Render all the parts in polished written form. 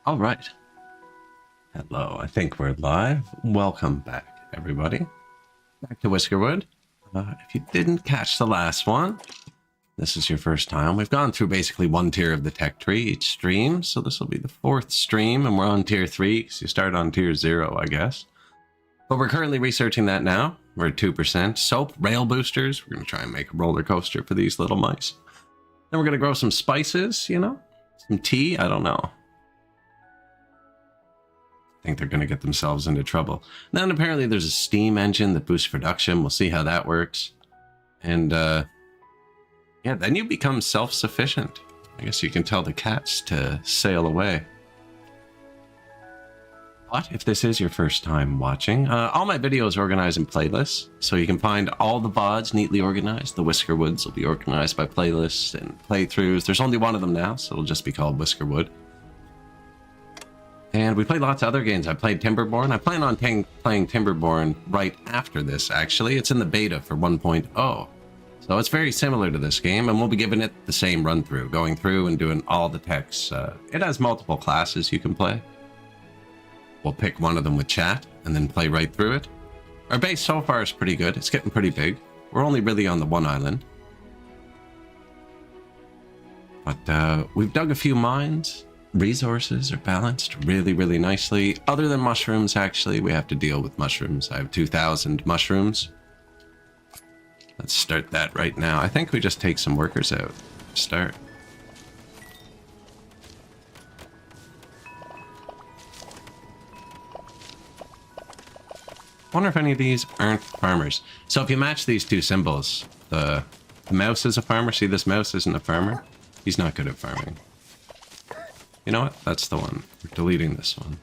All right. Hello, I think we're live. Welcome back, everybody. Back to Whiskerwood. If you didn't catch the last one, this is your first time. We've gone through basically one tier of the tech tree each stream, so this will be the fourth stream, and we're on tier 3, because you start on tier 0, I guess. But we're currently researching that now. We're at 2%. Soap, rail boosters. We're going to try and make a roller coaster for these little mice. Then we're going to grow some spices, you know? Some tea, I don't know. I think they're going to get themselves into trouble. And then apparently there's a steam engine that boosts production. We'll see how that works. And yeah, then you become self-sufficient. I guess you can tell the cats to sail away. But if this is your first time watching, all my videos are organized in playlists. So you can find all the VODs neatly organized. The Whiskerwoods will be organized by playlists and playthroughs. There's only one of them now, so it'll just be called Whiskerwood. And we played lots of other games. I played Timberborn. I plan on playing Timberborn right after this, actually. It's in the beta for 1.0. So it's very similar to this game, and we'll be giving it the same run-through, going through and doing all the techs. It has multiple classes you can play. We'll pick one of them with chat, and then play right through it. Our base so far is pretty good. It's getting pretty big. We're only really on the one island. But we've dug a few mines. Resources are balanced really, really nicely. Other than mushrooms, actually, we have to deal with mushrooms. I have 2,000 mushrooms. Let's start that right now. I think we just take some workers out. Start. Wonder if any of these aren't farmers. So if you match these two symbols, the mouse is a farmer. See, this mouse isn't a farmer. He's not good at farming. You know what? That's the one. We're deleting this one.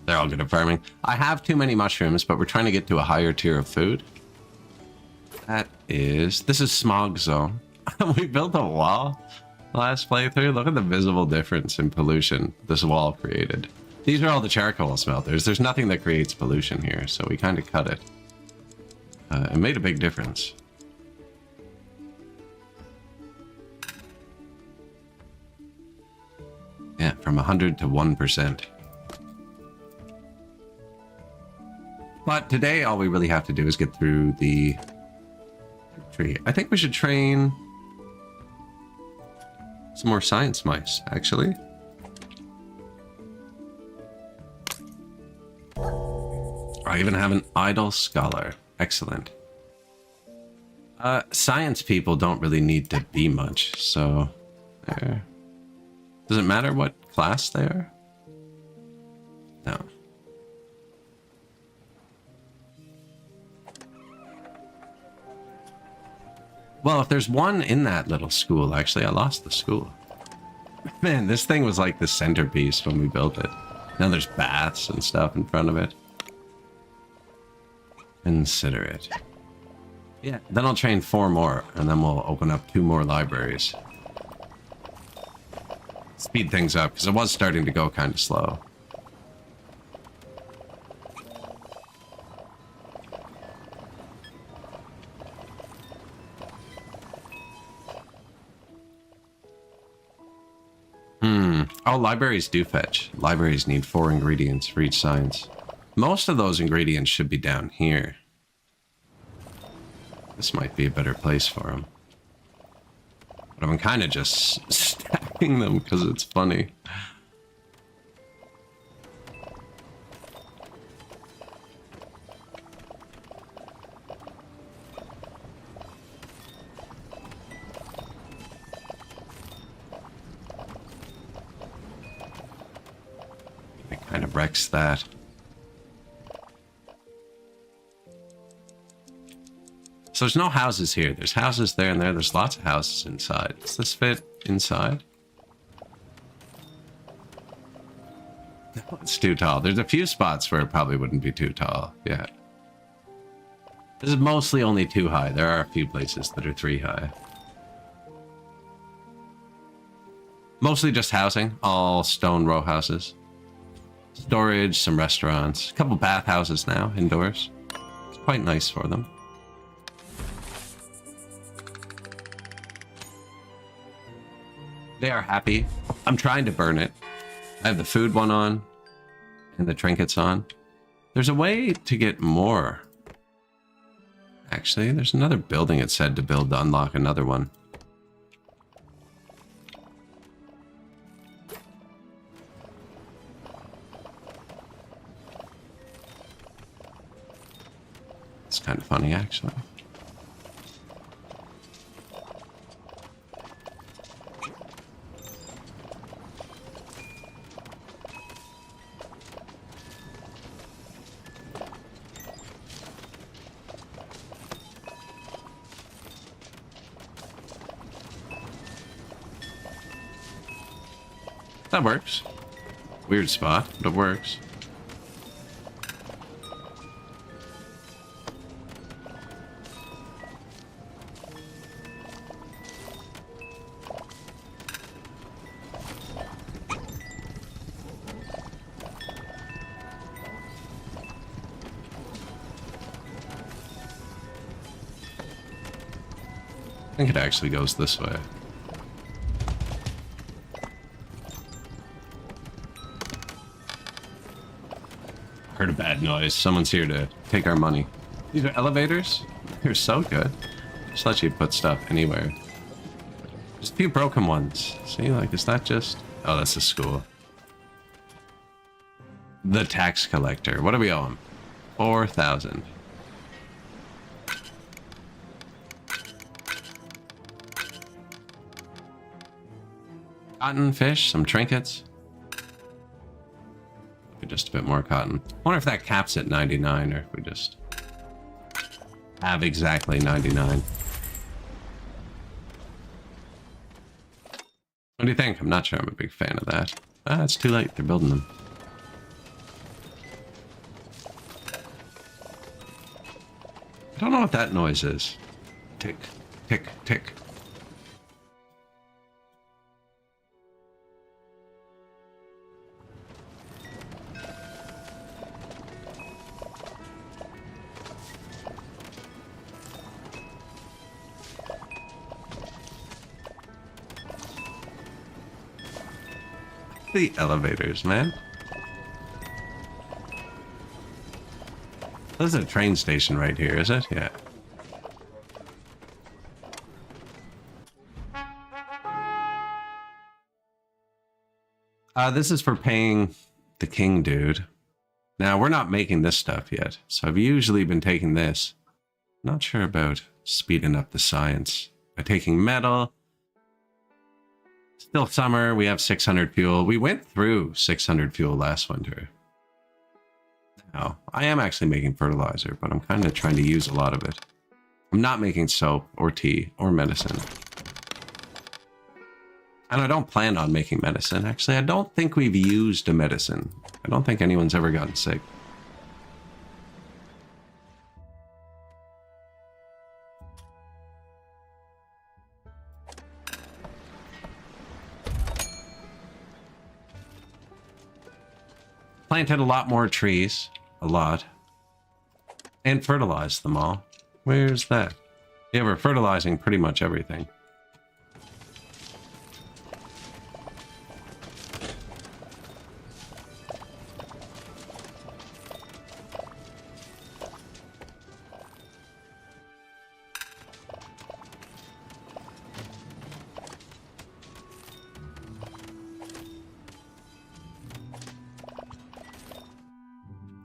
They're all good at farming. I have too many mushrooms, but we're trying to get to a higher tier of food. This is Smog Zone. We built a wall last playthrough. Look at the visible difference in pollution this wall created. These are all the charcoal smelters. There's nothing that creates pollution here, so we kind of cut it. It made a big difference. Yeah, from 100 to 1%. But today, all we really have to do is get through the tree. I think we should train some more science mice, actually. I even have an idle scholar. Excellent. Science people don't really need to be much, so... Does it matter what class they are? No. Well, if there's one in that little school, actually, I lost the school. Man, this thing was like the centerpiece when we built it. Now there's baths and stuff in front of it. Consider it. Yeah, then I'll train 4 more, and then we'll open up 2 more libraries. Speed things up, because it was starting to go kind of slow. Oh, libraries do fetch. Libraries need 4 ingredients for each science. Most of those ingredients should be down here. This might be a better place for them. But I'm kind of just stacking them because it's funny. It kind of wrecks that. So there's no houses here. There's houses there and there. There's lots of houses inside. Does this fit inside? No, it's too tall. There's a few spots where it probably wouldn't be too tall. Yeah. This is mostly only 2 high. There are a few places that are 3 high. Mostly just housing. All stone row houses. Storage, some restaurants. A couple bathhouses now, indoors. It's quite nice for them. They are happy. I'm trying to burn it. I have the food one on and the trinkets on. There's a way to get more. Actually, there's another building it said to build to unlock another one. It's kind of funny, actually. That works. Weird spot, but it works. I think it actually goes this way. Heard a bad noise. Someone's here to take our money. These are elevators? They're so good. Just let you put stuff anywhere. There's a few broken ones. See, like, is that just... Oh, that's a school. The tax collector. What do we owe him? 4,000. Cotton, fish, some trinkets. Just a bit more cotton. I wonder if that caps at 99 or if we just have exactly 99. What do you think? I'm not sure I'm a big fan of that. Ah, it's too late. They're building them. I don't know what that noise is. Tick, tick, tick. The elevators, man. This is a train station right here, is it? Yeah. This is for paying the king dude. Now, we're not making this stuff yet, so I've usually been taking this. Not sure about speeding up the science. By taking metal... Still summer, we have 600 fuel. We went through 600 fuel last winter. Now, I am actually making fertilizer, but I'm kind of trying to use a lot of it. I'm not making soap or tea or medicine. And I don't plan on making medicine. Actually, I don't think we've used a medicine. I don't think anyone's ever gotten sick. Planted a lot more trees. A lot. And fertilized them all. Where's that? Yeah, we're fertilizing pretty much everything.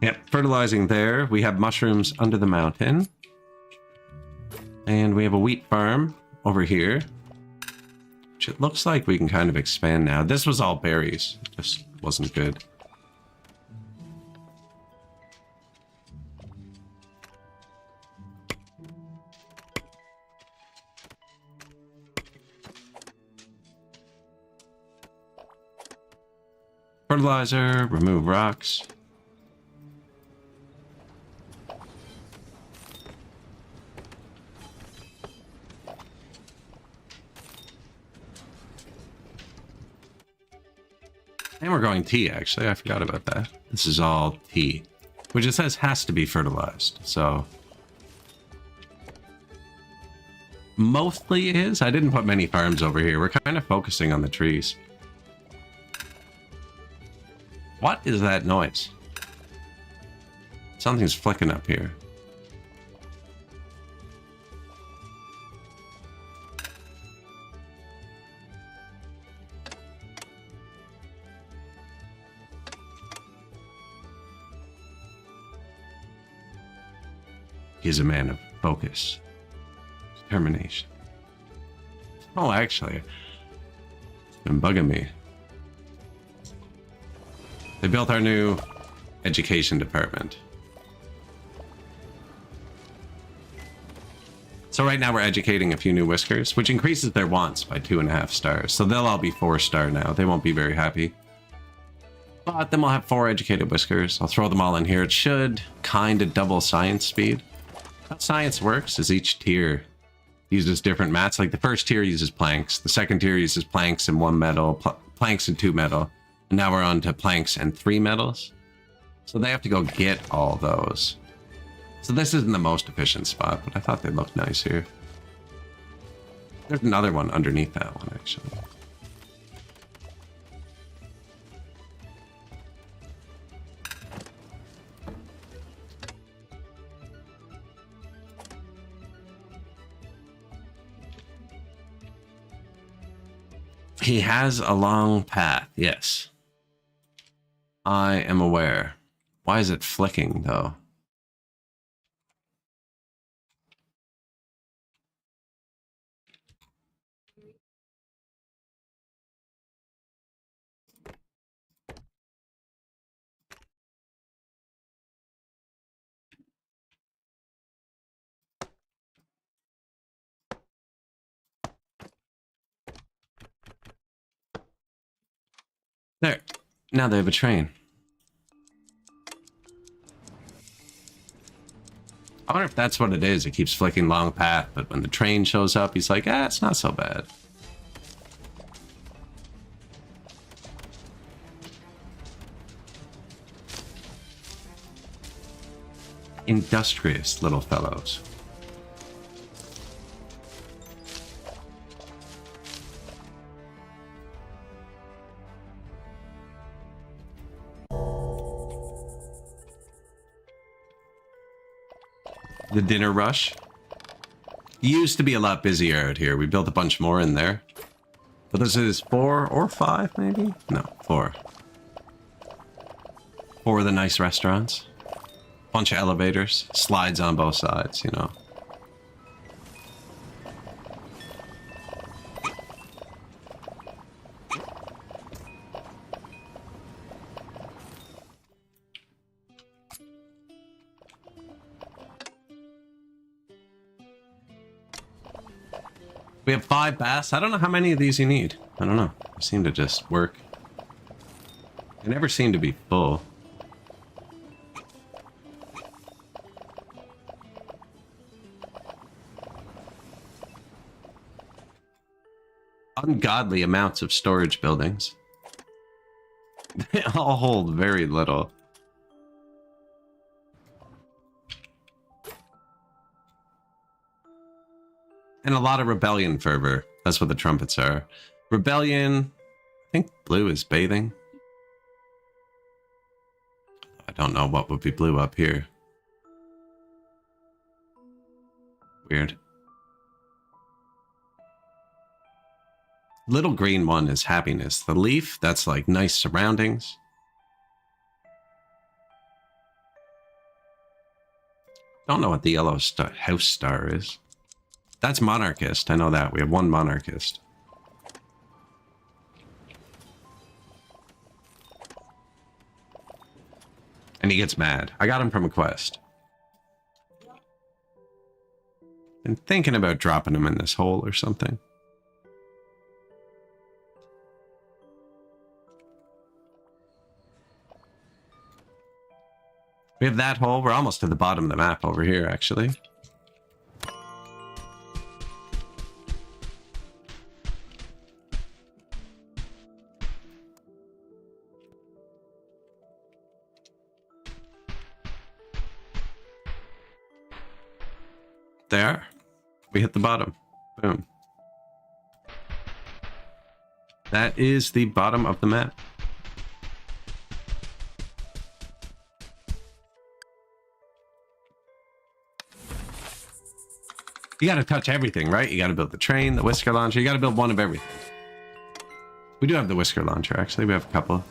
Yep, fertilizing there. We have mushrooms under the mountain. And we have a wheat farm over here. Which it looks like we can kind of expand now. This was all berries. Just wasn't good. Fertilizer, remove rocks. And we're going tea, actually. I forgot about that. This is all tea. Which it says has to be fertilized, so... mostly is. I didn't put many farms over here. We're kind of focusing on the trees. What is that noise? Something's flicking up here. He's a man of focus, determination. Oh, actually, it's been bugging me. They built our new education department. So right now we're educating a few new whiskers, which increases their wants by 2.5 stars. So they'll all be 4-star now. They won't be very happy. But then we'll have 4 educated whiskers. I'll throw them all in here. It should kind of double science speed. How science works is each tier uses different mats. Like the first tier uses planks. The second tier uses planks and 1 metal, planks and 2 metal. And now we're on to planks and 3 metals. So they have to go get all those. So this isn't the most efficient spot, but I thought they looked nice here. There's another one underneath that one, actually. He has a long path, yes. I am aware. Why is it flicking, though? There. Now they have a train. I wonder if that's what it is. It keeps flicking long path, but when the train shows up, he's like, it's not so bad. Industrious little fellows. The dinner rush. Used to be a lot busier out here. We built a bunch more in there. But this is 4 or 5, maybe? No, 4. 4 of the nice restaurants. Bunch of elevators. Slides on both sides, you know. We have 5 baths. I don't know how many of these you need. I don't know. They seem to just work. They never seem to be full. Ungodly amounts of storage buildings. They all hold very little. And a lot of rebellion fervor. That's what the trumpets are. Rebellion. I think blue is bathing. I don't know what would be blue up here. Weird. Little green one is happiness. The leaf, that's like nice surroundings. Don't know what the yellow house star is. That's monarchist. I know that. We have 1 monarchist. And he gets mad. I got him from a quest. Been thinking about dropping him in this hole or something. We have that hole. We're almost to the bottom of the map over here, actually. There. We hit the bottom. Boom. That is the bottom of the map. You got to touch everything, right? You got to build the train, the whisker launcher. You got to build one of everything. We do have the whisker launcher, actually. We have a couple.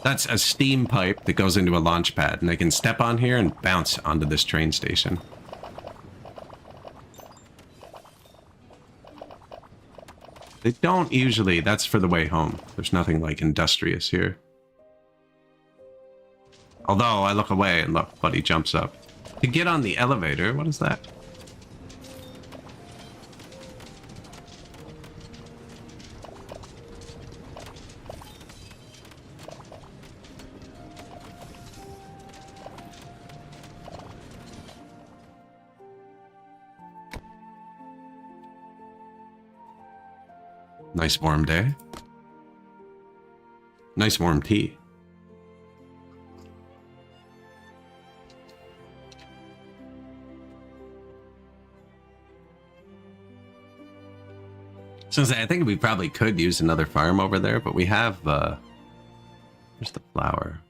That's a steam pipe that goes into a launch pad, and they can step on here and bounce onto this train station. They don't usually. That's for the way home. There's nothing like industrious here. Although I look away and look, buddy jumps up. To get on the elevator, what is that? Nice warm day. Nice warm tea. So I think we probably could use another farm over there, but we have, where's the flower?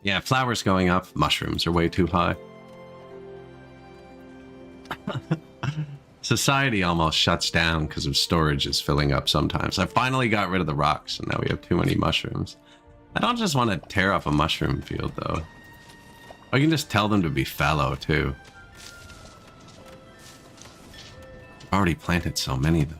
Yeah, flowers going up. Mushrooms are way too high. Society almost shuts down because of storage is filling up sometimes. I finally got rid of the rocks, and now we have too many mushrooms. I don't just want to tear off a mushroom field, though. I can just tell them to be fallow, too. I've already planted so many, though.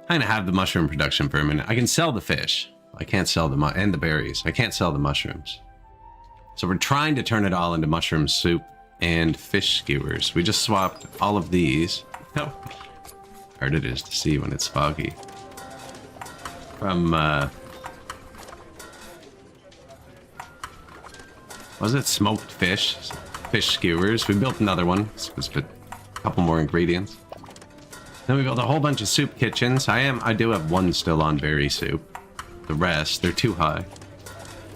I'm gonna have the mushroom production for a minute. I can sell the fish. I can't sell the and the berries. I can't sell the mushrooms. So we're trying to turn it all into mushroom soup and fish skewers. We just swapped all of these. How hard it is to see when it's foggy. From was it smoked fish? Fish skewers. We built another one. Just a couple more ingredients. Then we built a whole bunch of soup kitchens. I do have one still on berry soup. The rest, they're too high.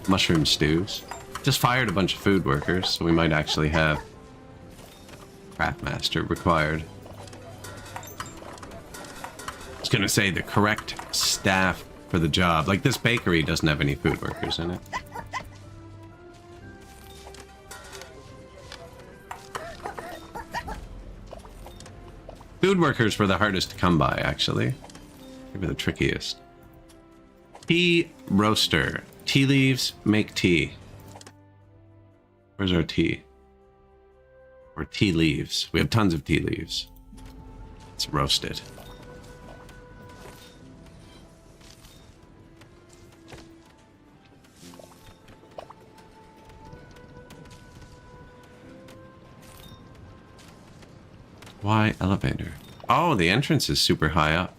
Mushroom stews. Just fired a bunch of food workers, so we might actually have craft master required. I was gonna say the correct staff for the job. Like this bakery doesn't have any food workers in it. Food workers were the hardest to come by, actually. They were the trickiest. Tea roaster. Tea leaves make tea. Where's our tea? Or tea leaves. We have tons of tea leaves. Let's roast it. Why elevator? Oh, the entrance is super high up.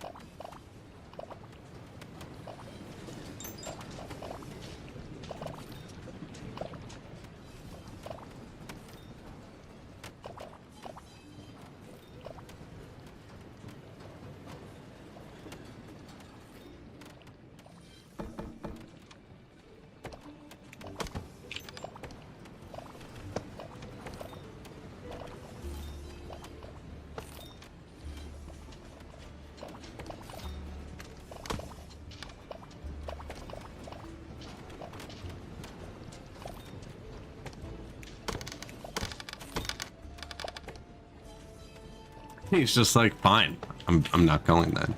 He's just like, fine, I'm not going then.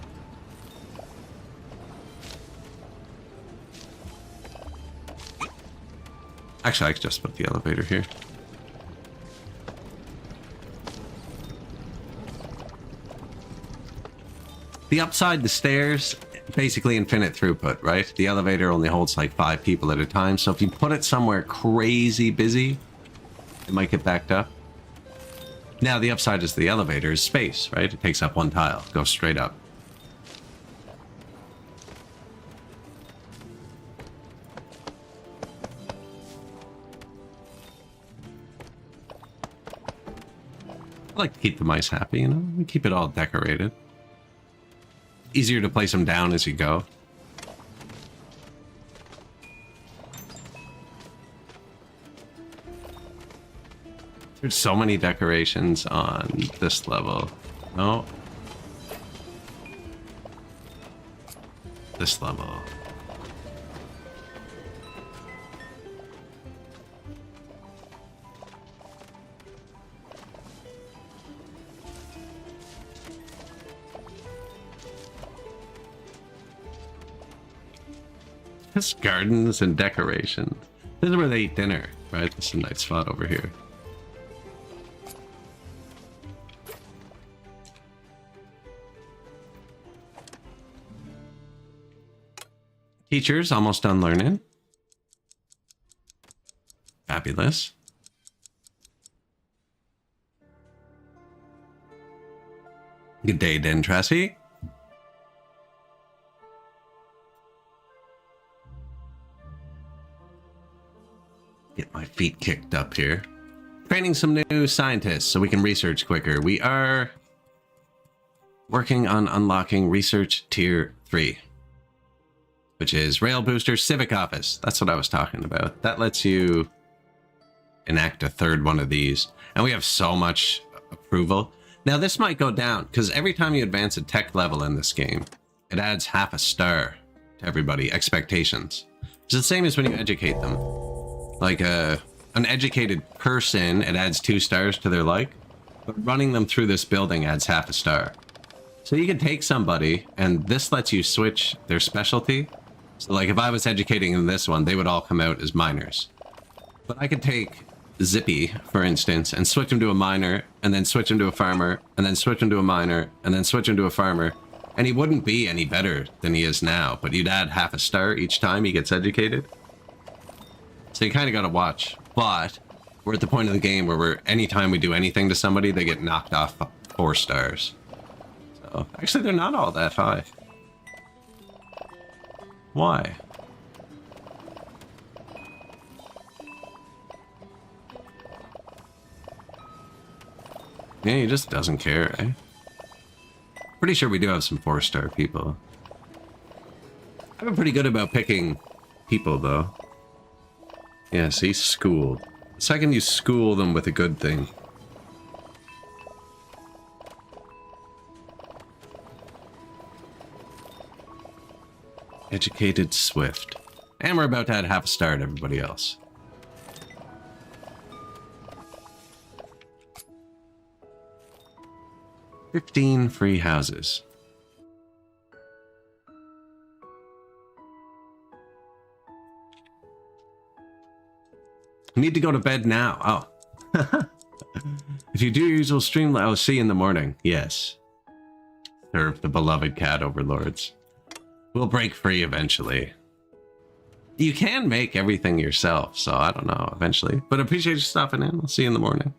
Actually, I could just put the elevator here. The upside, the stairs, basically infinite throughput, right? The elevator only holds like 5 people at a time, so if you put it somewhere crazy busy, it might get backed up. Now, the upside is the elevator is space, right? It takes up 1 tile, goes straight up. I like to keep the mice happy, you know? We keep it all decorated. Easier to place them down as you go. There's so many decorations on this level. No. This level. Just gardens and decorations. This is where they eat dinner, right? This is a nice spot over here. Teachers almost done learning. Fabulous. Good day, Dentrassi. Get my feet kicked up here. Training some new scientists so we can research quicker. We are working on unlocking Research Tier 3. Which is Rail Booster Civic Office. That's what I was talking about. That lets you enact a third one of these. And we have so much approval. Now this might go down, because every time you advance a tech level in this game, it adds half a star to everybody, expectations. It's the same as when you educate them. Like an educated person, it adds 2 stars to their like, but running them through this building adds half a star. So you can take somebody, and this lets you switch their specialty. So like if I was educating in this one, they would all come out as miners. But I could take Zippy, for instance, and switch him to a miner, and then switch him to a farmer, and then switch him to a miner, and then switch him to a farmer. And he wouldn't be any better than he is now, but you'd add half a star each time he gets educated. So you kind of got to watch. But we're at the point of the game where anytime we do anything to somebody, they get knocked off 4 stars. So actually, they're not all that high. Why? Yeah, he just doesn't care, eh? Pretty sure we do have some 4-star people. I've been pretty good about picking people, though. Yeah, see, schooled. The second you school them with a good thing. Educated Swift. And we're about to add half a star to everybody else. $15 free houses. Need to go to bed now. Oh. If you do your usual stream, I'll see you in the morning. Yes. Serve the beloved cat overlords. We'll break free eventually. You can make everything yourself, so I don't know, eventually. But I appreciate you stopping in. I'll see you in the morning.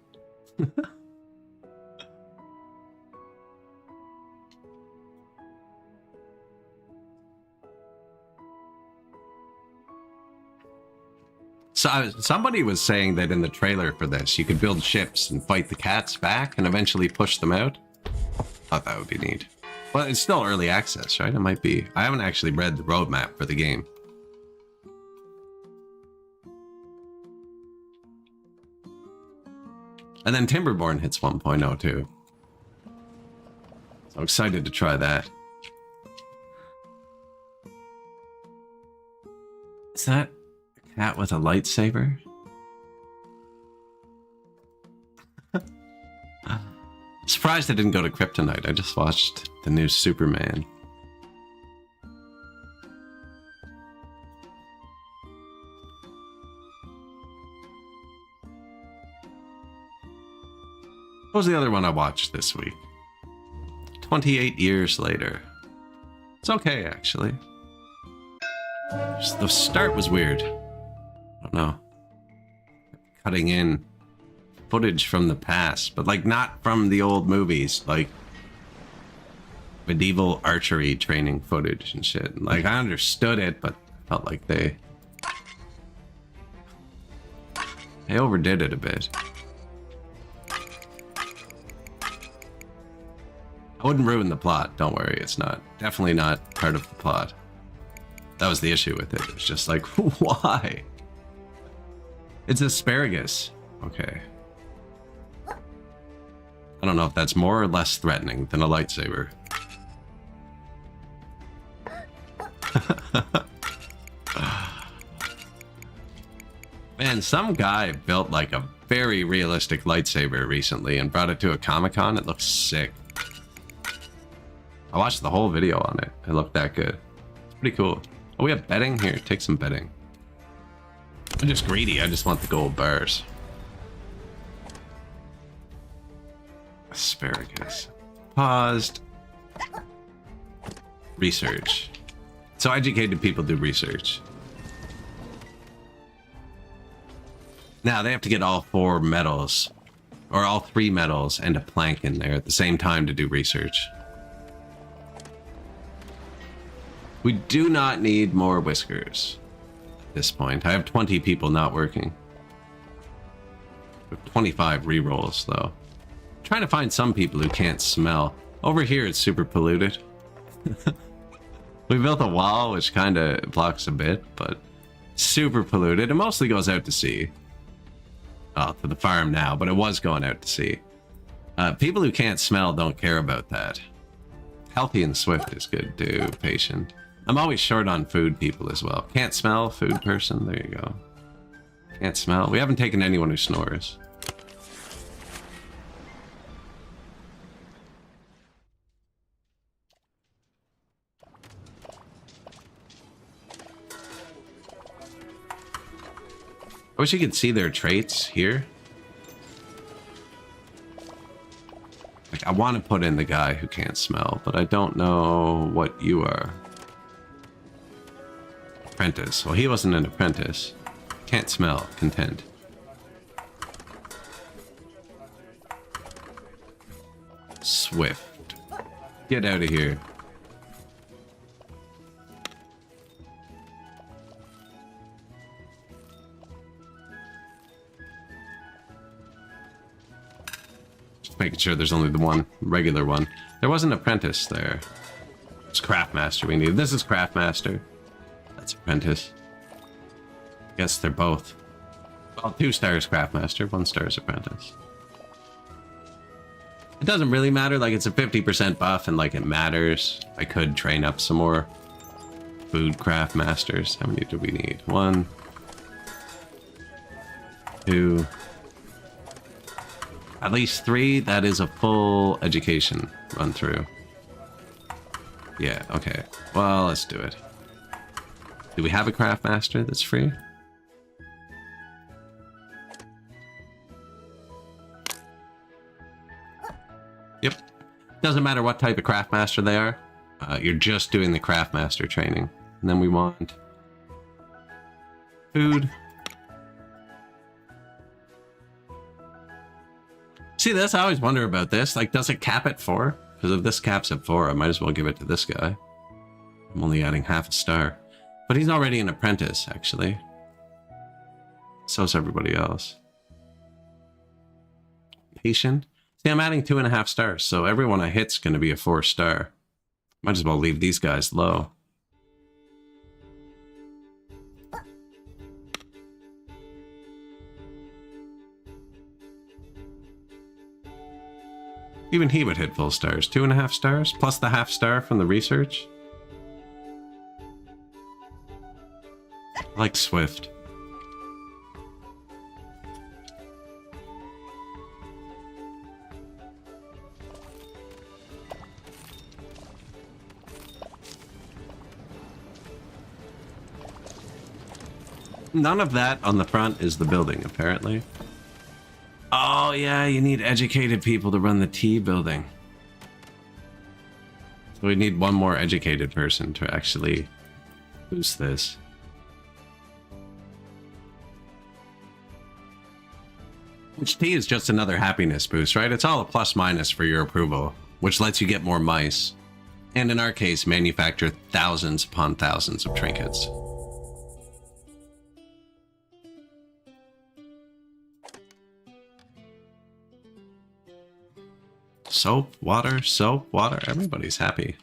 So somebody was saying that in the trailer for this, you could build ships and fight the cats back and eventually push them out. Thought that would be neat. Well, it's still early access, right? It might be. I haven't actually read the roadmap for the game. And then Timberborn hits 1.0 too. So excited to try that. Is that a cat with a lightsaber? Surprised I didn't go to Kryptonite. I just watched the new Superman. What was the other one I watched this week? 28 years later. It's okay, actually. Just the start was weird. I don't know. Cutting in footage from the past, but like not from the old movies, like medieval archery training footage and shit. Like I understood it, but I felt like they overdid it a bit. I wouldn't ruin the plot. Don't worry. It's not. Definitely not part of the plot. That was the issue with it. It's just like, why? It's asparagus. Okay. I don't know if that's more or less threatening than a lightsaber. Man, some guy built like a very realistic lightsaber recently and brought it to a Comic-Con. It looks sick. I watched the whole video on it. It looked that good. It's pretty cool. Oh, we have betting? Here, take some betting. I'm just greedy. I just want the gold bars. Asparagus. Paused. Research. So educated people do research. Now they have to get all 4 medals, or all 3 medals and a plank in there at the same time to do research. We do not need more whiskers at this point. I have 20 people not working. We have 25 rerolls though. I'm trying to find some people who can't smell. Over here it's super polluted. We built a wall which kind of blocks a bit, but super polluted. It mostly goes out to sea. Oh, to the farm now, but it was going out to sea. People who can't smell don't care about that. Healthy and swift is good too. Patient. I'm always short on food people as well. Can't smell, food person. There you go. Can't smell. We haven't taken anyone who snores. I wish you could see their traits here. Like, I want to put in the guy who can't smell, but I don't know what you are. Apprentice. Well, he wasn't an apprentice. Can't smell. Content. Swift. Get out of here. Just making sure there's only the one regular one. There was an apprentice there. It's Craftmaster we need. This is Craftmaster. That's apprentice. Guess they're both. Well, 2 stars Craftmaster, 1 star is apprentice. It doesn't really matter, like it's a 50% buff and like it matters. I could train up some more food Craftmasters. How many do we need? 1, 2, at least 3. That is a full education run through. Yeah, okay. Well, let's do it. Do we have a Craftmaster that's free? Yep. Doesn't matter what type of Craftmaster they are. You're just doing the Craftmaster training. And then we want food. See this? I always wonder about this. Like, does it cap at 4? Because if this caps at 4, I might as well give it to this guy. I'm only adding half a star. But he's already an apprentice, actually. So's everybody else. Patient. See, I'm adding 2.5 stars, so everyone I hit's going to be a 4 star. Might as well leave these guys low. Even he would hit full stars. 2.5 stars, plus the half star from the research. I like Swift. None of that on the front is the building, apparently. Oh, yeah, you need educated people to run the T building. So we need one more educated person to actually boost this. Which T is just another happiness boost, right? It's all a plus minus for your approval, which lets you get more mice. And in our case, manufacture thousands upon thousands of trinkets. Soap, water, soap, water. Everybody's happy.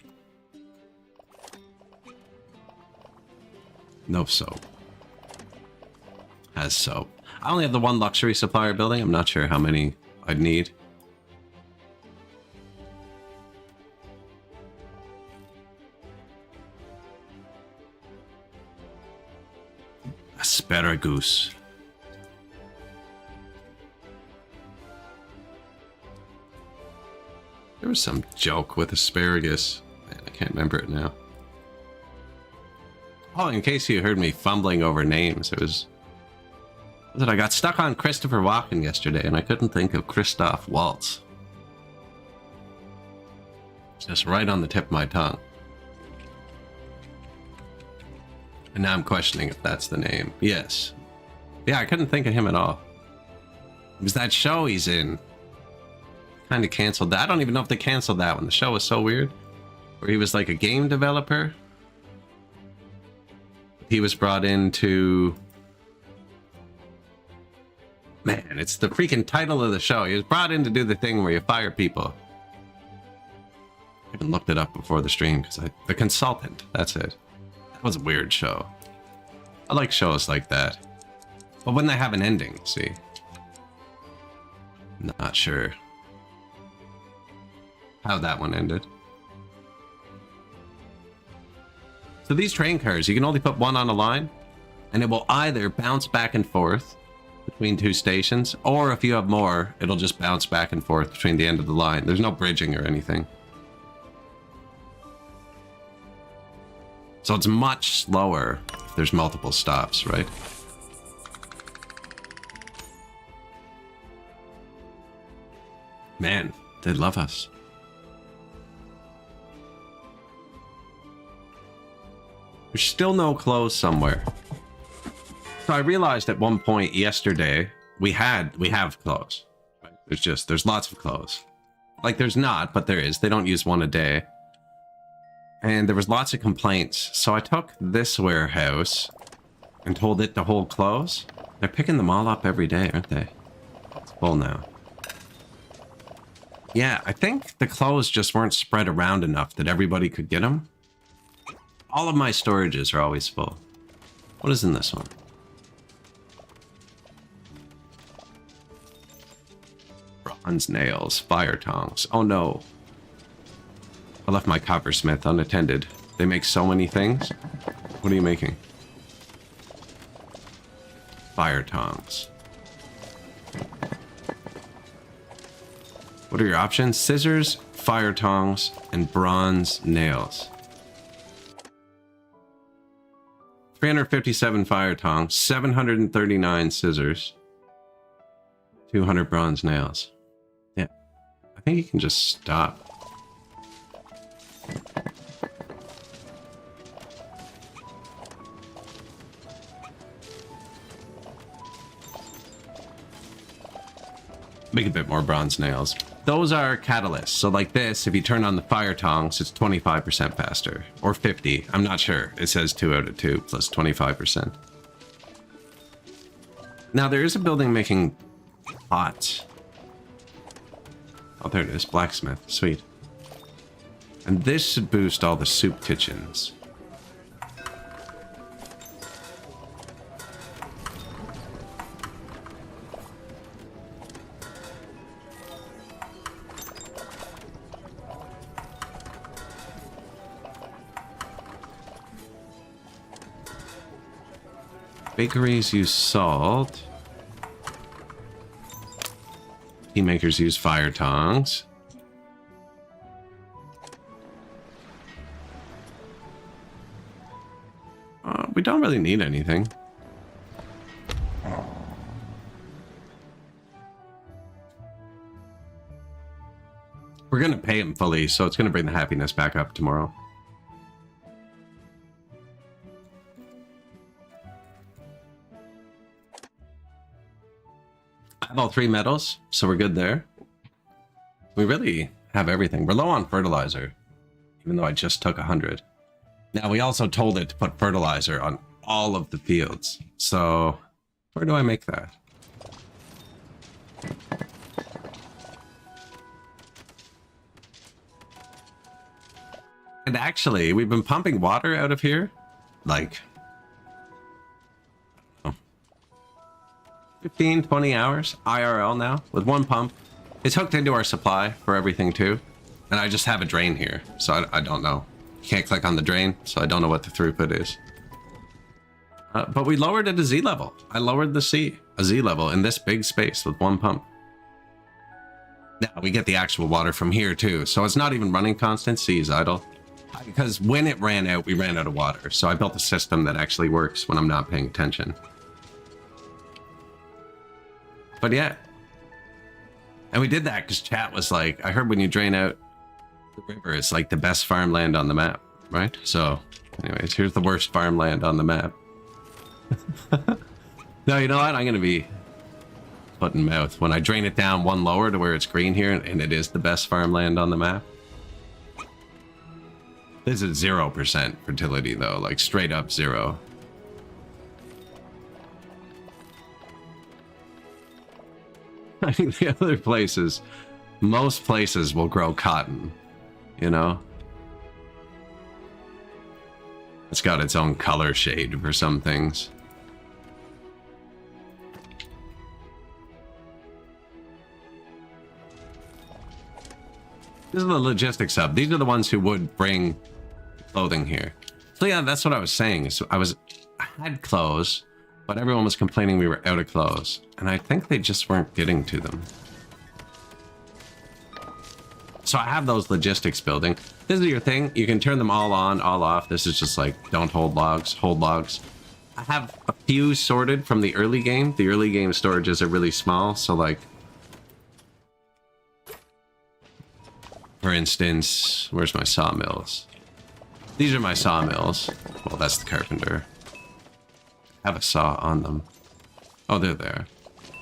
No soap. Has soap. I only have the one luxury supplier building. I'm not sure how many I'd need. Asparagus. There was some joke with asparagus. Man, I can't remember it now. Oh, in case you heard me fumbling over names, it was that I got stuck on Christopher Walken yesterday and I couldn't think of Christoph Waltz. Just right on the tip of my tongue. And now I'm questioning if that's the name. Yes. Yeah, I couldn't think of him at all. It was that show he's in. Kind of canceled that. I don't even know if they canceled that one. The show was so weird. Where he was like a game developer. He was brought in to... Man, it's the freaking title of the show. He was brought in to do the thing where you fire people. I even looked it up before the stream because the consultant, that's it. That was a weird show. I like shows like that. But when they have an ending, see? Not sure how that one ended. So these train cars, you can only put one on a line, and it will either bounce back and forth between two stations, or if you have more, it'll just bounce back and forth between the end of the line. There's no bridging or anything. So it's much slower if there's multiple stops, right? Man, they love us. There's still no clothes somewhere. So I realized at one point yesterday we have clothes. Right? There's lots of clothes. Like there's not, but there is. They don't use one a day. And there was lots of complaints. So I took this warehouse and told it to hold clothes. They're picking them all up every day, aren't they? It's full now. Yeah, I think the clothes just weren't spread around enough that everybody could get them. All of my storages are always full. What is in this one? Bronze nails, fire tongs. Oh no. I left my coppersmith unattended. They make so many things. What are you making? Fire tongs. What are your options? Scissors, fire tongs, and bronze nails. 357 fire tongs, 739 scissors, 200 bronze nails. Yeah, I think you can just stop. Make a bit more bronze nails. Those are catalysts. So like this, if you turn on the fire tongs, it's 25% faster. Or 50. I'm not sure. It says 2 out of 2 plus 25%. Now there is a building making pots. Oh, there it is. Blacksmith. Sweet. And this should boost all the soup kitchens. Bakeries use salt. Tea makers use fire tongs. We don't really need anything. We're gonna pay him fully, so it's gonna bring the happiness back up tomorrow. I have all 3 metals, so we're good there. We really have everything. We're low on fertilizer, even though I just took 100. Now, we also told it to put fertilizer on all of the fields. So, where do I make that? And actually, we've been pumping water out of here, like, 15, 20 hours IRL now with one pump. It's hooked into our supply for everything too. And I just have a drain here, so I don't know. Can't click on the drain, so I don't know what the throughput is. But we lowered it to Z level. I lowered the Z level in this big space with one pump. Now we get the actual water from here too, so it's not even running constant. C is idle. Because when it ran out, we ran out of water. So I built a system that actually works when I'm not paying attention. But yeah. And we did that because chat was like, I heard when you drain out the river, it's like the best farmland on the map, right? So anyways, here's the worst farmland on the map. No, you know what? I'm going to be putting mouth when I drain it down one lower to where it's green here, and it is the best farmland on the map. This is 0% fertility though, like straight up 0. I think the other places, most places will grow cotton, you know? It's got its own color shade for some things. This is the logistics hub. These are the ones who would bring clothing here. So yeah, that's what I was saying. So I had clothes, but everyone was complaining we were out of clothes. And I think they just weren't getting to them. So I have those logistics building. This is your thing. You can turn them all on, all off. This is just like, don't hold logs, hold logs. I have a few sorted from the early game. The early game storages are really small. So like, for instance, where's my sawmills? These are my sawmills. Well, that's the carpenter. I have a saw on them. Oh, they're there.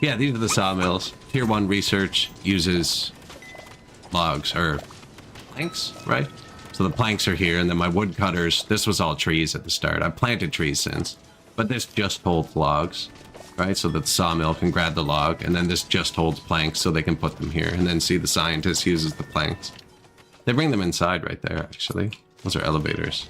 Yeah, these are the sawmills. Tier 1 research uses logs, or planks, right? So the planks are here, and then my wood cutters, this was all trees at the start. I've planted trees since, but this just holds logs, right? So that the sawmill can grab the log, and then this just holds planks so they can put them here. And then see, the scientist uses the planks. They bring them inside right there, actually. Those are elevators.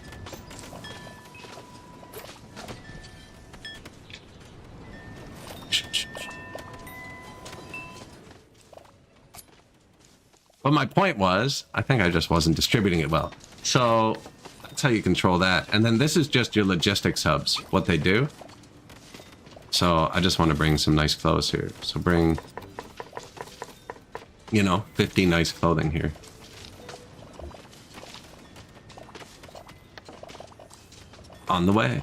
But my point was, I think I just wasn't distributing it well. So that's how you control that. And then this is just your logistics hubs, what they do. So I just want to bring some nice clothes here. So bring, you know, 50 nice clothing here. On the way.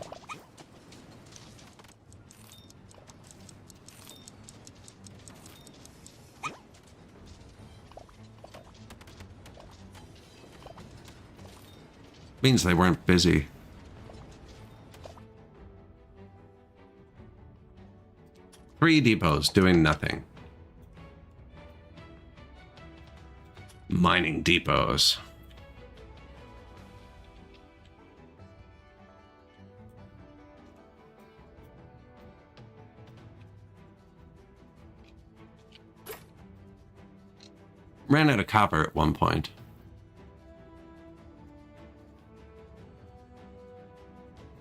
Means they weren't busy. Three depots doing nothing. Mining depots. Ran out of copper at one point.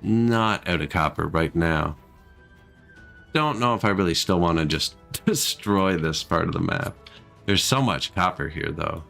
Not out of copper right now. Don't know if I really still want to just destroy this part of the map. There's so much copper here, though.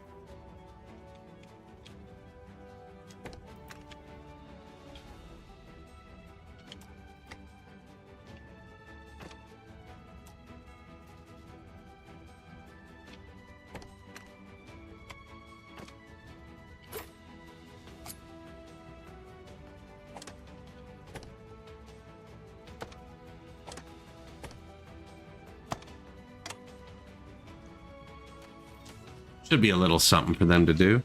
Should be a little something for them to do.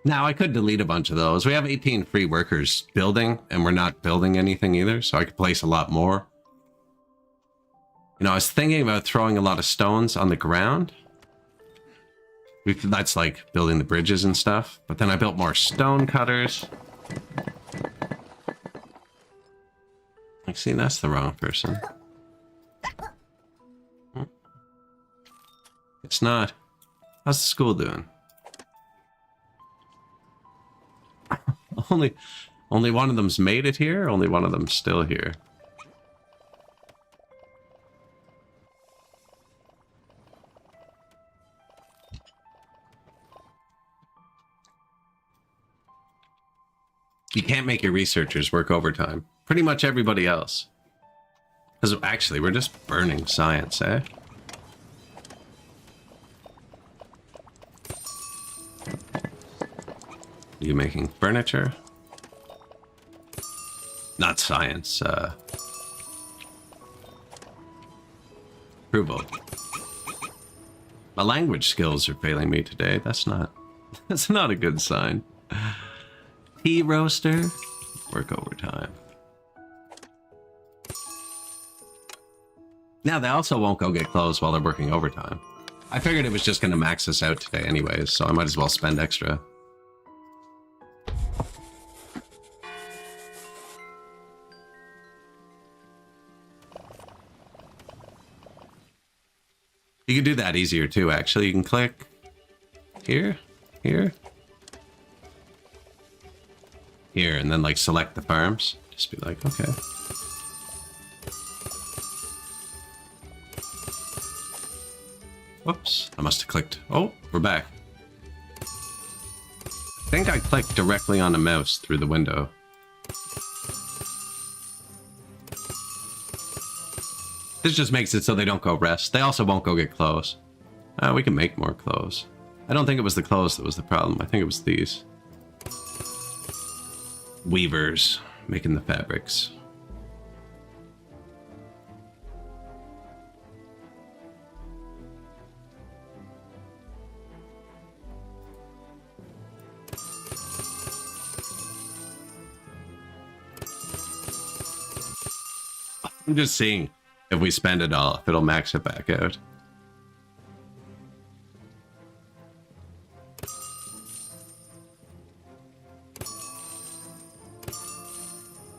Now, I could delete a bunch of those. We have 18 free workers building, and we're not building anything either, so I could place a lot more. You know, I was thinking about throwing a lot of stones on the ground. That's like building the bridges and stuff. But then I built more stone cutters. See, that's the wrong person. It's not. How's the school doing? Only one of them's made it here, only one of them's still here. You can't make your researchers work overtime. Pretty much everybody else. Because actually, we're just burning science, eh? Are you making furniture? Not science, approval. My language skills are failing me today. That's not a good sign. Tea roaster, work overtime. Now they also won't go get clothes while they're working overtime. I figured it was just gonna max us out today anyways, so I might as well spend extra. You can do that easier too, actually. You can click here, here, here, and then like select the farms. Just be like, okay. Whoops, I must have clicked. Oh, we're back. I think I clicked directly on the mouse through the window. This just makes it so they don't go rest. They also won't go get clothes. We can make more clothes. I don't think it was the clothes that was the problem. I think it was these. Weavers making the fabrics. I'm just seeing if we spend it all, if it'll max it back out.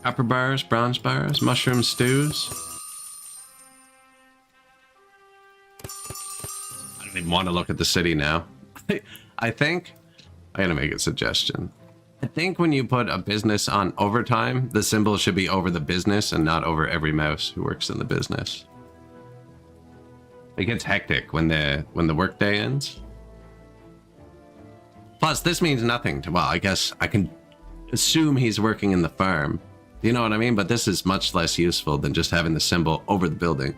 Copper bars, bronze bars, mushroom stews. I don't even want to look at the city now. I think I'm gonna make a suggestion. I think when you put a business on overtime, the symbol should be over the business and not over every mouse who works in the business. It gets hectic when the workday ends. Plus, this means nothing to, well, I guess I can assume he's working in the farm. You know what I mean? But this is much less useful than just having the symbol over the building.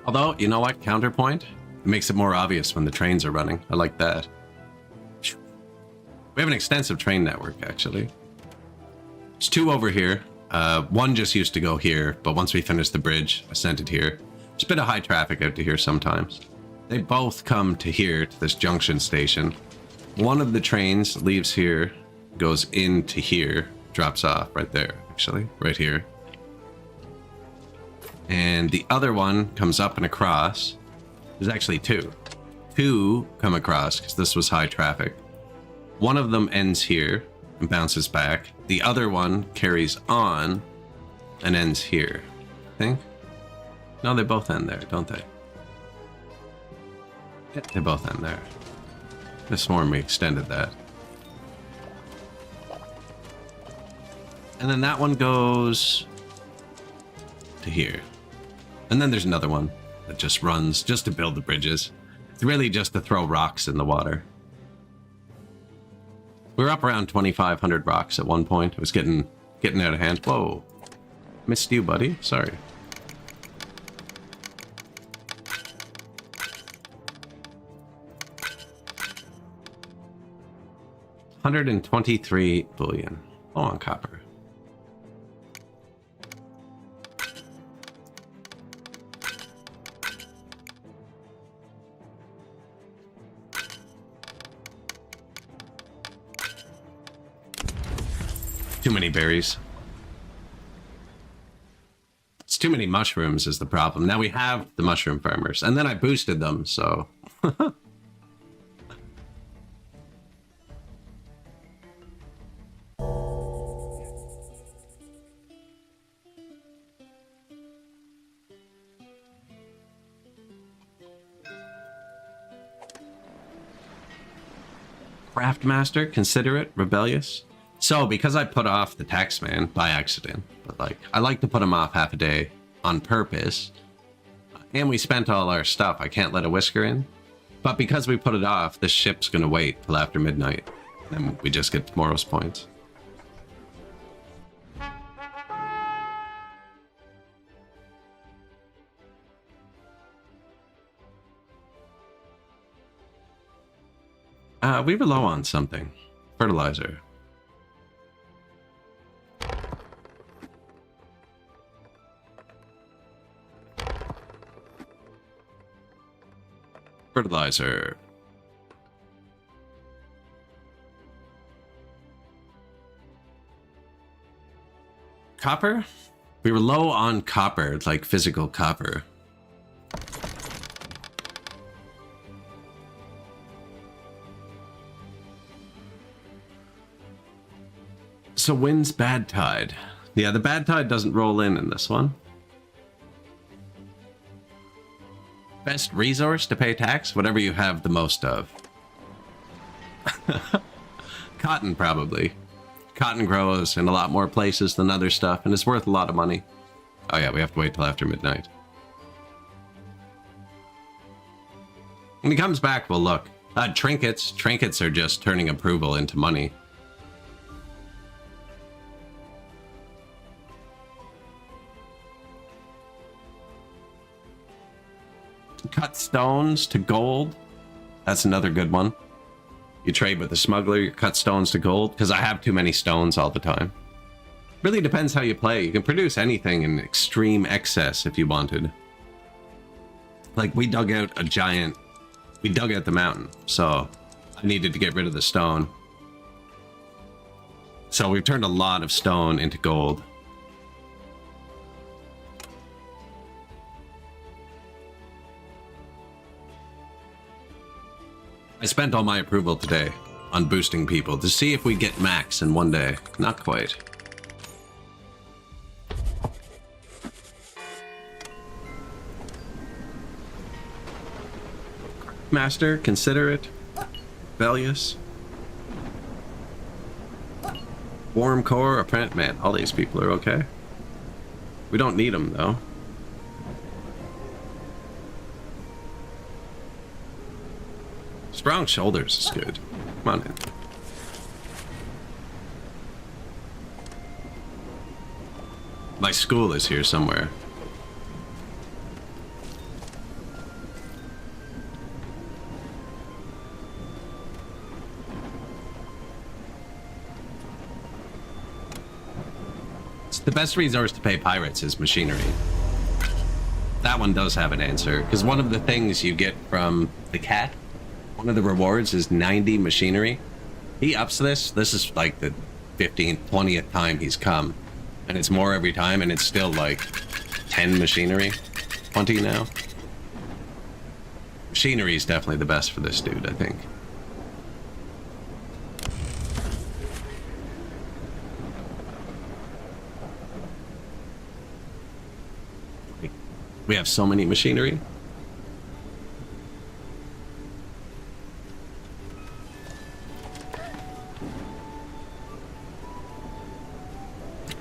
Although, you know what? Counterpoint? It makes it more obvious when the trains are running. I like that. We have an extensive train network, actually. There's two over here. One just used to go here, but once we finished the bridge, I sent it here. There's a bit of high traffic out to here sometimes. They both come to here, to this junction station. One of the trains leaves here, goes into here, drops off right there, actually, right here. And the other one comes up and across. There's actually two. Two come across, because this was high traffic. One of them ends here and bounces back. The other one carries on and ends here, I think. No, they both end there, don't they? Yeah, they both end there. This one we extended that. And then that one goes to here. And then there's another one that just runs just to build the bridges. It's really just to throw rocks in the water. We were up around 2,500 rocks at one point. It was getting out of hand. Whoa. Missed you, buddy. Sorry. $123 billion. Oh, on copper. Too many berries. It's too many mushrooms is the problem. Now we have the mushroom farmers, and then I boosted them, so... Craftmaster, considerate, rebellious. So, because I put off the taxman by accident, but like, I like to put him off half a day on purpose, and we spent all our stuff, I can't let a whisker in. But because we put it off, this ship's gonna wait till after midnight, and we just get tomorrow's points. We were low on something. Fertilizer. Fertilizer. Copper? We were low on copper, like physical copper. So wind's bad tide. Yeah, the bad tide doesn't roll in this one. Best resource to pay tax? Whatever you have the most of. Cotton, probably. Cotton grows in a lot more places than other stuff, and it's worth a lot of money. Oh yeah, we have to wait till after midnight. When he comes back, we'll look. Trinkets. Trinkets are just turning approval into money. Cut stones to gold. That's another good one. You trade with the smuggler, you cut stones to gold, because I have too many stones all the time. Really depends how you play. You can produce anything in extreme excess if you wanted. Like, we dug out the mountain, so I needed to get rid of the stone. So we've turned a lot of stone into gold. I spent all my approval today on boosting people to see if we get max in one day. Not quite. Master, considerate, rebellious, warm core, apprentice. Man, all these people are okay. We don't need them though. Strong shoulders is good. Come on in. My school is here somewhere. The best resource to pay pirates is machinery. That one does have an answer, because one of the things you get from the cat, one of the rewards is 90 machinery. He ups this. This is like the 15th, 20th time he's come. And it's more every time, and it's still like 10 machinery. 20 now. Machinery is definitely the best for this dude, I think. We have so many machinery.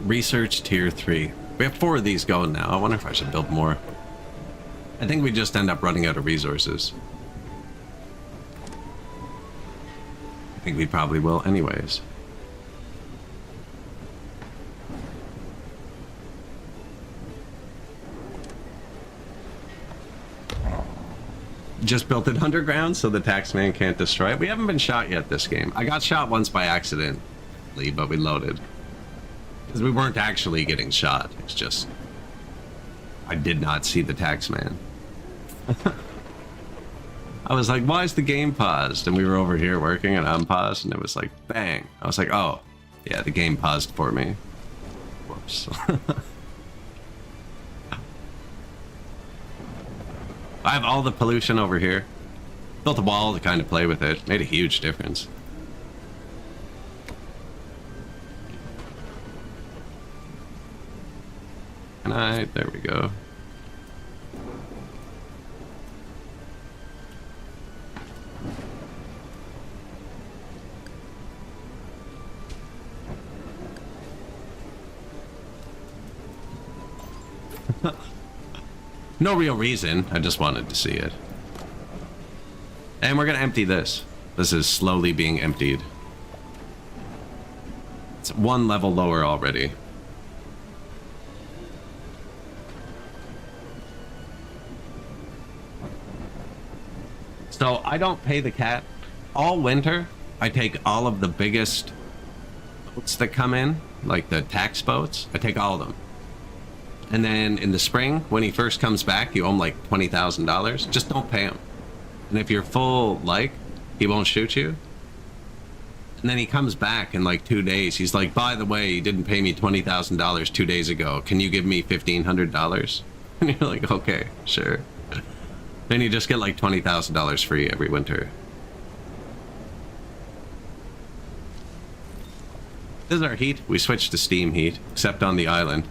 Research tier 3. We have 4 of these going now. I wonder if I should build more. I think we just end up running out of resources. I think we probably will anyways. Just built it underground so the taxman can't destroy it. We haven't been shot yet this game. I got shot once by accident, but we loaded. Because we weren't actually getting shot. It's just... I did not see the taxman. I was like, why is the game paused? And we were over here working and unpaused, and it was like, bang. I was like, oh, yeah, the game paused for me. Whoops. I have all the pollution over here. Built a wall to kind of play with it. Made a huge difference. And there we go. No real reason. I just wanted to see it. And we're gonna empty this. This is slowly being emptied. It's one level lower already. So I don't pay the cat. All winter, I take all of the biggest boats that come in, like the tax boats. I take all of them. And then in the spring, when he first comes back, you owe him like $20,000. Just don't pay him. And if you're full, like, he won't shoot you. And then he comes back in like 2 days. He's like, by the way, you didn't pay me $20,000 2 days ago. Can you give me $1,500? And you're like, okay, sure. Then you just get like $20,000 free every winter. This is our heat. We switched to steam heat, except on the island.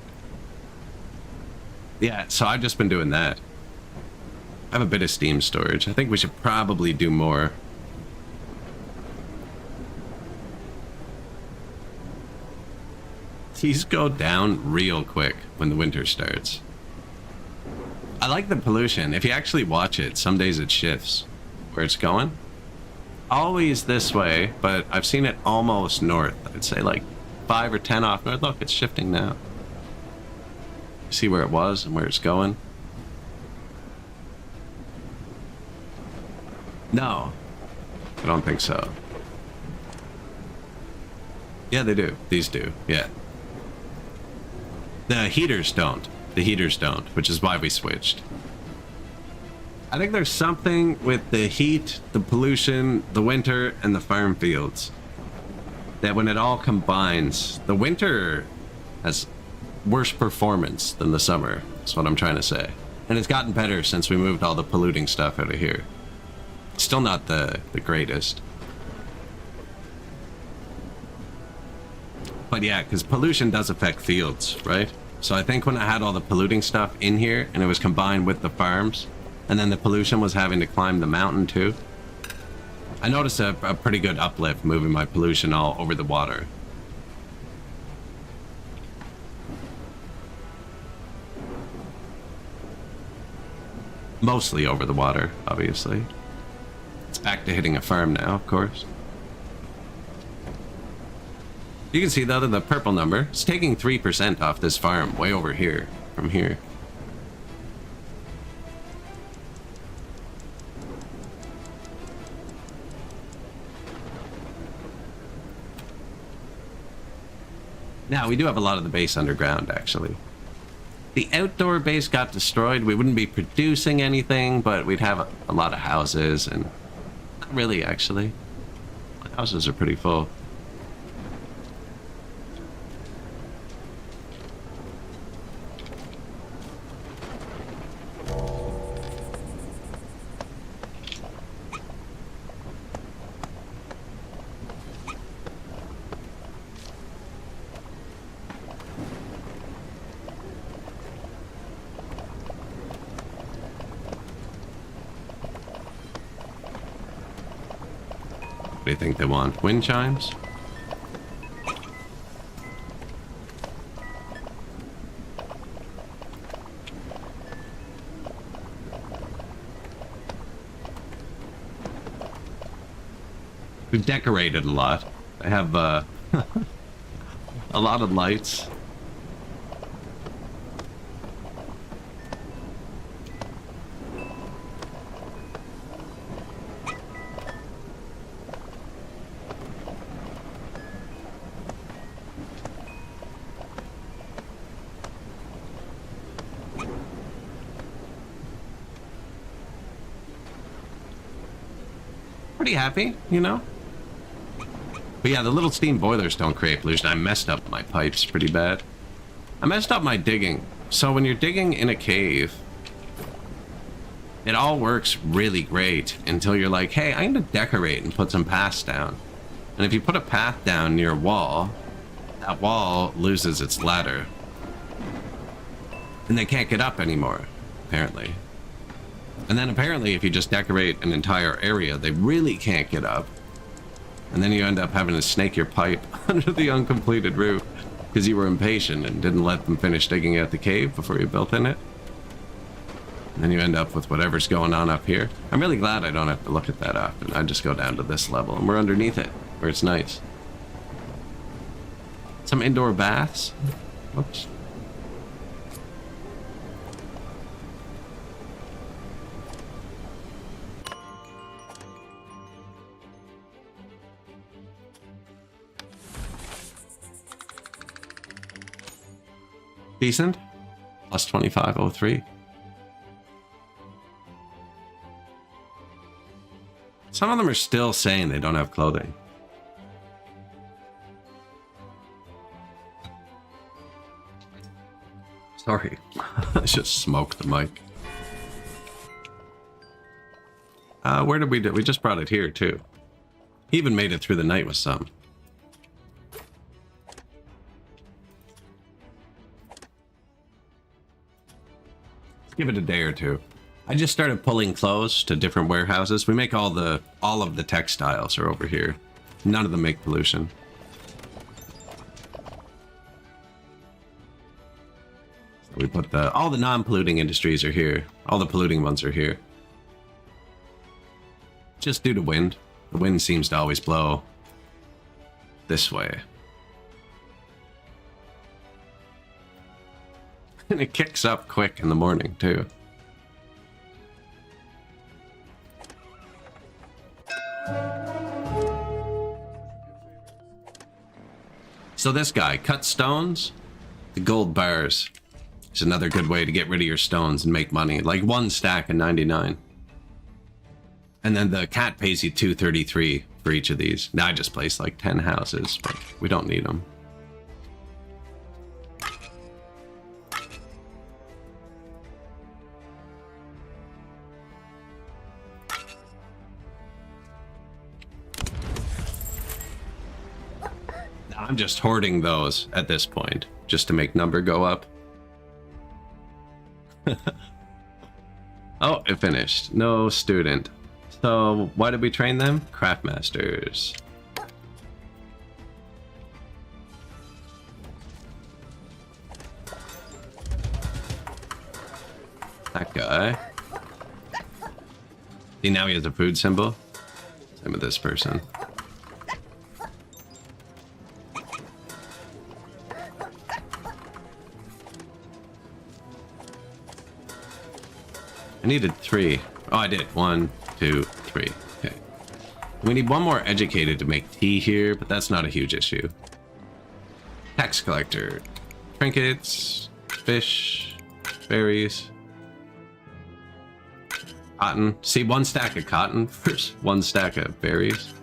Yeah, so I've just been doing that. I have a bit of steam storage. I think we should probably do more. These go down real quick when the winter starts. I like the pollution. If you actually watch it, some days it shifts where it's going. Always this way, but I've seen it almost north. I'd say like 5 or 10 off north. Look, it's shifting now. See where it was and where it's going? No, I don't think so. Yeah, they do. These do, yeah. The heaters don't. The heaters don't, which is why we switched. I think there's something with the heat, the pollution, the winter, and the farm fields that when it all combines, the winter has worse performance than the summer. That's what I'm trying to say. And it's gotten better since we moved all the polluting stuff out of here. Still not the greatest. But yeah, because pollution does affect fields, right? So I think when I had all the polluting stuff in here and it was combined with the farms, and then the pollution was having to climb the mountain too, I noticed a pretty good uplift moving my pollution all over the water. Mostly over the water, obviously. It's back to hitting a farm now, of course. You can see though that the purple number is taking 3% off this farm way over here, from here. Now, we do have a lot of the base underground, actually. The outdoor base got destroyed. We wouldn't be producing anything, but we'd have a lot of houses, and not really, actually. The houses are pretty full. What do you think they want? Wind chimes? We've decorated a lot. I have a lot of lights. Pretty happy, you know? But yeah, the little steam boilers don't create pollution. I messed up my pipes pretty bad. I messed up my digging. So when you're digging in a cave, It all works really great until you're like, hey, I'm going to decorate and put some paths down. And if you put a path down near a wall, that wall loses its ladder. And they can't get up anymore, apparently. And then apparently if you just decorate an entire area, they really can't get up. And then you end up having to snake your pipe under the uncompleted roof because you were impatient and didn't let them finish digging out the cave before you built in it. And then you end up with whatever's going on up here. I'm really glad I don't have to look at that often. I just go down to this level and we're underneath it, where it's nice. Some indoor baths. Whoops. Decent. Plus 2503. Some of them are still saying they don't have clothing. Sorry. I just smoked the mic. Where did we do? We just brought it here too. He even made it through the night with some. Give it a day or two. I just started pulling clothes to different warehouses. We make all of the textiles are over here. None of them make pollution. So we put all the non-polluting industries are here. All the polluting ones are here. Just due to wind. The wind seems to always blow this way. And it kicks up quick in the morning, too. So this guy, cut stones, the gold bars is another good way to get rid of your stones and make money. Like 1 stack of 99. And then the cat pays you 233 for each of these. Now I just placed like 10 houses, but we don't need them. I'm just hoarding those at this point, just to make number go up. Oh, it finished. No student. So, why did we train them? Craftmasters. That guy. See, now he has a food symbol. Same with this person. I needed 3. Oh, I did. 1, 2, 3. Okay. We need 1 more educated to make tea here, but that's not a huge issue. Tax collector. Trinkets. Fish. Berries. Cotton. See, 1 stack of cotton versus 1 stack of berries.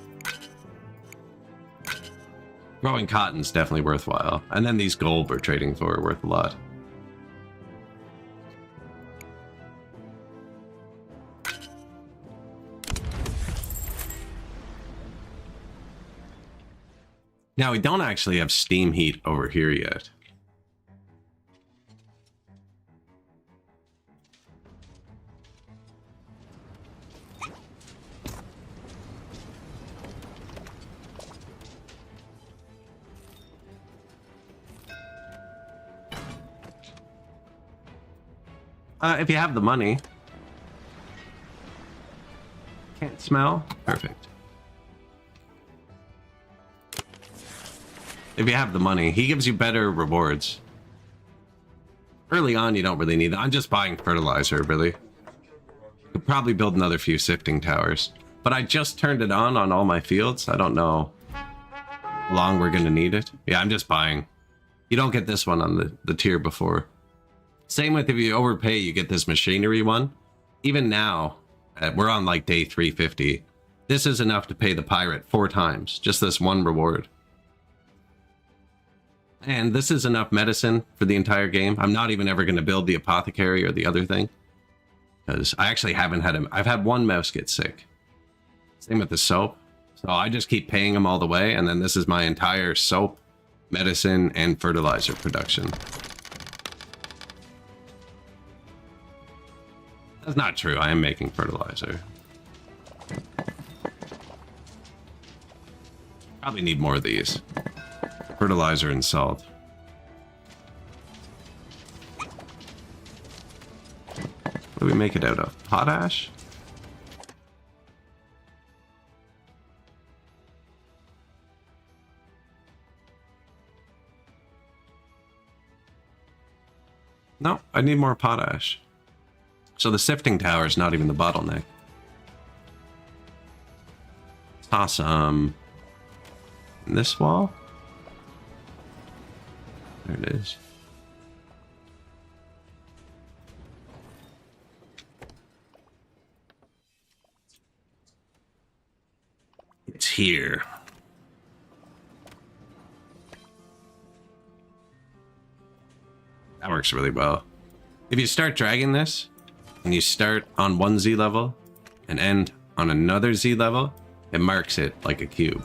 Growing cotton's definitely worthwhile. And then these gold we're trading for are worth a lot. Now, we don't actually have steam heat over here yet. If you have the money. Can't smell? Perfect. If you have the money, he gives you better rewards. Early on, you don't really need it. I'm just buying fertilizer, really. Could probably build another few sifting towers. But I just turned it on all my fields. I don't know how long we're going to need it. Yeah, I'm just buying. You don't get this one on the tier before. Same with if you overpay, you get this machinery one. Even now, we're on like day 350. This is enough to pay the pirate 4 times. Just this one reward. And this is enough medicine for the entire game. I'm not even ever going to build the apothecary or the other thing. because I actually haven't had him. I've had one mouse get sick. Same with the soap. So I just keep paying them all the way, and then this is my entire soap, medicine, and fertilizer production. That's not true. I am making fertilizer. Probably need more of these. Fertilizer and salt. What do we make it out of? Potash? No, I need more potash. So the sifting tower is not even the bottleneck. Toss some in this wall. There it is. It's here. That works really well. If you start dragging this, and you start on one Z level, and end on another Z level, it marks it like a cube.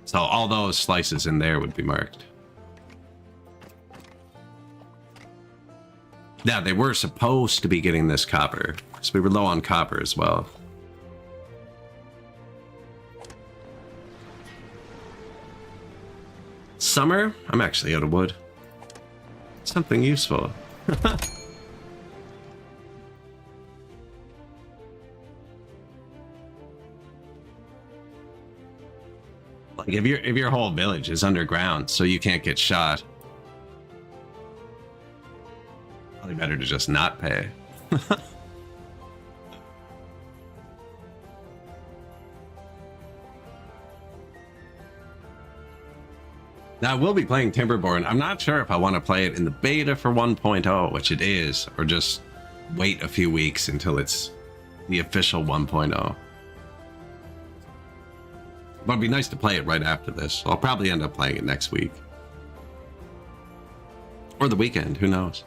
So all those slices in there would be marked. Yeah, they were supposed to be getting this copper, so we were low on copper as well. Summer? I'm actually out of wood. Something useful. Like if your whole village is underground, so you can't get shot, probably better to just not pay. Now, I will be playing Timberborn. I'm not sure if I want to play it in the beta for 1.0, which it is, or just wait a few weeks until it's the official 1.0. But it'd be nice to play it right after this. I'll probably end up playing it next week. Or the weekend, who knows?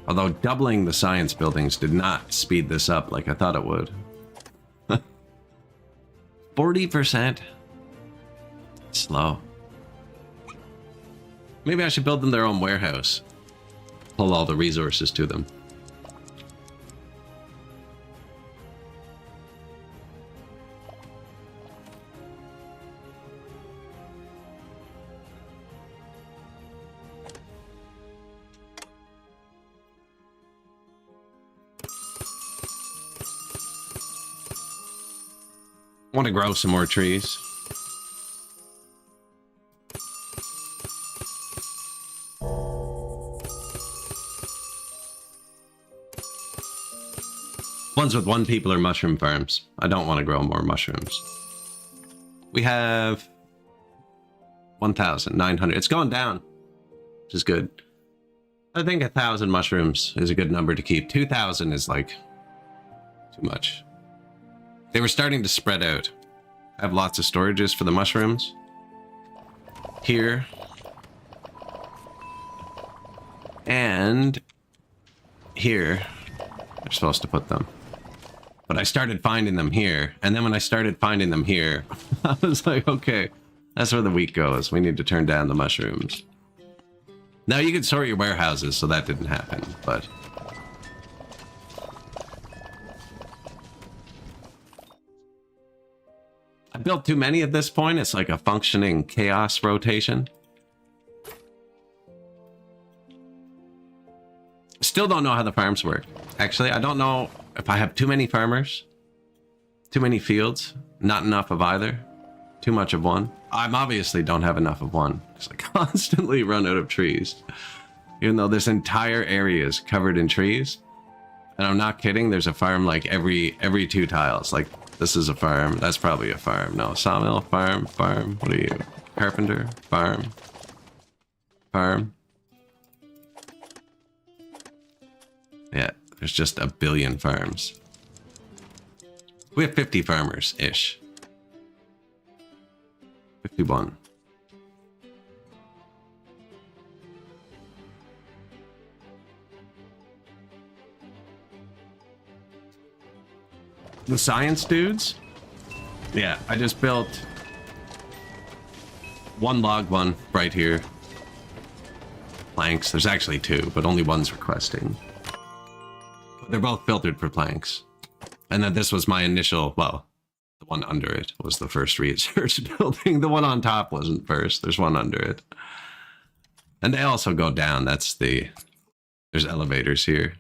Although doubling the science buildings did not speed this up like I thought it would. 40%? Slow. Maybe I should build them their own warehouse. Pull all the resources to them. Want to grow some more trees. Ones with one people are mushroom farms. I don't want to grow more mushrooms. We have 1,900. It's going down, which is good. I think 1,000 mushrooms is a good number to keep. 2,000 is like too much. They were starting to spread out. I have lots of storages for the mushrooms. Here. And here. They're supposed to put them. But I started finding them here. And then when I started finding them here, I was like, okay, that's where the wheat goes. We need to turn down the mushrooms. Now you can sort your warehouses, so that didn't happen, but... I built too many at this point. It's like a functioning chaos rotation. Still don't know how the farms work. Actually, I don't know if I have too many farmers, too many fields, not enough of either, too much of one. I obviously don't have enough of one because I constantly run out of trees. Even though this entire area is covered in trees. And I'm not kidding, there's a farm like every 2 tiles. Like, this is a farm. That's probably a farm. No, sawmill, farm. What are you? Carpenter, farm. Yeah, there's just a billion farms. We have 50 farmers-ish. 51. The science dudes? Yeah, I just built one log one right here. Planks. There's actually two, but only one's requesting. They're both filtered for planks. And then this was my initial, well, the one under it was the first research building. The one on top wasn't first. There's one under it. And they also go down. That's the... There's elevators here.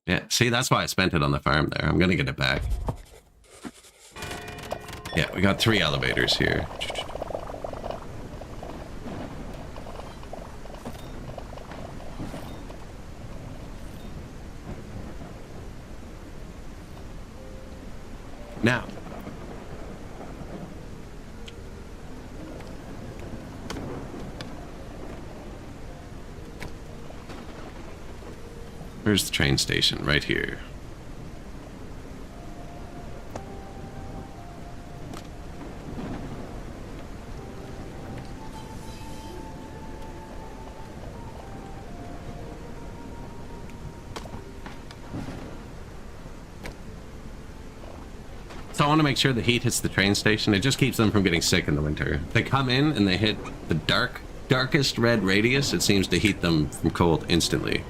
Yeah, see, that's why I spent it on the farm there. I'm gonna get it back. Yeah, we got 3 elevators here. Now. Where's the train station? Right here. So I want to make sure the heat hits the train station. It just keeps them from getting sick in the winter. They come in and they hit the darkest red radius. It seems to heat them from cold instantly.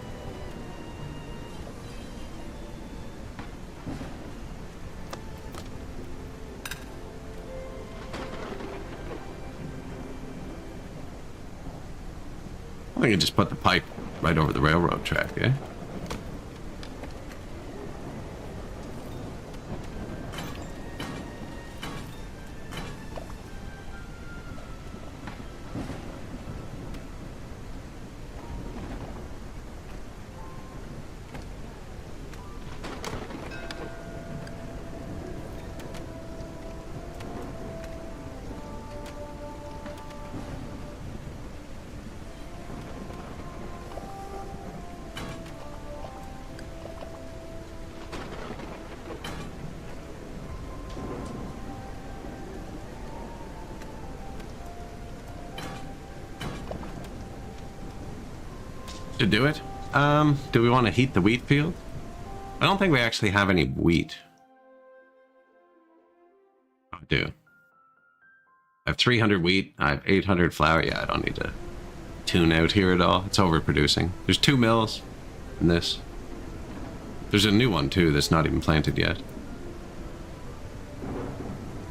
I can just put the pipe right over the railroad track, eh? To do it? Do we want to heat the wheat field? I don't think we actually have any wheat. Oh, I do. I have 300 wheat. I have 800 flour. Yeah, I don't need to tune out here at all. It's overproducing. There's 2 mills in this. There's a new one, too, that's not even planted yet.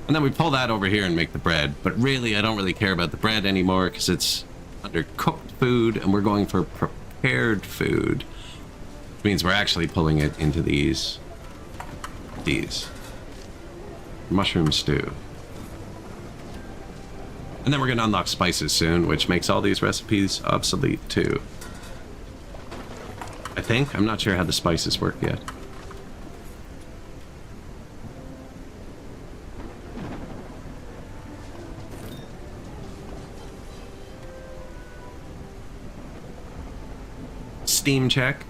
And then we pull that over here and make the bread. But really, I don't really care about the bread anymore because it's under cooked food and we're going for prepared food. Which means we're actually pulling it into these. Mushroom stew. And then we're going to unlock spices soon, which makes all these recipes obsolete too. I think. I'm not sure how the spices work yet. Steam check.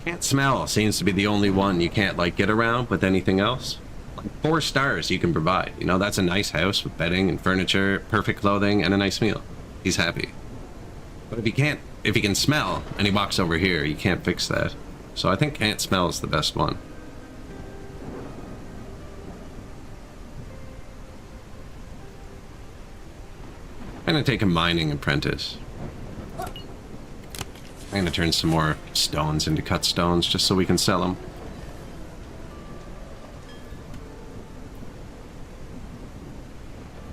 Can't smell seems to be the only one you can't like get around with anything else. Like 4 stars you can provide. You know, that's a nice house with bedding and furniture, perfect clothing, and a nice meal. He's happy. But if he can smell and he walks over here, you can't fix that. So I think can't smell is the best one. I'm gonna take a mining apprentice. I'm gonna turn some more stones into cut stones just so we can sell them.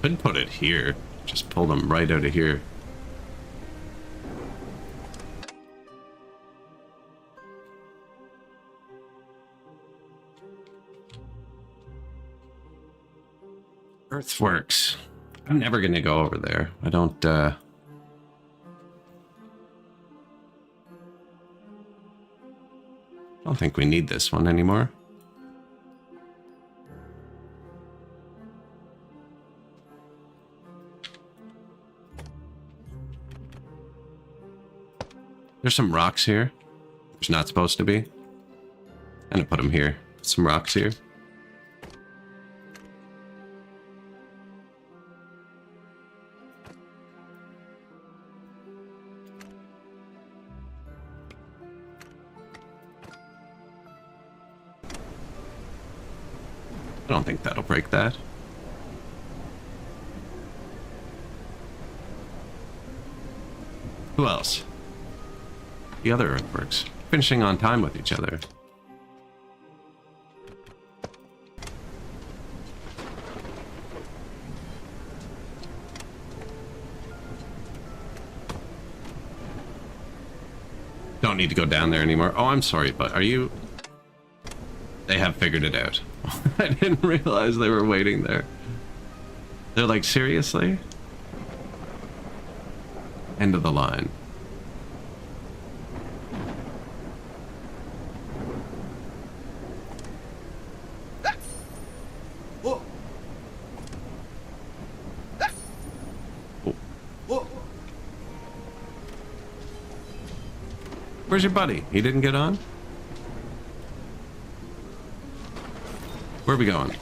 Could put it here. Just pull them right out of here. Earthworks. I'm never gonna go over there. I don't think we need this one anymore. There's some rocks here. There's not supposed to be. I'm gonna put them here. Some rocks here. I don't think that'll break that. Who else? The other earthworks. Finishing on time with each other. Don't need to go down there anymore. Oh, I'm sorry, but are you... They have figured it out. I didn't realize they were waiting there. They're like, seriously? End of the line. Oh. Where's your buddy? He didn't get on? Where are we going?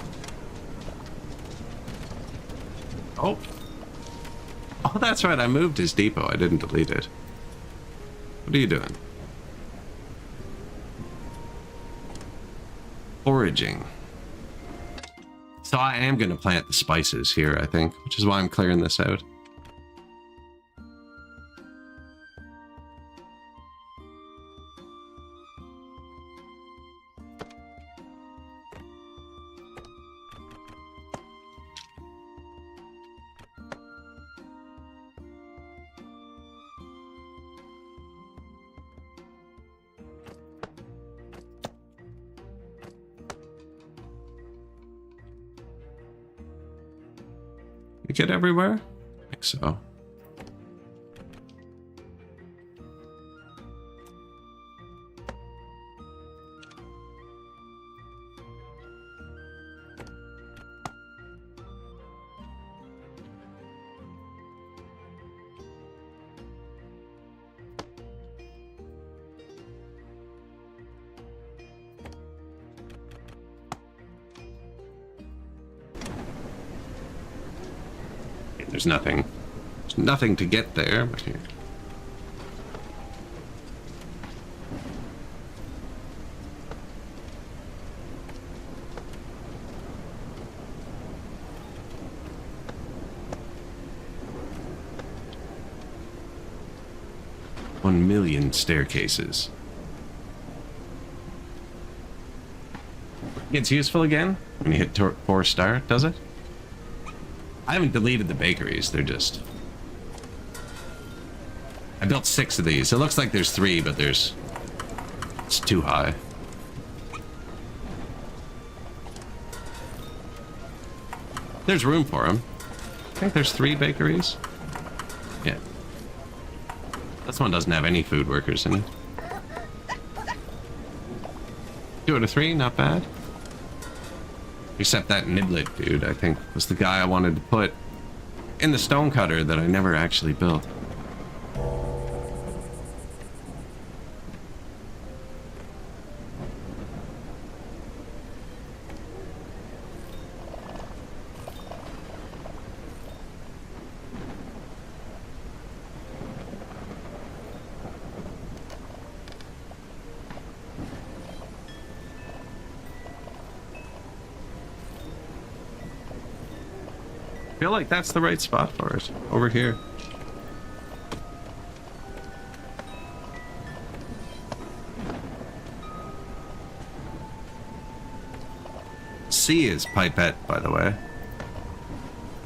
Oh. Oh, that's right. I moved his depot. I didn't delete it. What are you doing? Foraging. So I am going to plant the spices here, I think, which is why I'm clearing this out. You get everywhere? I think so. There's nothing. There's nothing to get there, but here. One million staircases. Gets useful again when you hit 4-star, does it? I haven't deleted the bakeries, they're just... I built 6 of these. It looks like there's 3, but there's... It's too high. There's room for them. I think there's 3 bakeries. Yeah. This one doesn't have any food workers in it. 2 out of 3, not bad. Except that Niblet dude, I think, was the guy I wanted to put in the stone cutter that I never actually built. I feel like that's the right spot for it. Over here. C is pipette, by the way.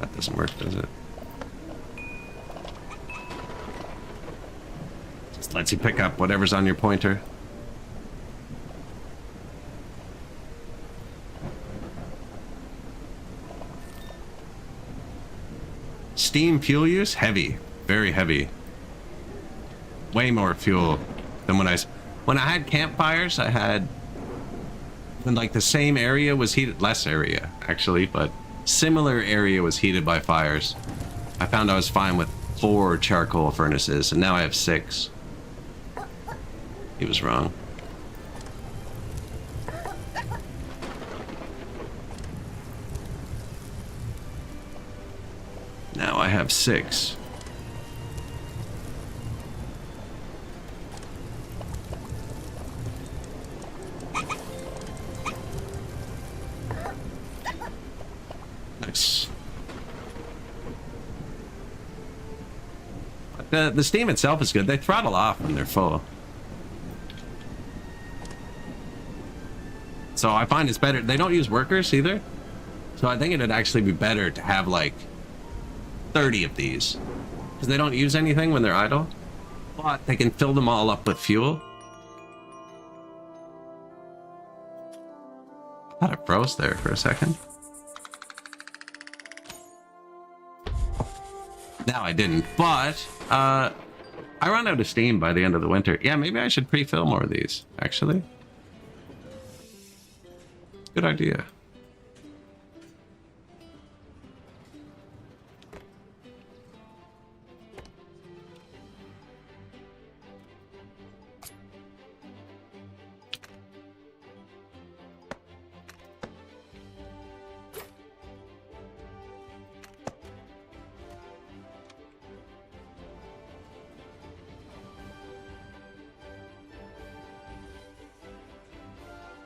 That doesn't work, does it? Just lets you pick up whatever's on your pointer. Steam fuel use? Heavy. Very heavy. Way more fuel than when I had campfires, I had... When, like, the same area was heated... Less area, actually, but similar area was heated by fires. I found I was fine with 4 charcoal furnaces, and now I have 6. He was wrong. have 6. Nice. The steam itself is good. They throttle off when they're full. So I find it's better. They don't use workers either. So I think it'd actually be better to have like 30 of these. Because they don't use anything when they're idle. But they can fill them all up with fuel. I thought it froze there for a second. No, I didn't. But I run out of steam by the end of the winter. Yeah, maybe I should pre-fill more of these, actually. Good idea.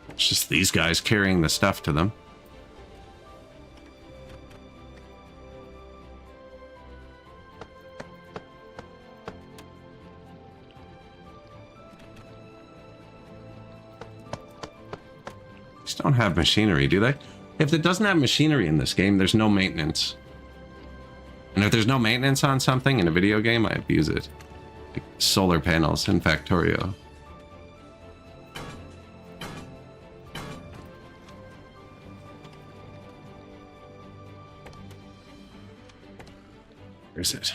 It's just these guys carrying the stuff to them. These don't have machinery, do they? If it doesn't have machinery in this game, there's no maintenance. And if there's no maintenance on something in a video game, I abuse it. Like solar panels in Factorio. Where is it?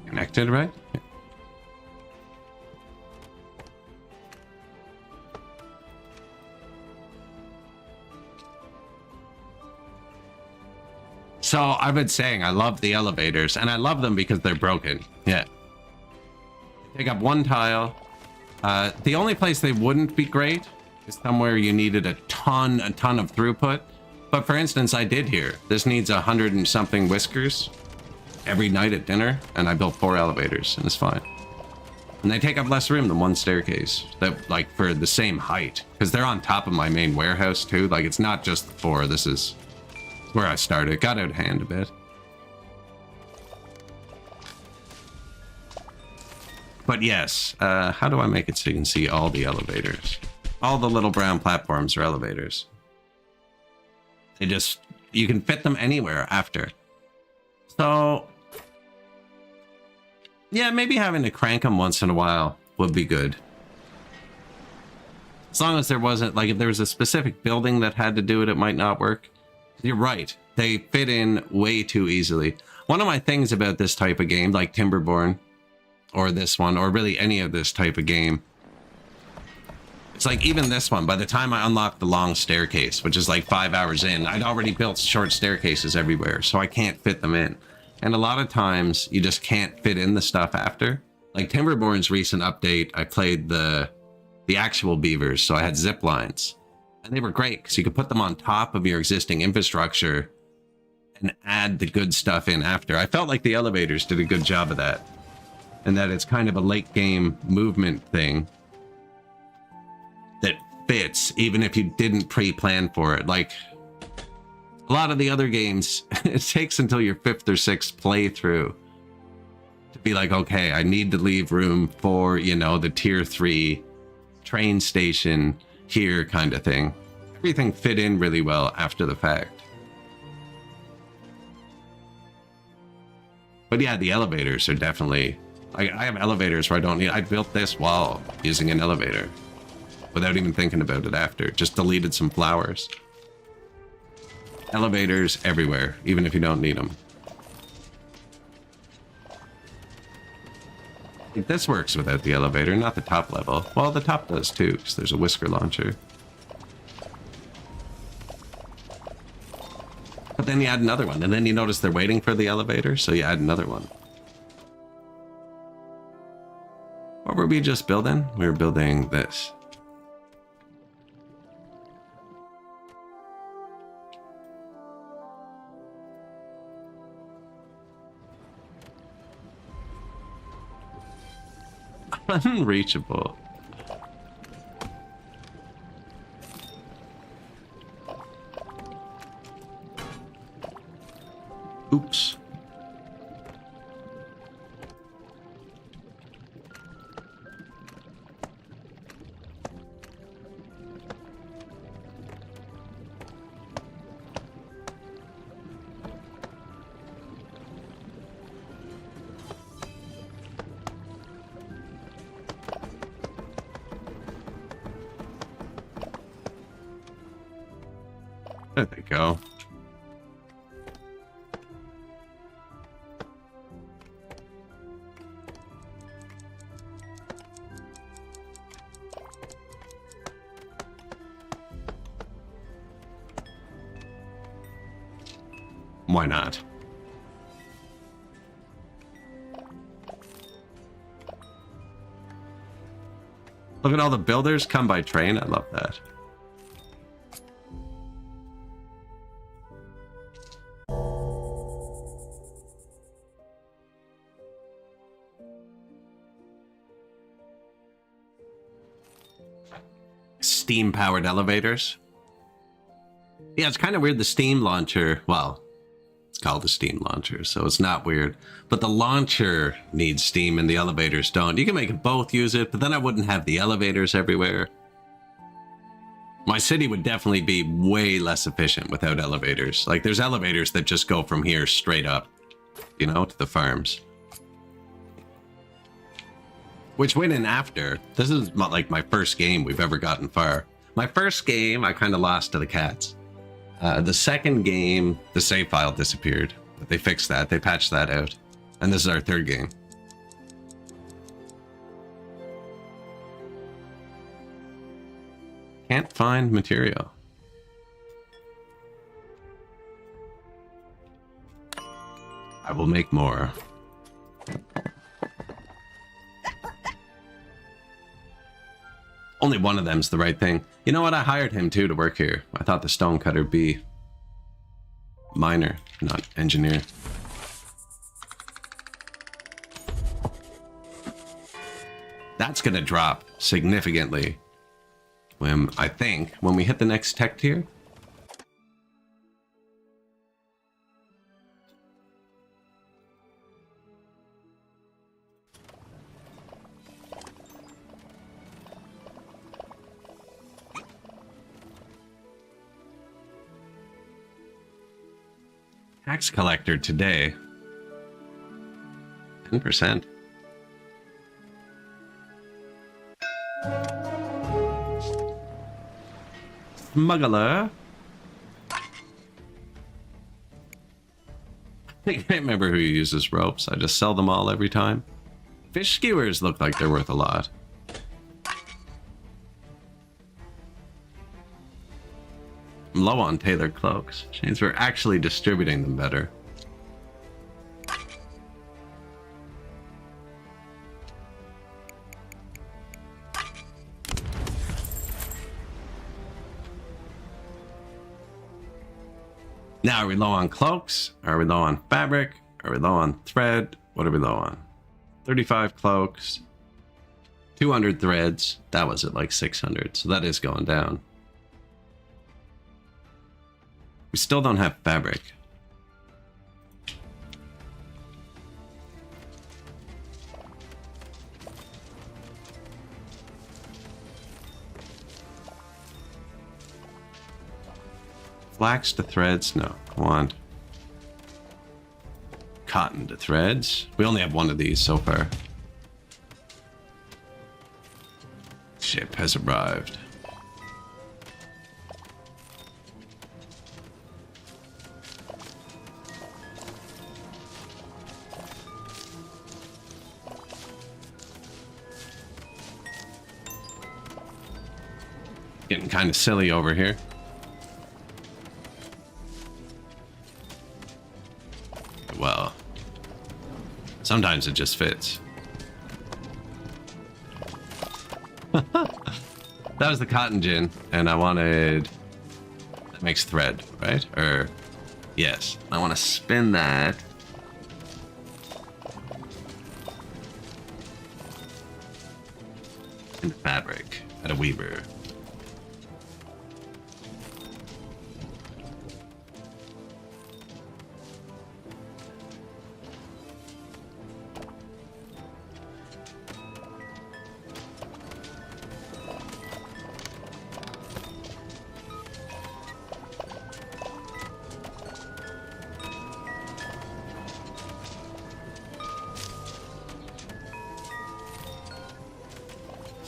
Connected, right? Yeah. So I've been saying I love the elevators, and I love them because they're broken. Yeah. Take up one tile. The only place they wouldn't be great is somewhere you needed a ton of throughput. But for instance, I did here. This needs 100 and something whiskers every night at dinner, and I built 4 elevators, and it's fine. And they take up less room than one staircase, that like for the same height, because they're on top of my main warehouse too. Like it's not just the 4. This is where I started. Got out of hand a bit. But yes, how do I make it so you can see all the elevators? All the little brown platforms are elevators. They just, you can fit them anywhere after. So, yeah, maybe having to crank them once in a while would be good. As long as there wasn't, like if there was a specific building that had to do it, it might not work. You're right. They fit in way too easily. One of my things about this type of game, like Timberborn, or this one, or really any of this type of game, it's like even this one, by the time I unlocked the long staircase, which is like 5 hours in, I'd already built short staircases everywhere, so I can't fit them in. And a lot of times you just can't fit in the stuff after. Like Timberborn's recent update, I played the actual beavers, so I had zip lines. And they were great because you could put them on top of your existing infrastructure and add the good stuff in after. I felt like the elevators did a good job of that. And that it's kind of a late game movement thing that fits even if you didn't pre-plan for it. Like a lot of the other games, it takes until your 5th or 6th playthrough to be like, okay, I need to leave room for, you know, the tier 3 train station here kind of thing. Everything fit in really well after the fact. But yeah, the elevators are definitely, I have elevators where I built this while using an elevator without even thinking about it after. Just deleted some flowers. Elevators everywhere, even if you don't need them. This works without the elevator, not the top level. Well, the top does too, because there's a whisker launcher. But then you add another one, and then you notice they're waiting for the elevator, so you add another one. What were we just building? We were building this. Unreachable. Oops. There they go. Why not? Look at all the builders come by train. I love that. Steam-powered elevators. Yeah, it's kind of weird. The steam launcher, well, it's called a steam launcher, so it's not weird. But the launcher needs steam and the elevators don't. You can make it both use it, but then I wouldn't have the elevators everywhere. My city would definitely be way less efficient without elevators. Like, there's elevators that just go from here straight up, you know, to the farms. Which went in after. This is like my first game we've ever gotten far. My first game, I kind of lost to the cats. The second game, the save file disappeared. But they fixed that. They patched that out. And this is our third game. Can't find material. I will make more. Only one of them's the right thing. You know what? I hired him too to work here. I thought the stonecutter be miner, not engineer. That's gonna drop significantly when, I think, when we hit the next tech tier. Tax collector today. 10%. Smuggler. I can't remember who uses ropes. I just sell them all every time. Fish skewers look like they're worth a lot. I'm low on tailored cloaks, which means we're actually distributing them better. Now, are we low on cloaks? Are we low on fabric? Are we low on thread? What are we low on? 35 cloaks, 200 threads. That was at like 600, so that is going down. We still don't have fabric. Flax to threads? No, come on. Cotton to threads. We only have one of these so far. Ship has arrived. Getting kind of silly over here. Well, sometimes it just fits. That was the cotton gin, and I wanted... That makes thread, right? Or... Yes. I want to spin that. Into fabric at a weaver.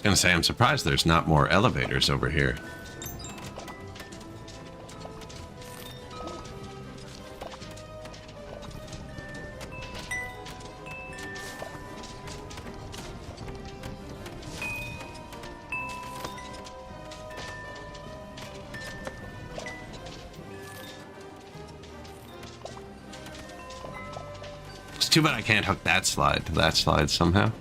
Gonna say I'm surprised there's not more elevators over here. It's too bad I can't hook that slide to that slide somehow.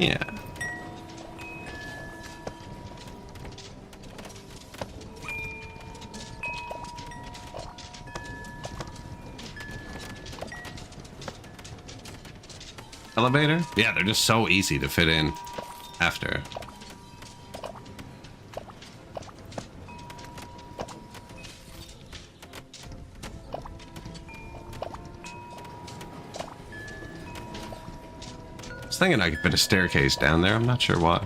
Yeah. Elevator? Yeah, they're just so easy to fit in after. I was thinking I could put a staircase down there. I'm not sure why.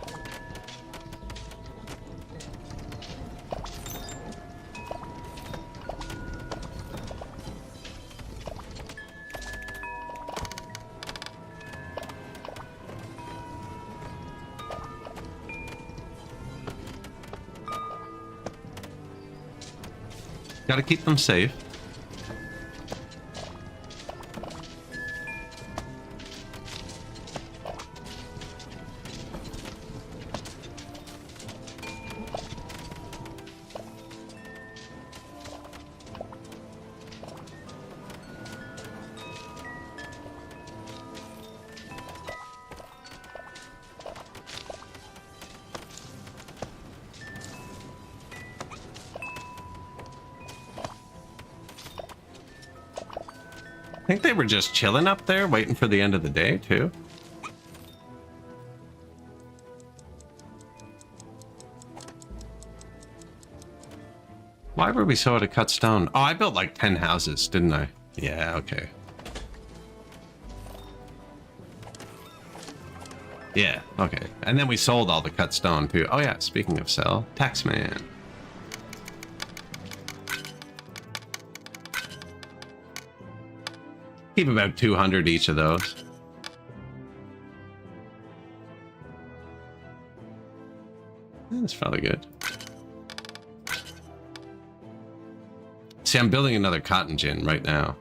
Gotta keep them safe. I think they were just chilling up there, waiting for the end of the day, too. Why were we so out of cut stone? Oh, I built like 10 houses, didn't I? Yeah, okay. Yeah, okay. And then we sold all the cut stone, too. Oh, yeah, speaking of sell, Taxman. Keep about 200 each of those. That's probably good. See, I'm building another cotton gin right now.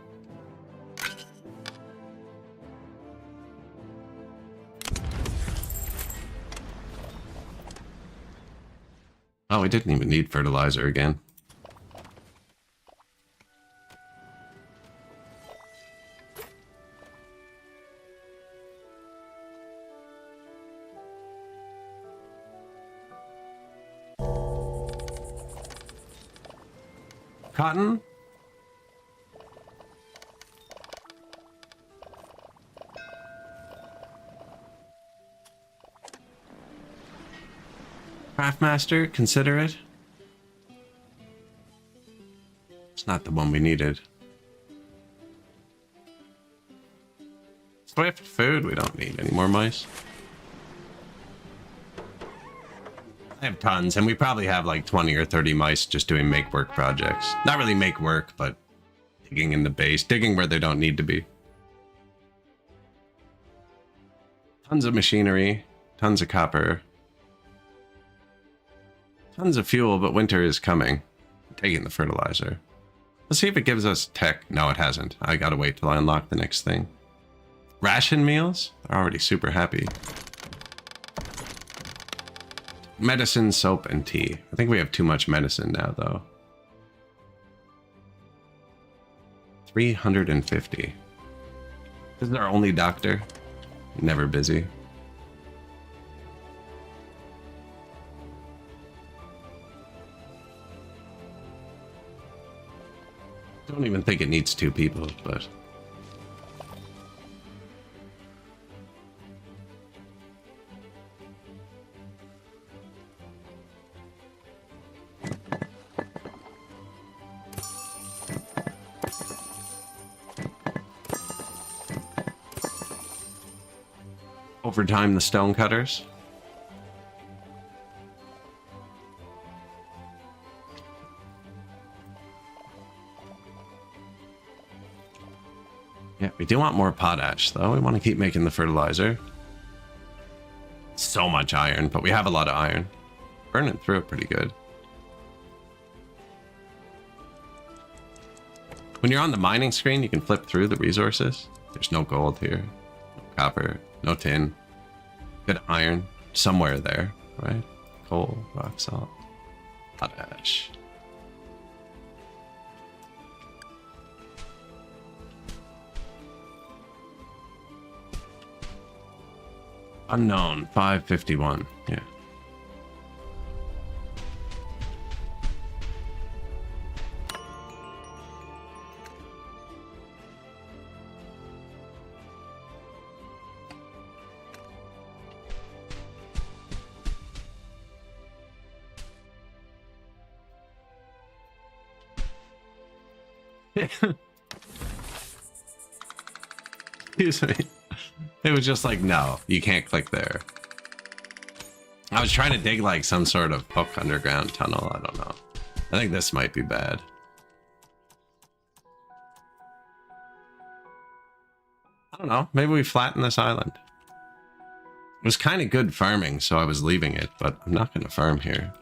Oh, we didn't even need fertilizer again. Cotton? Craftmaster, consider it. It's not the one we needed. Swift food, we don't need any more mice. I have tons, and we probably have like 20 or 30 mice just doing make work projects. Not really make work, but digging in the base, digging where they don't need to be. Tons of machinery, tons of copper, tons of fuel, but winter is coming. I'm taking the fertilizer. Let's see if it gives us tech. No, it hasn't. I gotta wait till I unlock the next thing. Ration meals? They're already super happy. Medicine, soap, and tea. I think we have too much medicine now, though. 350. This is our only doctor. Never busy. Don't even think it needs 2 people, but... Overtime the stone cutters. Yeah, we do want more potash, though. We want to keep making the fertilizer. So much iron, but we have a lot of iron. Burning through it pretty good. When you're on the mining screen, you can flip through the resources. There's no gold here. No copper. No tin. Good iron. Somewhere there, right? Coal, rock salt, potash. Unknown, 551. Yeah. Excuse me. It was just like, no, you can't click there. I was trying to dig like some sort of hook underground tunnel. I don't know. I think this might be bad. I don't know. Maybe we flatten this island. It was kind of good farming, so I was leaving it, but I'm not going to farm here.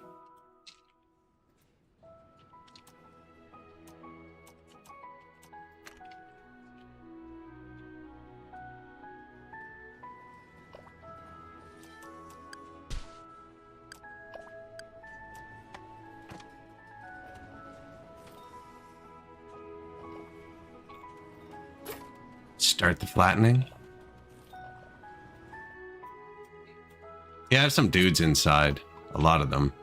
Start the flattening. Yeah, I have some dudes inside. A lot of them.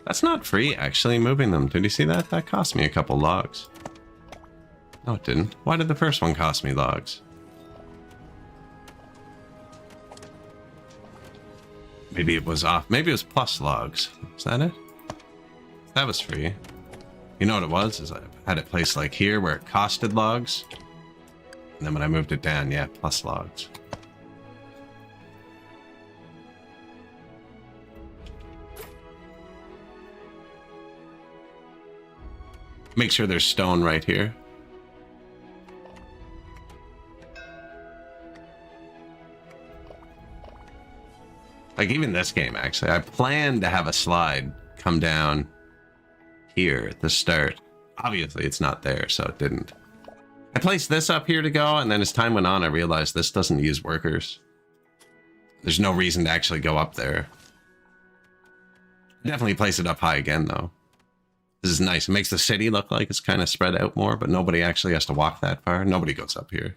That's not free, actually, moving them. Did you see that? That cost me a couple logs. No, it didn't. Why did the first one cost me logs? Maybe it was off. Maybe it was plus logs. Is that it? That was free. You know what it was? Is I had it placed like here where it costed logs. And then when I moved it down, yeah, plus logs. Make sure there's stone right here. Like even this game, actually, I planned to have a slide come down here at the start. Obviously, it's not there, so it didn't. I placed this up here to go, and then as time went on, I realized this doesn't use workers. There's no reason to actually go up there. Definitely place it up high again, though. This is nice. It makes the city look like it's kind of spread out more, but nobody actually has to walk that far. Nobody goes up here.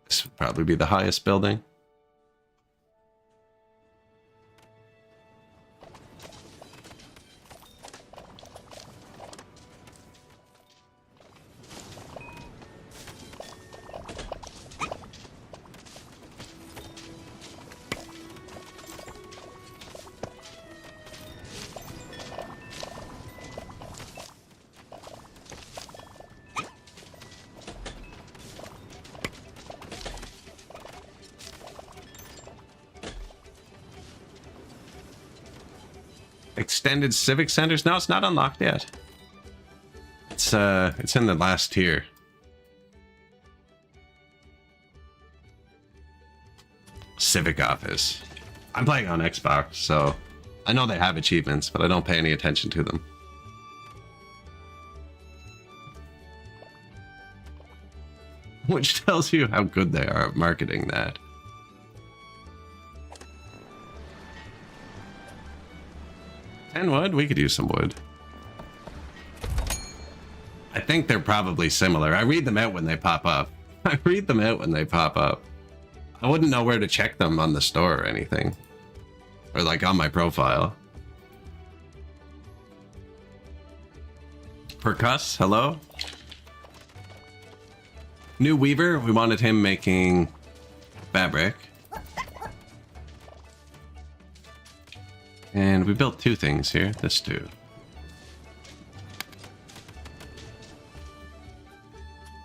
This would probably be the highest building. extended civic centers. No, it's not unlocked yet. It's in the last tier. Civic office. I'm playing on Xbox, so I know they have achievements, but I don't pay any attention to them. Which tells you how good they are at marketing that. And wood? We could use some wood. I think they're probably similar. I read them out when they pop up. I read them out when they pop up. I wouldn't know where to check them on the store or anything. Or like on my profile. Percuss, hello? New weaver, we wanted him making fabric. And we built 2 things here, this too.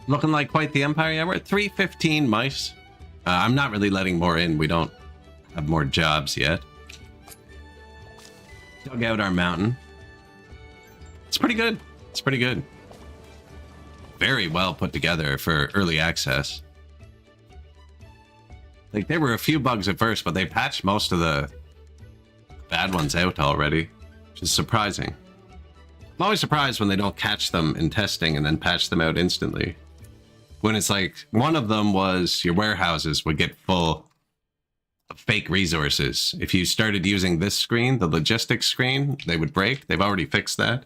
Looking like quite the empire. Yeah, we're at 315 mice. I'm not really letting more in. We don't have more jobs yet. Dug out our mountain. It's pretty good. It's pretty good. Very well put together for early access. Like, there were a few bugs at first, but they patched most of the bad ones out already, which is surprising. I'm always surprised when they don't catch them in testing and then patch them out instantly. When it's like, one of them was your warehouses would get full of fake resources. If you started using this screen, the logistics screen, they would break. They've already fixed that.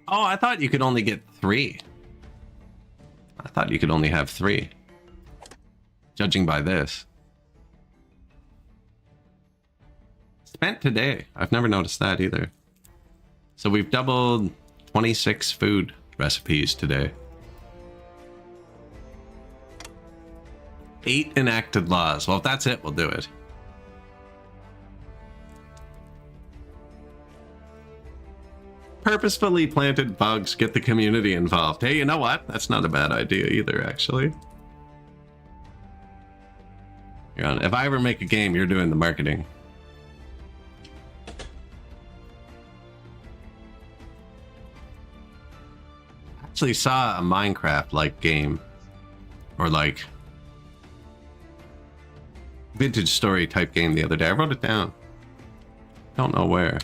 Oh, I thought you could only get 3. I thought you could only have 3. Judging by this. Spent today. I've never noticed that either. So we've doubled 26 food recipes today. 8 enacted laws. Well, if that's it, we'll do it. Purposefully planted bugs, get the community involved. Hey, you know what? That's not a bad idea either, actually. You're on. If I ever make a game, you're doing the marketing. Actually saw a Minecraft-like game, or like vintage story type game the other day. I wrote it down. Don't know where.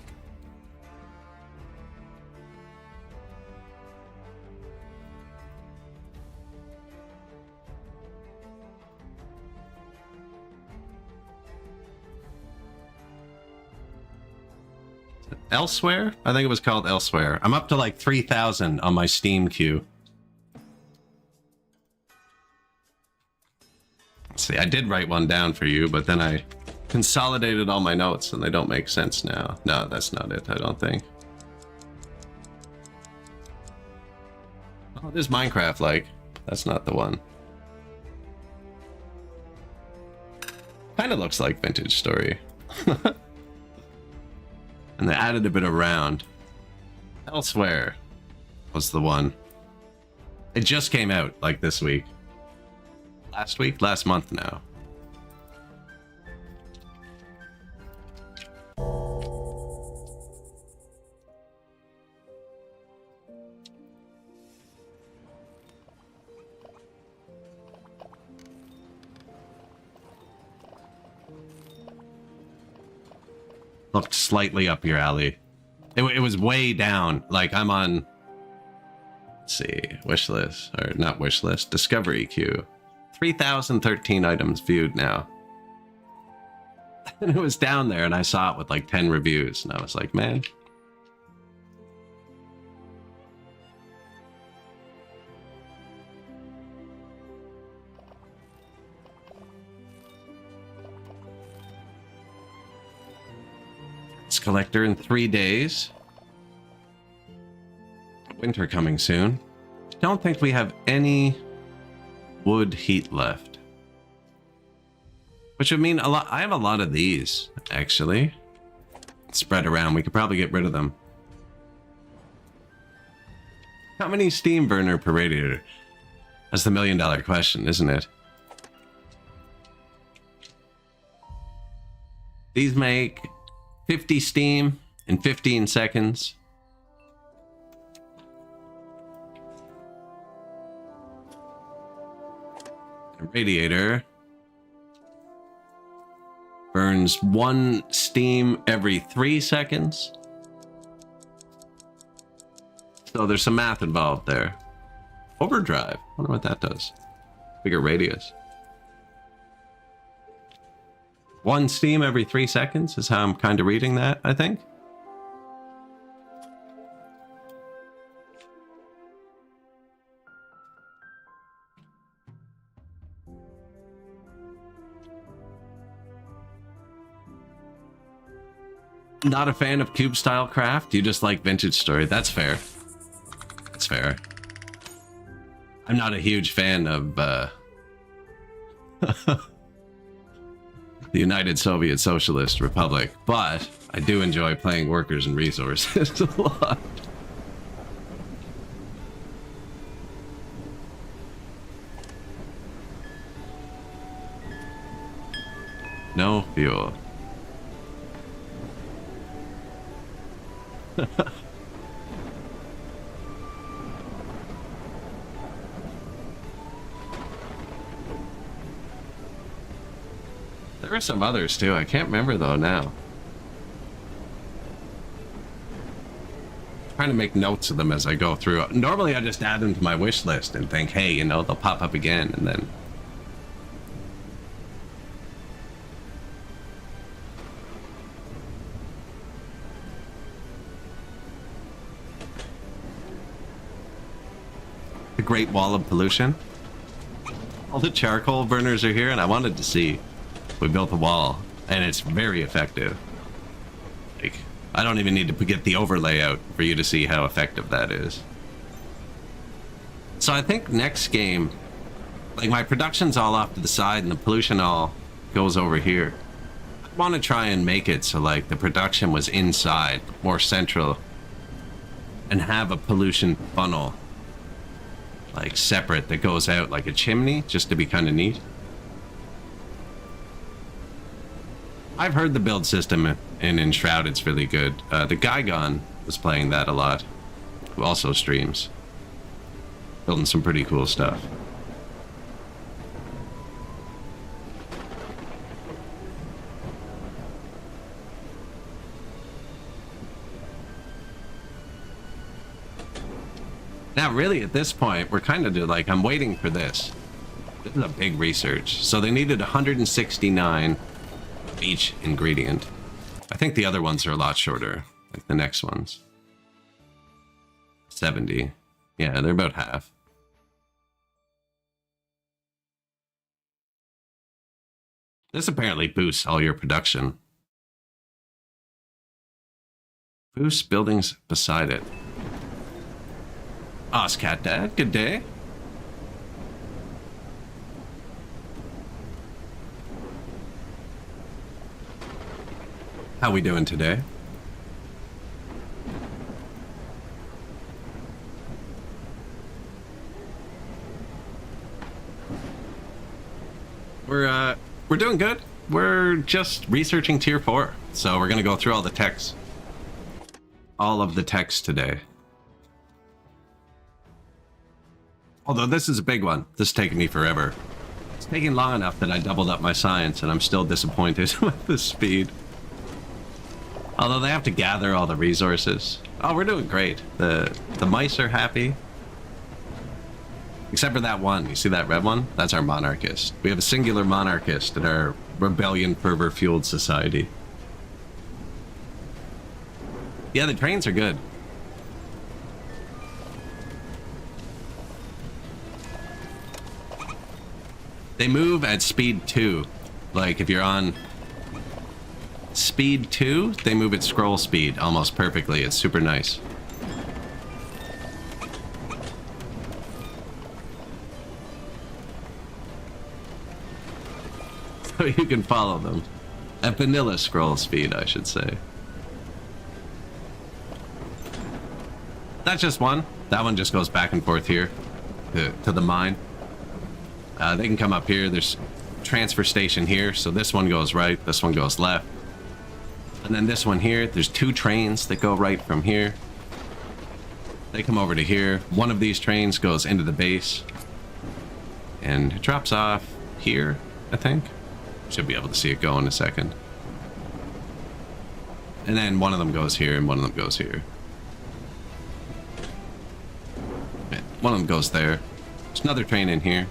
Elsewhere? I think it was called Elsewhere. I'm up to like 3,000 on my Steam queue. Let's see, I did write one down for you, but then I consolidated all my notes and they don't make sense now. No, that's not it, I don't think. Oh, it is Minecraft-like. That's not the one. Kind of looks like Vintage Story. And they added a bit around. Elsewhere was the one. It just came out, like, this week. Last week? Last month now. Looked slightly up your alley. It was way down. Like, I'm on, let's see, wish list, or not wish list, discovery queue. 3,013 items viewed now. And it was down there, and I saw it with like 10 reviews, and I was like, man. Collector in 3 days. Winter coming soon. Don't think we have any wood heat left. Which would mean a lot. I have a lot of these, actually. Spread around. We could probably get rid of them. How many steam burner per radiator? That's the $1,000,000 question, isn't it? These make 50 steam in 15 seconds. The radiator burns 1 steam every 3 seconds. So there's some math involved there. Overdrive. I wonder what that does. Bigger radius. 1 steam every 3 seconds is how I'm kind of reading that, I think. Not a fan of cube style craft. You just like vintage story. That's fair. That's fair. I'm not a huge fan of the United Soviet Socialist Republic, but I do enjoy playing workers and resources a lot. No fuel. There are some others too. I can't remember though now. I'm trying to make notes of them as I go through. Normally I just add them to my wish list and think, hey, you know, they'll pop up again, and then the Great Wall of Pollution. All the charcoal burners are here, and I wanted to see. We built a wall, and it's very effective. Like, I don't even need to get the overlay out for you to see how effective that is. So I think next game, like, my production's all off to the side and the pollution all goes over here. I want to try and make it so, like, the production was inside, more central, and have a pollution funnel, like, separate that goes out like a chimney, just to be kind of neat. I've heard the build system in Enshrouded's really good. The Gygon was playing that a lot, who also streams. Building some pretty cool stuff. Now, really, at this point, we're kind of like, I'm waiting for this. This is a big research. So they needed 169 of each ingredient. I think the other ones are a lot shorter, like the next ones. 70. Yeah, they're about half. This apparently boosts all your production. Boost buildings beside it. Ozcat Dad, good day. How we doing today? We're doing good. We're just researching tier 4. So we're gonna go through all the techs. All of the techs today. Although this is a big one. This is taking me forever. It's taking long enough that I doubled up my science, and I'm still disappointed with the speed. Although they have to gather all the resources. Oh, we're doing great. The mice are happy. Except for that one. You see that red one? That's our monarchist. We have a singular monarchist in our rebellion fervor fueled society. Yeah, the trains are good. They move at speed 2. Like, if you're on speed 2, they move at scroll speed almost perfectly. It's super nice. So you can follow them. At vanilla scroll speed, I should say. That's just one. That one just goes back and forth here to the mine. They can come up here. There's transfer station here, so this one goes right, this one goes left. And then this one here, there's 2 trains that go right from here. They come over to here. One of these trains goes into the base. And it drops off here, I think. Should be able to see it go in a second. And then one of them goes here and one of them goes here. Okay, one of them goes there. There's another train in here.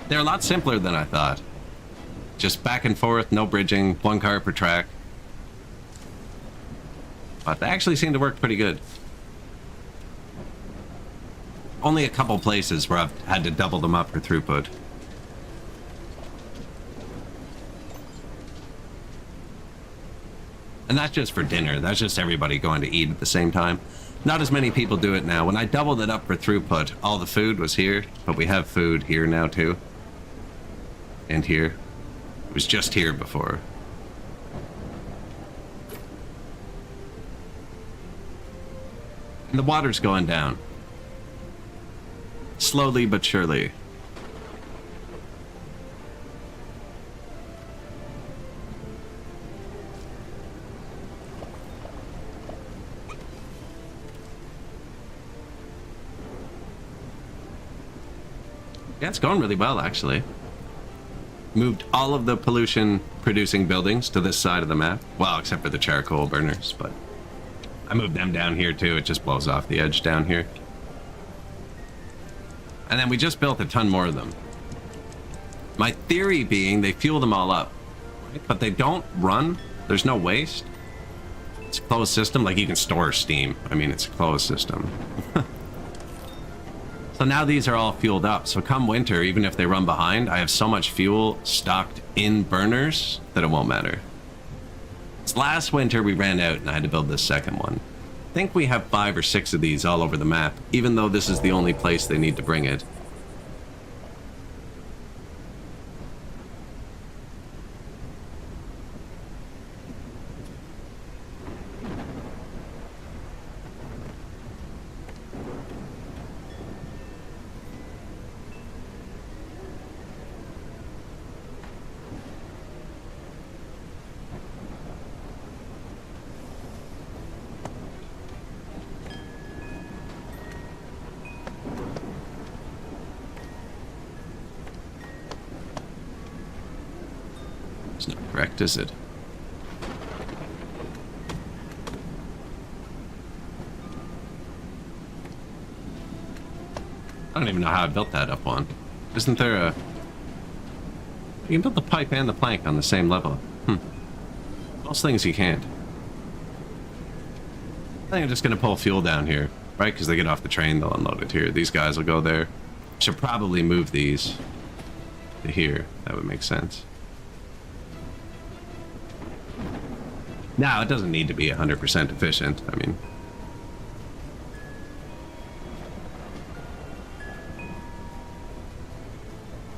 They're a lot simpler than I thought. Just back and forth, no bridging, 1 car per track. But they actually seem to work pretty good. Only a couple places where I've had to double them up for throughput. And that's just for dinner. That's just everybody going to eat at the same time. Not as many people do it now. When I doubled it up for throughput, all the food was here, but we have food here now too. And here. It was just here before. And the water's going down. Slowly but surely. Yeah, it's going really well, actually. Moved all of the pollution-producing buildings to this side of the map. Well, except for the charcoal burners, but I moved them down here, too. It just blows off the edge down here. And then we just built a ton more of them. My theory being they fuel them all up, right? But they don't run. There's no waste. It's a closed system. Like, you can store steam. I mean, it's a closed system. So now these are all fueled up. So come winter, even if they run behind, I have so much fuel stocked in burners that it won't matter. It's last winter we ran out and I had to build this second one. I think we have 5 or 6 of these all over the map, even though this is the only place they need to bring it. It's not correct, is it? I don't even know how I built that up on. Isn't there a... You can build the pipe and the plank on the same level. Most things you can't. I think I'm just going to pull fuel down here, right? Because they get off the train, they'll unload it here. These guys will go there. Should probably move these to here. That would make sense. Now, it doesn't need to be 100% efficient. I mean...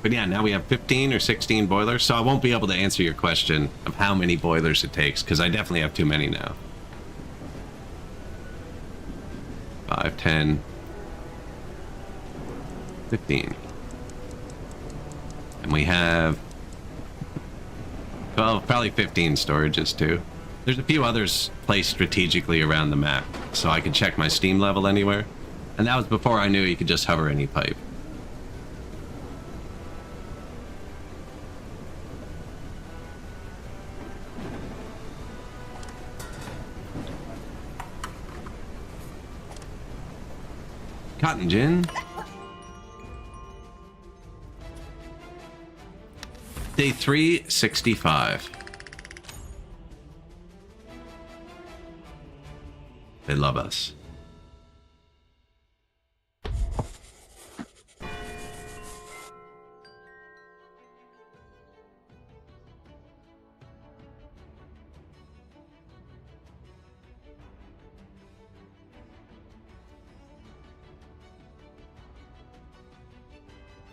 But yeah, now we have 15 or 16 boilers, so I won't be able to answer your question of how many boilers it takes, because I definitely have too many now. 5, 10, 15. And we have... well, probably 15 storages too. There's a few others placed strategically around the map, so I could check my steam level anywhere. And that was before I knew you could just hover any pipe. Cotton gin. Day 365. They love us.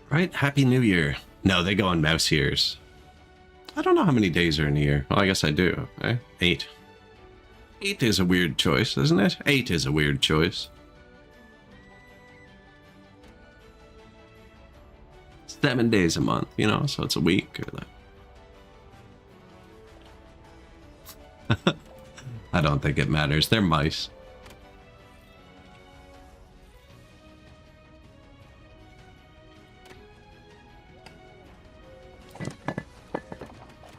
Right? Happy New Year. No, they go in mouse years. I don't know how many days are in a year. Well, I guess I do. Okay? 8. 8 is a weird choice, isn't it? 8 is a weird choice. 7 days a month, you know, so it's a week or like. I don't think it matters. They're mice.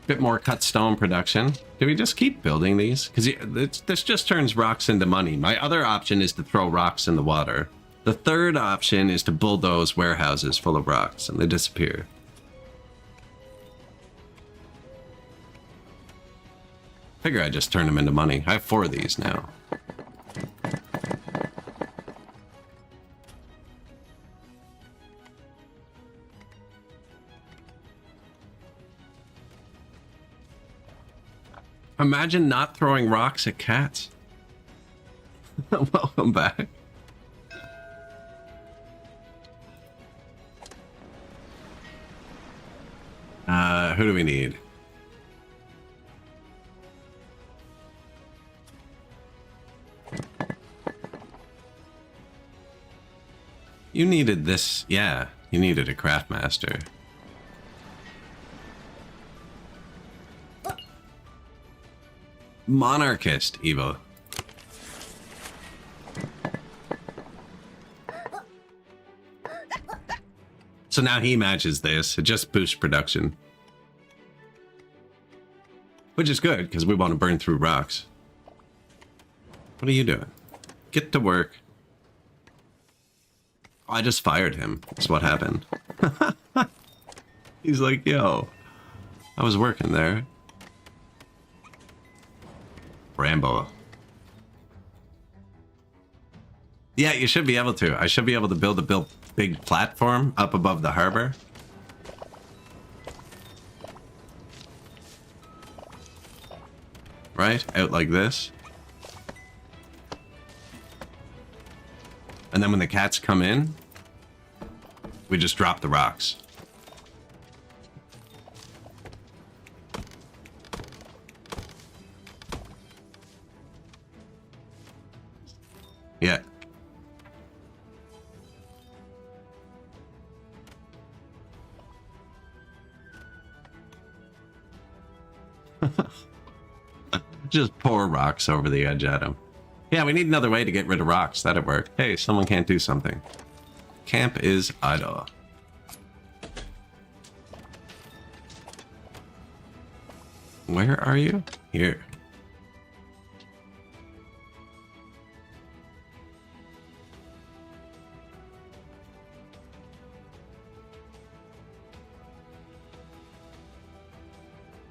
Bit more cut stone production. Do we just keep building these? Because this just turns rocks into money. My other option is to throw rocks in the water. The third option is to bulldoze warehouses full of rocks and they disappear. Figure I just turn them into money. I have 4 of these now. Imagine not throwing rocks at cats. Welcome back. Who do we need? You needed this. Yeah, you needed a craft master. Monarchist, Evo. So now he matches this. It just boosts production. Which is good, because we want to burn through rocks. What are you doing? Get to work. I just fired him. That's what happened. He's like, yo, I was working there. Rambo. Yeah, you should be able to. I should be able to build a big platform up above the harbor. Right? Out like this. And then when the cats come in, we just drop the rocks. Yeah. Just pour rocks over the edge at him. Yeah, we need another way to get rid of rocks. That'd work. Hey, someone can't do something. Camp is idle. Where are you? Here.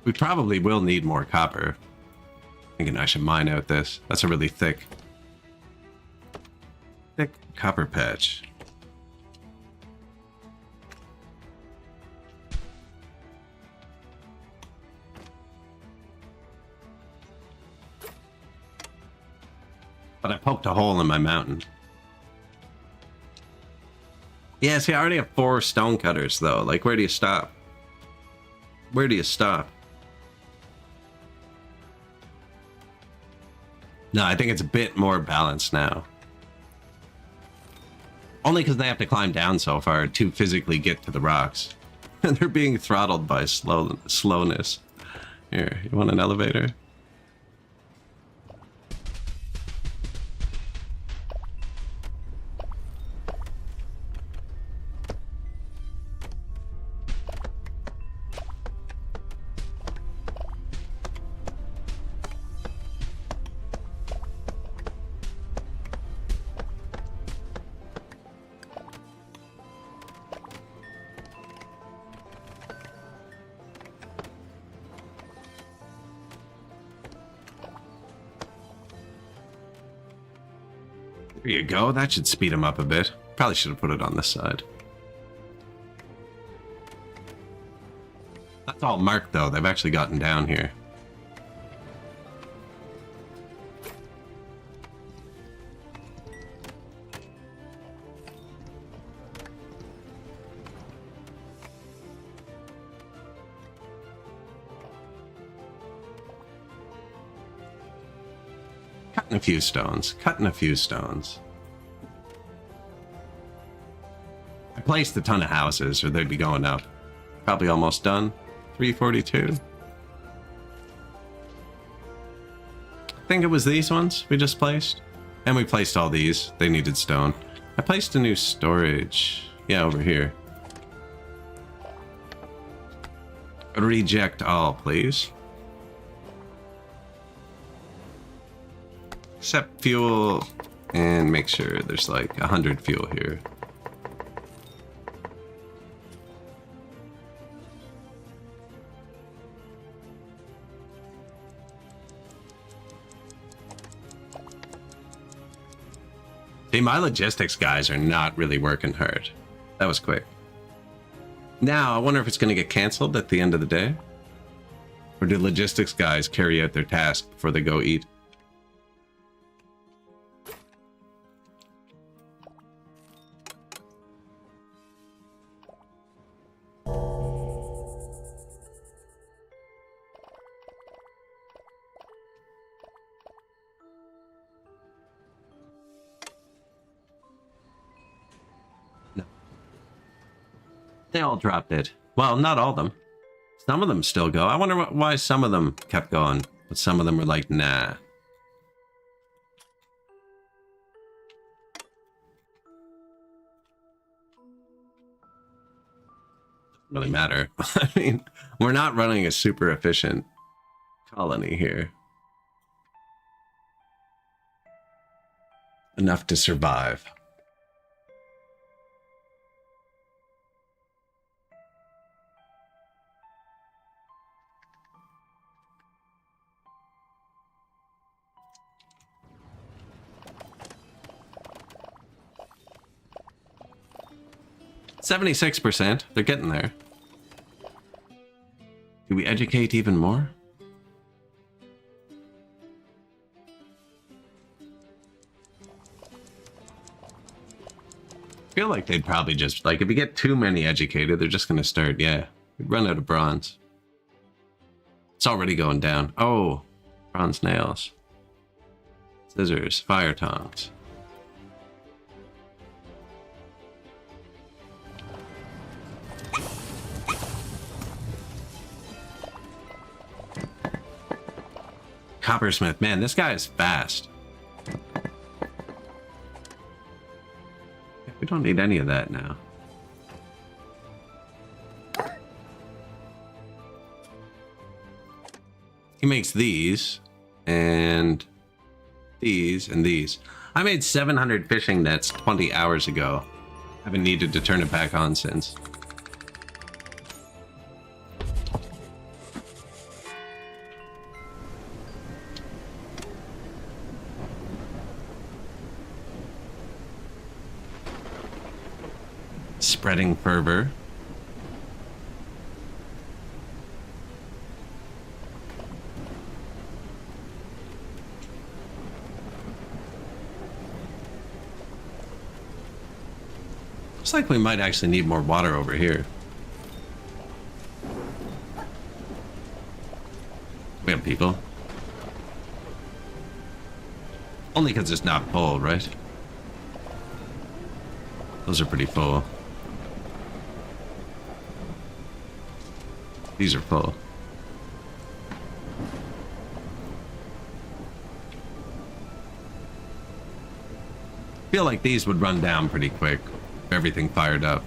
We probably will need more copper. Thinking I should mine out this. That's a really thick copper patch. But I poked a hole in my mountain. Yeah, see, I already have 4 stone cutters, though. Like, where do you stop? Where do you stop? No, I think it's a bit more balanced now. Only because they have to climb down so far to physically get to the rocks. And they're being throttled by slowness. Here, you want an elevator? There you go. That should speed them up a bit. Probably should have put it on this side. That's all marked, though. They've actually gotten down here. Cutting a few stones. Cutting a few stones. I placed a ton of houses or they'd be going up. Probably almost done. 342. I think it was these ones we just placed. And we placed all these. They needed stone. I placed a new storage. Yeah, over here. Reject all, please. Accept fuel and make sure there's like 100 fuel here. See, my logistics guys are not really working hard. That was quick. Now, I wonder if it's going to get canceled at the end of the day. Or do logistics guys carry out their task before they go eat? They all dropped it. Well, not all of them. Some of them still go. I wonder why some of them kept going, but some of them were like, nah. Doesn't really matter. I mean, we're not running a super efficient colony here. Enough to survive. %. They're getting there. Do we educate even more? I feel like they'd probably just, like, if you get too many educated, they're just going to start, yeah. We'd run out of bronze. It's already going down. Oh, bronze nails. Scissors, fire tongs. Coppersmith, man, this guy is fast. We don't need any of that now. He makes these, and these, and these. I made 700 fishing nets 20 hours ago. Haven't needed to turn it back on since. Spreading fervor. Looks like we might actually need more water over here. We have people. Only because it's not full, right? Those are pretty full. These are full. I feel like these would run down pretty quick if everything fired up.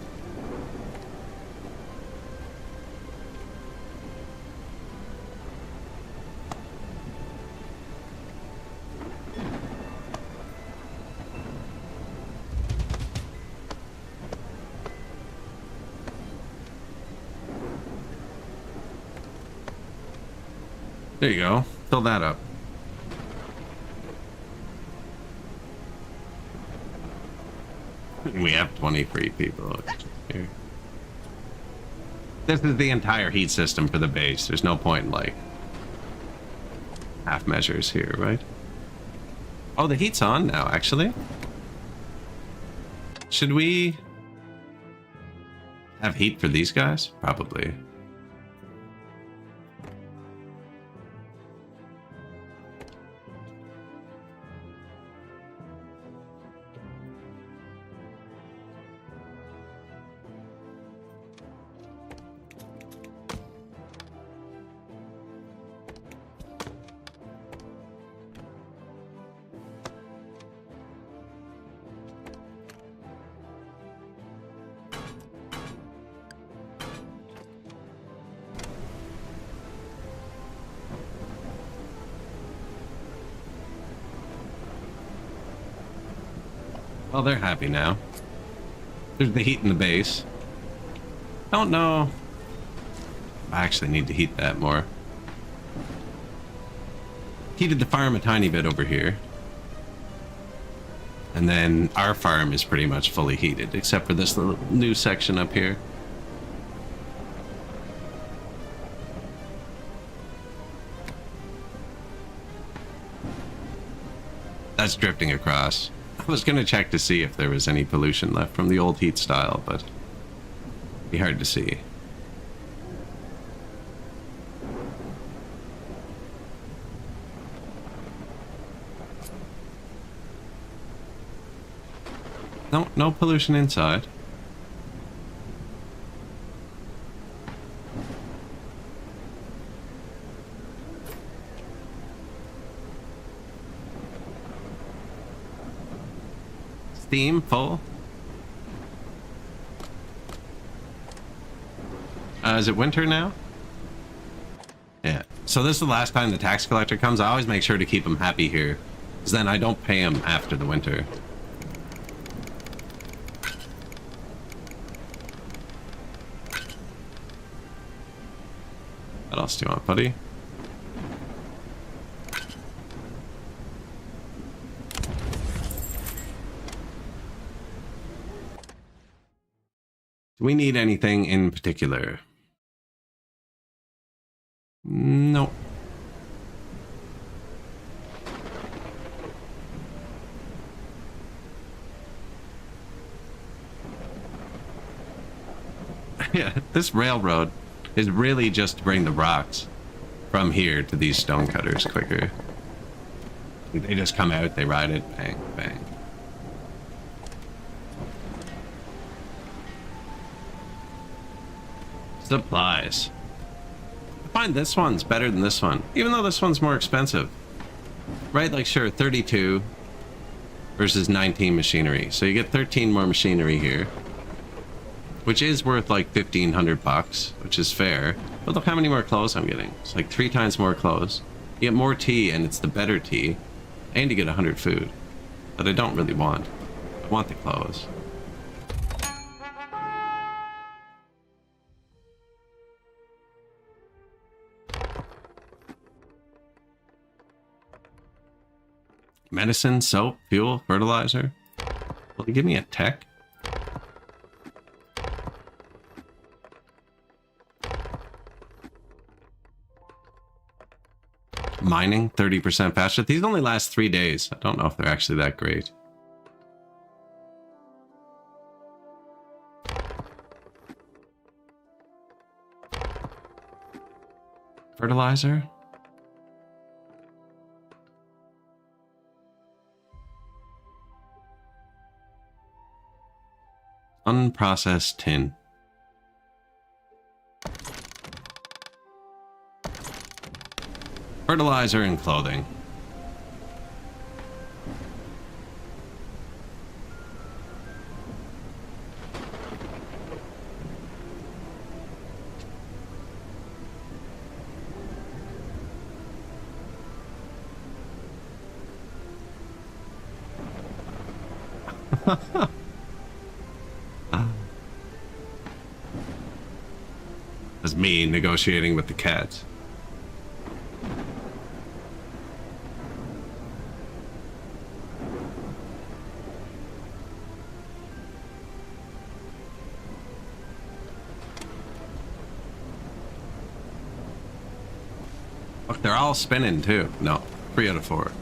There you go. Fill that up. We have 23 people here. This is the entire heat system for the base. There's no point in, like, half measures here, right? Oh, the heat's on now, actually. Should we have heat for these guys? Probably. Well, they're happy now. There's the heat in the base. Don't know. I actually need to heat that more. Heated the farm a tiny bit over here. And then our farm is pretty much fully heated, except for this little new section up here. That's drifting across. I was going to check to see if there was any pollution left from the old heat style, but it'd be hard to see. No, no pollution inside. Steam full. Is it winter now? Yeah. So this is the last time the tax collector comes. I always make sure to keep him happy here, because then I don't pay him after the winter. What else do you want, buddy? Do we need anything in particular? No. Yeah, this railroad is really just to bring the rocks from here to these stone cutters quicker. They just come out, they ride it, bang, bang. Supplies. I find this one's better than this one, even though this one's more expensive. Right, like sure, 32 versus 19 machinery. So you get 13 more machinery here, which is worth like 1,500 bucks, which is fair. But look how many more clothes I'm getting. It's like 3 times more clothes. You get more tea, and it's the better tea, and you get 100 food that I don't really want. I want the clothes. Medicine, soap, fuel, fertilizer. Will they give me a tech? Mining, 30% faster. These only last 3 days. I don't know if they're actually that great. Fertilizer? Unprocessed tin. Fertilizer and clothing. That's me negotiating with the cat. Look, they're all spinning too. No, 3 out of 4.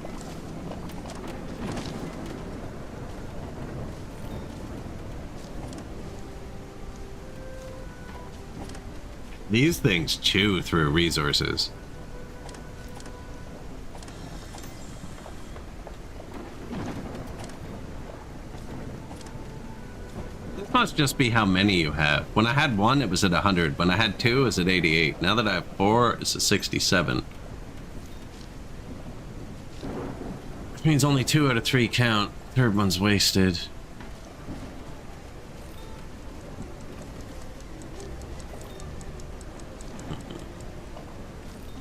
These things chew through resources. This must just be how many you have. When I had 1, it was at 100. When I had 2, it was at 88. Now that I have 4, it's at 67. Which means only 2 out of 3 count. Third one's wasted.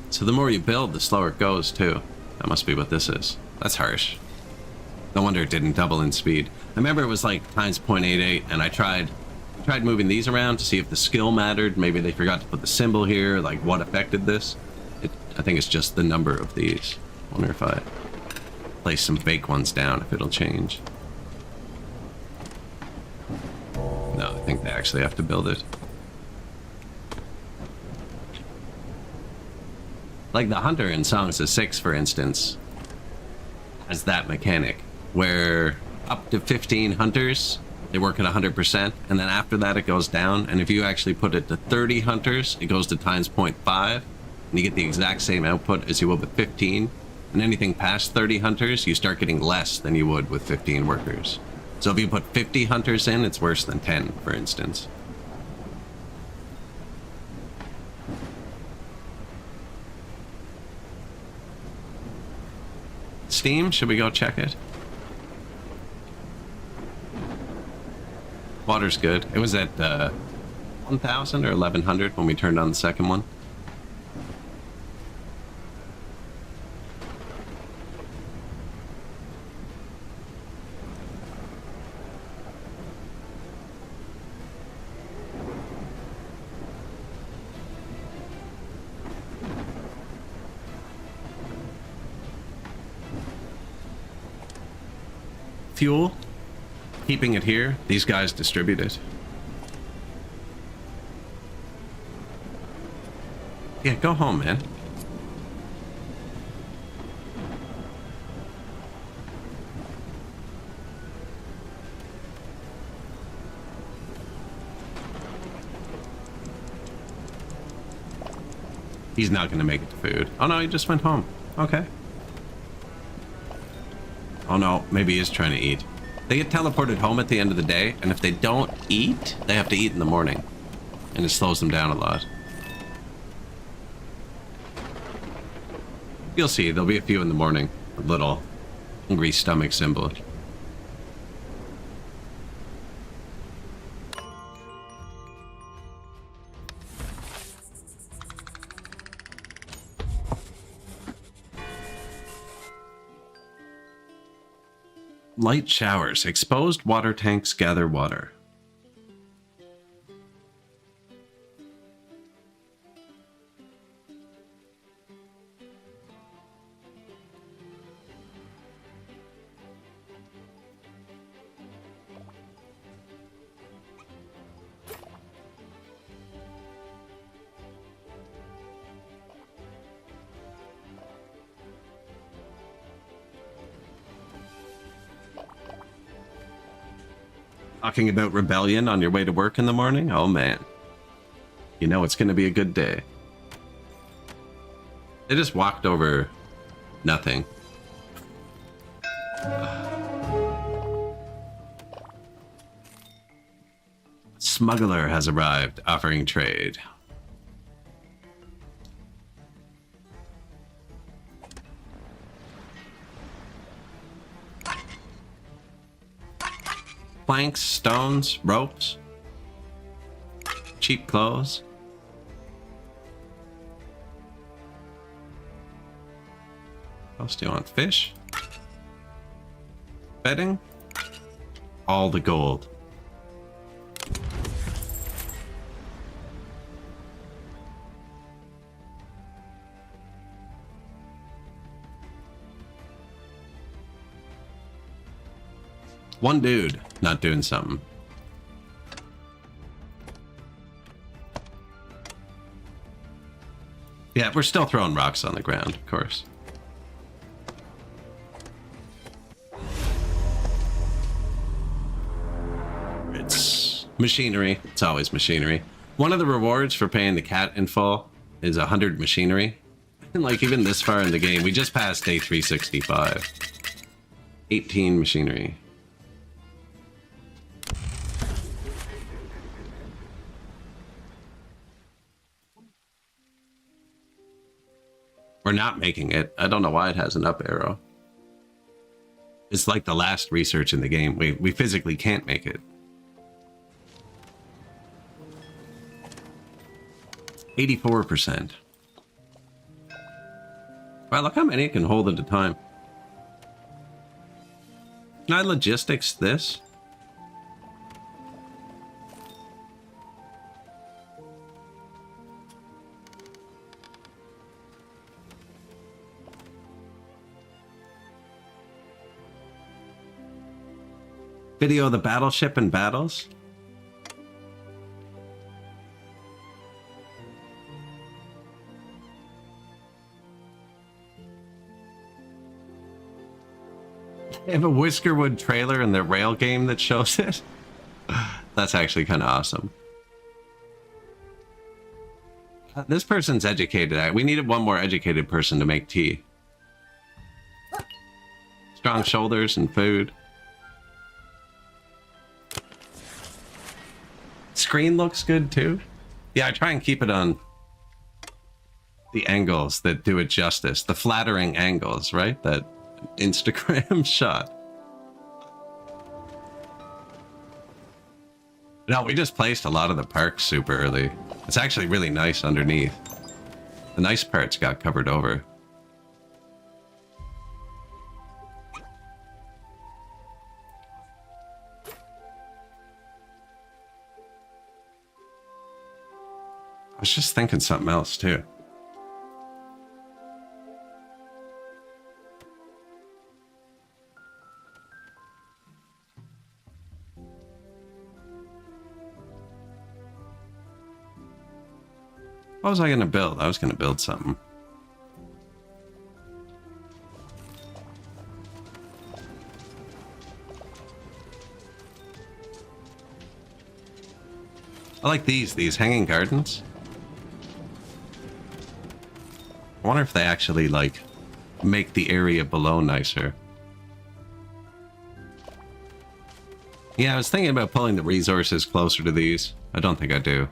So the more you build, the slower it goes, too. That must be what this is. That's harsh. No wonder it didn't double in speed. I remember it was like times 0.88, and I tried moving these around to see if the skill mattered. Maybe they forgot to put the symbol here, like what affected this. I think it's just the number of these. Wonder if I place some fake ones down, if it'll change. No, I think they actually have to build it. Like the Hunter in Songs of Six, for instance, has that mechanic where up to 15 hunters, they work at 100%, and then after that it goes down, and if you actually put it to 30 hunters, it goes to times 0.5, and you get the exact same output as you would with 15, and anything past 30 hunters, you start getting less than you would with 15 workers. So if you put 50 hunters in, it's worse than 10, for instance. Steam, should we go check it? Water's good. It was at 1,000 or 1,100 when we turned on the second one. Fuel, keeping it here. These guys distribute it. Yeah, go home, man. He's not gonna make it to food. Oh no, he just went home. Okay. Oh no, maybe he is trying to eat. They get teleported home at the end of the day, and if they don't eat, they have to eat in the morning. And it slows them down a lot. You'll see, there'll be a few in the morning. A little hungry stomach symbol. Light showers. Exposed water tanks gather water. Talking about rebellion on your way to work in the morning? Oh man. You know it's gonna be a good day. They just walked over nothing. Smuggler has arrived, offering trade. Planks, stones, ropes, cheap clothes. What else do you want? Fish? Bedding? All the gold. One dude not doing something. Yeah, we're still throwing rocks on the ground, of course. It's machinery. It's always machinery. One of the rewards for paying the cat in full is 100 machinery. And like even this far in the game, we just passed day 365. 18 machinery. We're not making it. I don't know why it has an up arrow. It's like the last research in the game. We physically can't make it. 84%. Wow, look how many it can hold at a time. Can I logistics this? Video of the battleship and battles? They have a Whiskerwood trailer in the rail game that shows it. That's actually kind of awesome. This person's educated. We needed one more educated person to make tea. Strong shoulders and food. Screen looks good too. Yeah, I try and keep it on the angles that do it justice. The flattering angles, right? That Instagram shot. No, we just placed a lot of the parks super early. It's actually really nice underneath. The nice parts got covered over. I was just thinking something else too. What was I going to build? I was going to build something. I like these hanging gardens. I wonder if they actually, like, make the area below nicer. Yeah, I was thinking about pulling the resources closer to these. I don't think I do.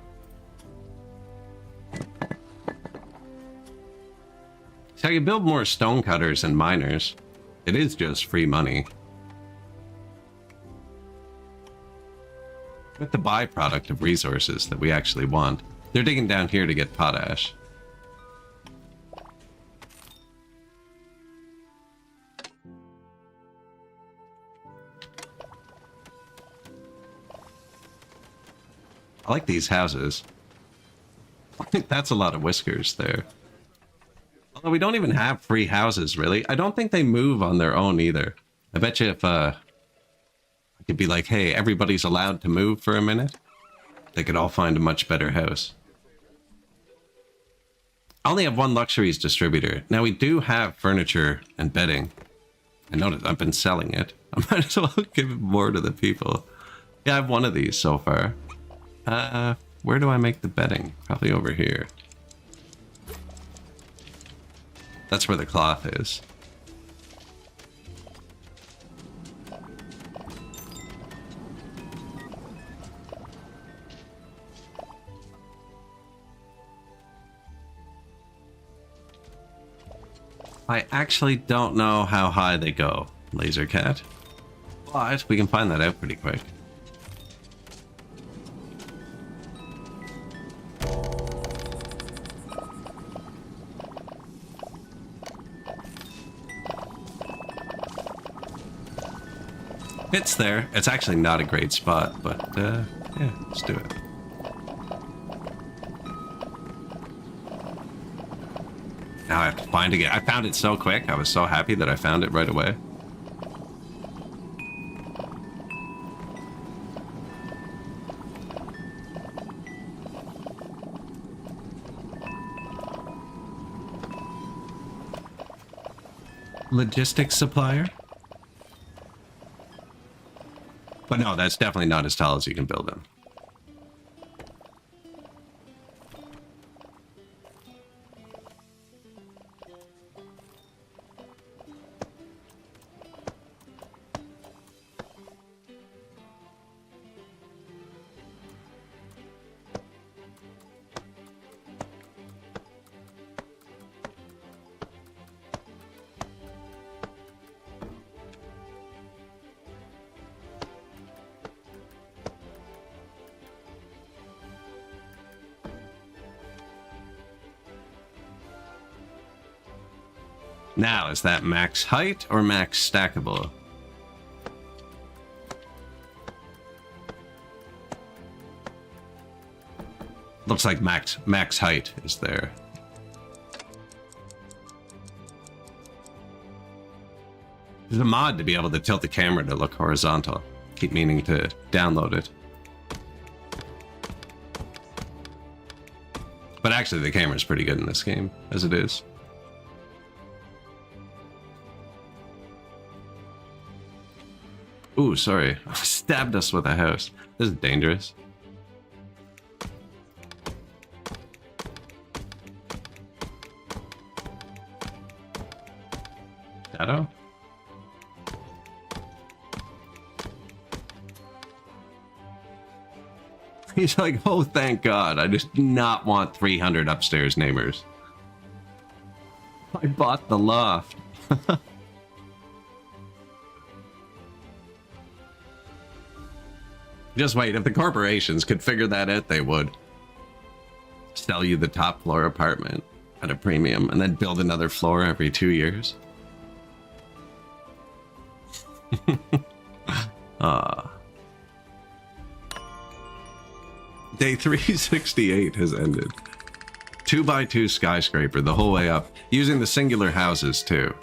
So I can build more stone cutters and miners. It is just free money. With the byproduct of resources that we actually want. They're digging down here to get potash. I like these houses. I think that's a lot of whiskers there. Although we don't even have free houses, really. I don't think they move on their own either. I bet you if I could be like, hey, everybody's allowed to move for a minute, they could all find a much better house. I only have one luxuries distributor. Now we do have furniture and bedding. I noticed I've been selling it. I might as well give more to the people. Yeah, I have one of these so far. Where do I make the bedding? Probably over here. That's where the cloth is. I actually don't know how high they go, Laser Cat. But we can find that out pretty quick. It's there. It's actually not a great spot, but yeah, let's do it. Now I have to find again. I found it so quick. I was so happy that I found it right away. Logistics supplier? But no, that's definitely not as tall as you can build them. Now, is that max height or max stackable? Looks like max height is there. There's a mod to be able to tilt the camera to look horizontal. Keep meaning to download it. But actually the camera's pretty good in this game, as it is. Ooh, sorry. Stabbed us with a house. This is dangerous. Shadow? He's like, oh, thank God. I just do not want 300 upstairs neighbors. I bought the loft. Just wait, if the corporations could figure that out, they would. Sell you the top floor apartment at a premium and then build another floor every 2 years. Day 368 has ended. 2x2 skyscraper the whole way up, using the singular houses too.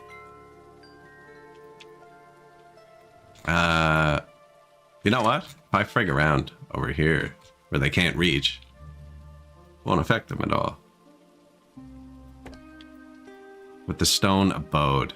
You know what? If I frig around over here where they can't reach, won't affect them at all. With the stone abode.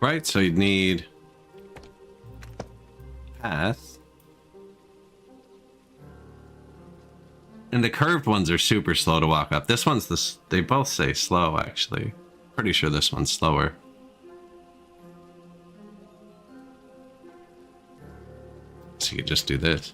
Right, so you'd need path. And the curved ones are super slow to walk up. This one's they both say slow, actually. Pretty sure this one's slower. So you could just do this.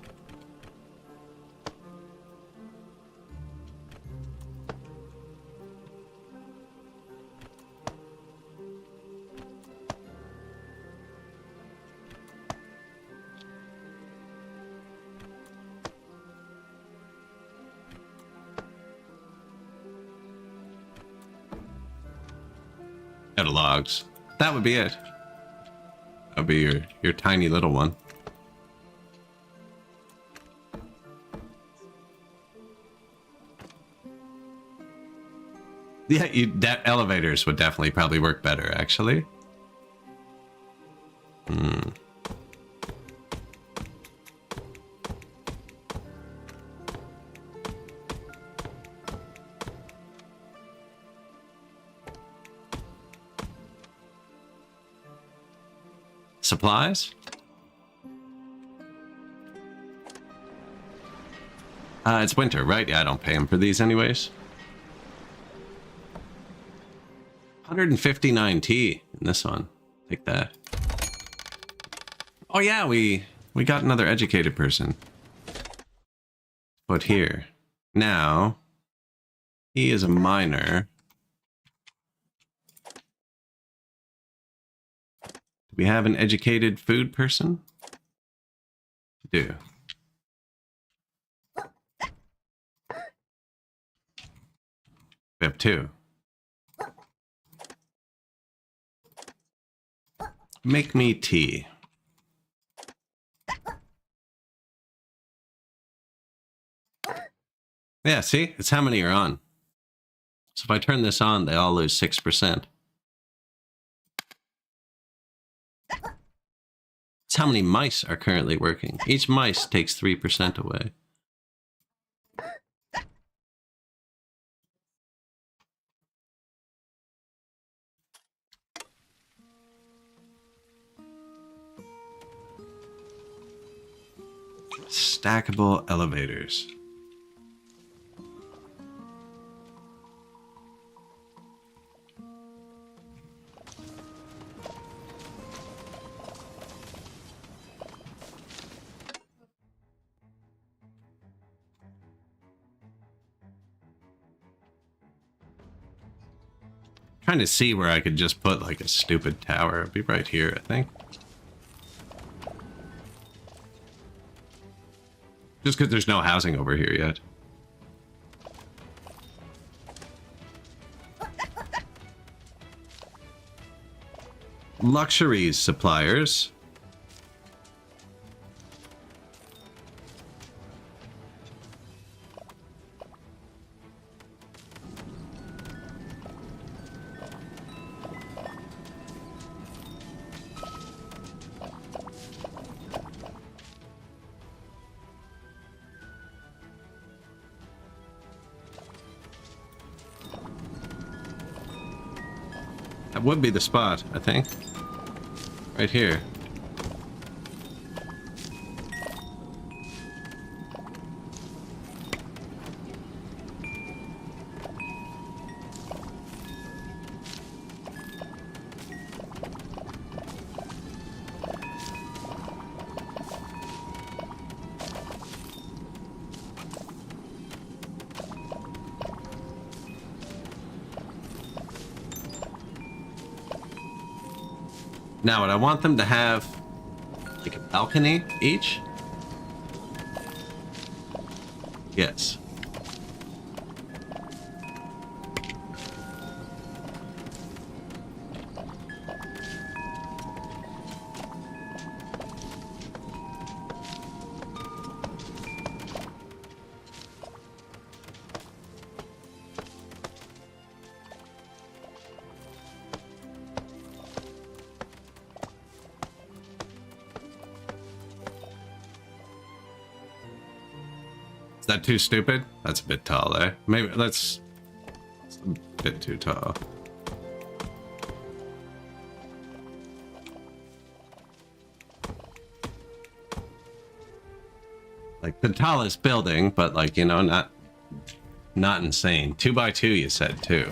Out of logs. That would be it. That would be your tiny little one. Yeah, elevators would definitely probably work better, actually. Supplies? It's winter, right? Yeah, I don't pay him for these anyways. 159 T in this one. Take that. Oh yeah, we got another educated person. Put here. Now, he is a miner. Do we have an educated food person? We do. We have two. Make me tea. Yeah, see? It's how many are on. So if I turn this on, they all lose 6%. It's how many mice are currently working. Each mice takes 3% away. Stackable elevators. Trying to see where I could just put like a stupid tower. It'd be right here, I think. Just because there's no housing over here yet. Luxuries suppliers. That would be the spot, I think. Right here. Now, would I want them to have like a balcony each? Yes. Is that too stupid? That's a bit tall there. Maybe let's... It's a bit too tall. Like the tallest building, but like, you know, not insane. 2x2 you said too.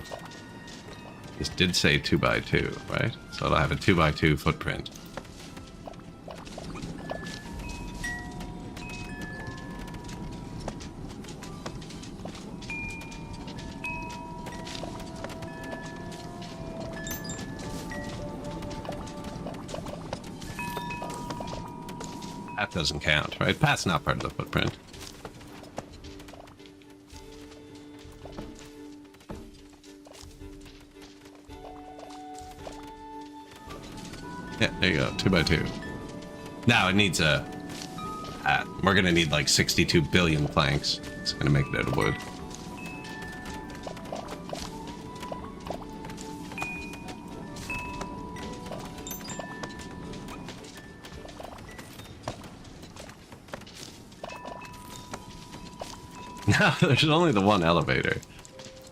This did say 2x2, right? So it'll have a 2x2 footprint. That doesn't count, right? That's not part of the footprint. Yeah, there you go. 2x2. Now it needs a... we're gonna need like 62 billion planks. It's gonna make it out of wood. No, there's only the one elevator.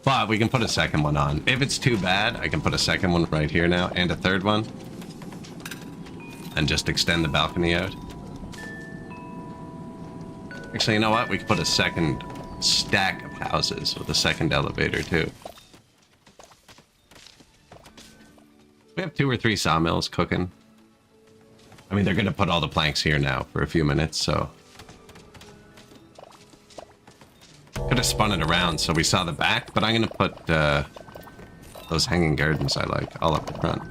But we can put a second one on. If it's too bad, I can put a second one right here now, and a third one. And just extend the balcony out. Actually, you know what? We could put a second stack of houses with a second elevator, too. We have 2 or 3 sawmills cooking. I mean, they're going to put all the planks here now for a few minutes, so... Could have spun it around so we saw the back, but I'm going to put those hanging gardens I like all up the front.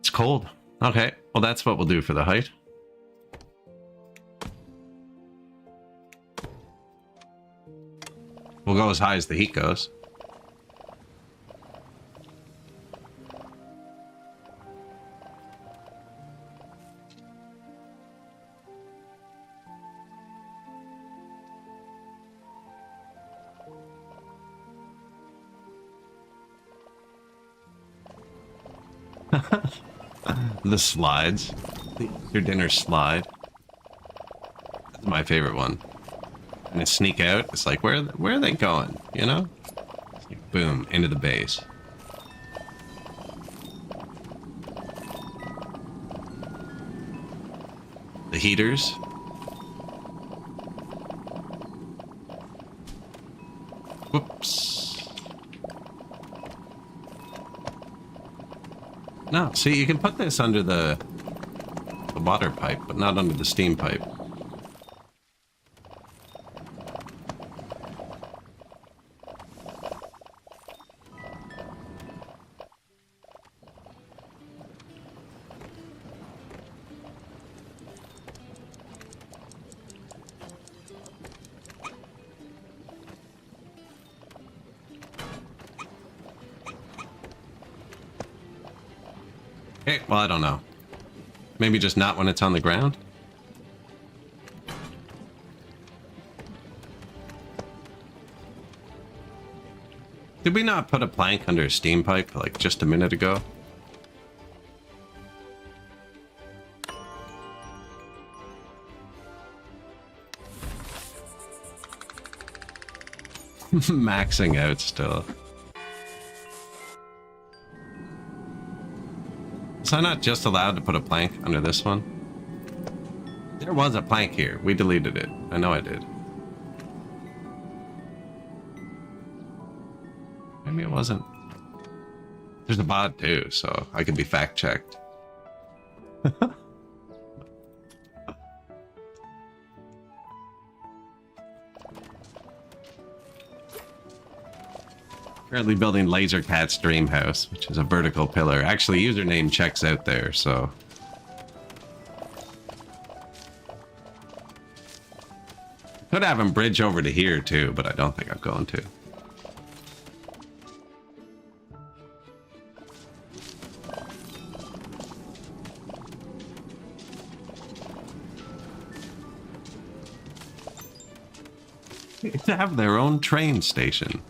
It's cold. Okay, well that's what we'll do for the height. We'll go as high as the heat goes. The slides. Your dinner slide. That's my favorite one. And they sneak out. It's like, where are they going? You know? It's like, boom, into the base. The heaters. Whoops. No, see, you can put this under the water pipe, but not under the steam pipe. Okay, well, I don't know. Maybe just not when it's on the ground? Did we not put a plank under a steam pipe like just a minute ago? Maxing out still. Was I not just allowed to put a plank under this one? There was a plank here. We deleted it. I know I did. Maybe it wasn't. There's a bot too, so I could be fact-checked. Currently building Laser Cat's dream house, which is a vertical pillar. Actually, username checks out there, so... Could have him bridge over to here too, but I don't think I'm going to. To have their own train station.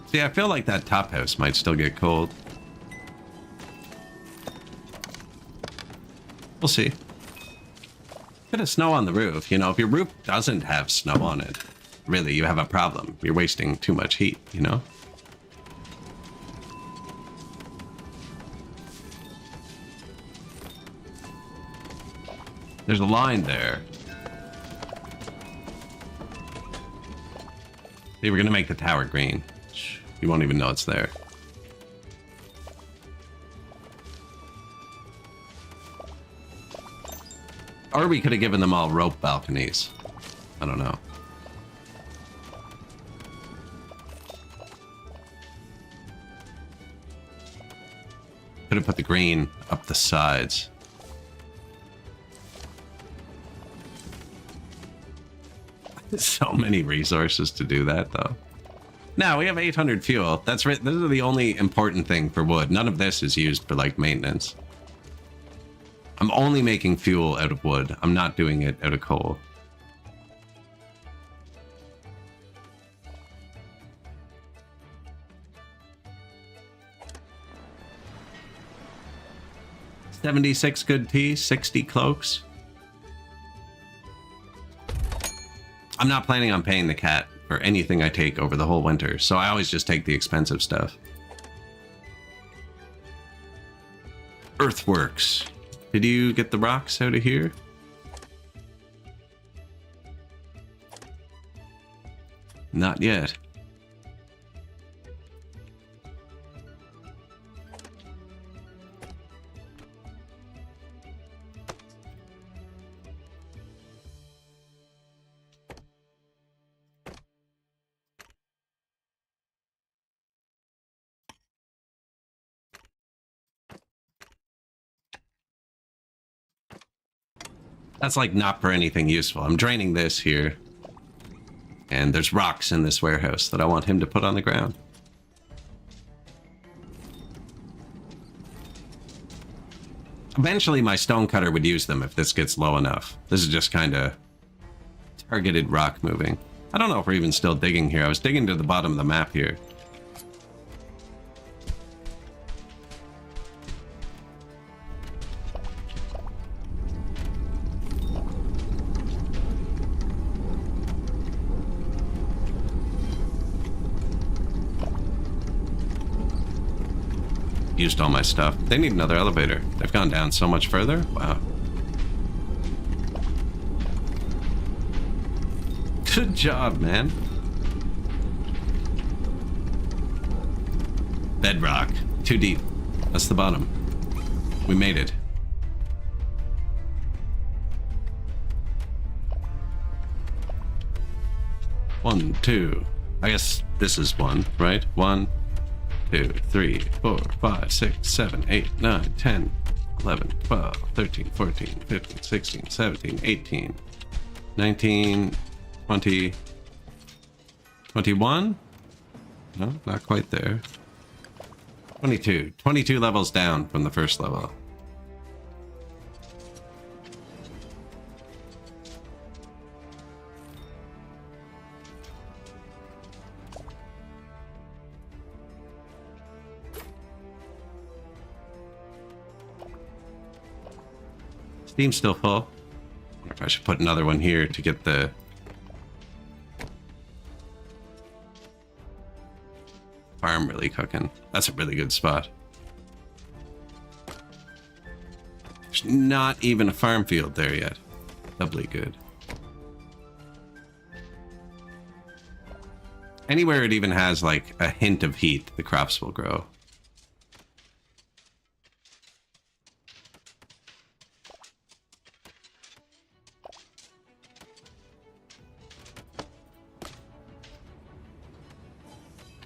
See, I feel like that top house might still get cold. We'll see. Bit of snow on the roof. You know, if your roof doesn't have snow on it, really, you have a problem. You're wasting too much heat, you know? There's a line there. See, we're gonna make the tower green. You won't even know it's there. Or we could have given them all rope balconies. I don't know. Could have put the green up the sides. So many resources to do that, though. Now, we have 800 fuel. That's right. This is the only important thing for wood. None of this is used for, like, maintenance. I'm only making fuel out of wood. I'm not doing it out of coal. $76 good tea, 60 cloaks. I'm not planning on paying the cat for anything I take over the whole winter, so I always just take the expensive stuff. Earthworks. Did you get the rocks out of here? Not yet. That's like not for anything useful. I'm draining this here. And there's rocks in this warehouse that I want him to put on the ground. Eventually my stonecutter would use them if this gets low enough. This is just kind of targeted rock moving. I don't know if we're even still digging here. I was digging to the bottom of the map here. Used all my stuff. They need another elevator. They've gone down so much further. Wow. Good job, man. Bedrock. Too deep. That's the bottom. We made it. One, two. I guess this is one, right? 1, 2, 3, 4, 5, 6, 7, 8, 9, 10, 11, 12, 13, 14, 15, 16, 17, 18, 19, 20, 21? No, not quite there. 22. 22 levels down from the first level. Steam's still full. I wonder if I should put another one here to get the farm really cooking. That's a really good spot. There's not even a farm field there yet. Doubly good. Anywhere it even has like a hint of heat, the crops will grow.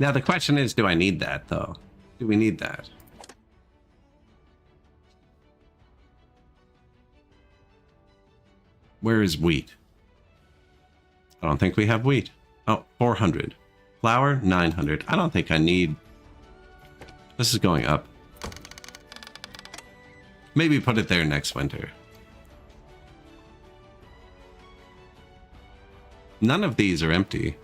Now the question is, do I need that though? Do we need that? Where is wheat? I don't think we have wheat. Oh, 400. Flour, 900. I don't think I need... This is going up. Maybe put it there next winter. None of these are empty.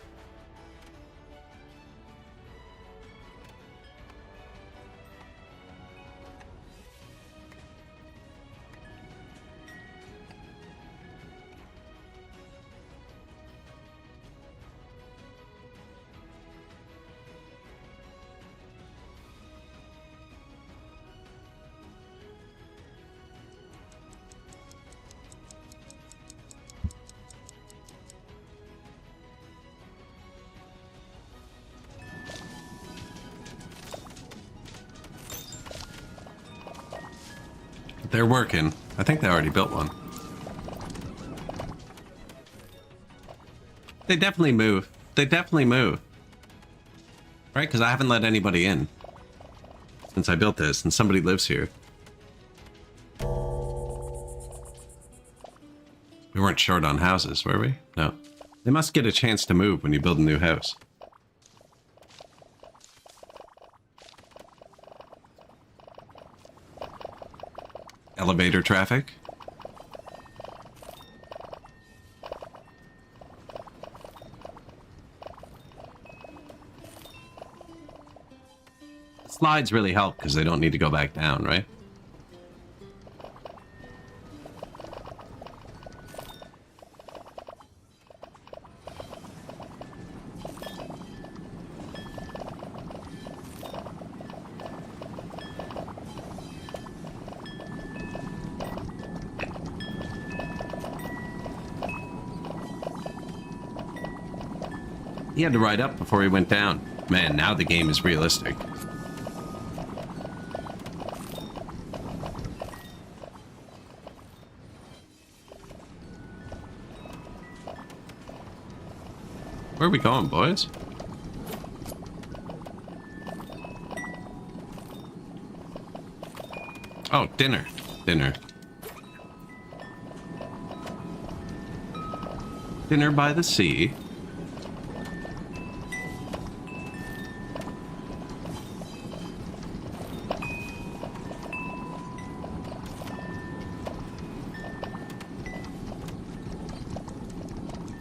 They're working. I think they already built one. They definitely move. They definitely move. Right? Because I haven't let anybody in since I built this, and somebody lives here. We weren't short on houses, were we? No. They must get a chance to move when you build a new house. Elevator traffic. Slides really help because they don't need to go back down, right? He had to ride up before he went down. Man, now the game is realistic. Where are we going, boys? Oh, dinner. Dinner. Dinner by the sea.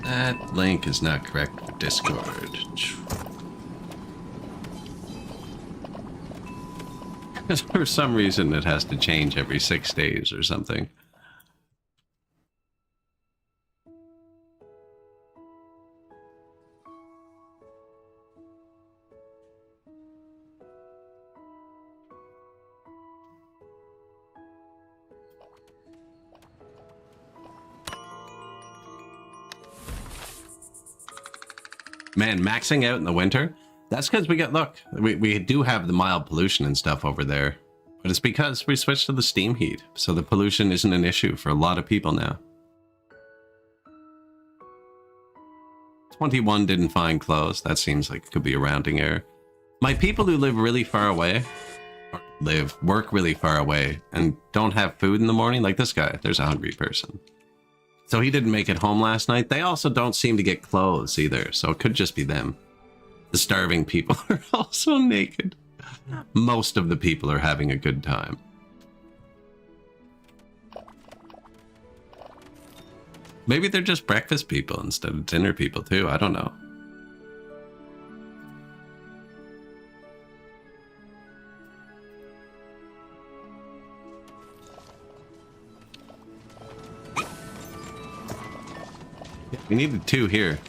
That link is not correct for Discord. Because for some reason it has to change every 6 days or something. Man, maxing out in the winter, That's because look, we do have the mild pollution and stuff over there. But it's because we switched to the steam heat. So the pollution isn't an issue for a lot of people now. 21 didn't find clothes. That seems like it could be a rounding error. My people who live really far away, or work really far away, and don't have food in the morning, like this guy, there's a hungry person. So he didn't make it home last night. They also don't seem to get clothes either, so it could just be them. The starving people are also naked. Most of the people are having a good time. Maybe they're just breakfast people instead of dinner people too. I don't know. Yeah, we needed 2 here.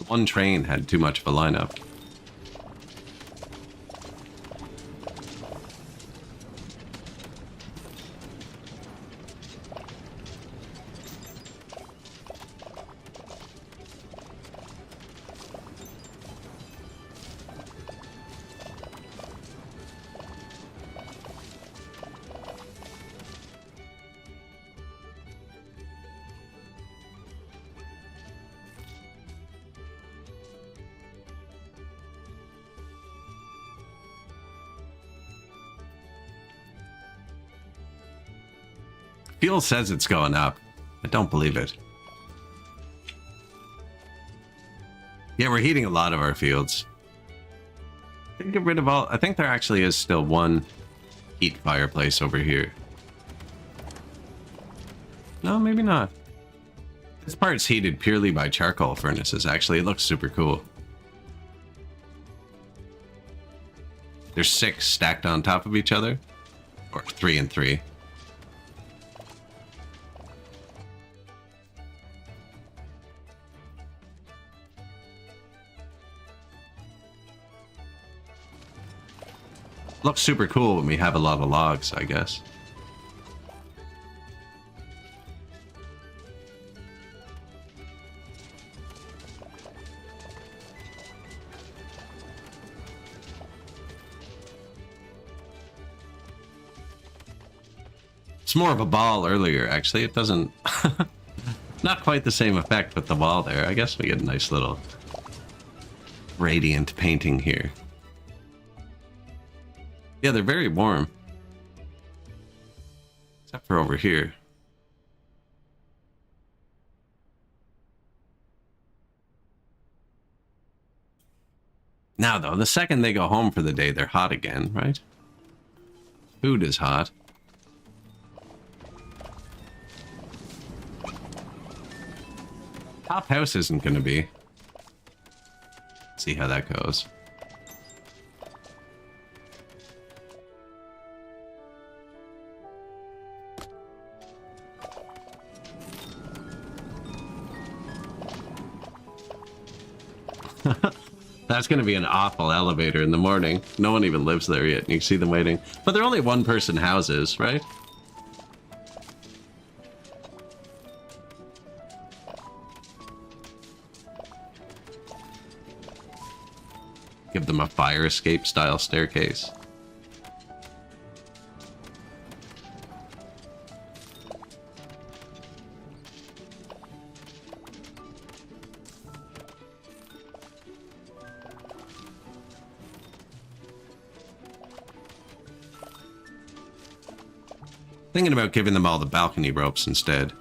One train had too much of a lineup. Fuel says it's going up. I don't believe it. Yeah, we're heating a lot of our fields. Get rid of all. I think there actually is still one heat fireplace over here. No, maybe not. This part's heated purely by charcoal furnaces. Actually, it looks super cool. There's 6 stacked on top of each other, or 3 and 3. Looks super cool when we have a lot of logs, I guess. It's more of a ball earlier, actually. It doesn't... Not quite the same effect with the wall there. I guess we get a nice little radiant painting here. Yeah, they're very warm. Except for over here. Now, though, the second they go home for the day, they're hot again, right? Food is hot. Top house isn't going to be. See how that goes. That's going to be an awful elevator in the morning. No one even lives there yet. You can see them waiting. But they're only one-person houses, right? Give them a fire escape style staircase. Thinking about giving them all the balcony ropes instead.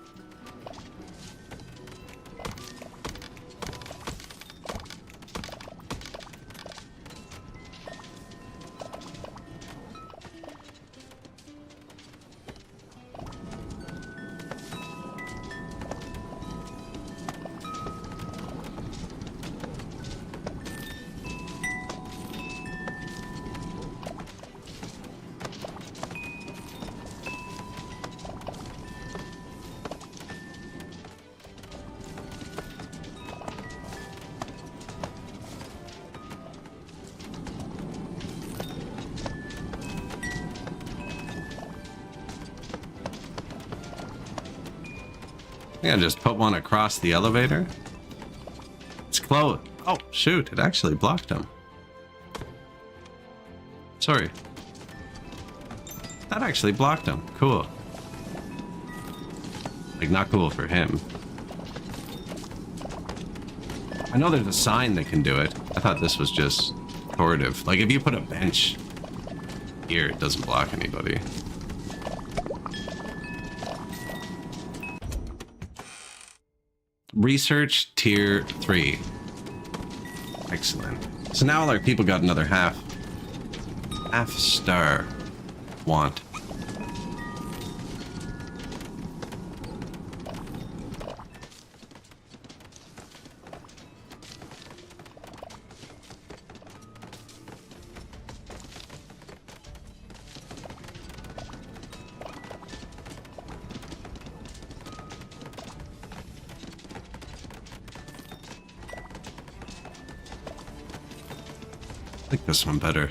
Yeah, just put one across the elevator. It's closed. Oh, shoot. It actually blocked them. Sorry. That actually blocked him. Cool. Like, not cool for him. I know there's a sign that can do it. I thought this was just authoritative. Like, if you put a bench here, it doesn't block anybody. Research tier 3. Excellent. So now our people got another half star want. I like this one better.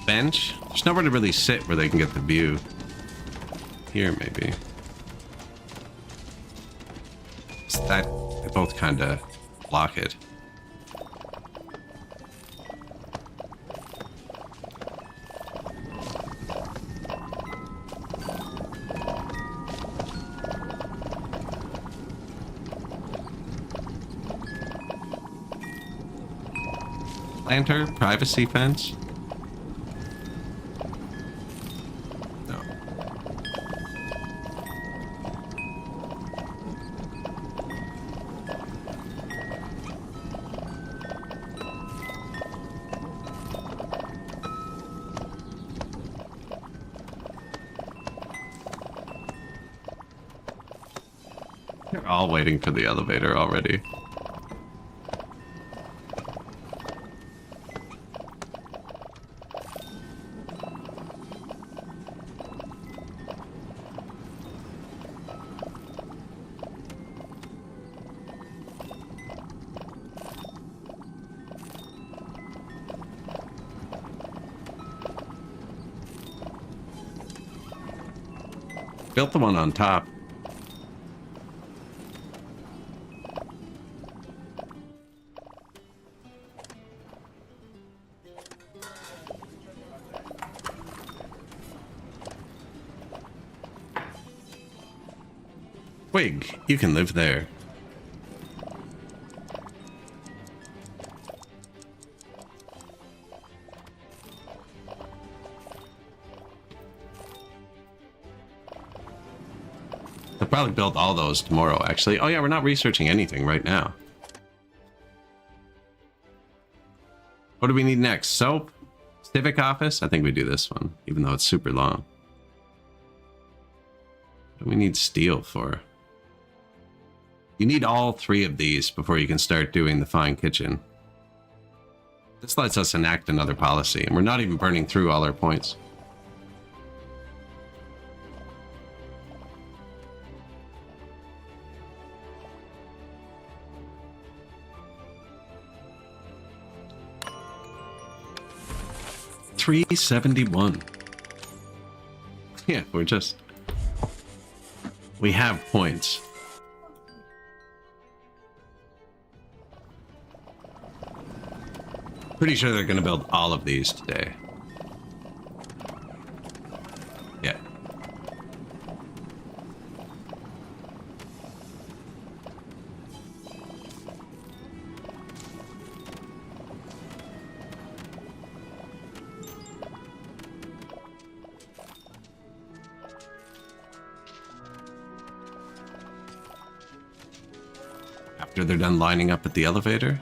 Bench? There's nowhere to really sit where they can get the view. Here, maybe. Is that... They both kind of block it. Planter, privacy fence. No. They're all waiting for the elevator already. Built the one on top. Twig, you can live there. They'll probably build all those tomorrow, actually. Oh yeah, we're not researching anything right now. What do we need next? Soap? Civic office? I think we do this one, even though it's super long. What do we need steel for? You need all 3 of these before you can start doing the fine kitchen. This lets us enact another policy, and we're not even burning through all our points. $371. Yeah, we have points. Pretty sure they're gonna build all of these today. Yeah. After they're done lining up at the elevator.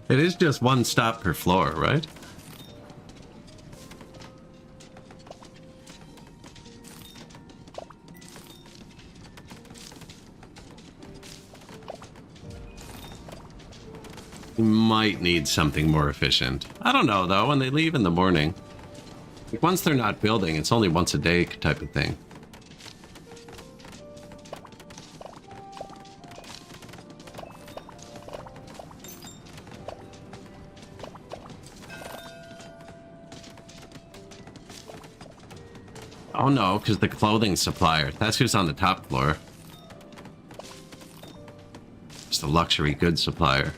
It is just one stop per floor, right? We might need something more efficient. I don't know, though, when they leave in the morning. Like, once they're not building, it's only once a day type of thing. Oh no, because the clothing supplier. That's who's on the top floor. It's the luxury goods supplier.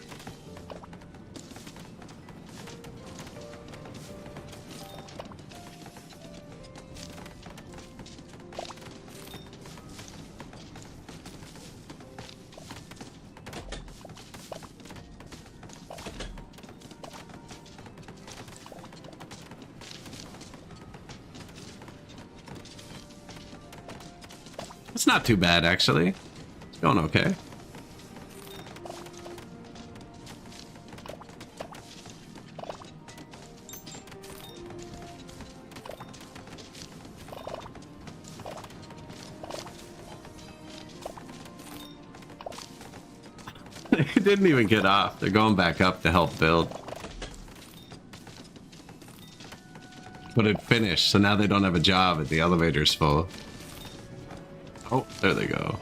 It's not too bad, actually. It's going okay. They didn't even get off. They're going back up to help build. But it finished, so now they don't have a job and the elevator's full. Oh, there they go.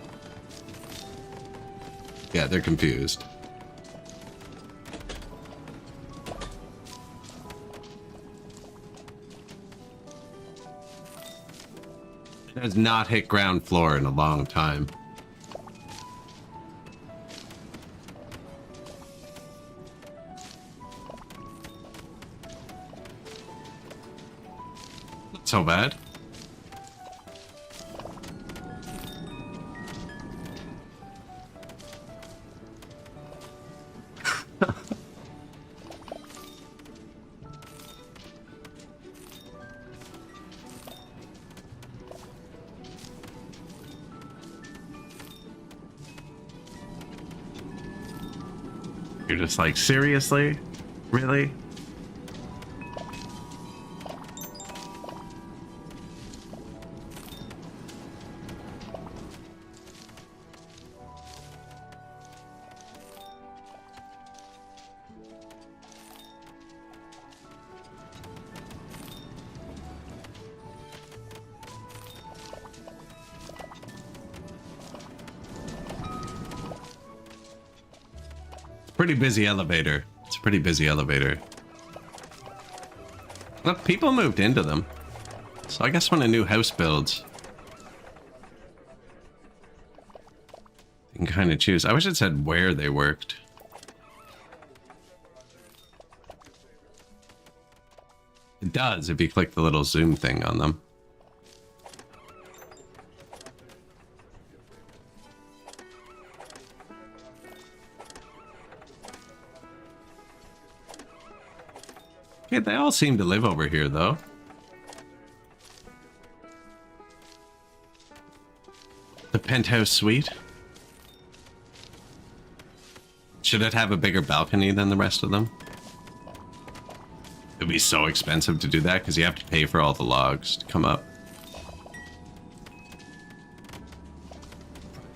Yeah, they're confused. It has not hit ground floor in a long time. Not so bad. You're just like, seriously? Really? Pretty busy elevator. It's a pretty busy elevator. Look, people moved into them. So I guess when a new house builds, you can kind of choose. I wish it said where they worked. It does if you click the little zoom thing on them. Okay, they all seem to live over here, though. The penthouse suite. Should it have a bigger balcony than the rest of them? It'd be so expensive to do that because you have to pay for all the logs to come up.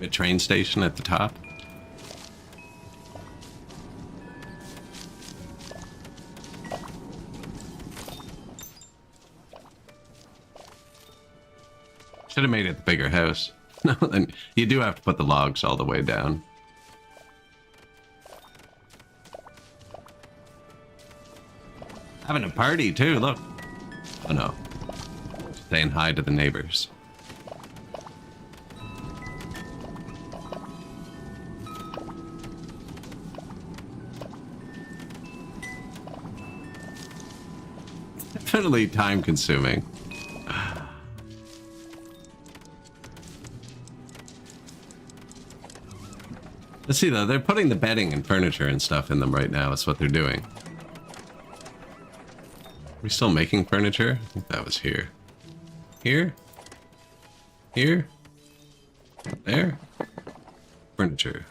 A train station at the top. Should have made it the bigger house. No, then you do have to put the logs all the way down. Having a party too, look. Oh no. Saying hi to the neighbors. Definitely time consuming. Let's see though, they're putting the bedding and furniture and stuff in them right now. That's what they're doing. Are we still making furniture? I think that was here. Here? Here? There? Furniture.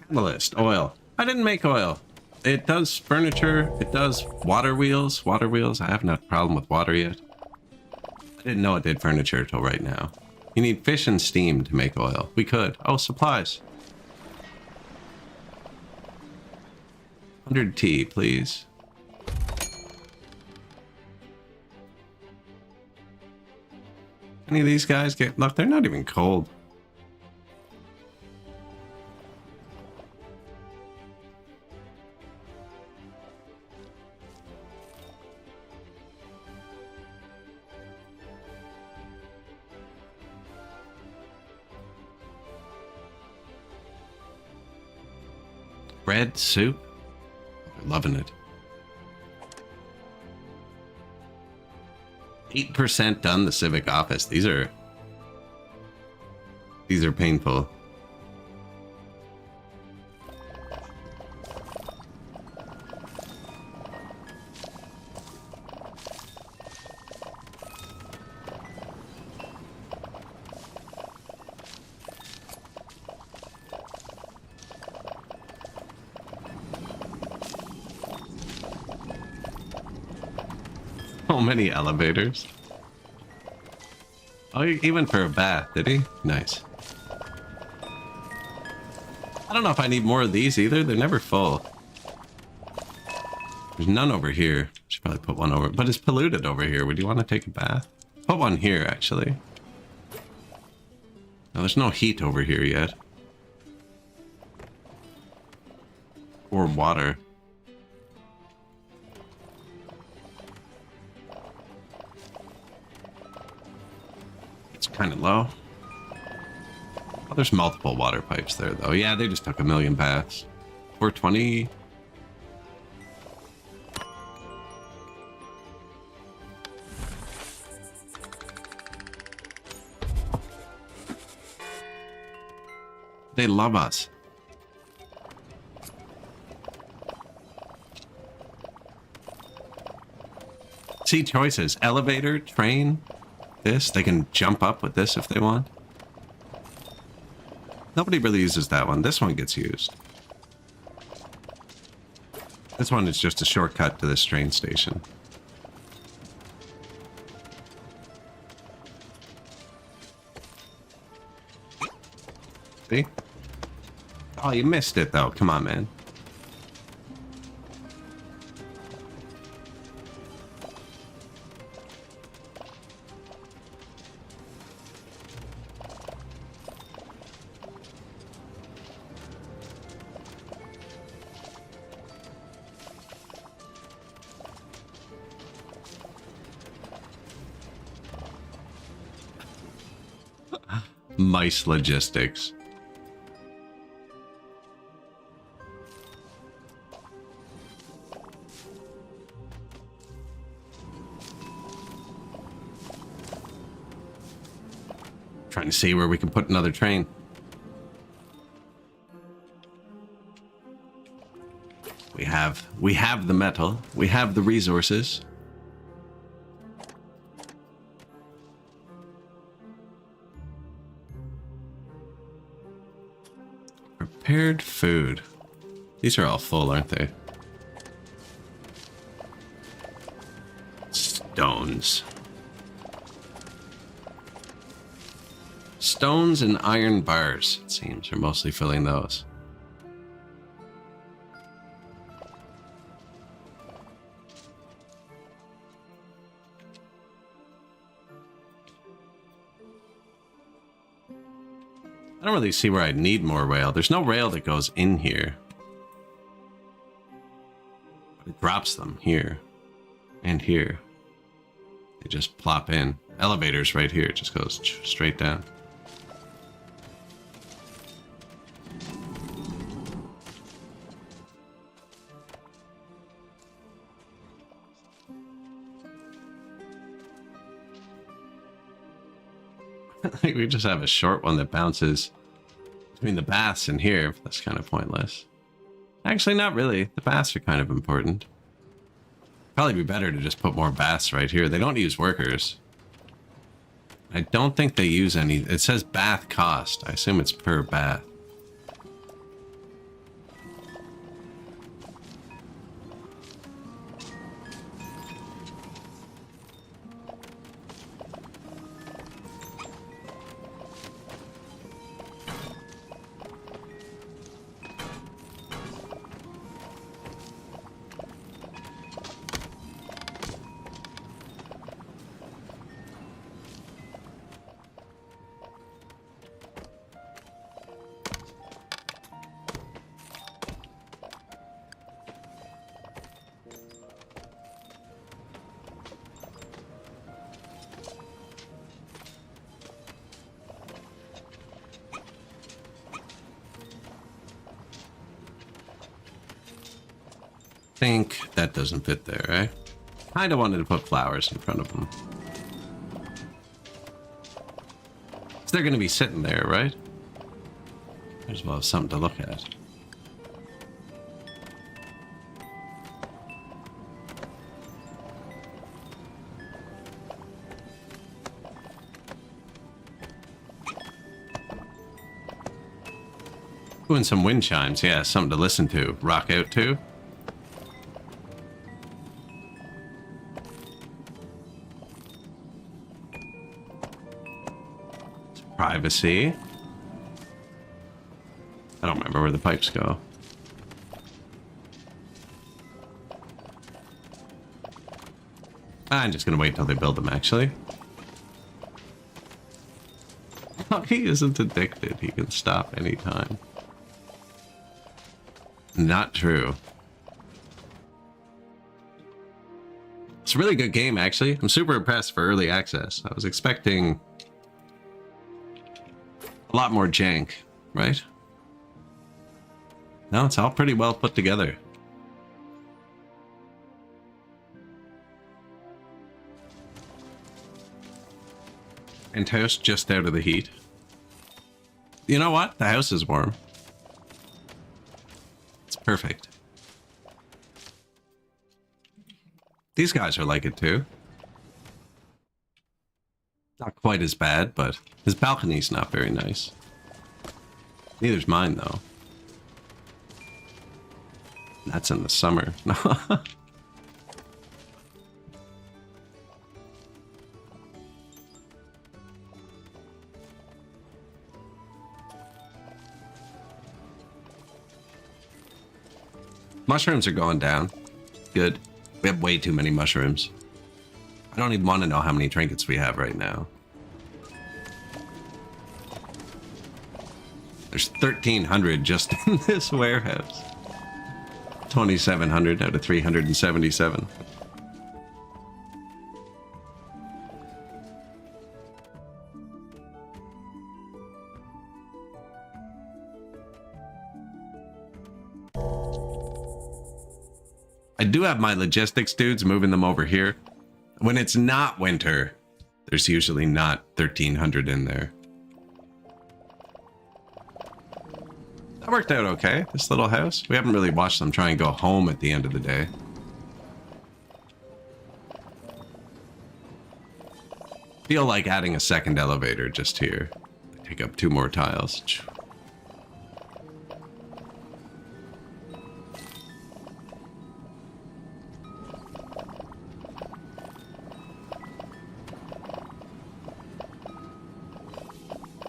Catalyst, oil. I didn't make oil. It does furniture, it does water wheels. Water wheels, I haven't had a problem with water yet. I didn't know it did furniture till right now. You need fish and steam to make oil. We could. Oh, supplies. 100 tea, please. Any of these guys get... Look, they're not even cold. Bread, soup. I'm loving it. 8% done the civic office. These are painful. So many elevators. Oh, he went for a bath, did he? Nice. I don't know if I need more of these either. They're never full. There's none over here. Should probably put one over. But it's polluted over here. Would you want to take a bath? Put one here, actually. No, there's no heat over here yet. Or water. Kind of low. Oh, there's multiple water pipes there, though. Yeah, they just took 1,000,000 baths. 420. They love us. See choices. Elevator, train. This, they can jump up with this if they want. Nobody really uses that one. This one gets used. This one is just a shortcut to this train station. See? Oh, you missed it though. Come on, man. Mice logistics. Trying to see where we can put another train. We have the metal. We have the resources. Prepared food. These are all full, aren't they? Stones. Stones and iron bars, it seems, are mostly filling those. I don't really see where I'd need more rail. There's no rail that goes in here. But it drops them here and here. They just plop in. Elevators right here. It just goes straight down. We just have a short one that bounces between the baths and here. That's kind of pointless. Actually, not really. The baths are kind of important. Probably be better to just put more baths right here. They don't use workers. I don't think they use any. It says bath cost. I assume it's per bath. think that doesn't fit there, right? Kind of wanted to put flowers in front of them. So they're going to be sitting there, right? Might as well have something to look at. Doing some wind chimes, yeah, something to listen to, rock out to. Privacy. I don't remember where the pipes go. I'm just gonna wait until they build them, actually. Oh, he isn't addicted. He can stop anytime. Not true. It's a really good game, actually. I'm super impressed for early access. I was expecting a lot more jank, right? No, it's all pretty well put together. And toast just out of the heat. You know what? The house is warm. It's perfect. These guys are like it too. Not quite as bad, but his balcony's not very nice. Neither's mine, though. That's in the summer. Mushrooms are going down. Good. We have way too many mushrooms. I don't even want to know how many trinkets we have right now. There's 1,300 just in this warehouse. 2,700 out of 377. I do have my logistics dudes moving them over here. When it's not winter, there's usually not 1,300 in there. That worked out okay, this little house. We haven't really watched them try and go home at the end of the day. Feel like adding a second elevator just here. Take up 2 more tiles.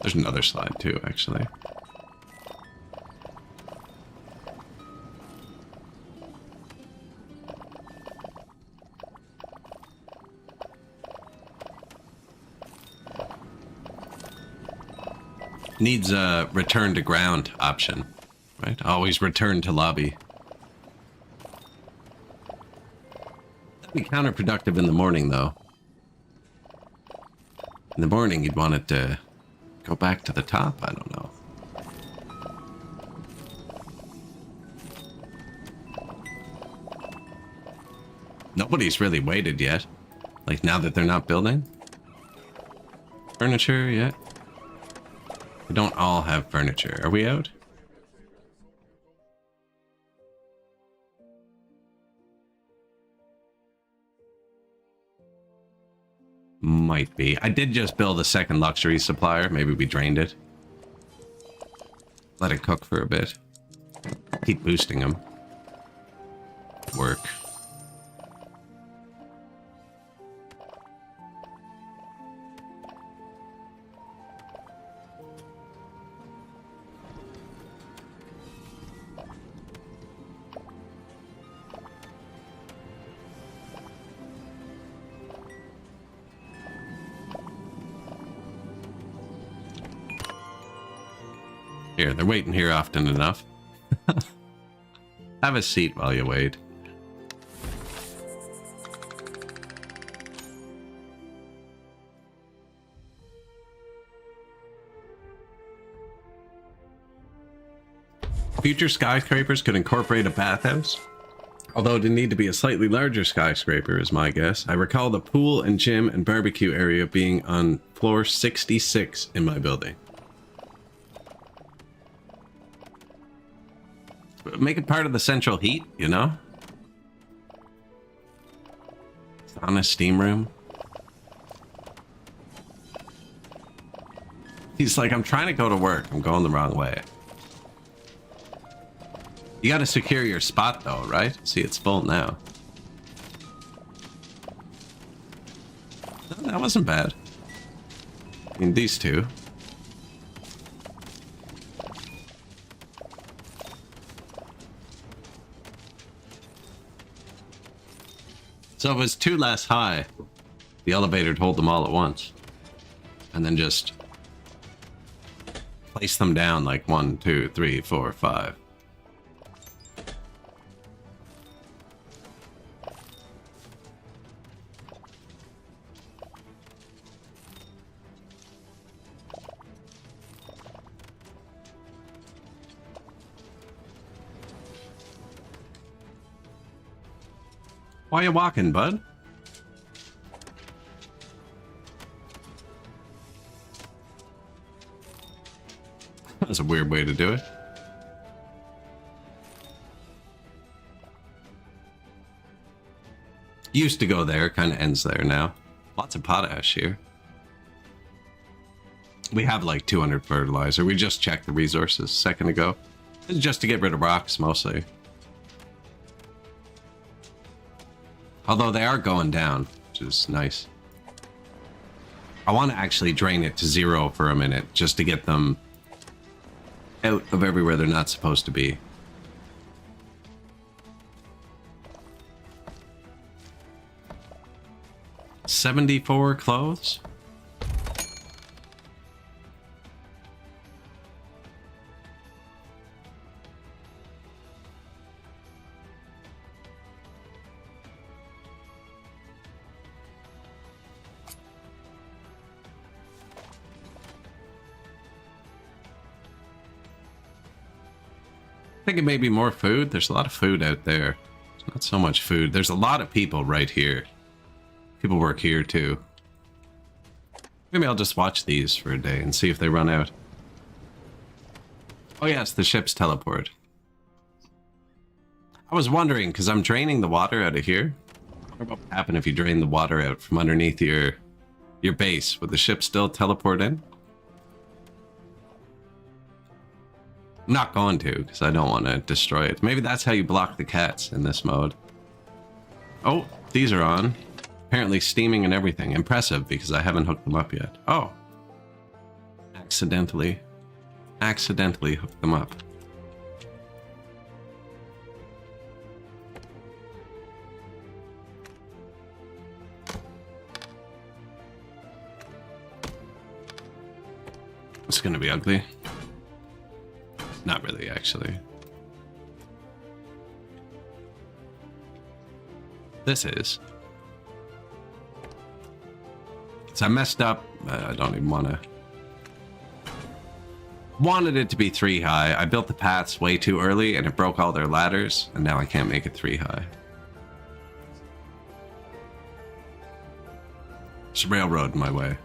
There's another slide too, actually. Needs a return to ground option, right? Always return to lobby. That'd be counterproductive in the morning, though. In the morning, you'd want it to go back to the top? I don't know. Nobody's really waited yet. Like, now that they're not building? Furniture yet? We don't all have furniture. Are we out? Might be. I did just build a second luxury supplier. Maybe we drained it. Let it cook for a bit. Keep boosting them. Work. Here, they're waiting here often enough. Have a seat while you wait. Future skyscrapers could incorporate a bathhouse. Although it'd need to be a slightly larger skyscraper is my guess. I recall the pool and gym and barbecue area being on floor 66 in my building. Make it part of the central heat, you know? Sauna, steam room. He's like, I'm trying to go to work. I'm going the wrong way. You got to secure your spot though, right? See, it's full now. That wasn't bad. I mean, these two. So if it was two less high, the elevator'd hold them all at once. And then just place them down like 1, 2, 3, 4, 5. Why you walking, bud? That's a weird way to do it. Used to go there, kind of ends there now. Lots of potash here. We have like 200 fertilizer. We just checked the resources a second ago. It's just to get rid of rocks, mostly. Although they are going down, which is nice. I want to actually drain it to 0 for a minute, just to get them out of everywhere they're not supposed to be. $74 clothes? Thinking maybe more food. There's a lot of food out there. There's not so much food. There's a lot of people right here. People work here too. Maybe I'll just watch these for a day and see if they run out. Oh yes, the ship's teleport. I was wondering, because I'm draining the water out of here. What would happen if you drain the water out from underneath your base? Would the ship still teleport in? I'm not going to, because I don't want to destroy it. Maybe that's how you block the cats in this mode. Oh, these are on. Apparently steaming and everything. Impressive, because I haven't hooked them up yet. Oh. Accidentally hooked them up. It's gonna be ugly. Not really, actually. This is. So I messed up. I don't even want to. Wanted it to be 3 high. I built the paths way too early and it broke all their ladders. And now I can't make it 3 high. There's a railroad in my way.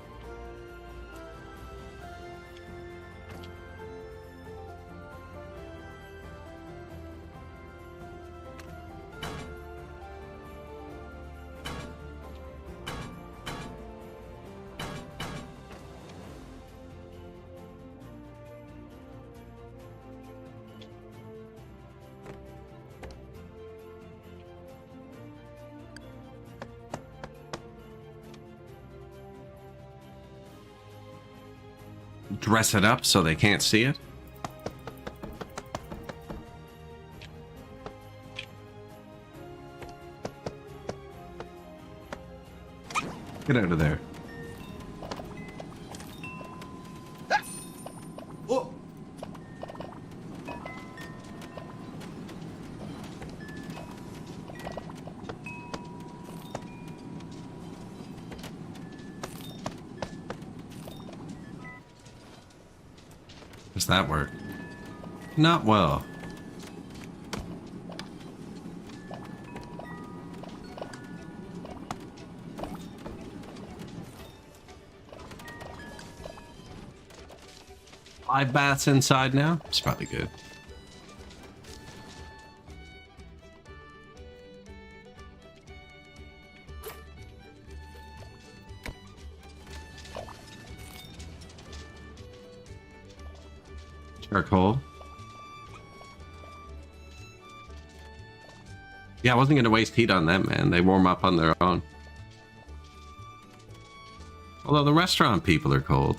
Dress it up so they can't see it. Get out of there. Oh. Does that work? Not well. 5 baths inside now. It's probably good. Charcoal. Yeah, I wasn't going to waste heat on them, man. They warm up on their own. Although the restaurant people are cold.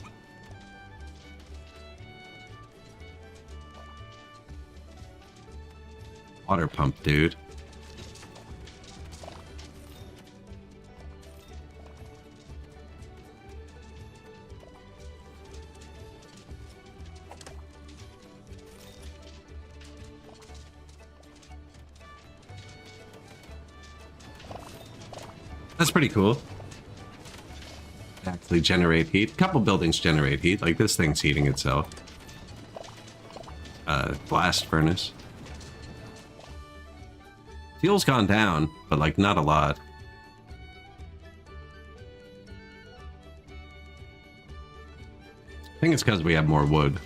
Water pump, dude. That's pretty cool. Actually generate heat. A couple buildings generate heat. Like this thing's heating itself. Blast furnace. Fuel's gone down, but like not a lot. I think it's because we have more wood.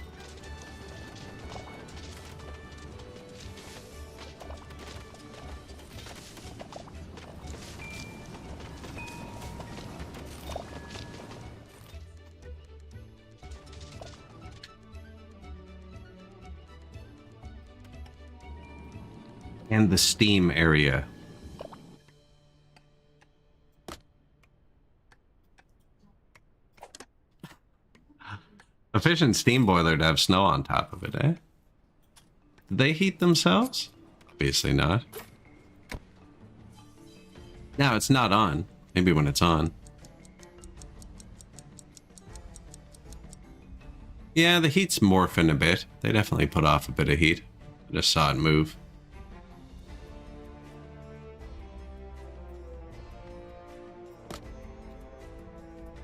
And the steam area. Efficient steam boiler to have snow on top of it, eh? Did they heat themselves? Obviously not. Now it's not on. Maybe when it's on. Yeah, the heat's morphing a bit. They definitely put off a bit of heat. I just saw it move.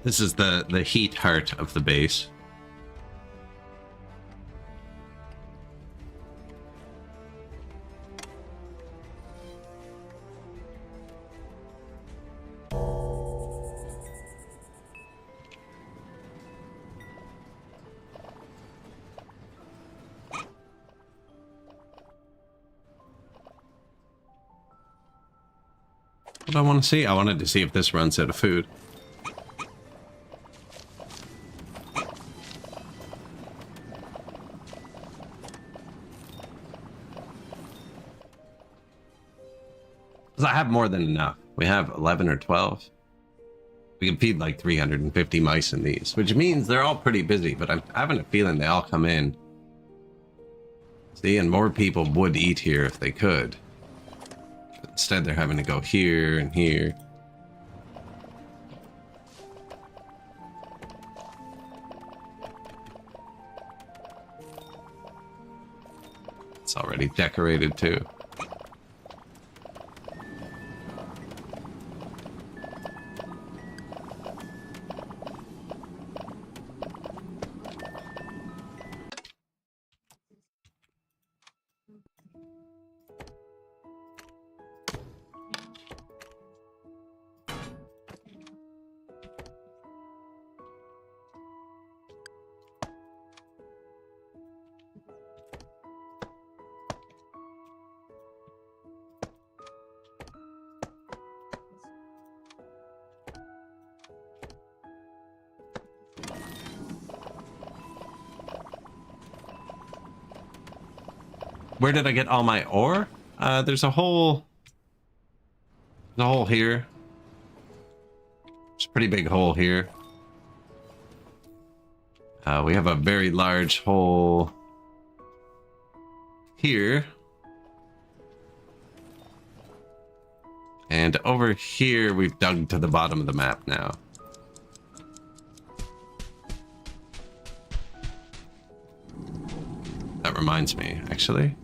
This is the heat heart of the base. What do I want to see? I wanted to see if this runs out of food. I have more than enough. We have 11 or 12. We can feed like 350 mice in these, which means they're all pretty busy, but I'm having a feeling they all come in. See, and more people would eat here if they could. But instead, they're having to go here and here. It's already decorated too. Where did I get all my ore? There's a hole. There's a hole here. There's a pretty big hole here. We have a very large hole here. And over here, we've dug to the bottom of the map now. That reminds me, actually.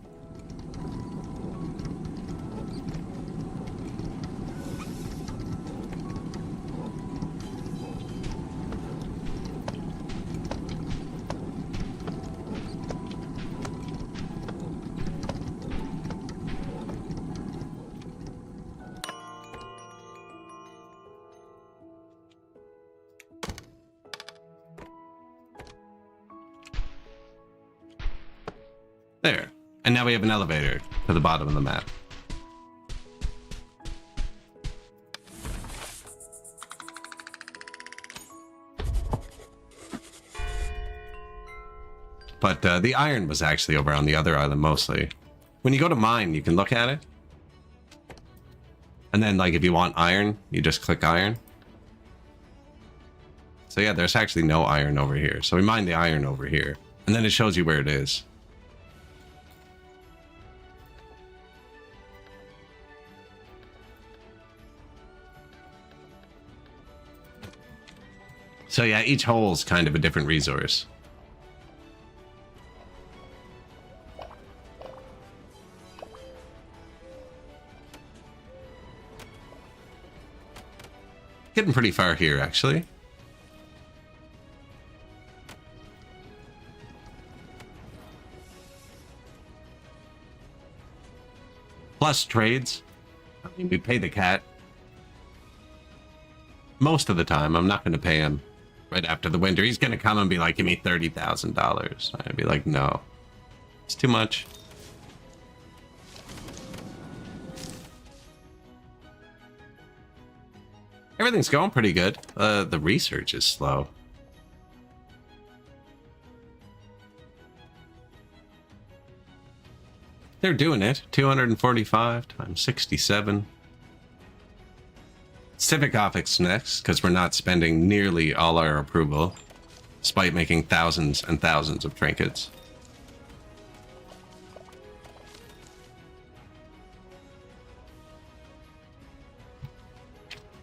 There. And now we have an elevator to the bottom of the map. But the iron was actually over on the other island mostly. When you go to mine, you can look at it. And then, like, if you want iron, you just click iron. So yeah, there's actually no iron over here. So we mine the iron over here. And then it shows you where it is. So yeah, each hole is kind of a different resource. Getting pretty far here, actually. Plus trades. I mean, we pay the cat. Most of the time, I'm not going to pay him right after the winter. He's going to come and be like, give me $30,000. I'd be like, no. It's too much. Everything's going pretty good. The research is slow. They're doing it. 245 times 67. Civic Office next, because we're not spending nearly all our approval, despite making thousands and thousands of trinkets.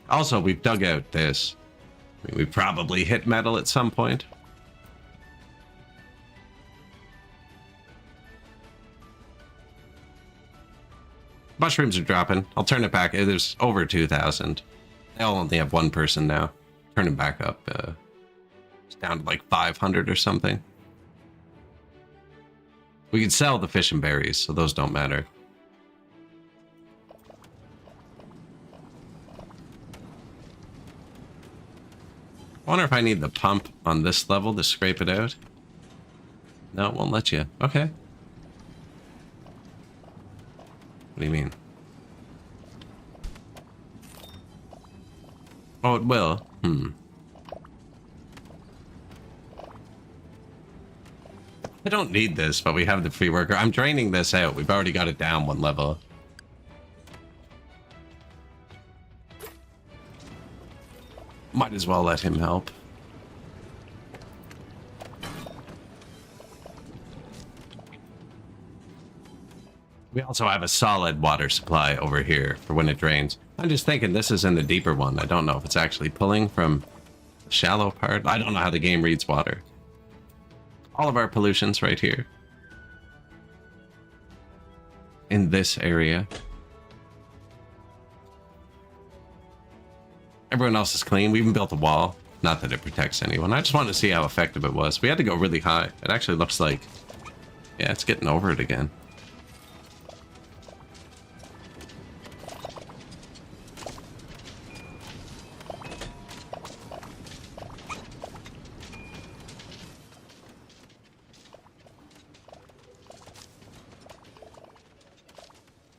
Also, we've dug out this. I mean, we probably hit metal at some point. Mushrooms are dropping. I'll turn it back. There's over 2,000. They'll only have one person now. Turn it back up. It's down to like 500 or something. We can sell the fish and berries, so those don't matter. I wonder if I need the pump on this level to scrape it out. No, it won't let you. Okay. What do you mean? Oh, it will. I don't need this, but we have the free worker. I'm draining this out. We've already got it down one level. Might as well let him help. We also have a solid water supply over here for when it drains. I'm just thinking this is in the deeper one. I don't know if it's actually pulling from the shallow part. I don't know how the game reads water. All of our pollution's right here. In this area. Everyone else is clean. We even built a wall. Not that it protects anyone. I just wanted to see how effective it was. We had to go really high. It actually looks like... yeah, it's getting over it again.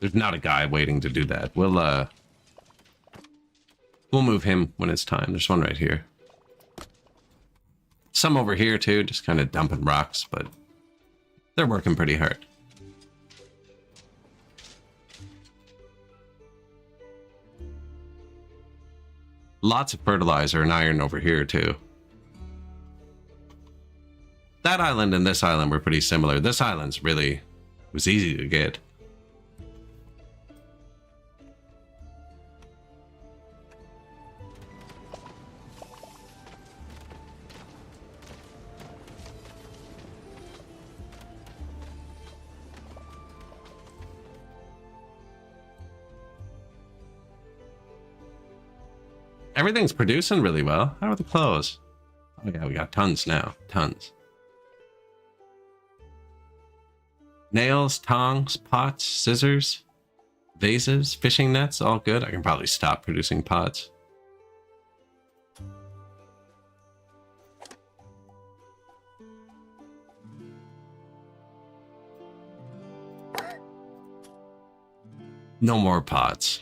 There's not a guy waiting to do that. We'll move him when it's time. There's one right here. Some over here too, just kind of dumping rocks, but they're working pretty hard. Lots of fertilizer and iron over here too. That island and this island were pretty similar. This island's really was easy to get. Everything's producing really well. How are the clothes? Oh yeah, we got tons now. Tons. Nails, tongs, pots, scissors, vases, fishing nets, all good. I can probably stop producing pots. No more pots.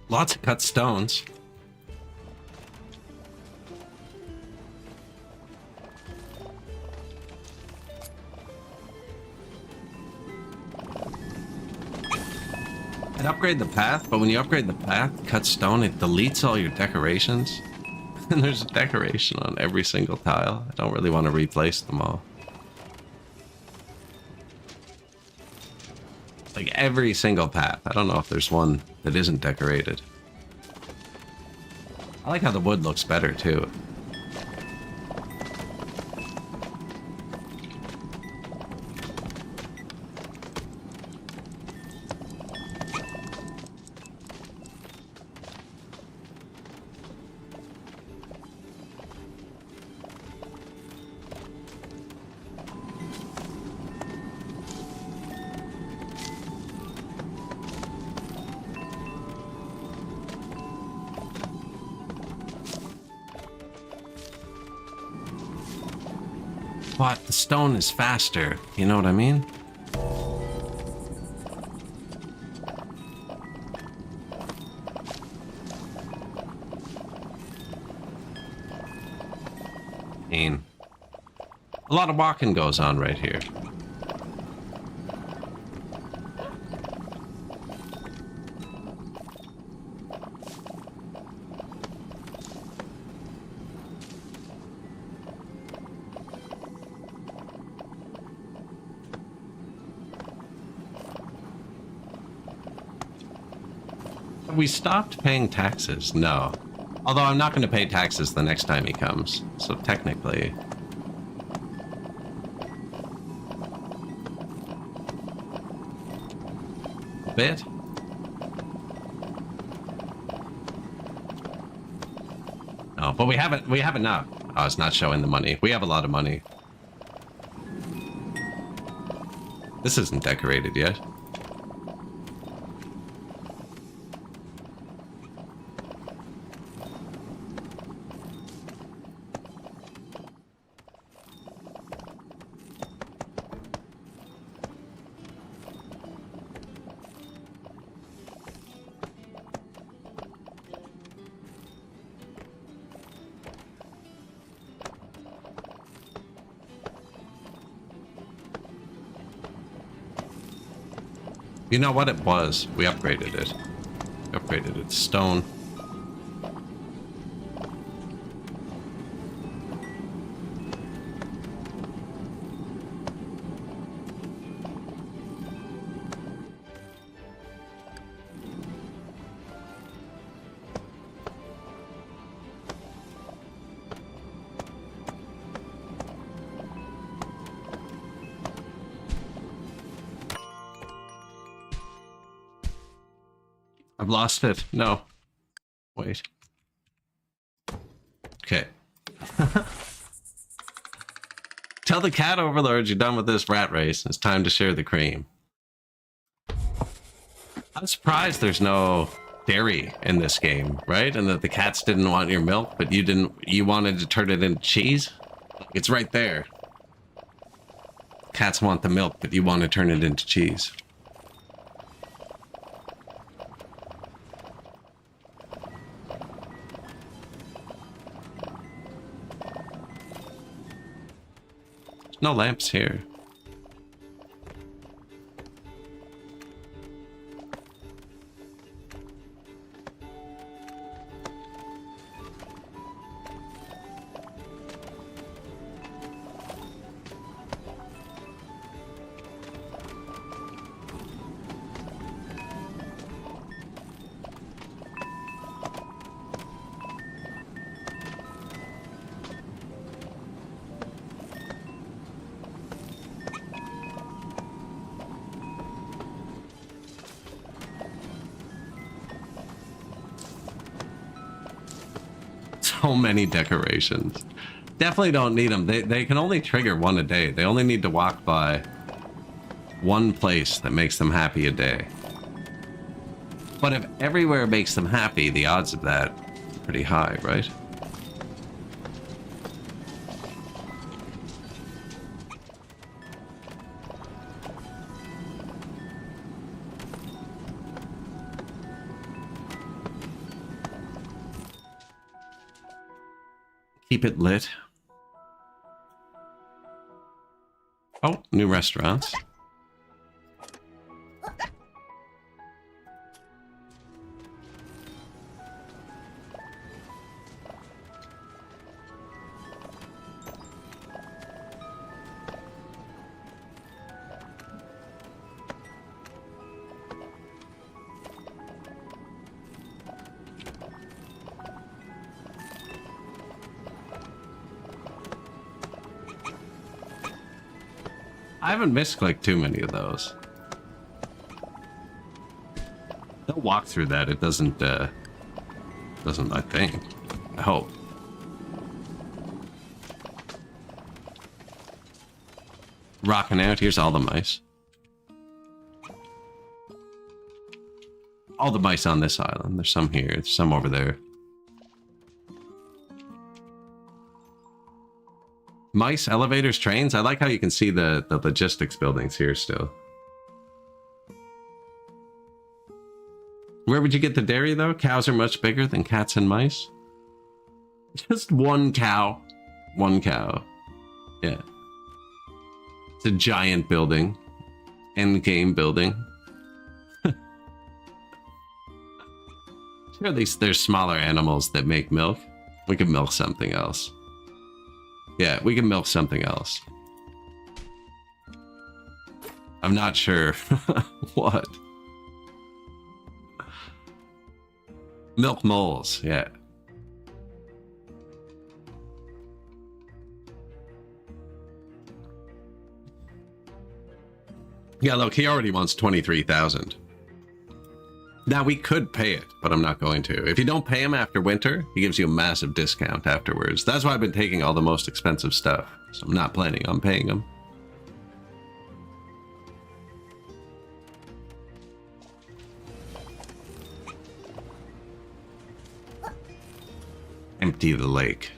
Lots of cut stones. I'd upgrade the path, but when you upgrade the path, cut stone, it deletes all your decorations. And there's a decoration on every single tile. I don't really want to replace them all. Like every single path. I don't know if there's one that isn't decorated. I like how the wood looks better too. But the stone is faster. You know what I mean? A lot of walking goes on right here. Have we stopped paying taxes? No. Although I'm not going to pay taxes the next time he comes. So technically... a bit. Oh, but we have enough. Oh, it's not showing the money. We have a lot of money. This isn't decorated yet. You know what it was? We upgraded it. Upgraded it to stone. I've lost it. No. Wait. Okay. Tell the cat overlords you're done with this rat race. It's time to share the cream. I'm surprised there's no dairy in this game, right? And that the cats didn't want your milk, but you didn't. You wanted to turn it into cheese? It's right there. Cats want the milk, but you want to turn it into cheese. No lamps here. So many decorations. Definitely don't need them. They can only trigger one a day. They only need to walk by one place that makes them happy a day. But if everywhere makes them happy, the odds of that are pretty high, right? Keep it lit. Oh, new restaurants. I haven't misclicked too many of those. They'll walk through that. It doesn't, I think. I hope. Rocking out. Here's all the mice. All the mice on this island. There's some here. There's some over there. Mice, elevators, trains. I like how you can see the logistics buildings here still. Where would you get the dairy, though? Cows are much bigger than cats and mice. Just one cow. One cow. Yeah. It's a giant building. End game building. Sure, at least there's smaller animals that make milk. We can milk something else. Yeah, we can milk something else. I'm not sure what. Milk moles, yeah. Yeah, look, he already wants 23,000. Now, we could pay it, but I'm not going to. If you don't pay him after winter, he gives you a massive discount afterwards. That's why I've been taking all the most expensive stuff. So I'm not planning on paying him. Empty the lake.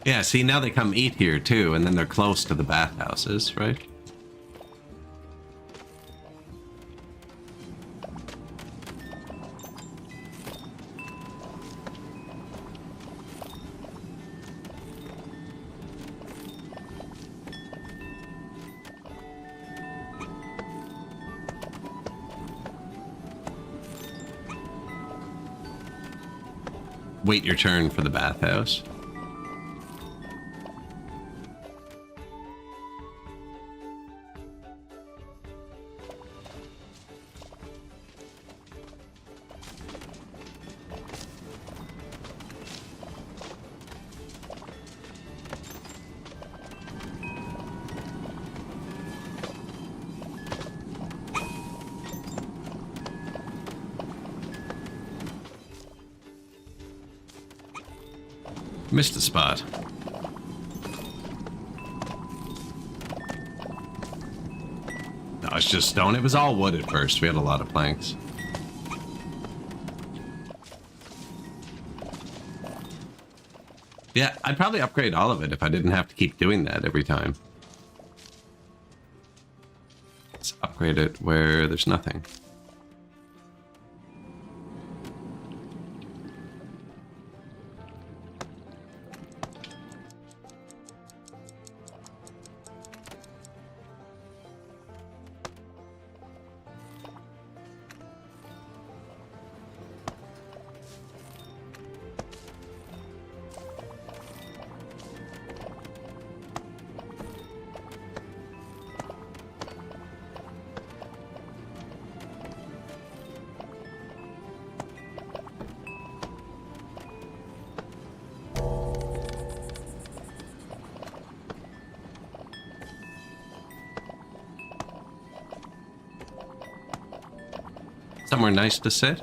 Yeah, see, now they come eat here too, and then they're close to the bathhouses, right? Wait your turn for the bathhouse. Missed a spot. No, it's just stone. It was all wood at first. We had a lot of planks. Yeah, I'd probably upgrade all of it if I didn't have to keep doing that every time. Let's upgrade it where there's nothing. Somewhere nice to sit.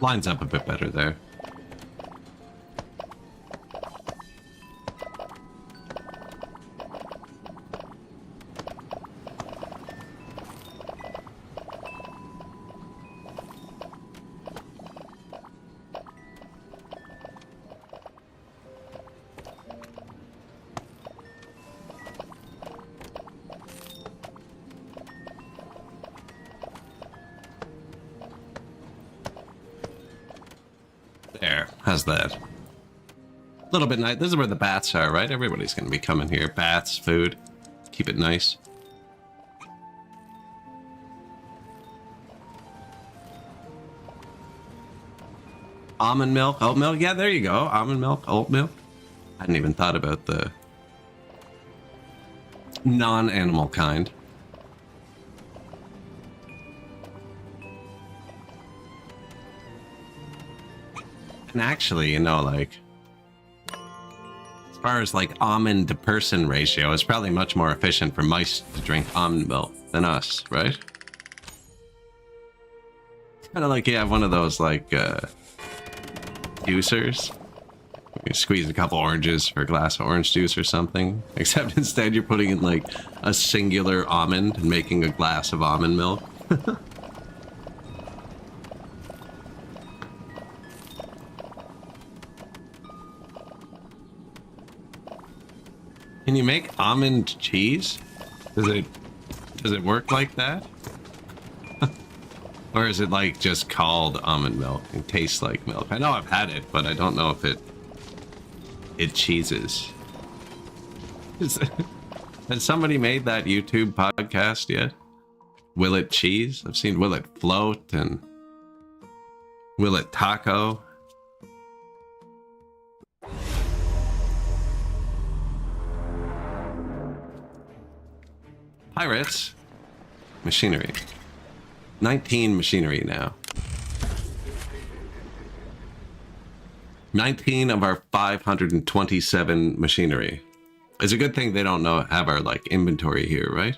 Lines up a bit better there. There, how's that? A little bit nice. This is where the bats are, right? Everybody's going to be coming here. Bats, food. Keep it nice. Almond milk, oat milk. Yeah, there you go. Almond milk, oat milk. I hadn't even thought about the non-animal kind. And actually, you know, like, as far as like almond to person ratio, it's probably much more efficient for mice to drink almond milk than us, right? Kind of like you have one of those like juicers. You squeeze a couple oranges for a glass of orange juice or something. Except instead you're putting in like a singular almond and making a glass of almond milk. Can you make almond cheese? Does it work like that? Or is it like just called almond milk and tastes like milk? I know I've had it, but I don't know if it cheeses. Has somebody made that YouTube podcast yet? Will it cheese? I've seen Will It Float and Will It Taco. Pirates. Machinery. 19 machinery now. 19 of our 527 machinery. It's a good thing they don't have our like inventory here, right?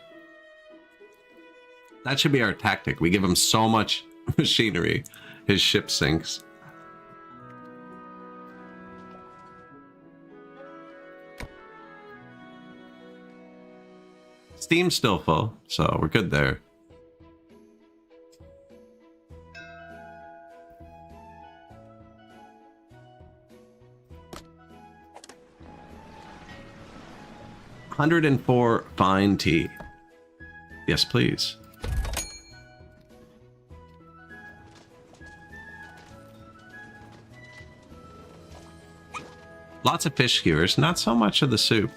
That should be our tactic. We give him so much machinery, his ship sinks. Steam's still full, so we're good there. $104 fine tea. Yes, please. Lots of fish skewers, not so much of the soup.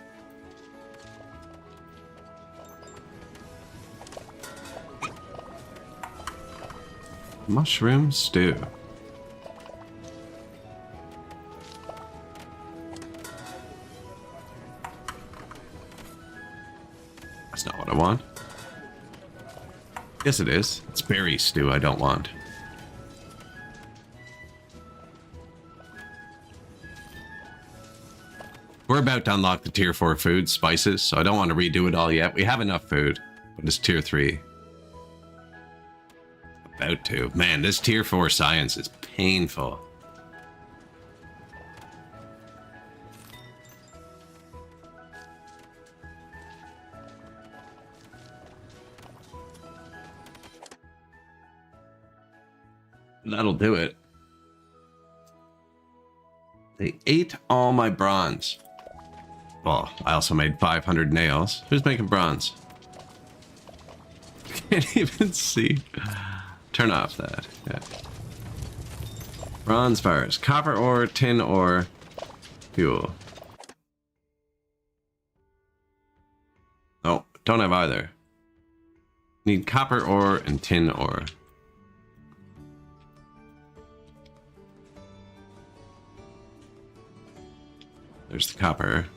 Mushroom stew. That's not what I want. Yes, it is. It's berry stew I don't want. We're about to unlock the tier 4 food, spices, so I don't want to redo it all yet. We have enough food, but it's tier 3. About to. Man, this tier 4 science is painful. That'll do it. They ate all my bronze. Well, I also made 500 nails. Who's making bronze? Can't even see. Turn off that. Yeah. Bronze bars. Copper ore, tin ore, fuel. Oh, don't have either. Need copper ore and tin ore. There's the copper.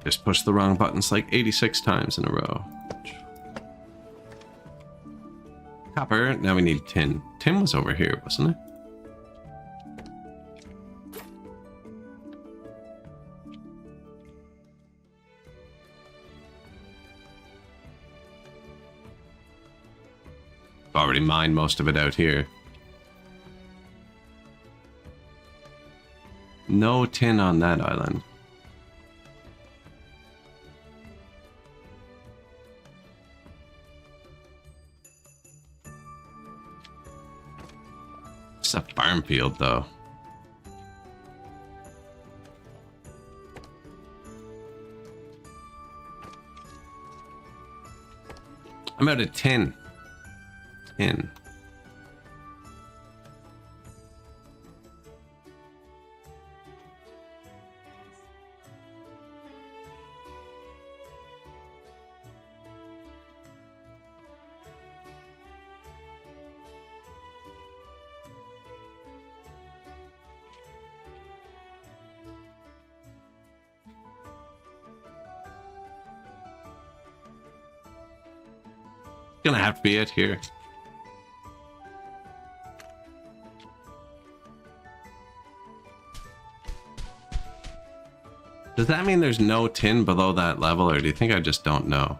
Just pushed the wrong buttons like 86 times in a row. Copper. Now we need tin. Tin was over here, wasn't it? Already mined most of it out here. No tin on that island. It's a farm field, though. I'm out of tin. Tin. Gonna have to be it here. Does that mean there's no tin below that level, or do you think I just don't know?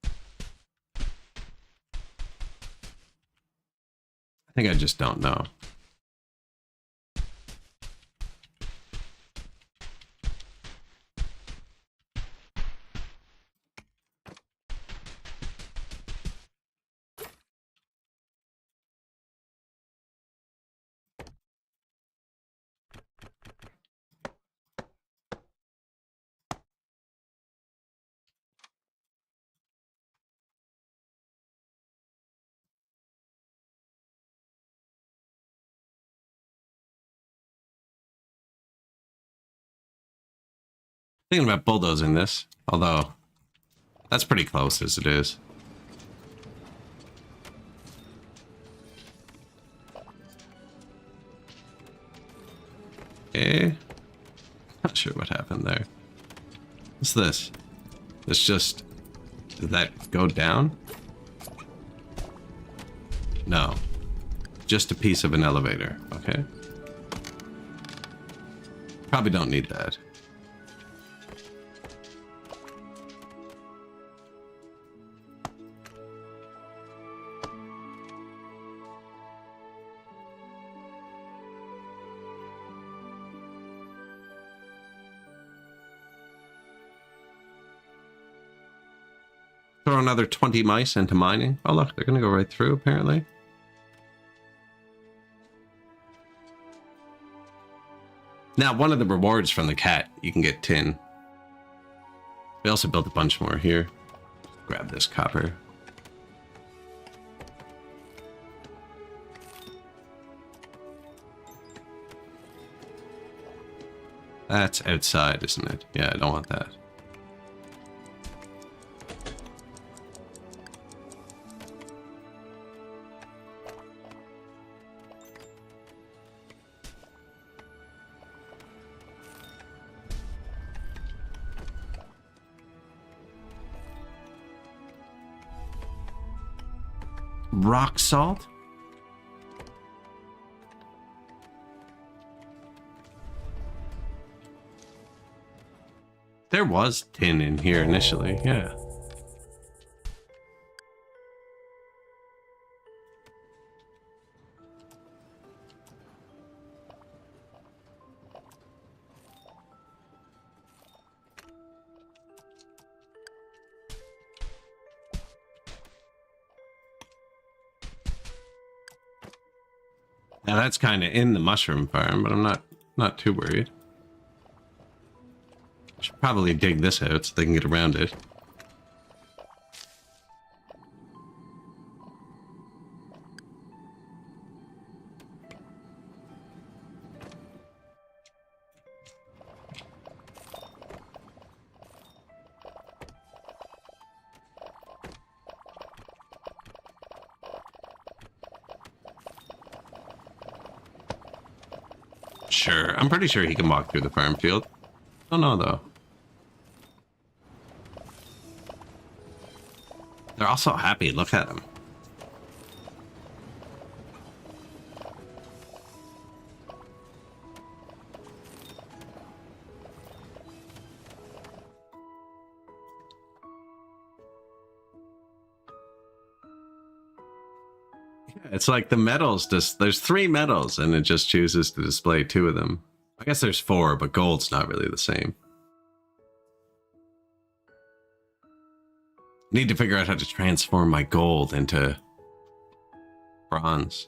I think I just don't know. Thinking about bulldozing this, although that's pretty close as it is. Okay. Not sure what happened there. What's this? This just... Did that go down? No. Just a piece of an elevator, okay? Probably don't need that. Throw another 20 mice into mining. Oh look, they're gonna go right through apparently. Now, one of the rewards from the cat, you can get tin. We also built a bunch more here. Grab this copper. That's outside, isn't it? Yeah, I don't want that. Rock salt? There was tin in here initially, yeah. Now that's kind of in the mushroom farm, but I'm not too worried. Should probably dig this out so they can get around it. Sure. I'm pretty sure he can walk through the farm field. Oh no, though. They're all so happy. Look at them. It's like the medals. There's 3 medals, and it just chooses to display 2 of them. I guess there's 4, but gold's not really the same. Need to figure out how to transform my gold into bronze.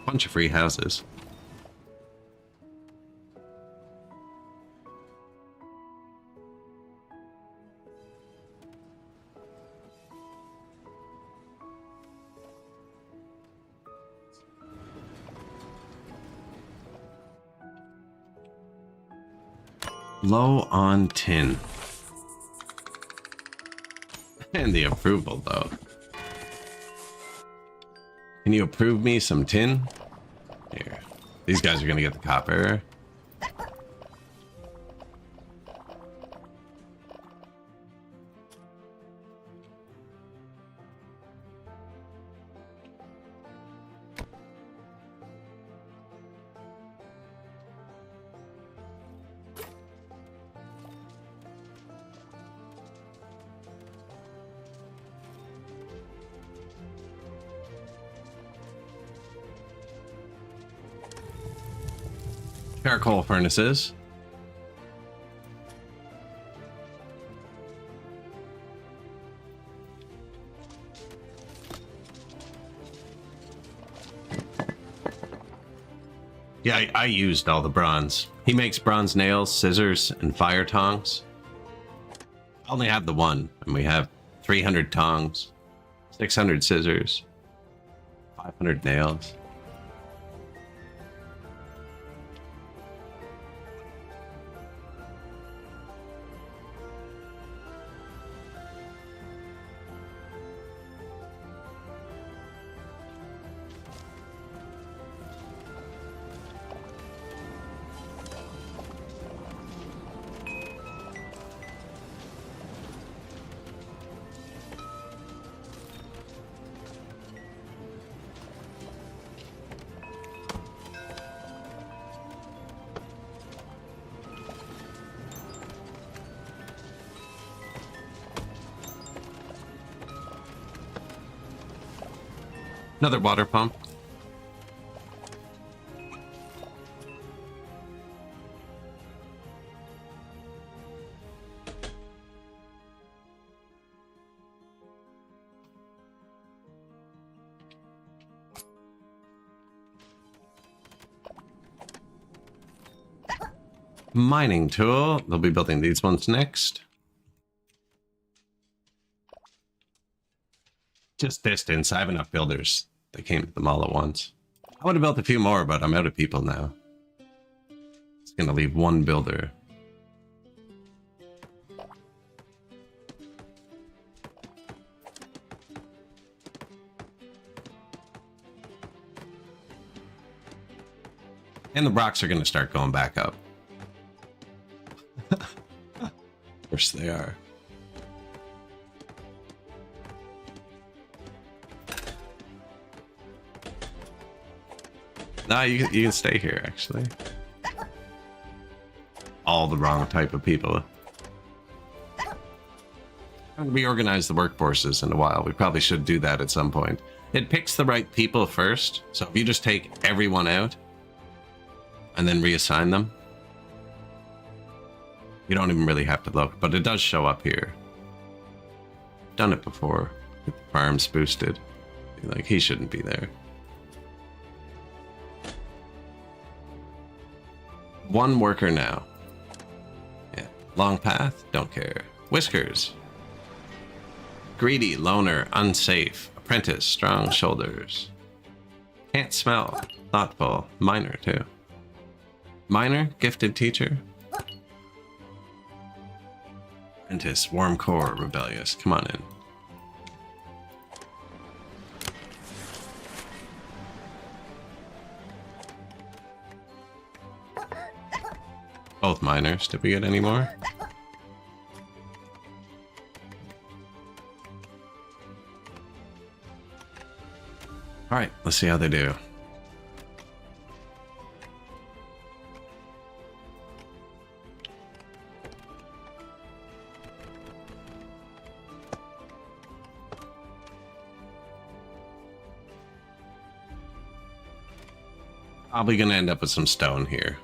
Bunch of free houses. Low on tin. And the approval, though. Can you approve me some tin? Here. These guys are gonna get the copper. Charcoal furnaces. Yeah, I used all the bronze. He makes bronze nails, scissors, and fire tongs. I only have the one, and we have 300 tongs, 600 scissors, 500 nails. Another water pump. Mining tool. They'll be building these ones next. Just distance. I have enough builders. They came to them all at once. I would have built a few more, but I'm out of people now. It's gonna leave one builder. And the rocks are gonna start going back up. Of course they are. Nah, you can stay here, actually. All the wrong type of people. We organize the workforces in a while. We probably should do that at some point. It picks the right people first. So if you just take everyone out and then reassign them, you don't even really have to look, but it does show up here. Done it before. Get the farms boosted. Like, he shouldn't be there. One worker now. Yeah. Long path, don't care. Whiskers. Greedy, loner, unsafe. Apprentice, strong shoulders. Can't smell. Thoughtful. Minor, too. Minor, gifted teacher. Apprentice, warm core, rebellious. Come on in. Both minors. Did we get any more? All right, let's see how they do. Probably gonna end up with some stone here.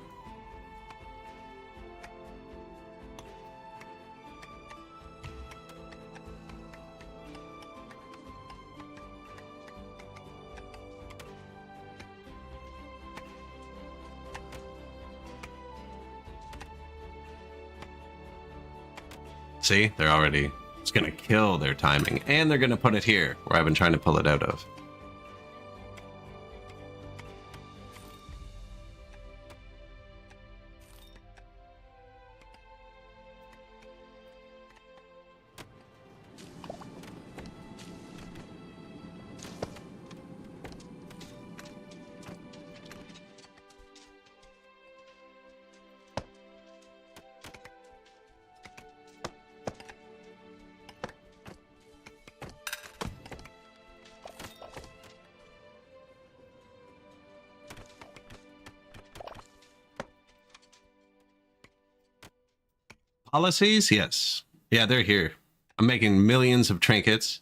See, they're already, it's gonna kill their timing, and they're gonna put it here where I've been trying to pull it out of. Policies? Yes. Yeah, they're here. I'm making millions of trinkets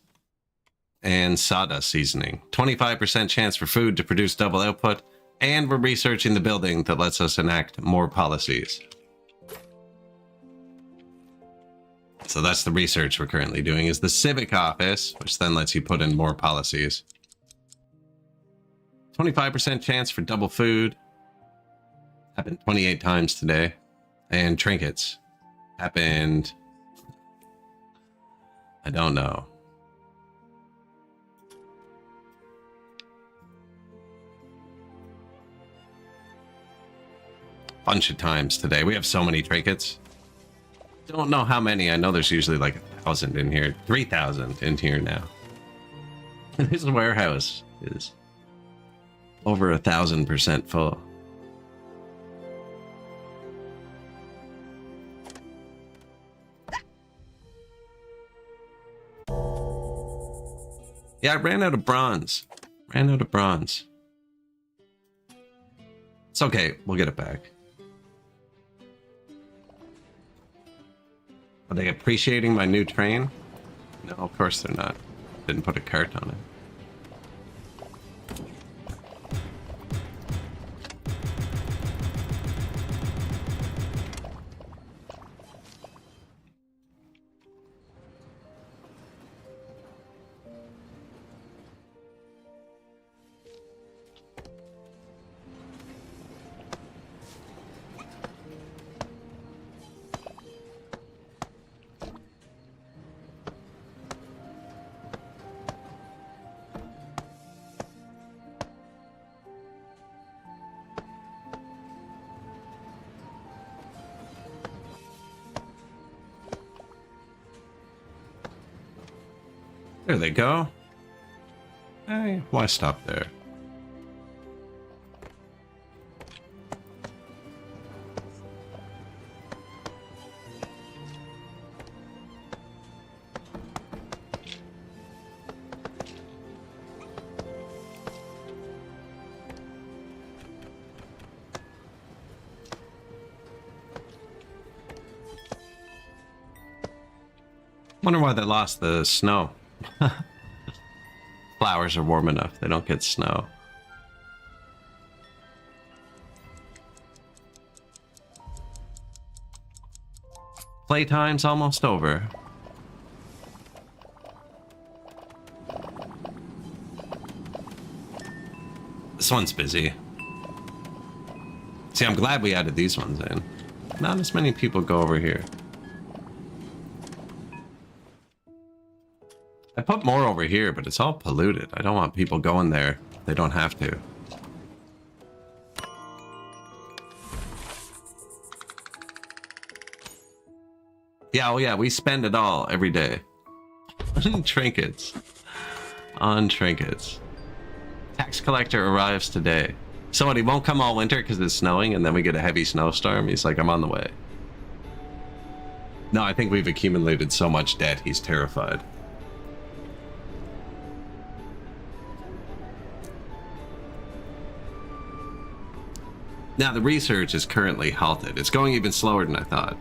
and sawdust seasoning. 25% chance for food to produce double output. And we're researching the building that lets us enact more policies. So that's the research we're currently doing, is the civic office, which then lets you put in more policies. 25% chance for double food. Happened 28 times today. And trinkets. Happened, I don't know. Bunch of times today. We have so many trinkets. Don't know how many. I know there's usually like 1,000 in here. 3,000 in here now. This warehouse is over 1,000% full. Yeah, I ran out of bronze. Ran out of bronze. It's okay. We'll get it back. Are they appreciating my new train? No, of course they're not. Didn't put a cart on it. There they go. Hey, why stop there? Wonder why they lost the snow. Flowers are warm enough. They don't get snow. Playtime's almost over. This one's busy. See, I'm glad we added these ones in. Not as many people go over here. I put more over here, but it's all polluted. I don't want people going there. They don't have to. Yeah, oh yeah, we spend it all every day. On trinkets. On trinkets. Tax collector arrives today. So what, he won't come all winter because it's snowing and then we get a heavy snowstorm? He's like, I'm on the way. No, I think we've accumulated so much debt, he's terrified. Now, the research is currently halted. It's going even slower than I thought.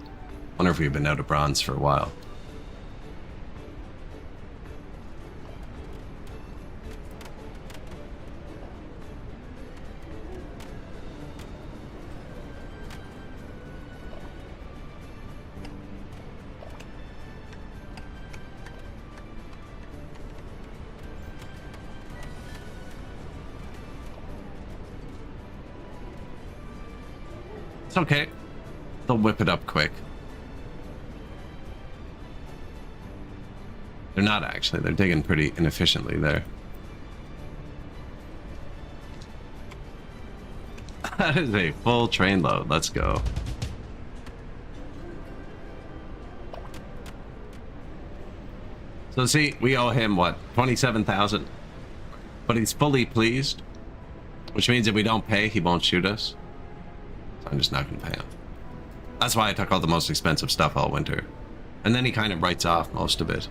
Wonder if we've been out of bronze for a while. It's okay. They'll whip it up quick. They're not actually. They're digging pretty inefficiently there. That is a full train load. Let's go. So see, we owe him what, 27,000? But he's fully pleased, which means if we don't pay, he won't shoot us. So I'm just not gonna pay him. That's why I took all the most expensive stuff all winter. And then he kind of writes off most of it.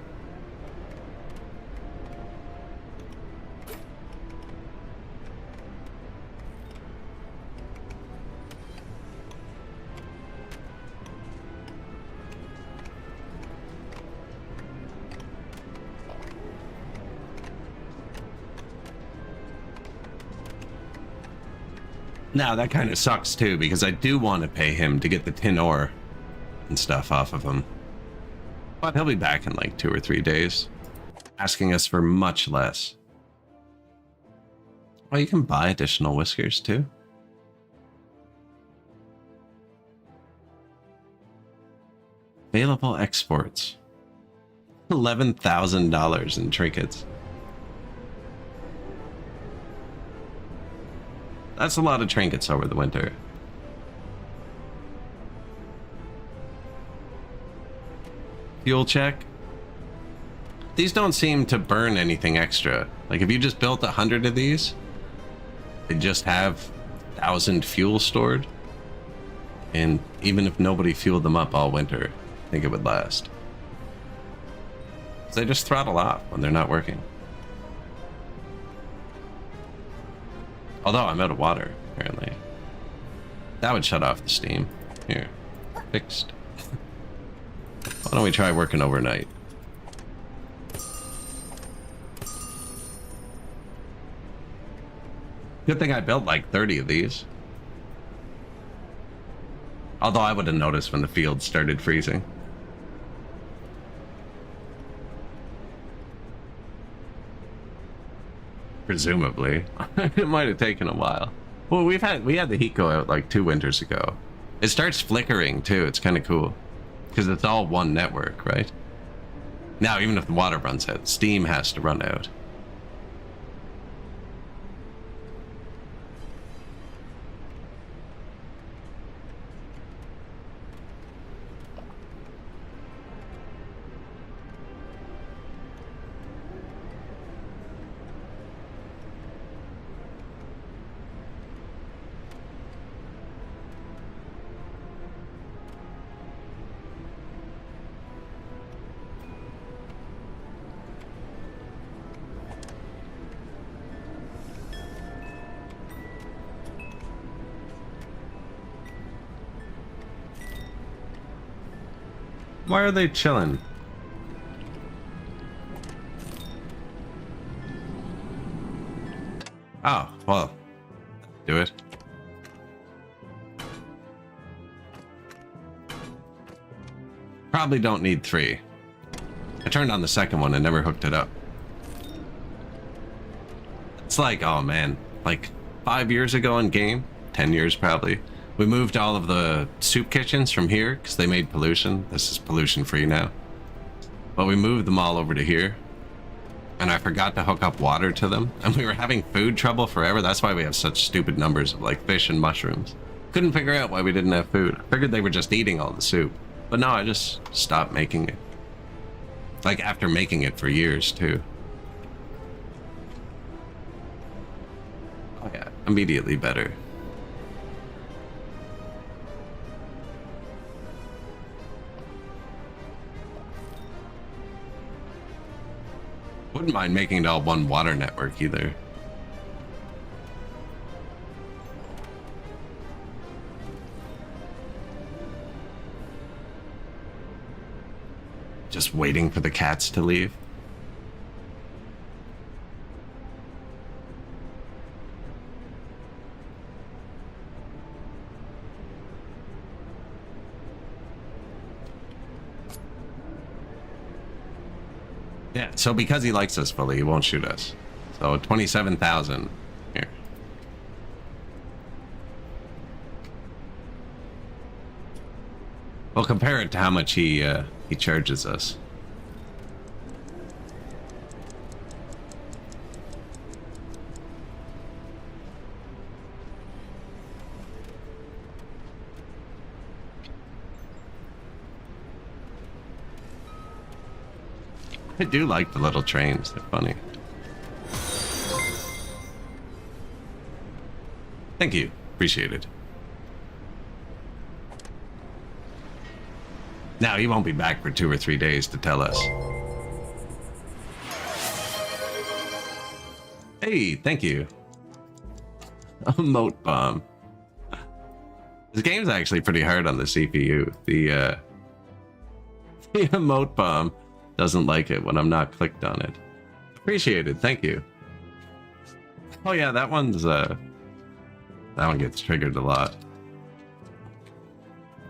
Now, that kind of sucks too, because I do want to pay him to get the tin ore and stuff off of him. But he'll be back in like 2 or 3 days, asking us for much less. Oh, you can buy additional whiskers too? Available exports. $11,000 in trinkets. That's a lot of trinkets over the winter. Fuel check. These don't seem to burn anything extra. Like if you just built 100 of these, they just have 1,000 fuel stored. And even if nobody fueled them up all winter, I think it would last. So they just throttle off when they're not working. Although I'm out of water, apparently. That would shut off the steam. Here. Fixed. Why don't we try working overnight? Good thing I built like 30 of these. Although I would have noticed when the field started freezing. Presumably. It might have taken a while. Well, we had the heat go out like 2 winters ago. It starts flickering too. It's kind of cool. Because it's all one network, right? Now, even if the water runs out, steam has to run out. Why are they chilling? Oh, well, do it. Probably don't need 3. I turned on the second one and never hooked it up. It's like, oh man, like 5 years ago in game, 10 years probably, we moved all of the soup kitchens from here because they made pollution. This is pollution free now. But we moved them all over to here. And I forgot to hook up water to them. And we were having food trouble forever. That's why we have such stupid numbers of like fish and mushrooms. Couldn't figure out why we didn't have food. I figured they were just eating all the soup. But no, I just stopped making it. Like after making it for years too. Oh yeah, immediately better. Wouldn't mind making it all one water network either. Just waiting for the cats to leave. Yeah, so because he likes us fully, he won't shoot us. So 27,000 here. We'll compare it to how much he charges us. I do like the little trains. They're funny. Thank you. Appreciate it. Now, he won't be back for 2 or 3 days to tell us. Hey, thank you. A moat bomb. This game's actually pretty hard on the CPU. The emote bomb doesn't like it when I'm not clicked on it. Appreciate it. Thank you. Oh yeah, that one gets triggered a lot.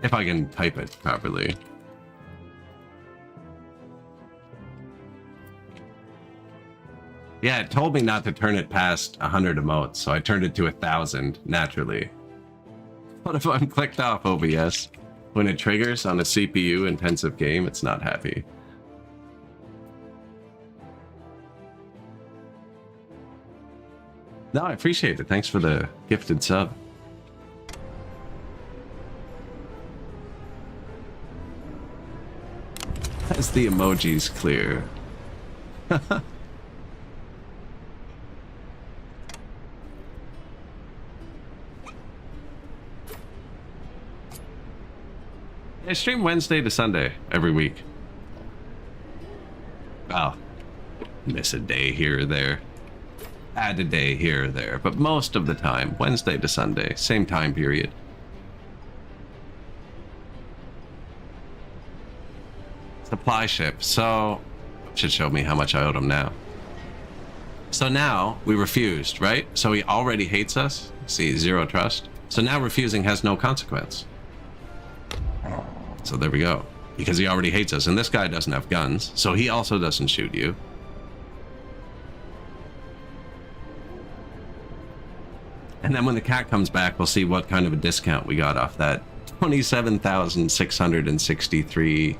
If I can type it properly. Yeah, it told me not to turn it past 100 emotes, so I turned it to 1,000 naturally. What if I'm clicked off OBS? When it triggers on a CPU intensive game, it's not happy. No, I appreciate it. Thanks for the gifted sub. As the emojis clear. I stream Wednesday to Sunday every week. Well, miss a day here or there. Add a day here or there, but most of the time, Wednesday to Sunday, same time period. Supply ship. So, should show me how much I owed him now. So now, we refused, right? So he already hates us. See, 0 trust. So now refusing has no consequence. So there we go. Because he already hates us, and this guy doesn't have guns, so he also doesn't shoot you. And then when the cat comes back, we'll see what kind of a discount we got off that 27,663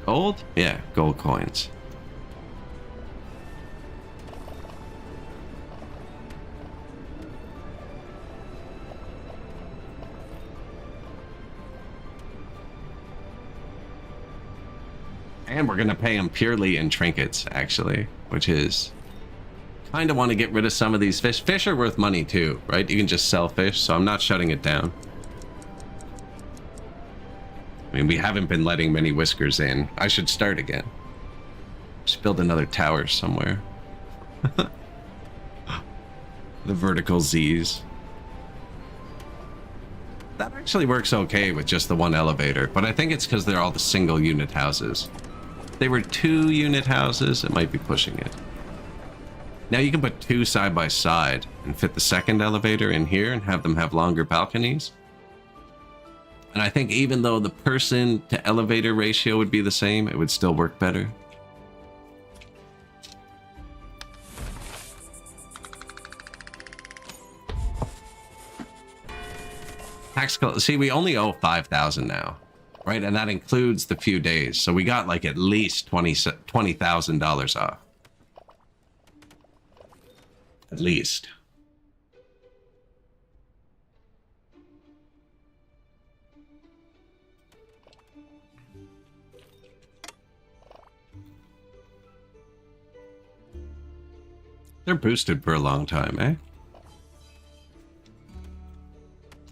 gold? Yeah, gold coins. And we're going to pay him purely in trinkets, actually, which is... Kind of want to get rid of some of these fish. Fish are worth money too, right? You can just sell fish, so I'm not shutting it down. I mean, we haven't been letting many whiskers in. I should start again. Just build another tower somewhere. The vertical Z's. That actually works okay with just the one elevator, but I think it's because they're all the single unit houses. If they were 2 unit houses, it might be pushing it. Now you can put 2 side by side and fit the second elevator in here and have them have longer balconies. And I think even though the person to elevator ratio would be the same, it would still work better. See, we only owe 5,000 now, right? And that includes the few days. So we got like at least $20,000 off. At least. They're boosted for a long time, eh?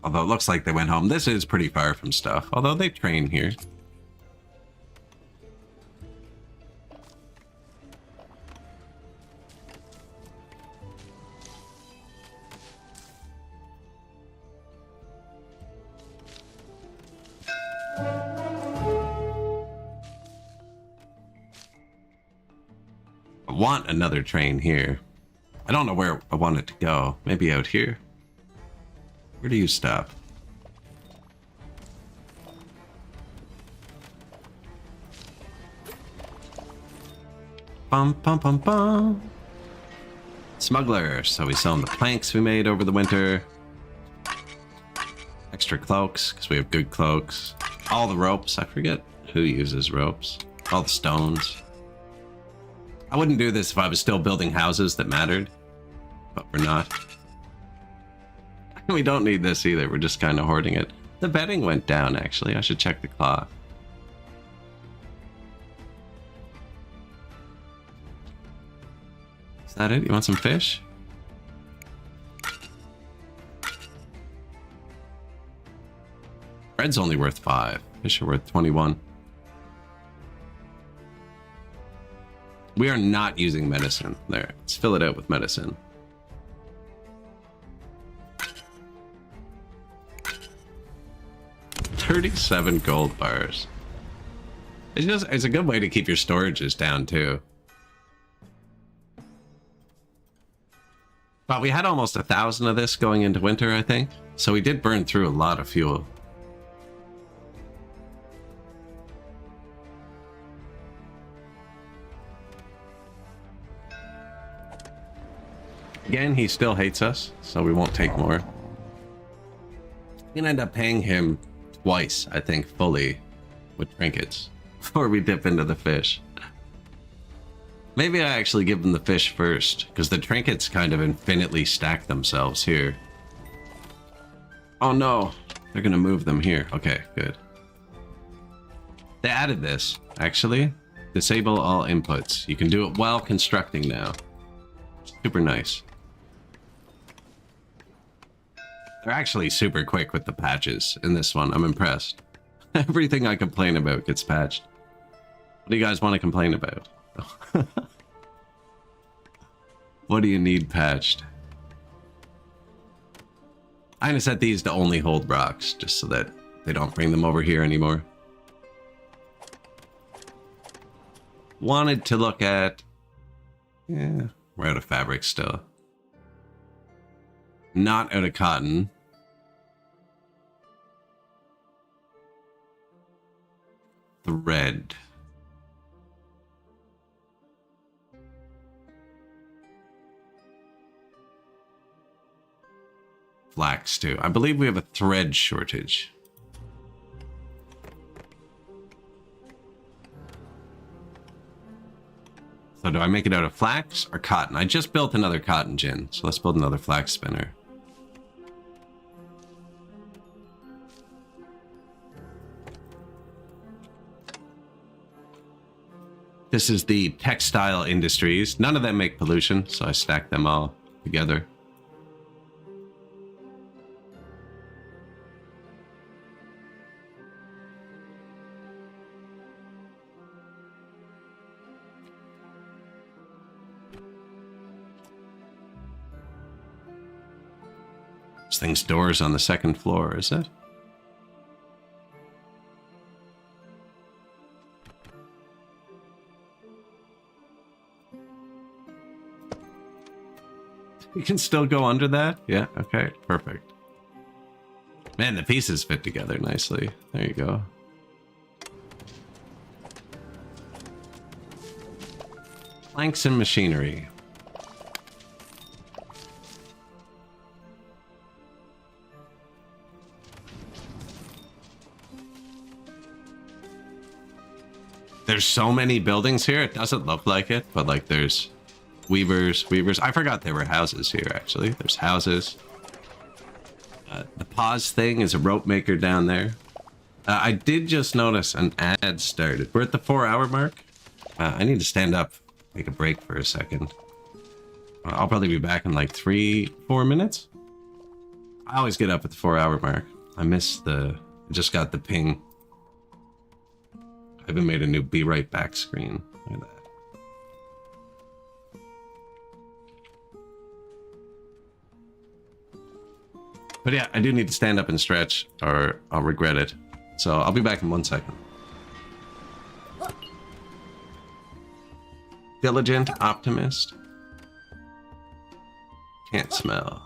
Although it looks like they went home. This is pretty far from stuff, although they train here. I want another train here. I don't know where I want it to go. Maybe out here? Where do you stop? Bum, bum, bum, bum. Smuggler. So we sell them the planks we made over the winter. Extra cloaks, because we have good cloaks. All the ropes. I forget who uses ropes. All the stones. I wouldn't do this if I was still building houses that mattered. But we're not. We don't need this either. We're just kind of hoarding it. The bedding went down, actually. I should check the cloth. Is that it? You want some fish? Bread's only worth 5. Fish are worth 21. We are not using medicine. There. Let's fill it out with medicine. $37 gold bars. It's a good way to keep your storages down too. But we had almost 1,000 of this going into winter, I think. So we did burn through a lot of fuel. Again, he still hates us, so we won't take more. We can end up paying him twice, I think, fully with trinkets before we dip into the fish. Maybe I actually give them the fish first, because the trinkets kind of infinitely stack themselves here. Oh no, they're gonna move them here. Okay, good. They added this, actually. Disable all inputs. You can do it while constructing now. Super nice. They're actually super quick with the patches in this one. I'm impressed. Everything I complain about gets patched. What do you guys want to complain about? What do you need patched? I'm gonna set these to only hold rocks, just so that they don't bring them over here anymore. Wanted to look at... Yeah, we're out of fabric still. Not out of cotton. Thread. Flax too. I believe we have a thread shortage. So do I make it out of flax or cotton? I just built another cotton gin, so let's build another flax spinner. This is the textile industries. None of them make pollution, so I stacked them all together. This thing's doors on the second floor, is it? You can still go under that? Yeah, okay, perfect. Man, the pieces fit together nicely. There you go. Planks and machinery. There's so many buildings here, it doesn't look like it, but like there's weavers. I forgot there were houses here, actually. There's houses. The pause thing is a rope maker down there. I did just notice an ad started. We're at the 4-hour mark. I need to stand up, take a break for a second. I'll probably be back in like 3-4 minutes. I always get up at the 4-hour mark. I just got the ping. I even made a new be right back screen. Look at that. But yeah, I do need to stand up and stretch or I'll regret it. So I'll be back in 1 second. Diligent optimist. Can't smell.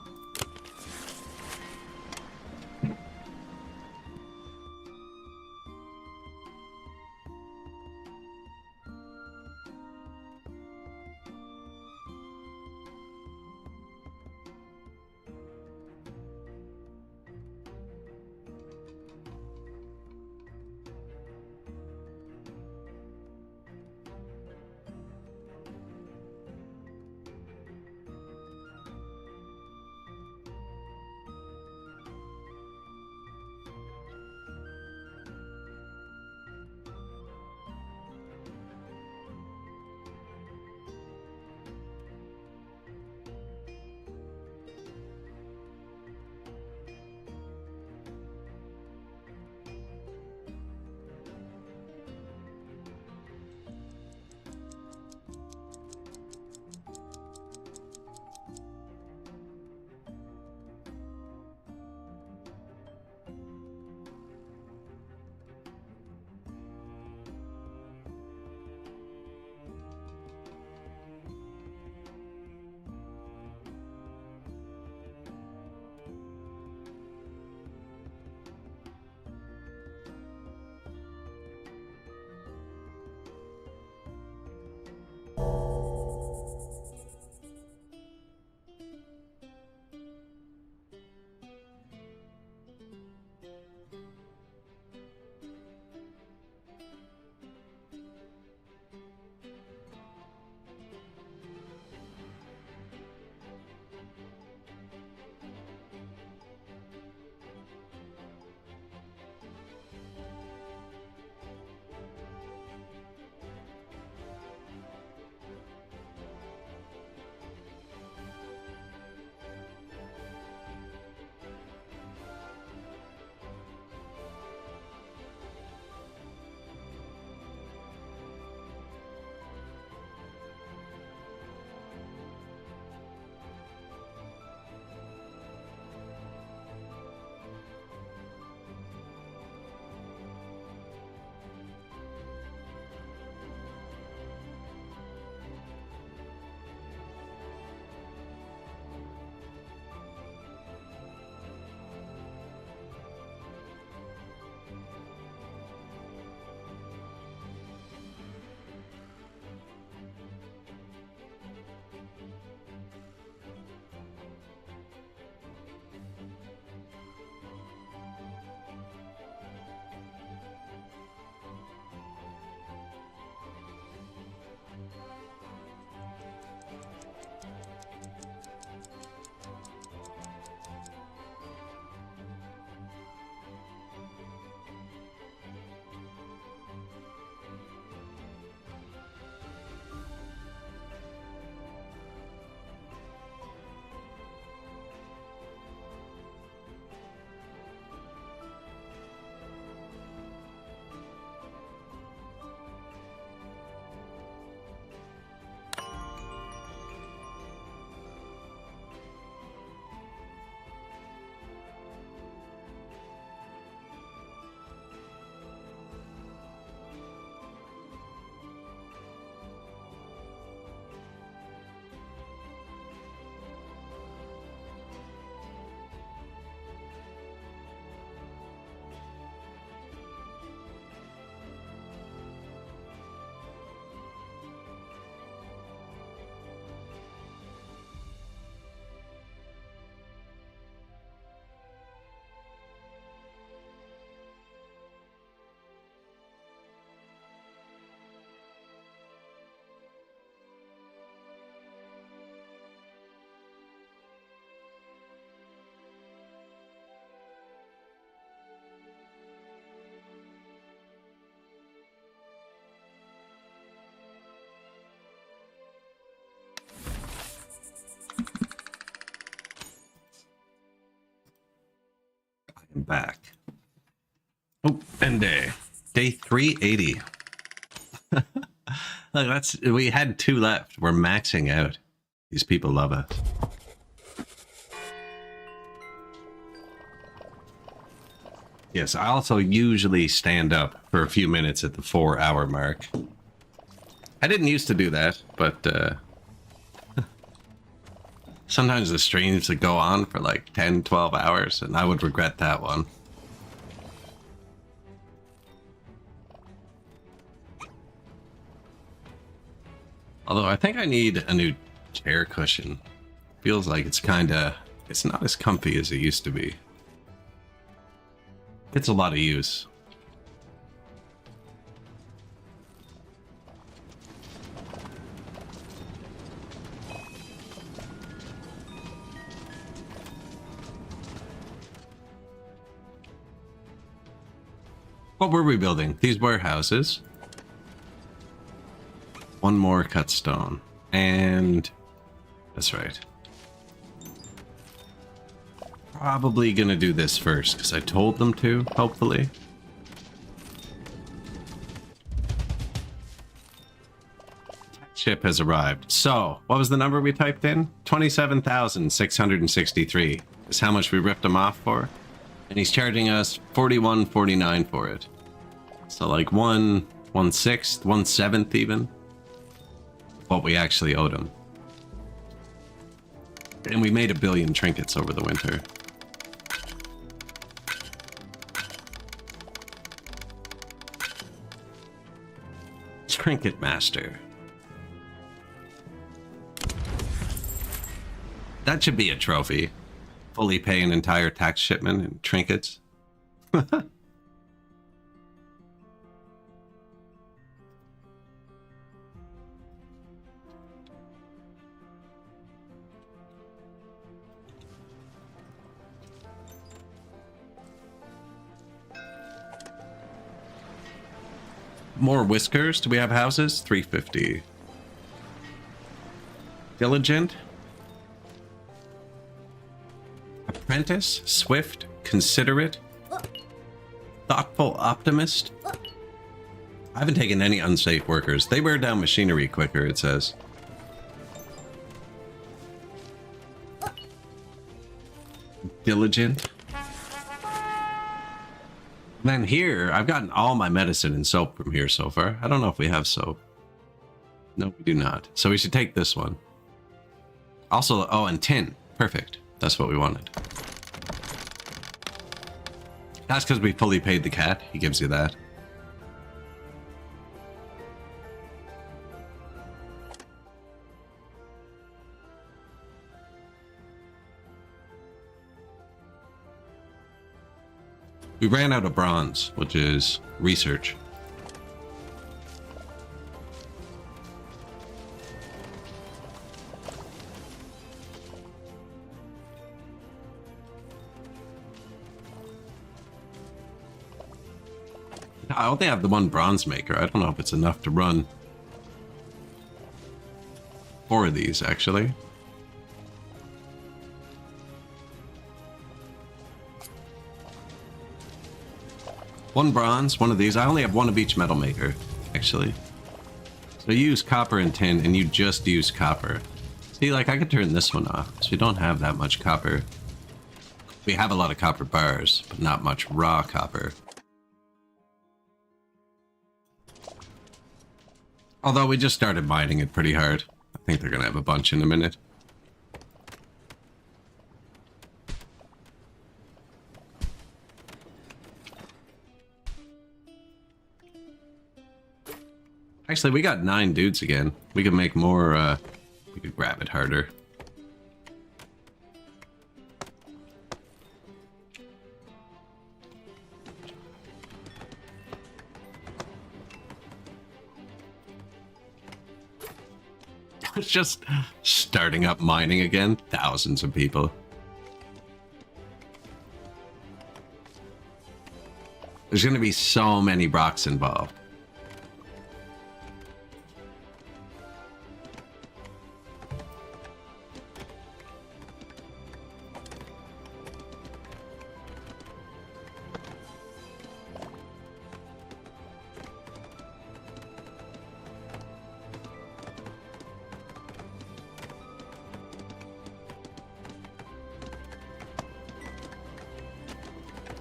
back. Oh, and day 380. Look, we had 2 left. We're maxing out. These people love us. Yes, I also usually stand up for a few minutes at the 4-hour mark. I didn't used to do that, but sometimes the streams would go on for like 10, 12 hours, and I would regret that one. Although I think I need a new chair cushion. Feels like it's not as comfy as it used to be. It's a lot of use. What were we building? These warehouses. 1 more cut stone. And that's right. Probably gonna do this first, because I told them to, hopefully. Ship has arrived. So, what was the number we typed in? 27,663 is how much we ripped him off for. And he's charging us 41.49 for it. So like 1/6, 1/7 even. What we actually owed him. And we made 1 billion trinkets over the winter. Trinket Master. That should be a trophy. Fully pay an entire tax shipment in trinkets. More whiskers. Do we have houses? 350. Diligent. Apprentice. Swift. Considerate. Thoughtful optimist. I haven't taken any unsafe workers. They wear down machinery quicker, it says. Diligent. Then here, I've gotten all my medicine and soap from here so far. I don't know if we have soap. No, we do not. So we should take this one. Also, oh, and tin. Perfect. That's what we wanted. That's because we fully paid the cat. He gives you that. We ran out of bronze, which is research. I only have the 1 bronze maker. I don't know if it's enough to run 4 of these, actually. One bronze, 1 of these. I only have 1 of each metal maker, actually. So you use copper and tin, and you just use copper. See, like, I could turn this one off, so we don't have that much copper. We have a lot of copper bars, but not much raw copper. Although we just started mining it pretty hard. I think they're gonna have a bunch in a minute. Actually, we got 9 dudes again. We could make more, we could grab it harder. It's just starting up mining again. Thousands of people. There's going to be so many Brocks involved.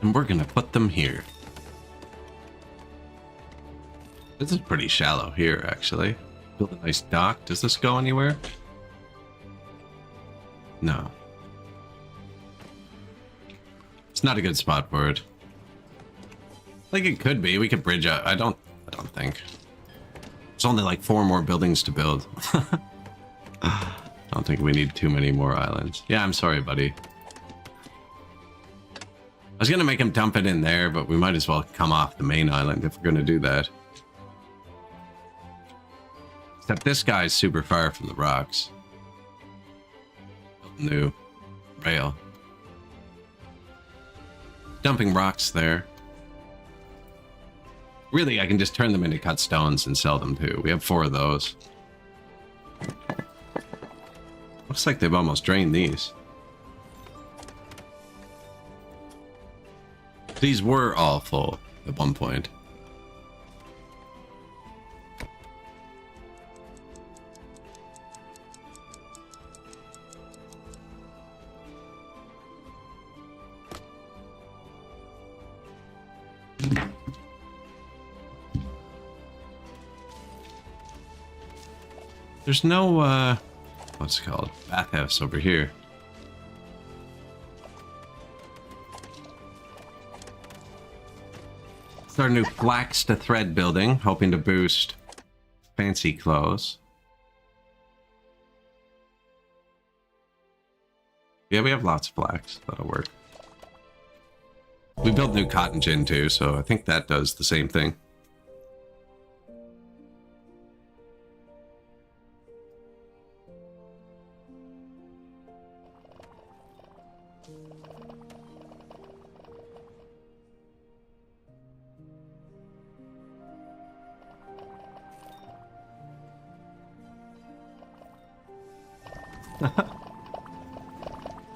And we're gonna put them here. This is pretty shallow here, actually. Build a nice dock. Does this go anywhere? No. It's not a good spot for it. Like it could be. We could bridge out. I don't think. There's only like 4 more buildings to build. I don't think we need too many more islands. Yeah, I'm sorry, buddy. I was gonna make him dump it in there, but we might as well come off the main island if we're gonna do that. Except this guy's super far from the rocks. New rail. Dumping rocks there. Really, I can just turn them into cut stones and sell them too. We have 4 of those. Looks like they've almost drained these. These were all full at one point. There's no, what's it called? Bathhouse over here. It's our new flax to thread building, hoping to boost fancy clothes. Yeah, we have lots of flax. That'll work. We built new cotton gin too, so I think that does the same thing.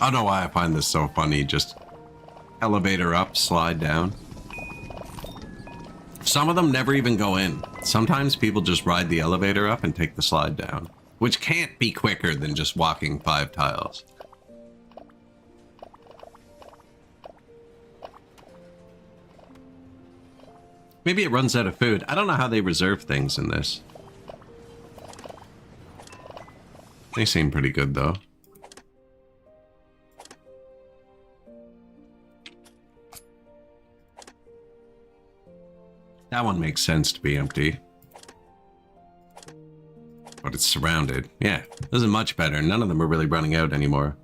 I don't know why I find this so funny. Just elevator up, slide down. Some of them never even go in. Sometimes people just ride the elevator up and take the slide down, which can't be quicker than just walking 5 tiles. Maybe it runs out of food. I don't know how they reserve things in this. They seem pretty good though. That one makes sense to be empty. But it's surrounded. Yeah, this is much better. None of them are really running out anymore.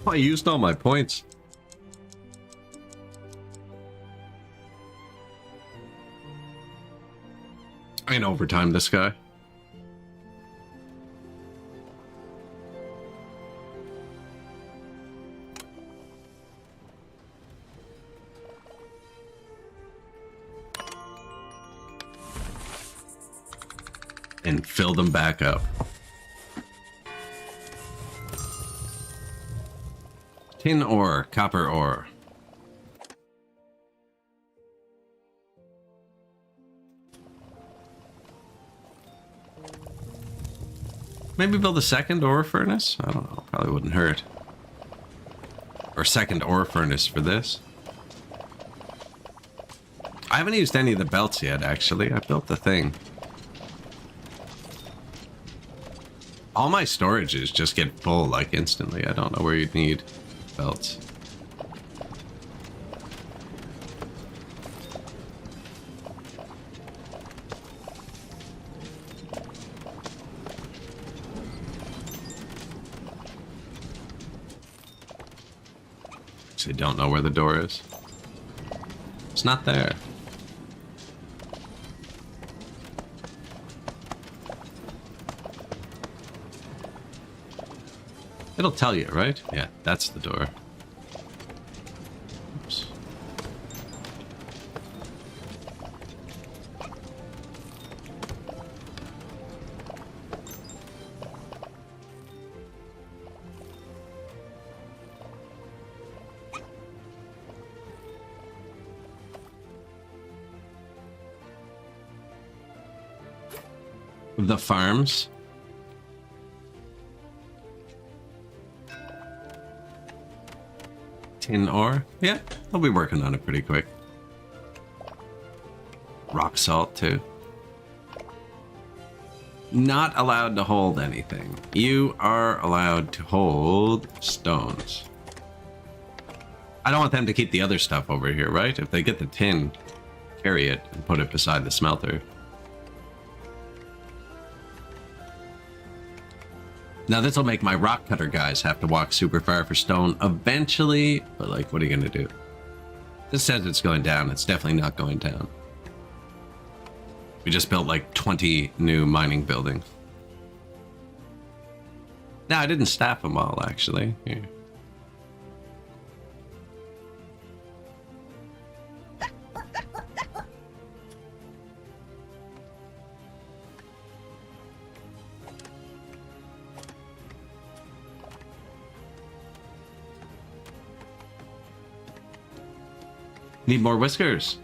I used all my points. I can overtime this guy. And fill them back up. Tin ore, copper ore. Maybe build a second ore furnace? I don't know, probably wouldn't hurt. Or second ore furnace for this. I haven't used any of the belts yet, actually. I built the thing. All my storages just get full, like, instantly. I don't know where you'd need belts. I don't know where the door is. It's not there. It'll tell you, right? Yeah, that's the door. Oops. the farms. Tin ore. Yeah, I'll be working on it pretty quick. Rock salt, too. Not allowed to hold anything. You are allowed to hold stones. I don't want them to keep the other stuff over here, right? If they get the tin, carry it and put it beside the smelter. Now this will make my rock cutter guys have to walk super far for stone eventually, but like, what are you gonna do? This says it's going down. It's definitely not going down. We just built like 20 new mining buildings. No, I didn't staff them all, actually. Here. Need more whiskers.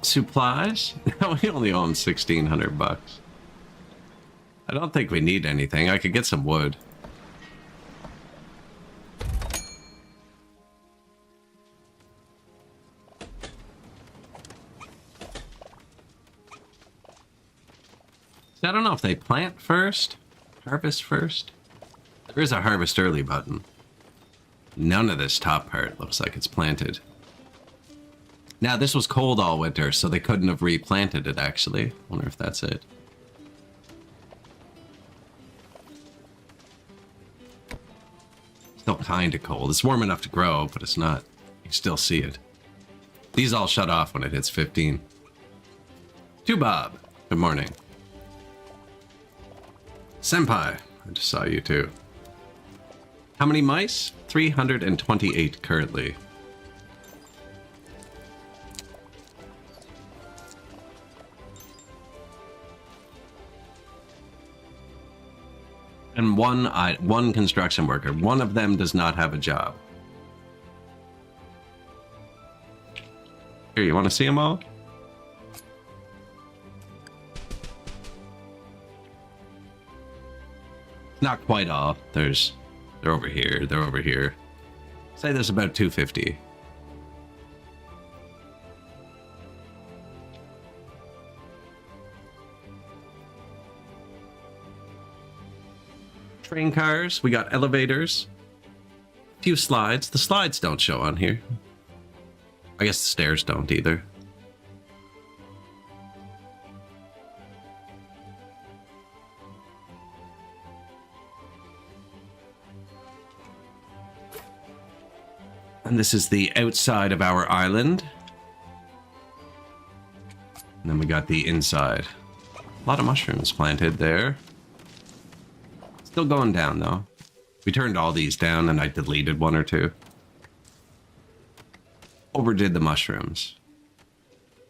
Supplies? We only own 1,600 bucks. I don't think we need anything. I could get some wood. I don't know if they plant first, harvest first. There is a harvest early button. None of this top part looks like it's planted. Now, this was cold all winter, so they couldn't have replanted it, actually. Wonder if that's it. Still kind of cold. It's warm enough to grow, but it's not. You still see it. These all shut off when it hits 15. To Bob. Good morning. Senpai. I just saw you, too. How many mice? 328 currently. And one construction worker. One of them does not have a job. Here, you want to see them all? Not quite all. They're over here. They're over here. Say there's about 250. Train cars. We got elevators. A few slides. The slides don't show on here. I guess the stairs don't either. And this is the outside of our island. And then we got the inside. A lot of mushrooms planted there. Still going down, though. We turned all these down, and I deleted one or two. Overdid the mushrooms.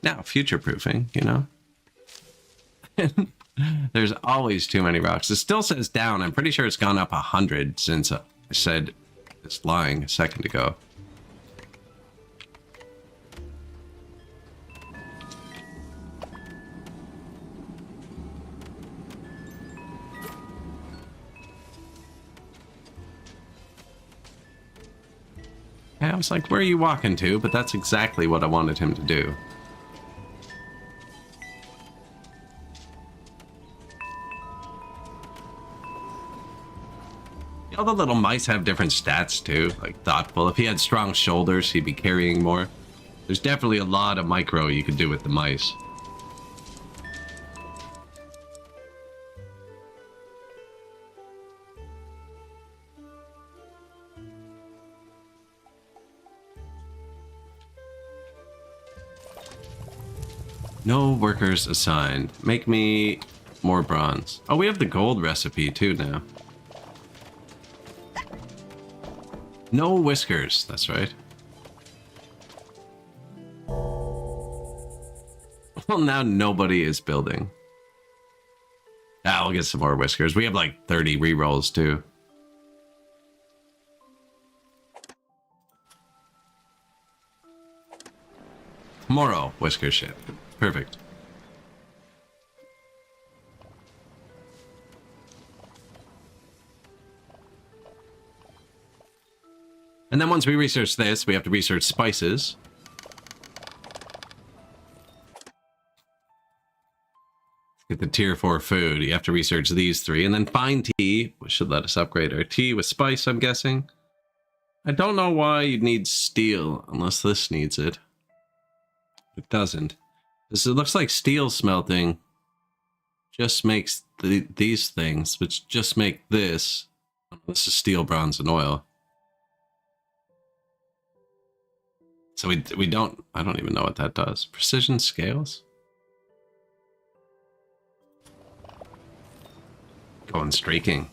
Now, future-proofing, you know? There's always too many rocks. It still says down. I'm pretty sure it's gone up 100 since I said it's lying a second ago. I was like, where are you walking to? But that's exactly what I wanted him to do. All the little mice have different stats too, like thoughtful. If he had strong shoulders, he'd be carrying more. There's definitely a lot of micro you could do with the mice. No workers assigned. Make me more bronze. Oh, we have the gold recipe too now. No whiskers, that's right. Well, now nobody is building. I'll get some more whiskers. We have like 30 rerolls too. Tomorrow, whisker ship. Perfect. And then once we research this, we have to research spices. Get the tier 4 food. You have to research these 3. And then fine tea, which should let us upgrade our tea with spice, I'm guessing. I don't know why you'd need steel, unless this needs it. It doesn't. It looks like steel smelting just makes these things, which just make this. This is steel, bronze, and oil. So we don't, I don't even know what that does. Precision scales? Going streaking.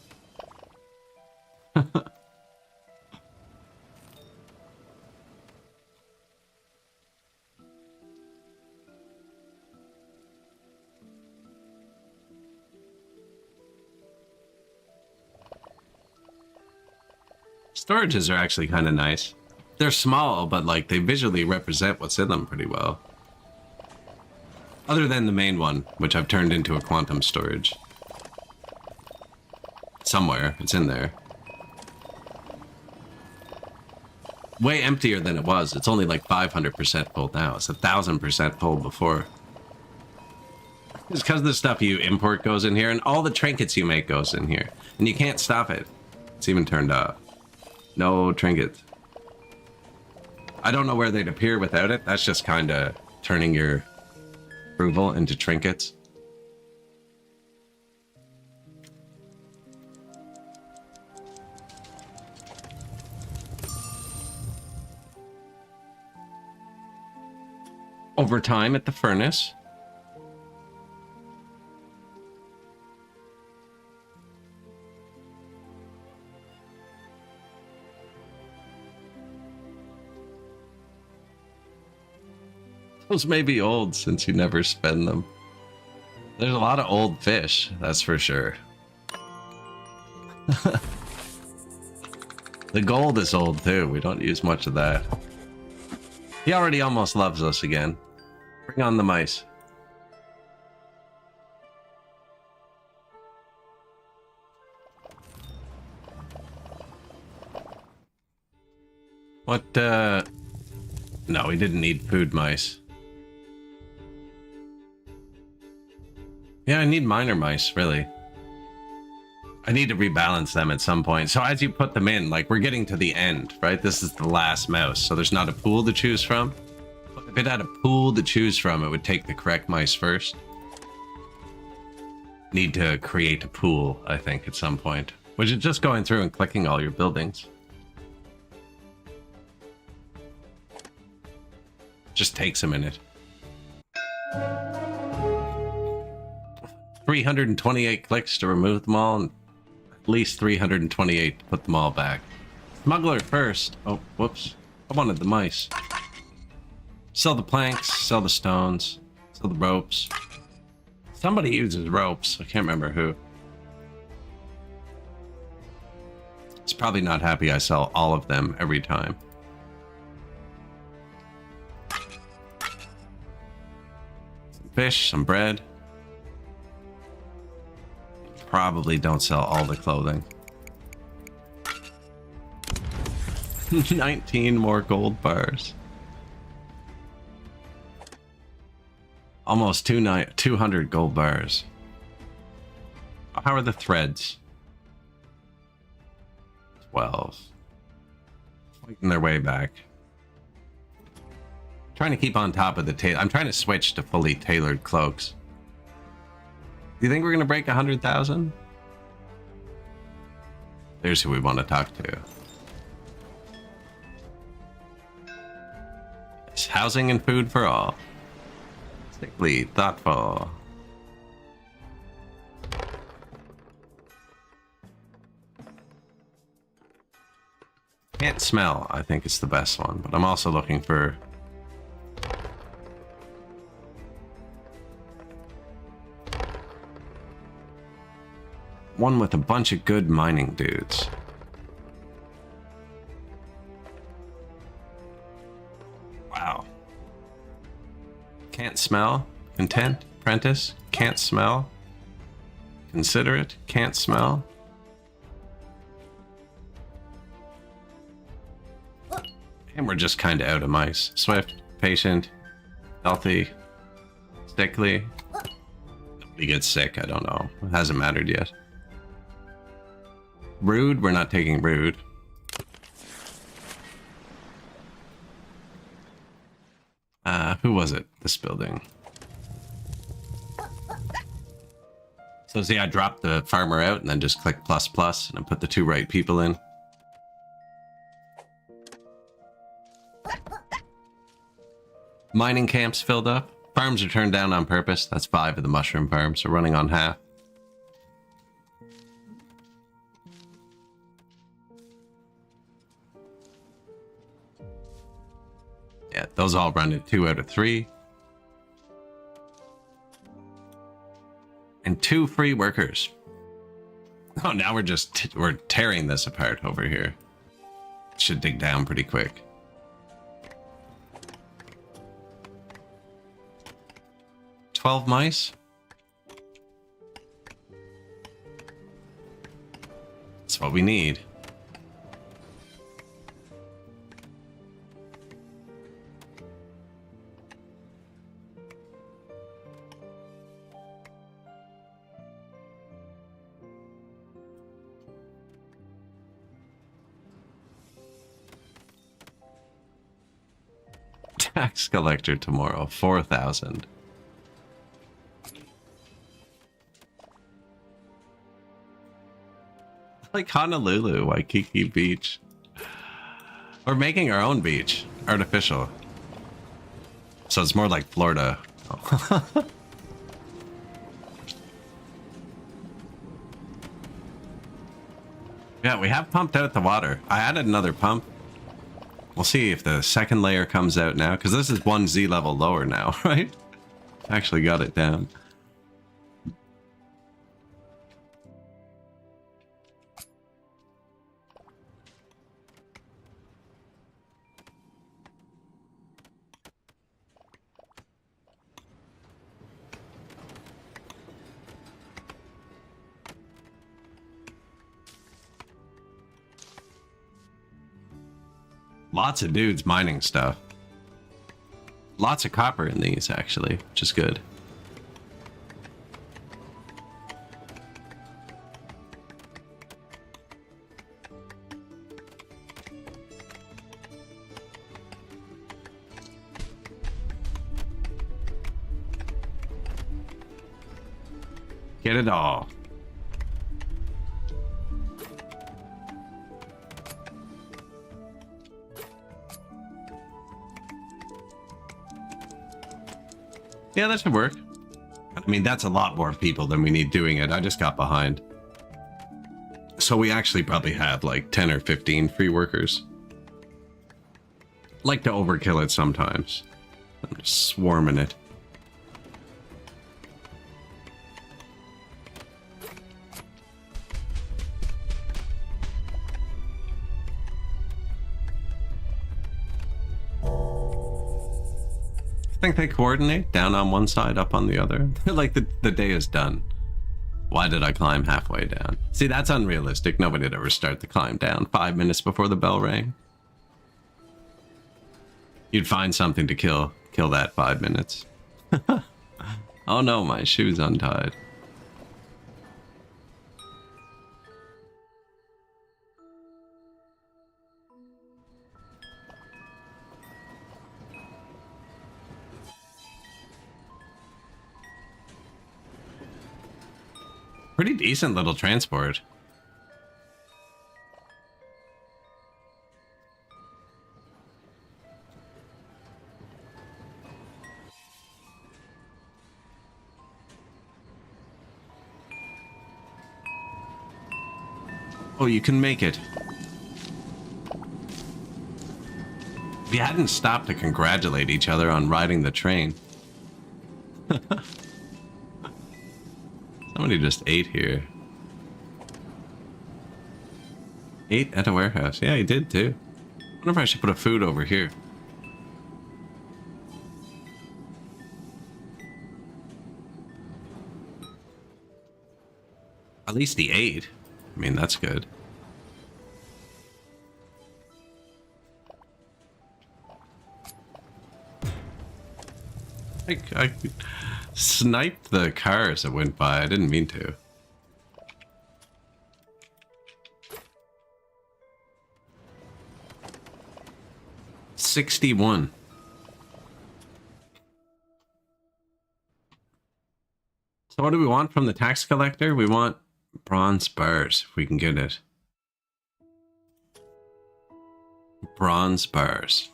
Storages are actually kind of nice. They're small, but like they visually represent what's in them pretty well. Other than the main one, which I've turned into a quantum storage. Somewhere, it's in there. Way emptier than it was. It's only like 500% full now. It's 1,000% full before. It's because the stuff you import goes in here, and all the trinkets you make goes in here. And you can't stop it. It's even turned off. No trinkets. I don't know where they'd appear without it. That's just kind of turning your approval into trinkets. Overtime at the furnace. Those may be old since you never spend them. There's a lot of old fish, that's for sure. The gold is old too. We don't use much of that. He already almost loves us again. Bring on the mice. What, no, we didn't need food mice. Yeah, I need minor mice, really. I need to rebalance them at some point. So as you put them in, like, we're getting to the end, right? This is the last mouse, so there's not a pool to choose from. But if it had a pool to choose from, it would take the correct mice first. Need to create a pool, I think, at some point. Which is just going through and clicking all your buildings. Just takes a minute. 328 clicks to remove them all, and at least 328 to put them all back. Smuggler first. Oh, whoops. I wanted the mice. Sell the planks, sell the stones, sell the ropes. Somebody uses ropes. I can't remember who. He's probably not happy I sell all of them every time. Some fish, some bread. Probably don't sell all the clothing. 19 more gold bars. Almost 200 gold bars. How are the threads? 12. Fighting their way back. Trying to keep on top of the tail. I'm trying to switch to fully tailored cloaks. Do you think we're going to break 100,000? There's who we want to talk to. It's housing and food for all. Sickly, thoughtful. Can't smell, I think it's the best one, but I'm also looking for... one with a bunch of good mining dudes. Wow. Can't smell. Content. Apprentice. Can't smell. Considerate. Can't smell. And we're just kind of out of mice. Swift, patient, healthy, sickly. He gets sick, I don't know. It hasn't mattered yet. Rude, we're not taking rude. Who was it? This building. So see, I dropped the farmer out and then just click plus plus and I put the 2 right people in. Mining camps filled up. Farms are turned down on purpose. That's 5 of the mushroom farms. We're running on half. Yeah, those all run at 2 out of 3. And 2 free workers. Oh, now we're tearing this apart over here. Should dig down pretty quick. $12 mice? That's what we need. Tax collector tomorrow, 4,000. Like Honolulu, Waikiki Beach. We're making our own beach, artificial. So it's more like Florida. Oh. Yeah, we have pumped out the water. I added another pump. We'll see if the second layer comes out now, because this is 1 Z level lower now, right? Actually got it down. Lots of dudes mining stuff. Lots of copper in these, actually, which is good. Get it all. Yeah, that should work. I mean, that's a lot more people than we need doing it. I just got behind. So we actually probably have like 10 or 15 free workers. Like to overkill it sometimes. I'm just swarming it. I think they coordinate, down on one side, up on the other. Like the day is done. Why did I climb halfway down? See, that's unrealistic. Nobody would ever start the climb down 5 minutes before the bell rang. You'd find something to kill that 5 minutes. Oh no, my shoe's untied. Pretty decent little transport. Oh, you can make it. We hadn't stopped to congratulate each other on riding the train. Somebody just ate here. Ate at a warehouse. Yeah, he did too. I wonder if I should put a food over here. At least he ate. I mean, that's good. I sniped the cars that went by. I didn't mean to. $61. So what do we want from the tax collector? We want bronze bars, if we can get it. Bronze bars.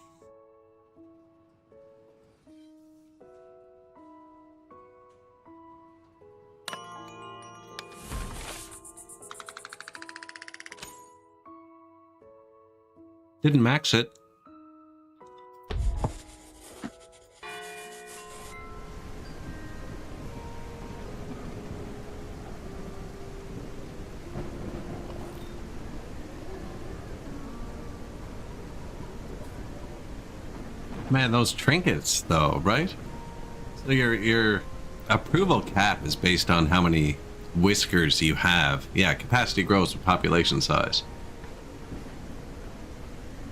Didn't max it. Man, those trinkets, though, right? So your approval cap is based on how many whiskers you have. Yeah, capacity grows with population size.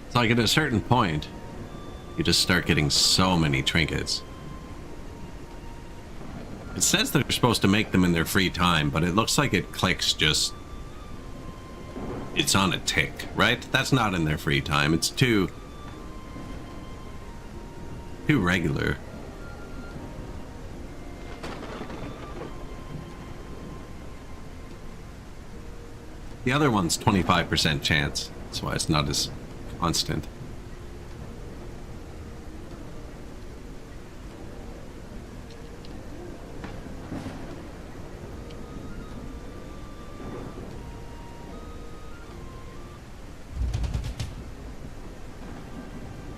So like at a certain point, you just start getting so many trinkets. It says they're supposed to make them in their free time, but it looks like it clicks just... It's on a tick, right? That's not in their free time. It's too regular. The other one's 25% chance. That's why it's not as constant.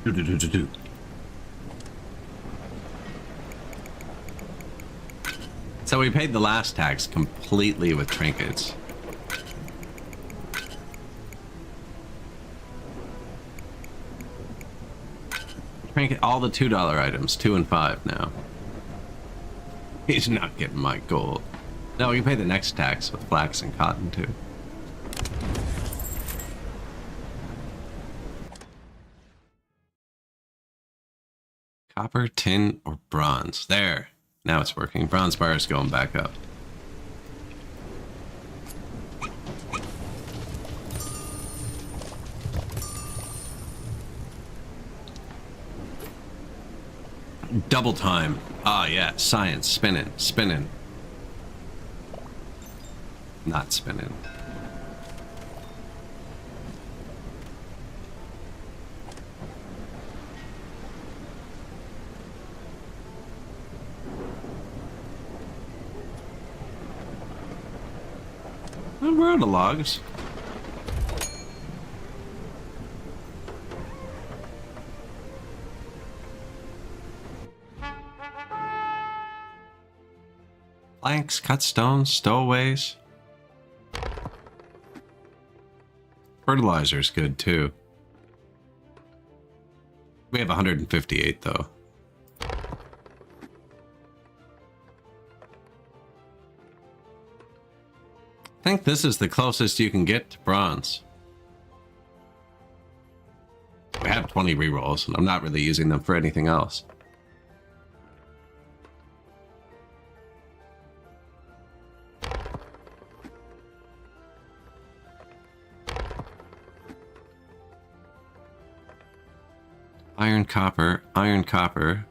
Do. So we paid the last tax completely with trinkets. Trinket all the $2 items, 2 and 5 now. He's not getting my gold. No, you pay the next tax with flax and cotton too. Copper, tin, or bronze. There. Now it's working. Bronze bar is going back up. Double time. Ah, yeah. Science. Spinning. Spinning. Not spinning. We're out of logs. Planks, cut stones, stowaways. Fertilizer's good too. We have 158 though. I think this is the closest you can get to bronze. We have 20 rerolls, and I'm not really using them for anything else. Iron, copper, iron, copper.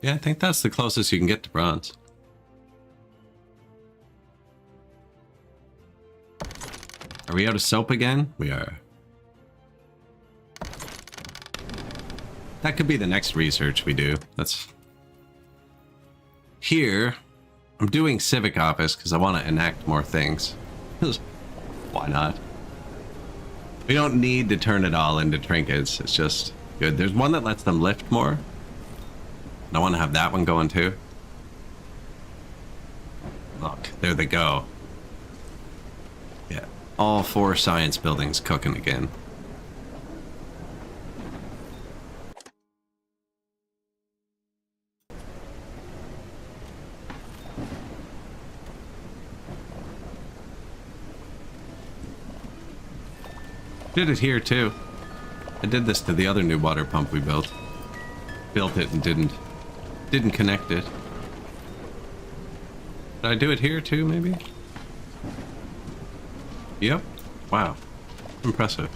Yeah, I think that's the closest you can get to bronze. Are we out of soap again? We are. That could be the next research we do. That's... Here, I'm doing civic office because I want to enact more things. Why not? We don't need to turn it all into trinkets. It's just good. There's one that lets them lift more. I want to have that one going too. Look, there they go. Yeah, all 4 science buildings cooking again. Did it here too. I did this to the other new water pump we built. Built it and didn't connect it. Did I do it here too, maybe? Yep. Wow. Impressive.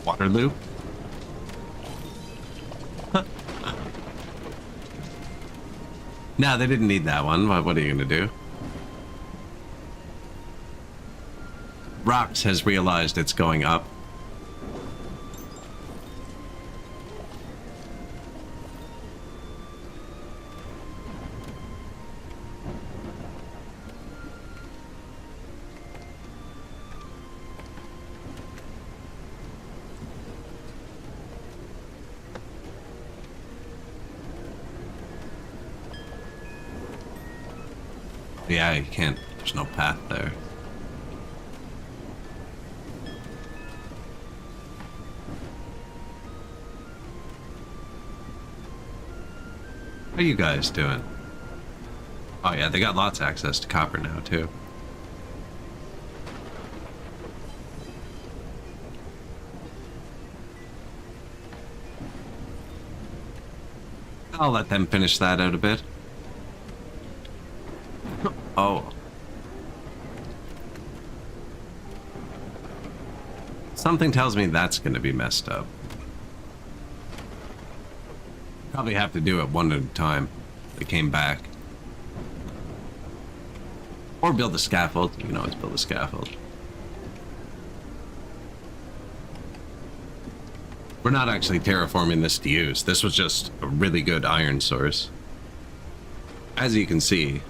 Water loop. No, they didn't need that one. What are you gonna do? Rocks has realized it's going up. Yeah, you can't. There's no path there. How you guys doing? Oh yeah, they got lots of access to copper now too. I'll let them finish that out a bit. Oh. Something tells me that's going to be messed up. Probably have to do it one at a time. They came back. Or build a scaffold. You can always build a scaffold. We're not actually terraforming this to use. This was just a really good iron source. As you can see,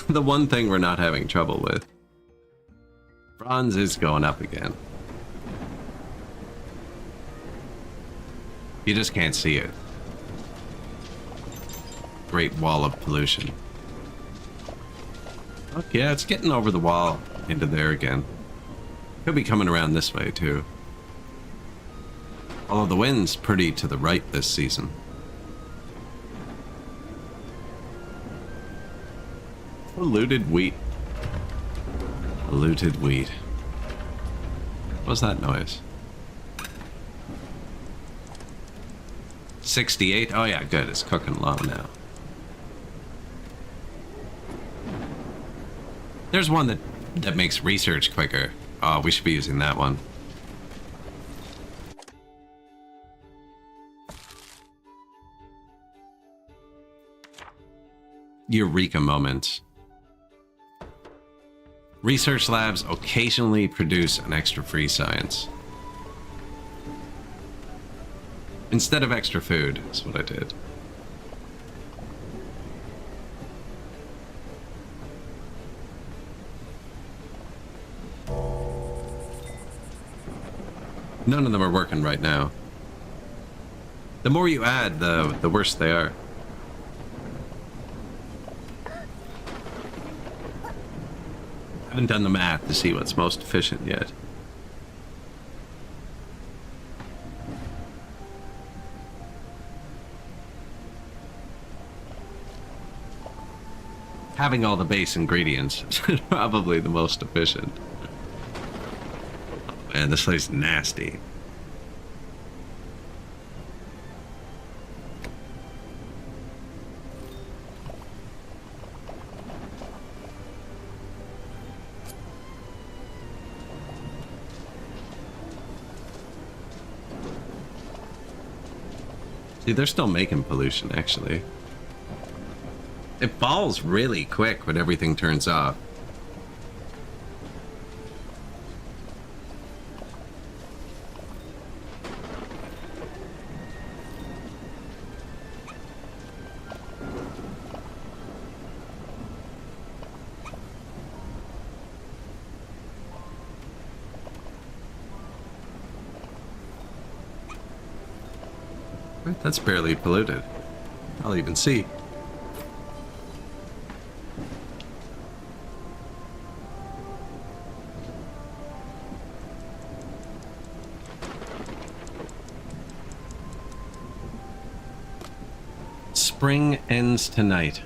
the one thing we're not having trouble with. Bronze is going up again. You just can't see it. Great wall of pollution. Okay, yeah, it's getting over the wall into there again. Could be coming around this way too. Although the wind's pretty to the right this season. Polluted wheat. Polluted wheat. What's that noise? 68? Oh yeah, good. It's cooking low now. There's one that makes research quicker. Oh, we should be using that one. Eureka moments. Research labs occasionally produce an extra free science. Instead of extra food, is what I did. None of them are working right now. The more you add, the worse they are. I haven't done the math to see what's most efficient yet. Having all the base ingredients is probably the most efficient. Man, this place is nasty. See, they're still making pollution, actually. It falls really quick when everything turns off. That's barely polluted. I'll even see. Spring ends tonight.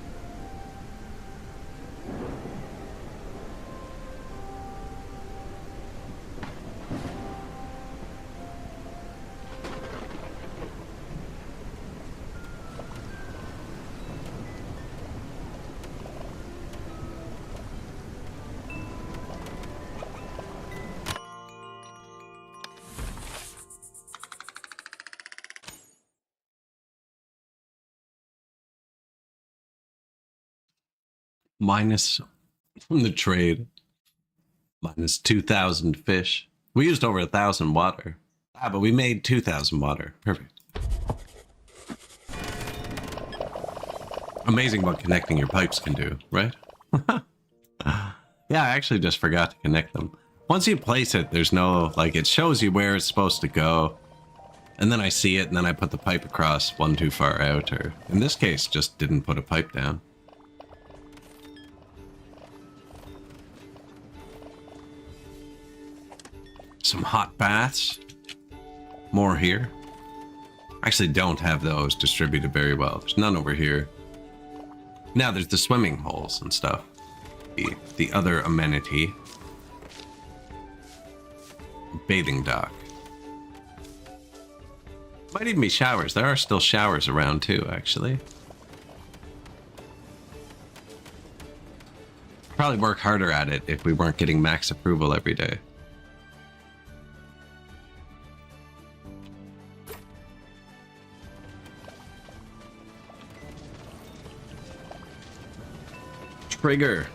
Minus from the trade. Minus 2,000 fish. We used over 1,000 water. Ah, but we made 2,000 water. Perfect. Amazing what connecting your pipes can do, right? Yeah, I actually just forgot to connect them. Once you place it, there's no, like, it shows you where it's supposed to go. And then I see it, and then I put the pipe across one too far out, or in this case, just didn't put a pipe down. Some hot baths. More here. I actually don't have those distributed very well. There's none over here. Now there's the swimming holes and stuff. The other amenity. Bathing dock. Might even be showers. There are still showers around too, actually. Probably work harder at it if we weren't getting max approval every day. Trigger.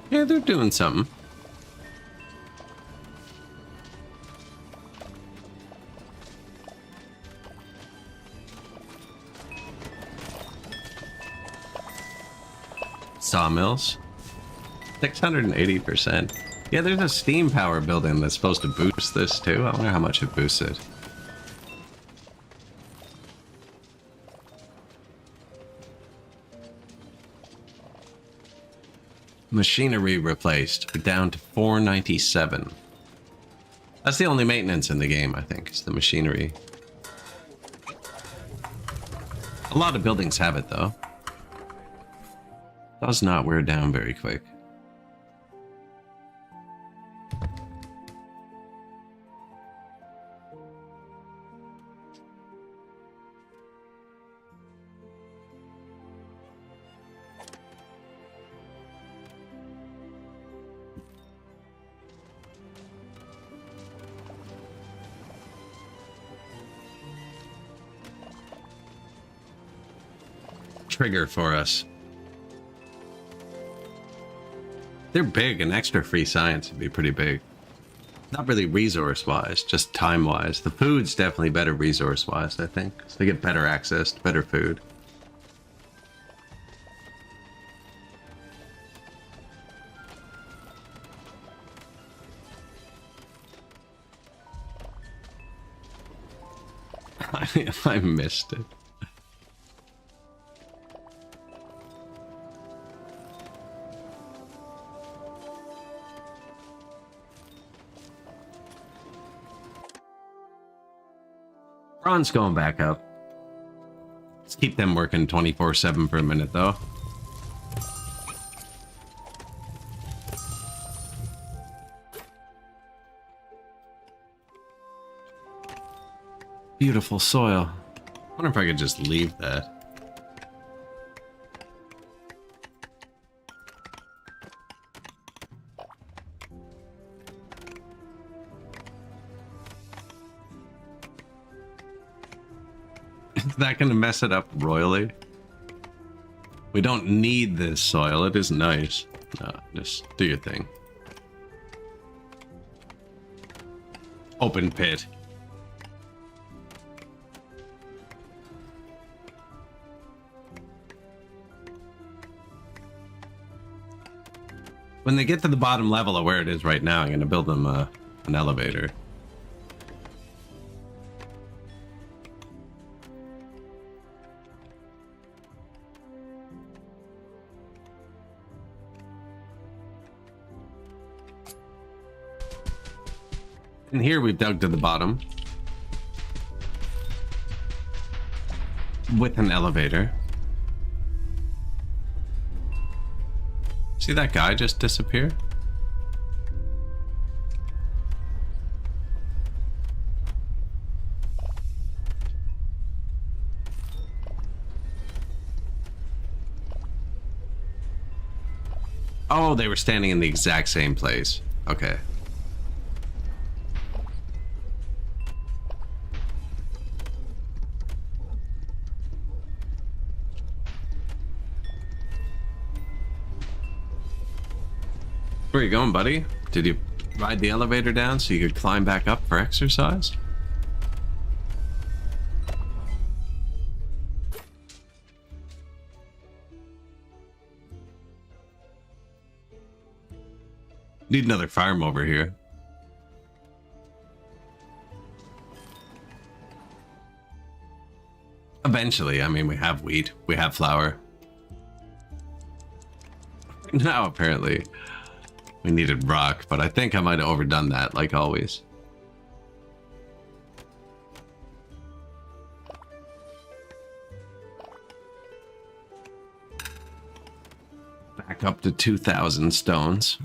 Yeah, they're doing something. Sawmills. 680%. Yeah, there's a steam power building that's supposed to boost this too. I wonder how much it boosts it. Machinery replaced. We're down to 497. That's the only maintenance in the game, I think, is the machinery. A lot of buildings have it, though. Does not wear down very quick. Trigger for us. They're big, and extra free science would be pretty big. Not really resource-wise, just time-wise. The food's definitely better resource-wise, I think. So they get better access to better food. I missed it. Ron's going back up. Let's keep them working 24/7 for a minute, though. Beautiful soil. I wonder if I could just leave that. Is that going to mess it up royally? We don't need this soil. It is nice. No, just do your thing. Open pit. When they get to the bottom level of where it is right now, I'm going to build them an elevator. And here we've dug to the bottom with an elevator. See that guy just disappear? Oh, they were standing in the exact same place. Okay. Where are you going, buddy? Did you ride the elevator down so you could climb back up for exercise? Need another farm over here. Eventually, I mean, we have wheat, we have flour. Now, apparently, we needed rock, but I think I might have overdone that, like always. Back up to 2,000 stones.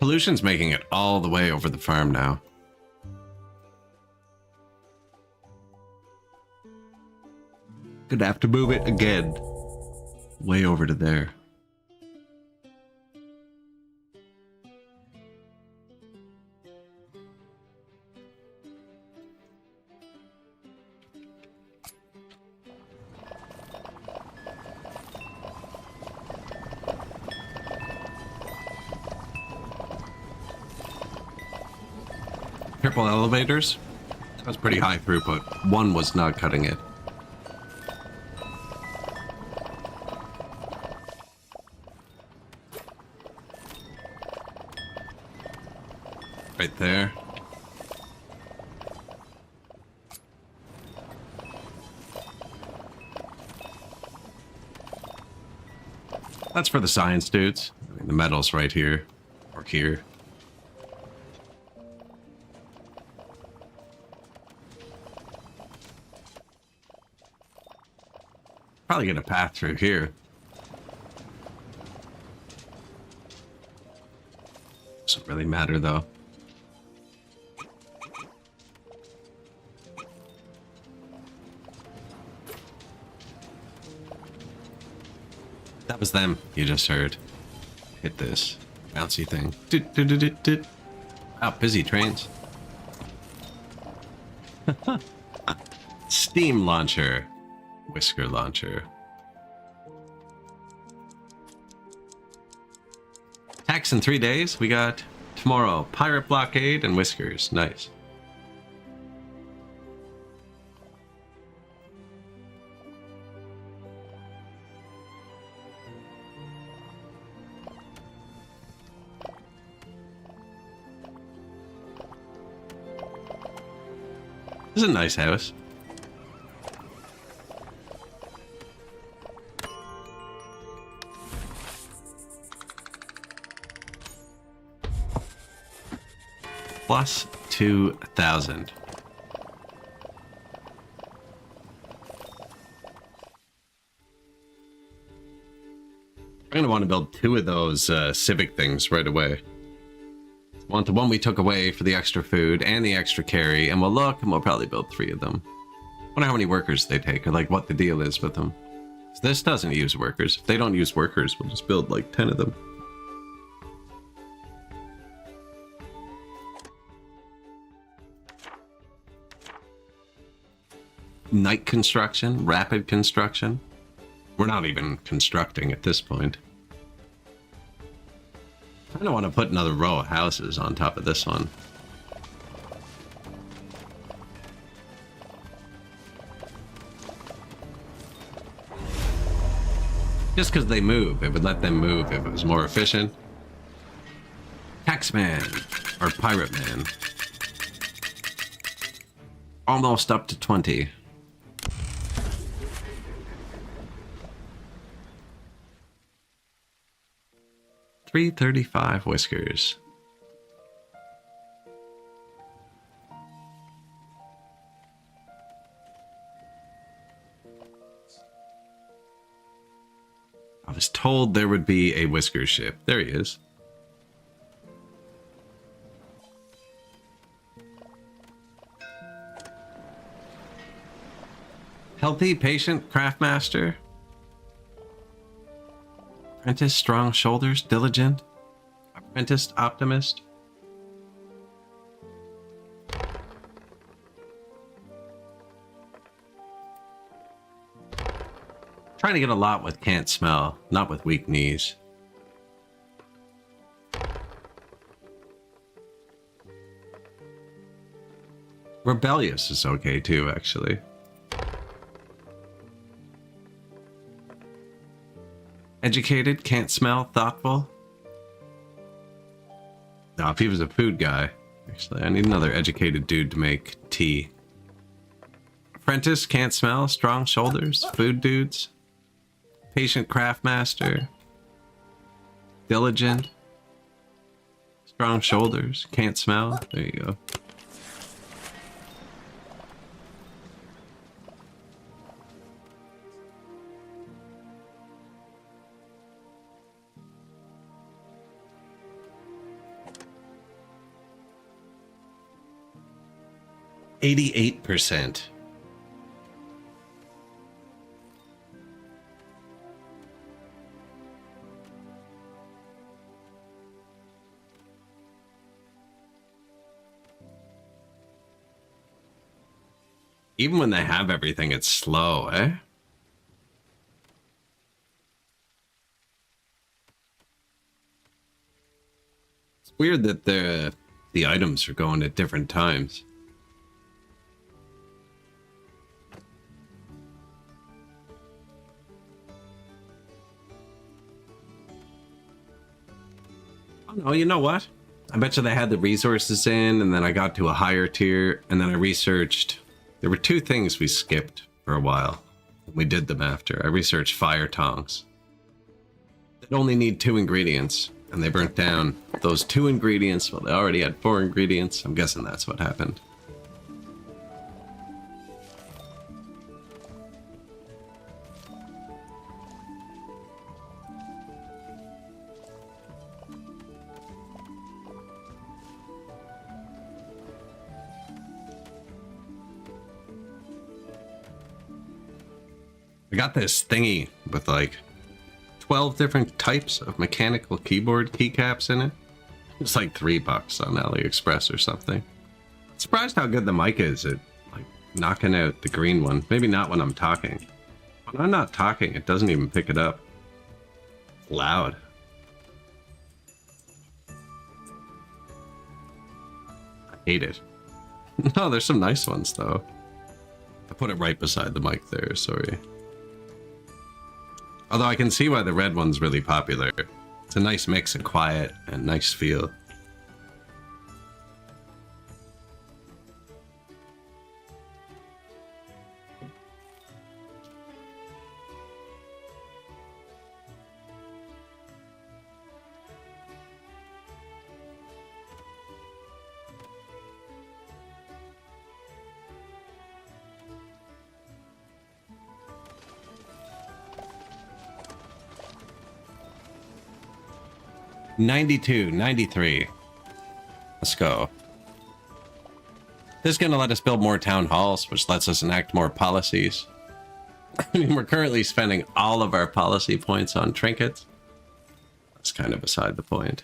Pollution's making it all the way over the farm now. Gonna have to move it again. Way over to there. Triple elevators? That was pretty high throughput. One was not cutting it. Right there. That's for the science dudes. I mean, the metal's right here. Or here. Probably get a path through here. Doesn't really matter though. That was them you just heard. Hit this bouncy thing. Wow, busy trains. Steam launcher. Whisker launcher. Tax in 3 days. We got tomorrow pirate blockade and whiskers. Nice. This is a nice house. Plus 2,000. I'm going to want to build 2 of those civic things right away. Want the one we took away for the extra food and the extra carry, and we'll look and we'll probably build 3 of them. Wonder how many workers they take, or like what the deal is with them. This doesn't use workers. If they don't use workers, we'll just build like 10 of them. Night construction, rapid construction. We're not even constructing at this point. I don't want to put another row of houses on top of this one. Just because they move, it would let them move if it was more efficient. Taxman, or Pirate Man. Almost up to 20. 335 whiskers. I was told there would be a whisker ship. There he is. Healthy, patient, craftmaster. Apprentice, strong shoulders, diligent. Apprentice, optimist. Trying to get a lot with can't smell, not with weak knees. Rebellious is okay too, actually. Educated, can't smell, thoughtful. No, if he was a food guy, actually, I need another educated dude to make tea. Apprentice, can't smell, strong shoulders, food dudes. Patient craftmaster. Diligent. Strong shoulders, can't smell. There you go. %. Even when they have everything, it's slow, eh? It's weird that the items are going at different times. Oh no, you know what? I bet you they had the resources in, and then I got to a higher tier, and then I researched. There were 2 things we skipped for a while. We did them after. I researched fire tongs. They'd only need 2 ingredients, and they burnt down those 2 ingredients. Well, they already had 4 ingredients. I'm guessing that's what happened. I got this thingy with like 12 different types of mechanical keyboard keycaps in it. It's like $3 on AliExpress or something. Surprised how good the mic is at like knocking out the green one. Maybe not when I'm talking. When I'm not talking, it doesn't even pick it up. It's loud. I hate it. No, there's some nice ones though. I put it right beside the mic there, sorry. Although I can see why the red one's really popular. It's a nice mix of quiet and nice feel. $92, $93. Let's go. This is going to let us build more town halls, which lets us enact more policies. I mean, we're currently spending all of our policy points on trinkets. That's kind of beside the point.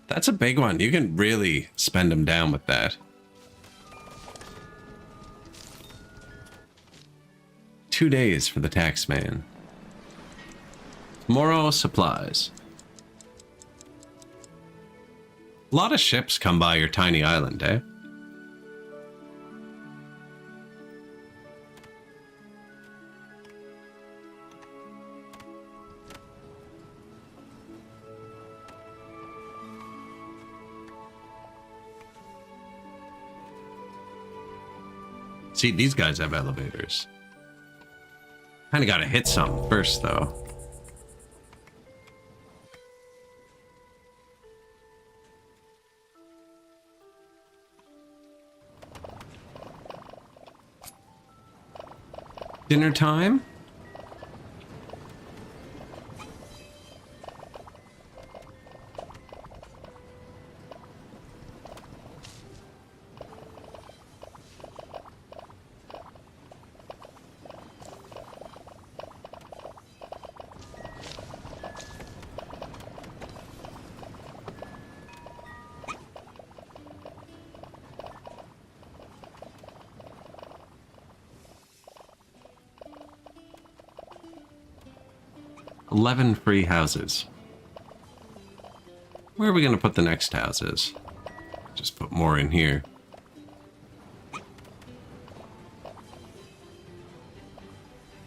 That's a big one. You can really spend them down with that. 2 days for the tax man. Tomorrow, supplies. A lot of ships come by your tiny island, eh? See, these guys have elevators. Kind of got to hit something first, though. Dinner time? 11 free houses. Where are we going to put the next houses? Just put more in here.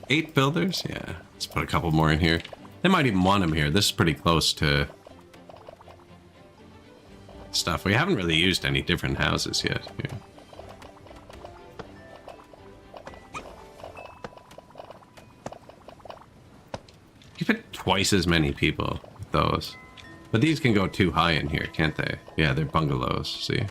Eight builders? Yeah, let's put a couple more in here. They might even want them here. This is pretty close to stuff. We haven't really used any different houses yet here. You fit twice as many people with those. But these can go too high in here, can't they? Yeah, they're bungalows, see?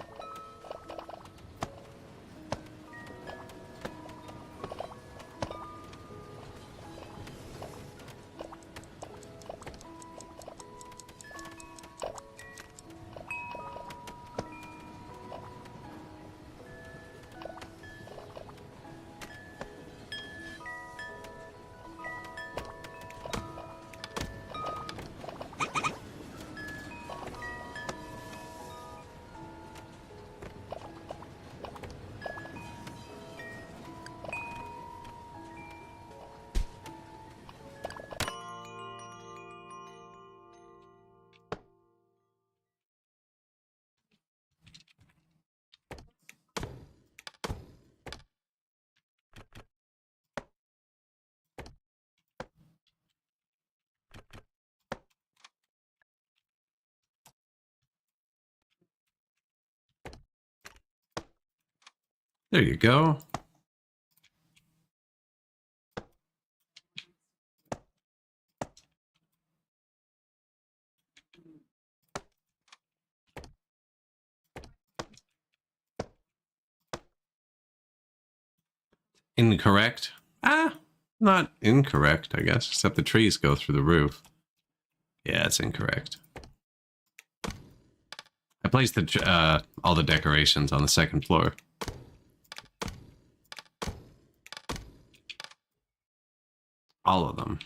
There you go. Incorrect. Not incorrect, I guess, except the trees go through the roof. Yeah, it's incorrect. I placed all the decorations on the second floor. All of them.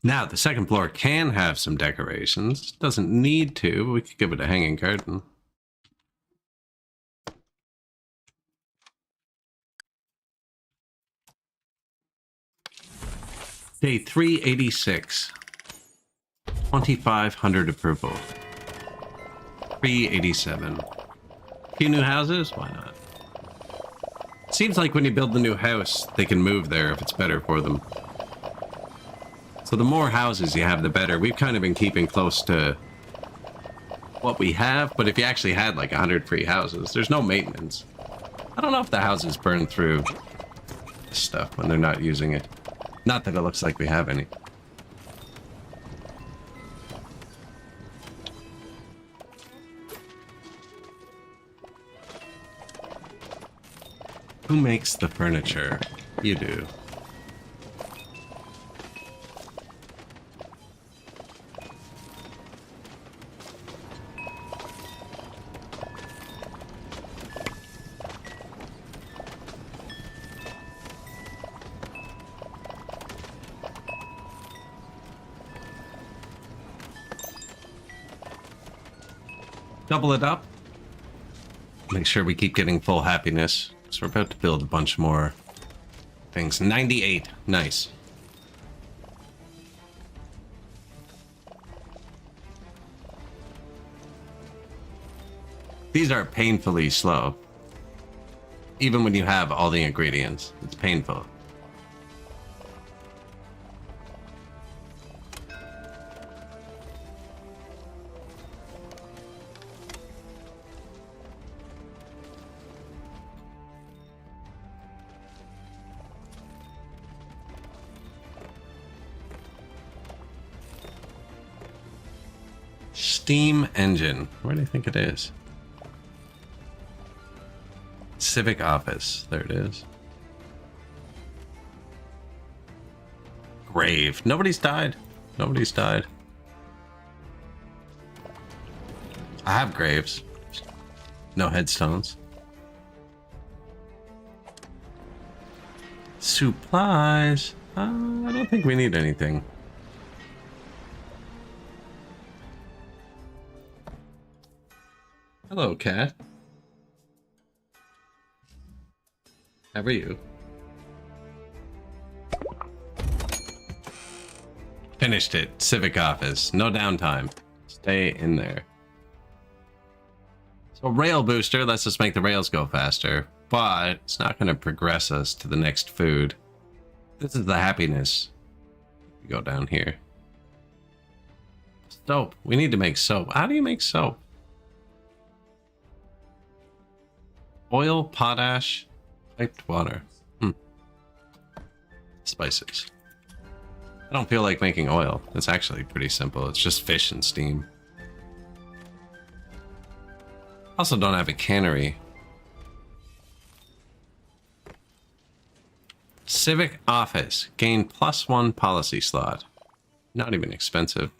Now, the second floor can have some decorations. Doesn't need to, but we could give it a hanging curtain. Day 386. 2,500 approval. 387. A few new houses? Why not? Seems like when you build the new house, they can move there if it's better for them. So the more houses you have, the better. We've kind of been keeping close to what we have, but if you actually had like 100 free houses, there's no maintenance. I don't know if the houses burn through stuff when they're not using it. Not that it looks like we have any. Who makes the furniture? You do. Double it up. Make sure we keep getting full happiness. So we're about to build a bunch more things. 98. Nice. These are painfully slow. Even when you have all the ingredients, it's painful. Steam engine. Where do you think it is? Civic office. There it is. Grave. Nobody's died. Nobody's died. I have graves. No headstones. Supplies. I don't think we need anything. Hello, cat. How are you? Finished it. Civic office. No downtime. Stay in there. So rail booster lets us make the rails go faster, but it's not going to progress us to the next food. This is the happiness. We go down here. Soap. We need to make soap. How do you make soap? Oil, potash, piped water. Spices. I don't feel like making oil. It's actually pretty simple. It's just fish and steam. Also don't have a cannery. Civic office. Gain +1 policy slot. Not even expensive.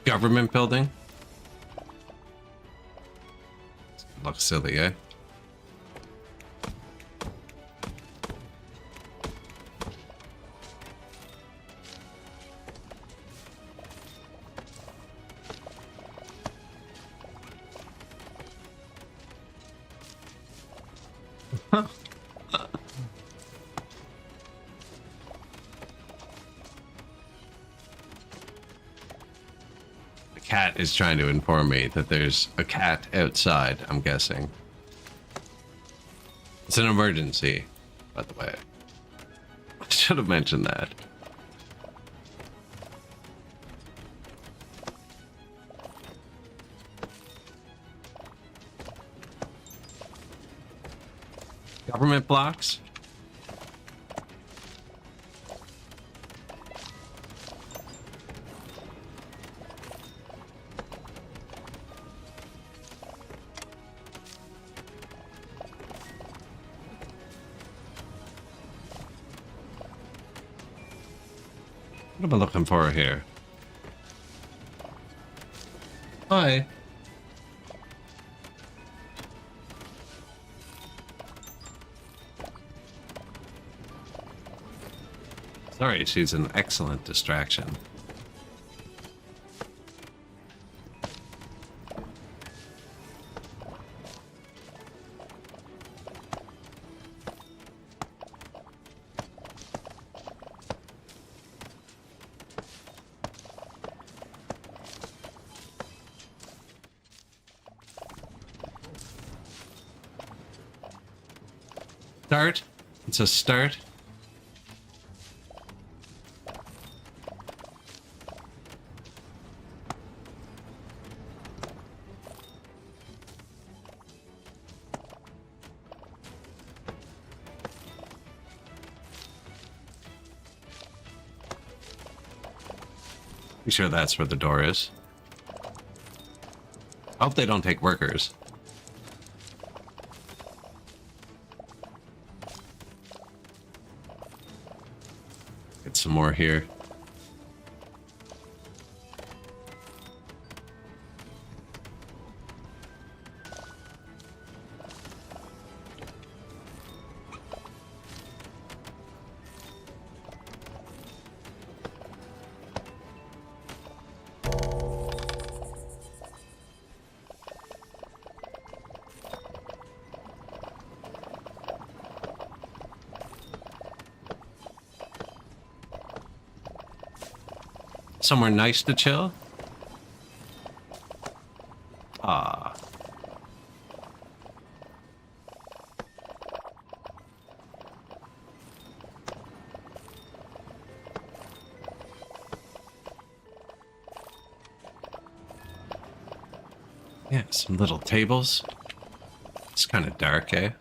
Government building. Looks silly, eh? Cat is trying to inform me that there's a cat outside, I'm guessing. It's an emergency, by the way. I should have mentioned that. Government blocks? What am I looking for here? Hi. Sorry, she's an excellent distraction. Start. It's a start. Be sure that's where the door is. I hope they don't take workers. Get some more here. Somewhere nice to chill? Ah. Yeah, some little tables. It's kind of dark, eh?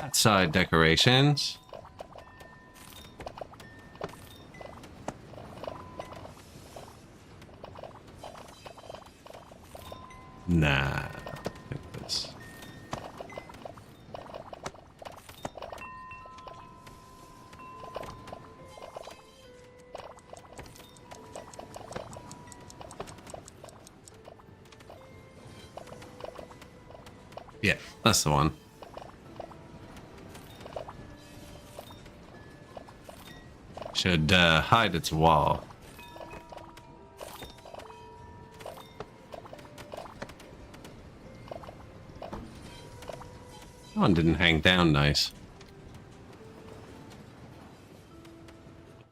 Outside decorations. Nah. Take this. Yeah, that's the one. Should hide its wall. That one didn't hang down nice.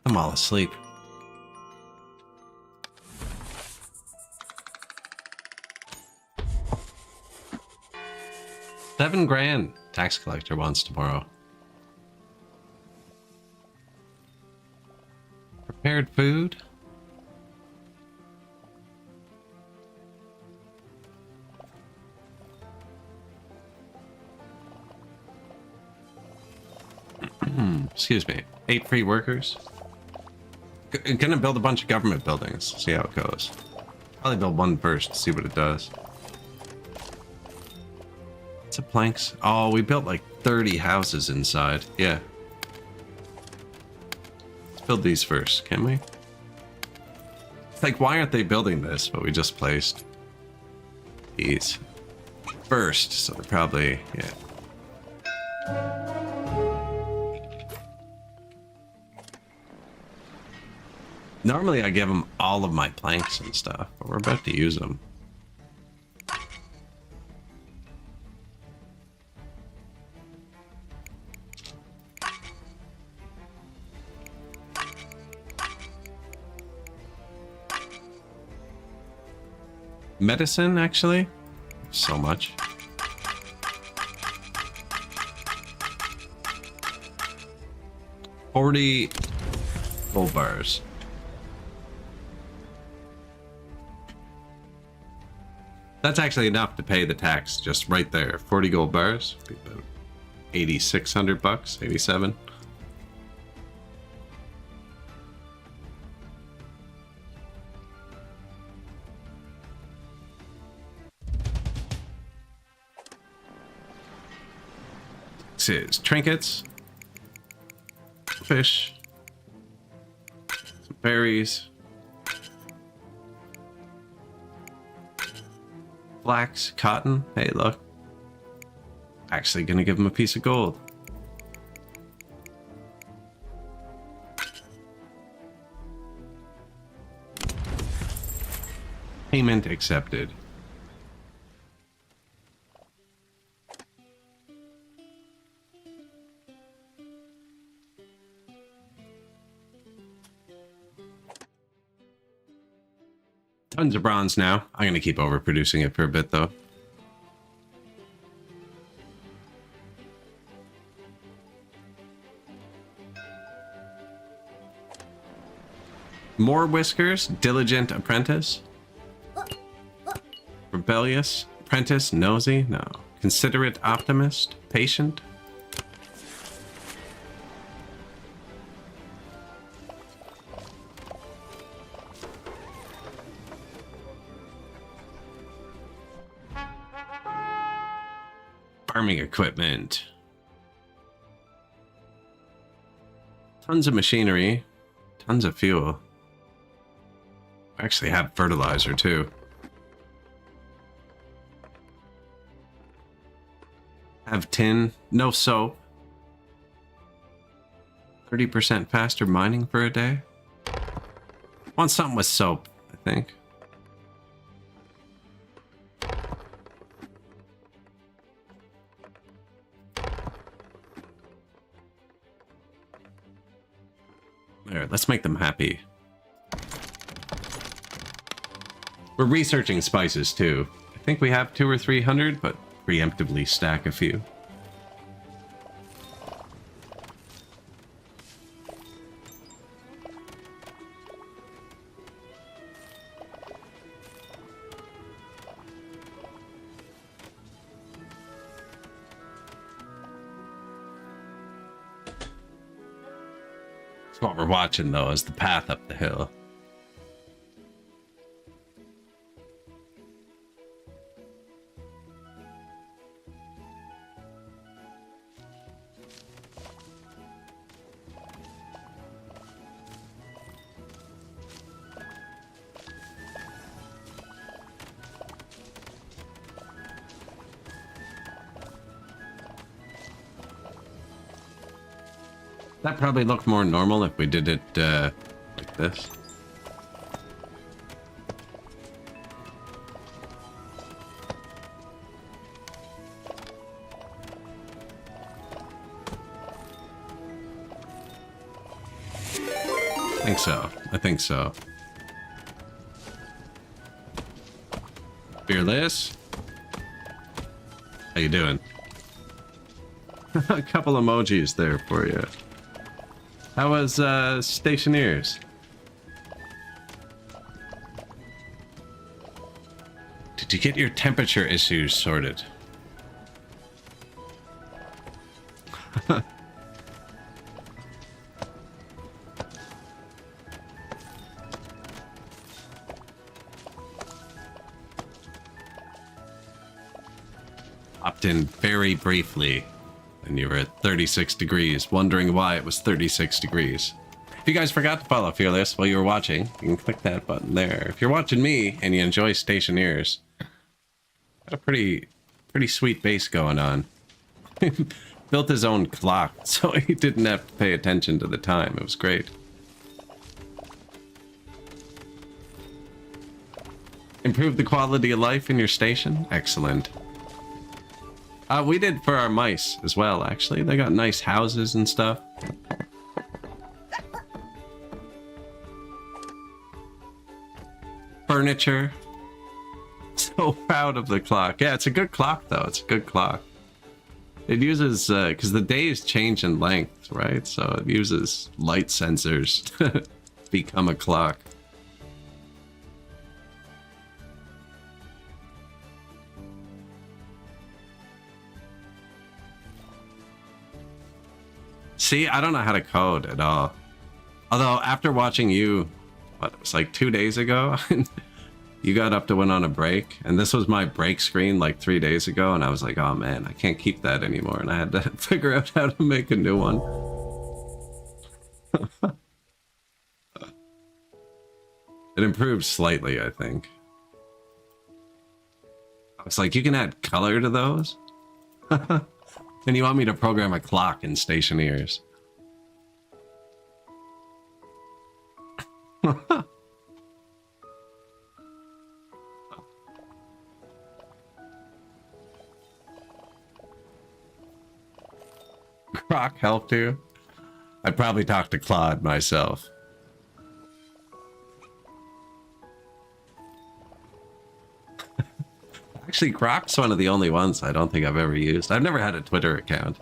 I'm all asleep. $7,000 tax collector wants tomorrow. Prepared food. Excuse me. 8 free workers. Gonna build a bunch of government buildings. See how it goes. Probably build one first. See what it does. What's the planks? Oh, we built like 30 houses inside. Yeah. Let's build these first, can we? It's like, why aren't they building this? But we just placed these first, so they're probably, yeah. Normally I give them all of my planks and stuff, but we're about to use them. Medicine, actually? So much. $40 gold bars. That's actually enough to pay the tax, just right there. 40 gold bars. Be about 8,600 bucks, 87. This is trinkets, fish, some berries, flax, cotton. Hey, look. Actually gonna give him a piece of gold. Payment accepted. Tons of bronze now. I'm gonna keep overproducing it for a bit though. More whiskers. Diligent apprentice. Rebellious apprentice. Nosy. No. Considerate optimist. Patient. Farming equipment. Tons of machinery. Tons of fuel. I actually have fertilizer too. Have tin. No soap. 30% faster mining for a day. Want something with soap, I think. There, let's make them happy. We're researching spices too. I think we have 200 or 300, but preemptively stack a few. What we're watching, though, is the path up the hill. That probably looked more normal if we did it like this. I think so. I think so. Fearless. How you doing? A couple emojis there for you. How was Stationeers? Did you get your temperature issues sorted? Popped in very briefly. And you were at 36 degrees, wondering why it was 36 degrees. If you guys forgot to follow Fearless while you were watching, you can click that button there. If you're watching me and you enjoy Stationeers, got a pretty sweet base going on. Built his own clock, so he didn't have to pay attention to the time. It was great. Improved the quality of life in your station? Excellent. We did for our mice as well, actually. They got nice houses and stuff. Furniture. So proud of the clock. Yeah, it's a good clock, though. It's a good clock. It uses, because the days change in length, right? So it uses light sensors to become a clock. See, I don't know how to code at all. Although, after watching you, what, it was like 2 days ago? You got up to went on a break, and this was my break screen like 3 days ago, and I was like, oh man, I can't keep that anymore, and I had to figure out how to make a new one. It improved slightly, I think. I was like, you can add color to those? And you want me to program a clock in Stationeers. Croc helped you? I'd probably talk to Claude myself. Actually, Croc's one of the only ones I don't think I've ever used. I've never had a Twitter account.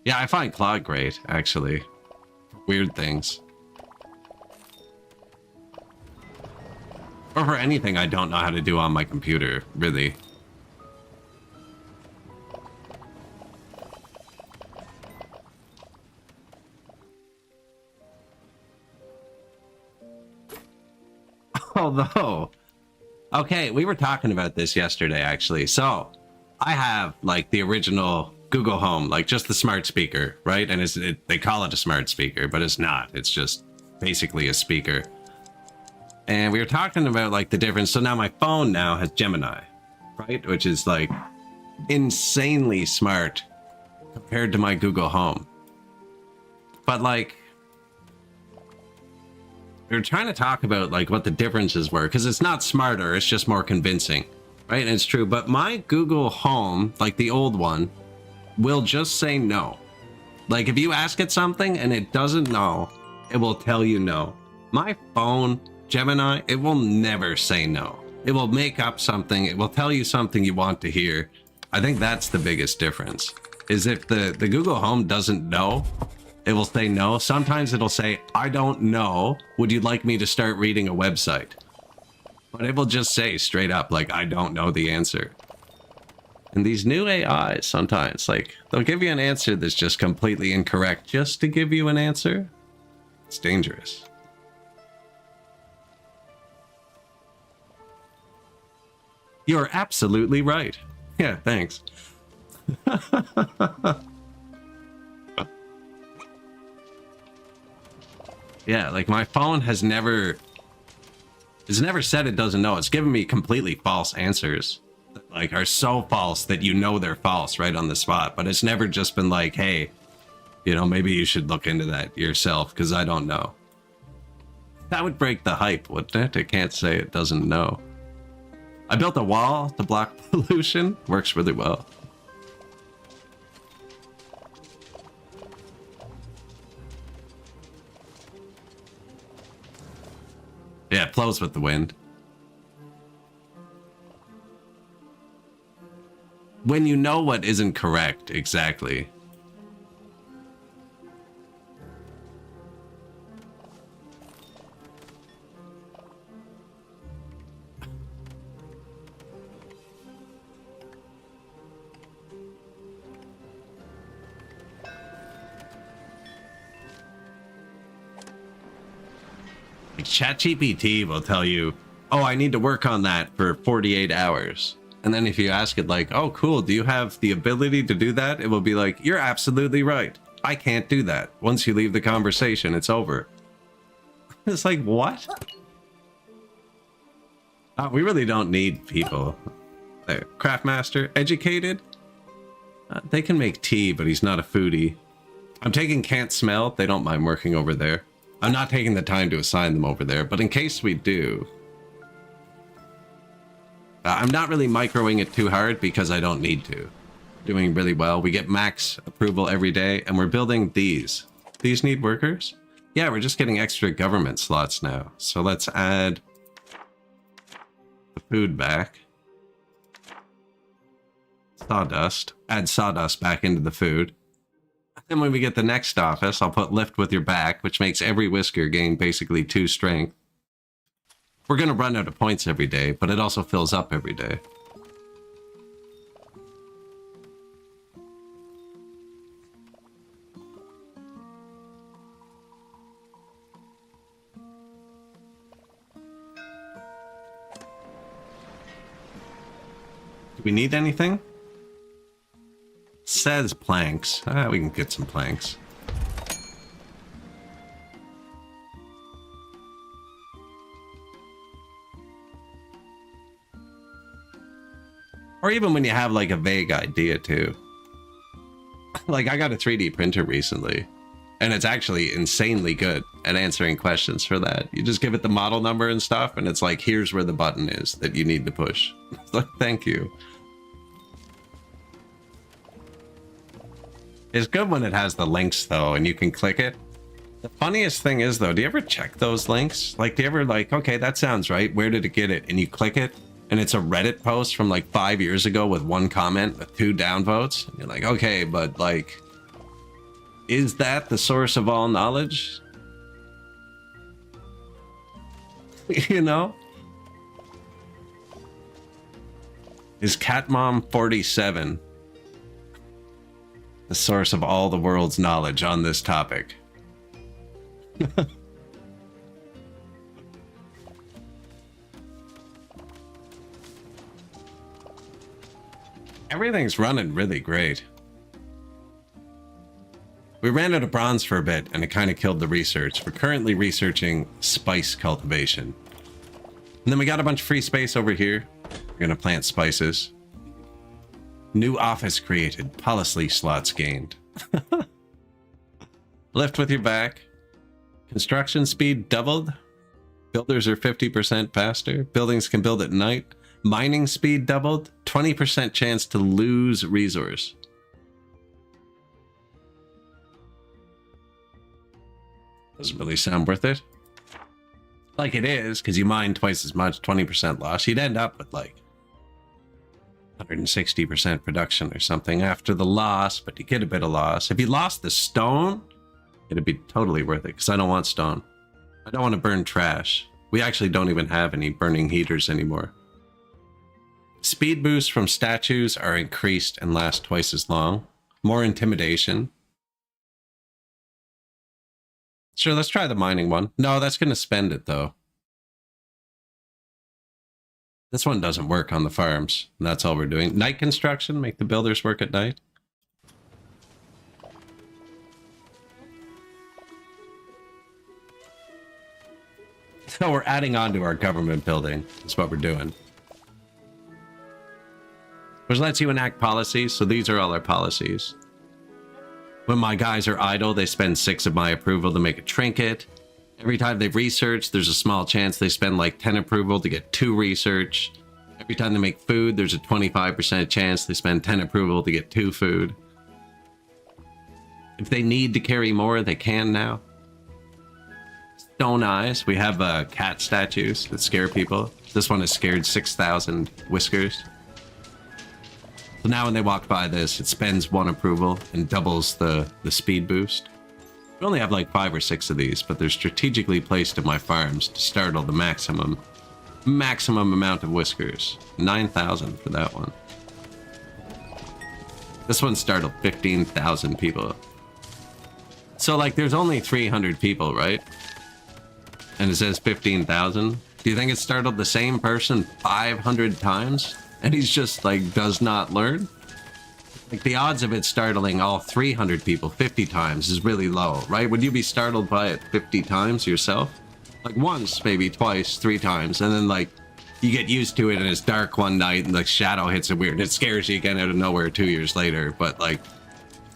Yeah, I find Claude great, actually. Weird things. Or for anything I don't know how to do on my computer, really. Although, okay, we were talking about this yesterday, actually. So, I have, like, the original Google Home, like, just the smart speaker, right? And they call it a smart speaker, but it's not. It's just basically a speaker. And we were talking about, like, the difference. So now my phone now has Gemini, right? Which is, like, insanely smart compared to my Google Home. But, like, we were trying to talk about like what the differences were, because it's not smarter, it's just more convincing, right? And it's true. But my Google Home, like the old one, will just say no. Like if you ask it something and it doesn't know, it will tell you no. My phone, Gemini, it will never say no. It will make up something. It will tell you something you want to hear. I think that's the biggest difference. Is if the Google Home doesn't know, It will say no. Sometimes it'll say, I don't know. Would you like me to start reading a website? But it will just say straight up, like, I don't know the answer. And these new AIs, sometimes, like, they'll give you an answer that's just completely incorrect just to give you an answer. It's dangerous. You're absolutely right. Yeah, thanks. Yeah, like my phone has never said it doesn't know. It's given me completely false answers that, like, are so false that you know they're false right on the spot. But it's never just been like, hey, you know, maybe you should look into that yourself because I don't know. That would break the hype, wouldn't it? It can't say it doesn't know. I built a wall to block pollution. Works really well. Yeah, it flows with the wind. When you know what isn't correct, exactly. Like ChatGPT will tell you, oh, I need to work on that for 48 hours. And then if you ask it like, oh, cool, do you have the ability to do that? It will be like, you're absolutely right. I can't do that. Once you leave the conversation, it's over. It's like, what? We really don't need people. Craftmaster, educated? They can make tea, but he's not a foodie. I'm taking can't smell. They don't mind working over there. I'm not taking the time to assign them over there, but in case we do... I'm not really microing it too hard because I don't need to. Doing really well. We get max approval every day, and we're building these. These need workers? Yeah, we're just getting extra government slots now. So let's add the food back. Sawdust. Add sawdust back into the food. Then when we get the next office, I'll put lift with your back, which makes every whisker gain basically 2 strength. We're going to run out of points every day, but it also fills up every day. Do we need anything? Says planks. We can get some planks. Or even when you have like a vague idea too. Like I got a 3D printer recently, and it's actually insanely good at answering questions for that. You just give it the model number and stuff, and it's like, here's where the button is that you need to push. It's like, thank you. It's good when it has the links though, and you can click it. The funniest thing is though, do you ever check those links? Like, do you ever like, okay, that sounds right. Where did it get it? And you click it, and it's a Reddit post from like 5 years ago with 1 comment with 2 downvotes. And you're like, okay, but like, is that the source of all knowledge? You know? Is Catmom47 the source of all the world's knowledge on this topic? Everything's running really great. We ran out of bronze for a bit, and it kind of killed the research. We're currently researching spice cultivation. And then we got a bunch of free space over here. We're going to plant spices. New office created. Policy slots gained. Lift with your back. Construction speed doubled. Builders are 50% faster. Buildings can build at night. Mining speed doubled. 20% chance to lose resource. Doesn't really sound worth it. Like it is, because you mine twice as much, 20% loss. You'd end up with like 160% production or something after the loss, but you get a bit of loss. If you lost the stone, it'd be totally worth it because I don't want stone. I don't want to burn trash. We actually don't even have any burning heaters anymore. Speed boosts from statues are increased and last twice as long. More intimidation. Sure, let's try the mining one. No, that's going to spend it though. This one doesn't work on the farms. And that's all we're doing. Night construction, make the builders work at night. So we're adding on to our government building. That's what we're doing. Which lets you enact policies. So these are all our policies. When my guys are idle, they spend 6 of my approval to make a trinket. Every time they research, there's a small chance they spend like 10 approval to get 2 research. Every time they make food, there's a 25% chance they spend 10 approval to get 2 food. If they need to carry more, they can now. Stone eyes. We have cat statues that scare people. This one has scared 6,000 whiskers. So now when they walk by this, it spends 1 approval and doubles the speed boost. We only have like 5 or 6 of these, but they're strategically placed in my farms to startle the maximum amount of whiskers. 9,000 for that one. This one startled 15,000 people. So like there's only 300 people, right? And it says 15,000. Do you think it startled the same person 500 times? And he's just like does not learn? Like the odds of it startling all 300 people 50 times is really low, right? Would you be startled by it 50 times yourself? Like once, maybe twice, 3 times, and then like you get used to it and it's dark one night and the shadow hits it weird and it scares you again out of nowhere 2 years later. But like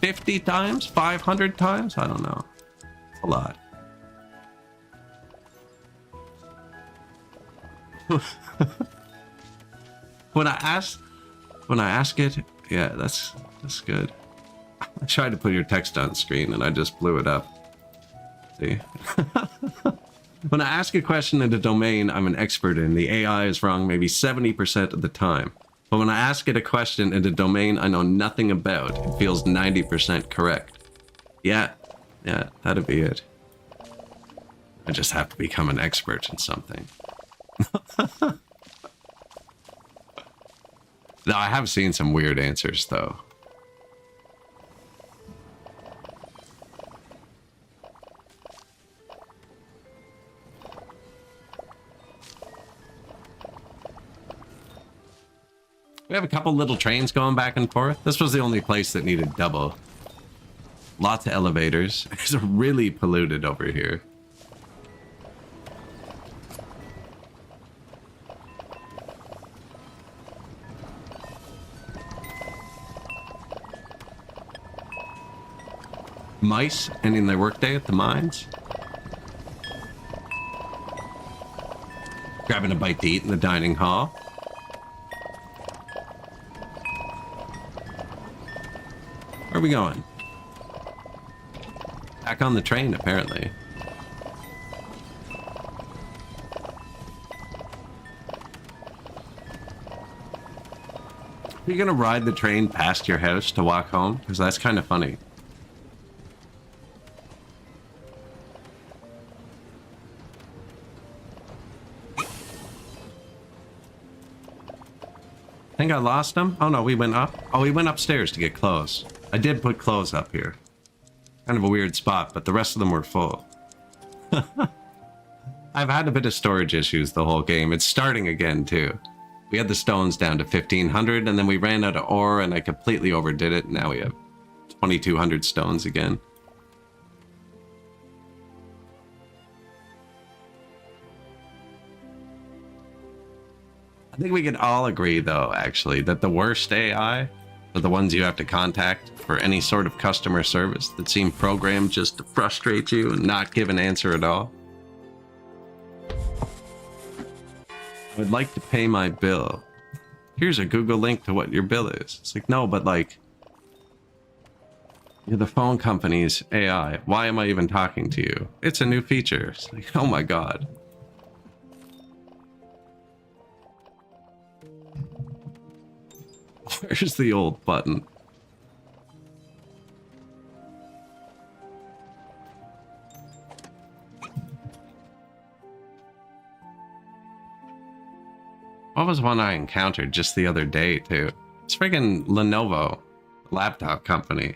50 times, 500 times, I don't know. A lot. When I ask it, yeah, that's good. I tried to put your text on screen and I just blew it up. See? When I ask a question in a domain I'm an expert in, the AI is wrong maybe 70% of the time. But when I ask it a question in a domain I know nothing about, it feels 90% correct. Yeah, that'd be it. I just have to become an expert in something. No, I have seen some weird answers, though. We have a couple little trains going back and forth. This was the only place that needed double. Lots of elevators. It's really polluted over here. Mice ending their workday at the mines. Grabbing a bite to eat in the dining hall. Where are we going? Back on the train, apparently. Are you gonna ride the train past your house to walk home? Because that's kind of funny. I think I lost him. Oh no, we went up. Oh, we went upstairs to get clothes. I did put clothes up here. Kind of a weird spot, but the rest of them were full. I've had a bit of storage issues the whole game. It's starting again too. We had the stones down to 1,500 and then we ran out of ore and I completely overdid it. Now we have 2,200 stones again. I think we can all agree, though, actually, that the worst AI are the ones you have to contact for any sort of customer service that seem programmed just to frustrate you and not give an answer at all. I would like to pay my bill. Here's a Google link to what your bill is. It's like, no, but like, you're the phone company's AI. Why am I even talking to you? It's a new feature. It's like, oh my God. Where's the old button? What was one I encountered just the other day, too? It's friggin' Lenovo laptop company.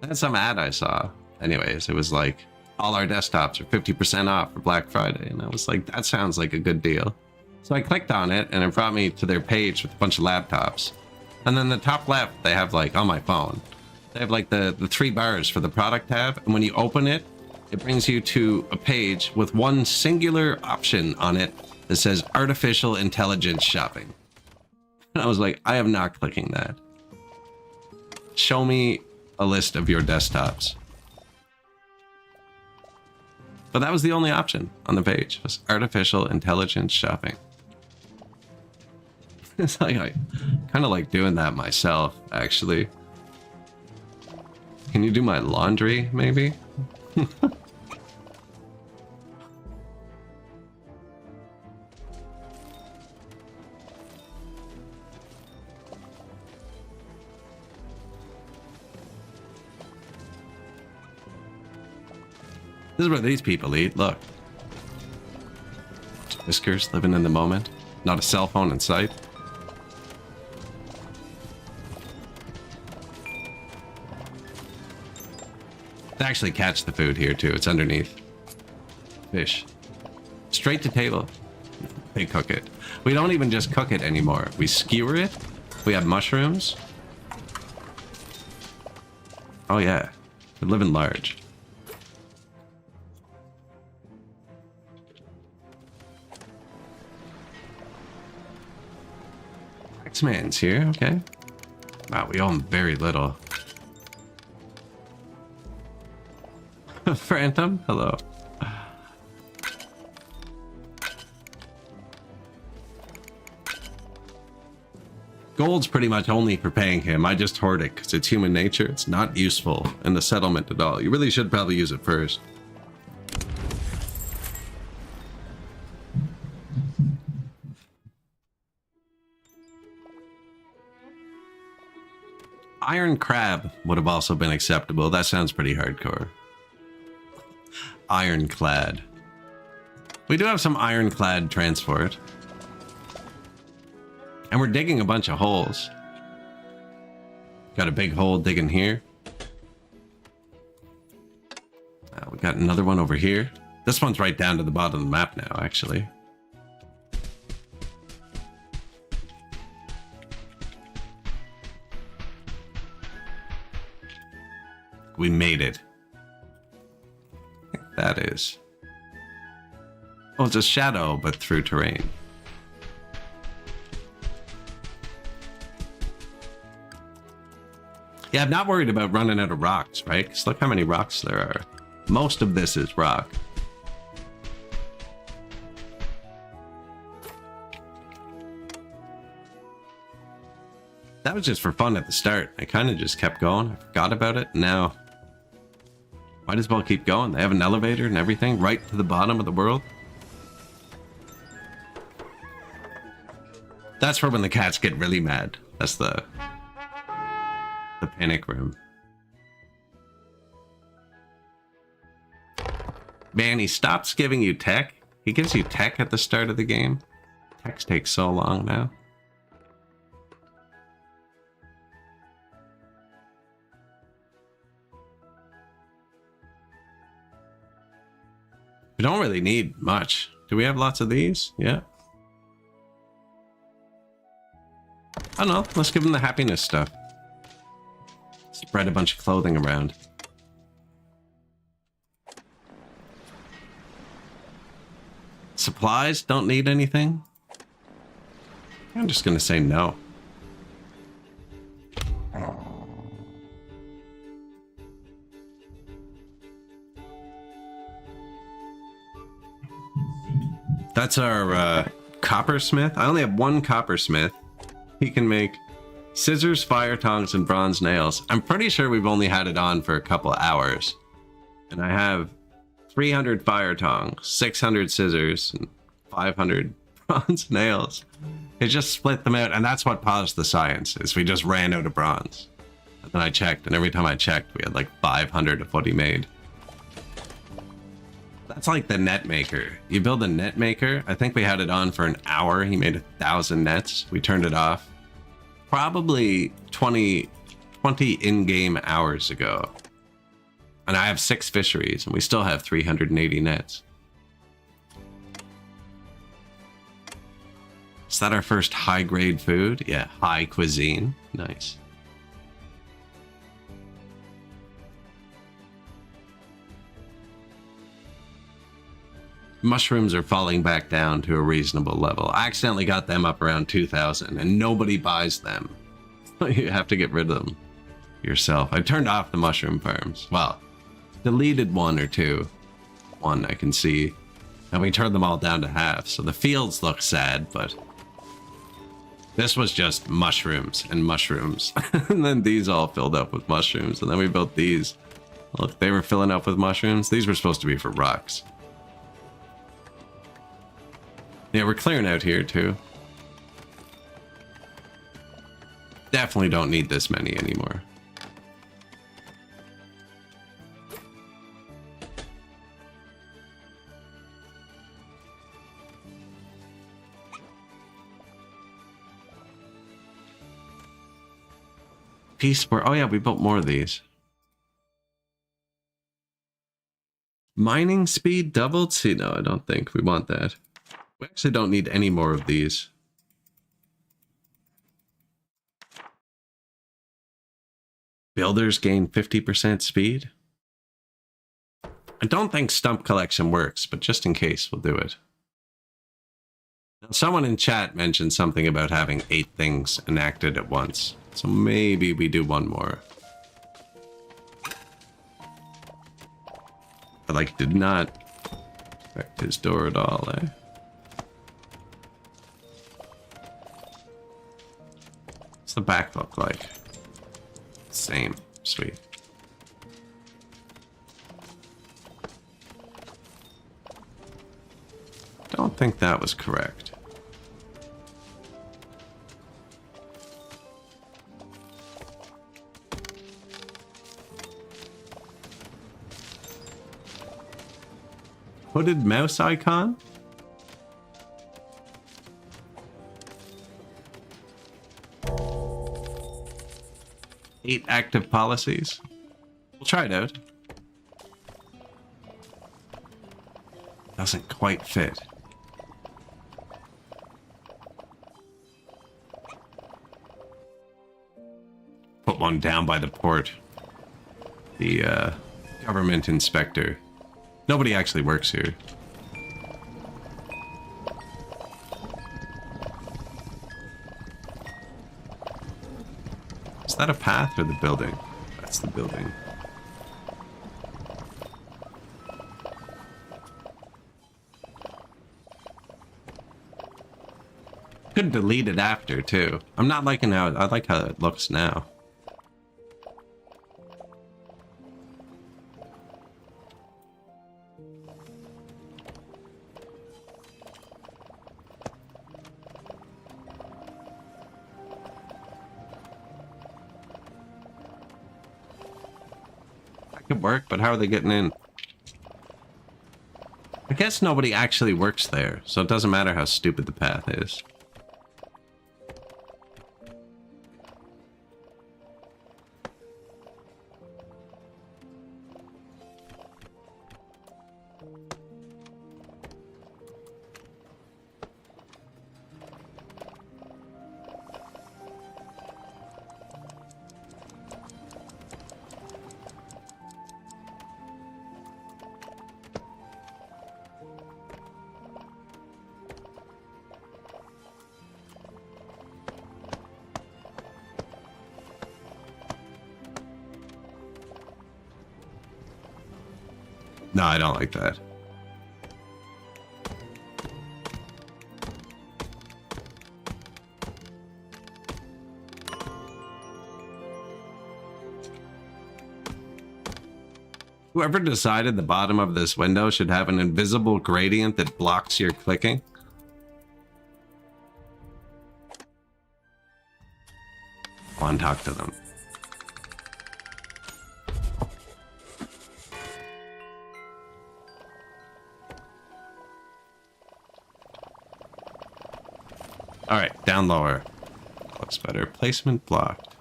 That's some ad I saw. Anyways, it was like, all our desktops are 50% off for Black Friday. And I was like, that sounds like a good deal. So I clicked on it, and it brought me to their page with a bunch of laptops. And then the top left, they have like, on my phone, they have like the 3 bars for the product tab. And when you open it, it brings you to a page with one singular option on it that says artificial intelligence shopping. And I was like, I am not clicking that. Show me a list of your desktops. But that was the only option on the page, was artificial intelligence shopping. It's like, I kind of like doing that myself, actually. Can you do my laundry, maybe? This is where these people eat, look. Whiskers, living in the moment. Not a cell phone in sight. They actually catch the food here too, it's underneath. Fish. Straight to table. They cook it. We don't even just cook it anymore. We skewer it. We have mushrooms. Oh yeah, we're living large. X-Man's here, okay. Wow, we owe him very little. Phantom, hello. Gold's pretty much only for paying him. I just hoard it because it's human nature. It's not useful in the settlement at all. You really should probably use it first. Iron crab would have also been acceptable. That sounds pretty hardcore. Ironclad. We do have some ironclad transport. And we're digging a bunch of holes. Got a big hole digging here. We got another one over here. This one's right down to the bottom of the map now, actually. We made it. I think that is. Oh, it's a shadow, but through terrain. Yeah, I'm not worried about running out of rocks, right? Because look how many rocks there are. Most of this is rock. That was just for fun at the start. I kind of just kept going. I forgot about it. Now, might as well keep going. They have an elevator and everything right to the bottom of the world. That's for when the cats get really mad. That's the panic room. Man, he stops giving you tech. He gives you tech at the start of the game. Techs take so long now. We don't really need much. Do we have lots of these? Yeah. I don't know. Let's give them the happiness stuff. Spread a bunch of clothing around. Supplies? Don't need anything? I'm just gonna say no. That's our coppersmith. I only have one coppersmith. He can make scissors, fire tongs, and bronze nails. I'm pretty sure we've only had it on for a couple hours. And I have 300 fire tongs, 600 scissors, and 500 bronze nails. It just split them out, and that's what paused the science, is we just ran out of bronze. And then I checked, and every time I checked, we had like 500 of what he made. That's like the net maker. You build a net maker. I think we had it on for an hour. He made 1,000 nets. We turned it off probably 20 in-game hours ago. And I have 6 fisheries, and we still have 380 nets. Is that our first high-grade food? Yeah, high cuisine. Nice. Mushrooms are falling back down to a reasonable level. I accidentally got them up around 2,000, and nobody buys them. You have to get rid of them yourself. I turned off the mushroom farms. Well, deleted 1 or 2. 1 I can see. And we turned them all down to half. So the fields look sad, but this was just mushrooms and mushrooms. And then these all filled up with mushrooms. And then we built these. Look, they were filling up with mushrooms. These were supposed to be for rocks. Yeah, we're clearing out here too. Definitely don't need this many anymore. Peace for, oh yeah, we built more of these. Mining speed doubled? See, no, I don't think we want that. We actually don't need any more of these. Builders gain 50% speed? I don't think stump collection works, but just in case, we'll do it. Now, someone in chat mentioned something about having 8 things enacted at once. So maybe we do 1 more. I like did not affect his door at all, eh? What's the back look like? Same. Sweet. Don't think that was correct. Hooded mouse icon? Eight active policies. We'll try it out. Doesn't quite fit. Put one down by the port. The government inspector. Nobody actually works here. Is that a path or the building? That's the building. Could delete it after too. I'm not liking how I like how it looks now. Work, but how are they getting in? I guess nobody actually works there, so it doesn't matter how stupid the path is. No, I don't like that. Whoever decided the bottom of this window should have an invisible gradient that blocks your clicking. Go on, talk to them. All right, down lower. Looks better. Placement blocked.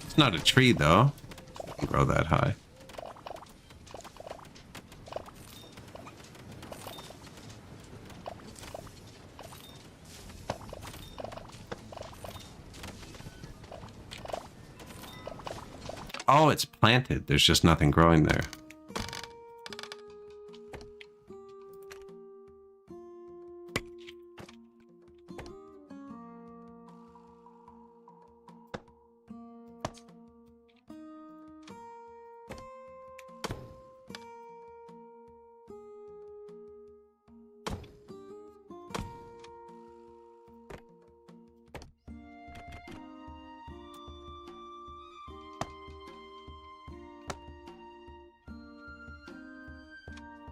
It's not a tree, though. It can grow that high. Oh, it's planted. There's just nothing growing there.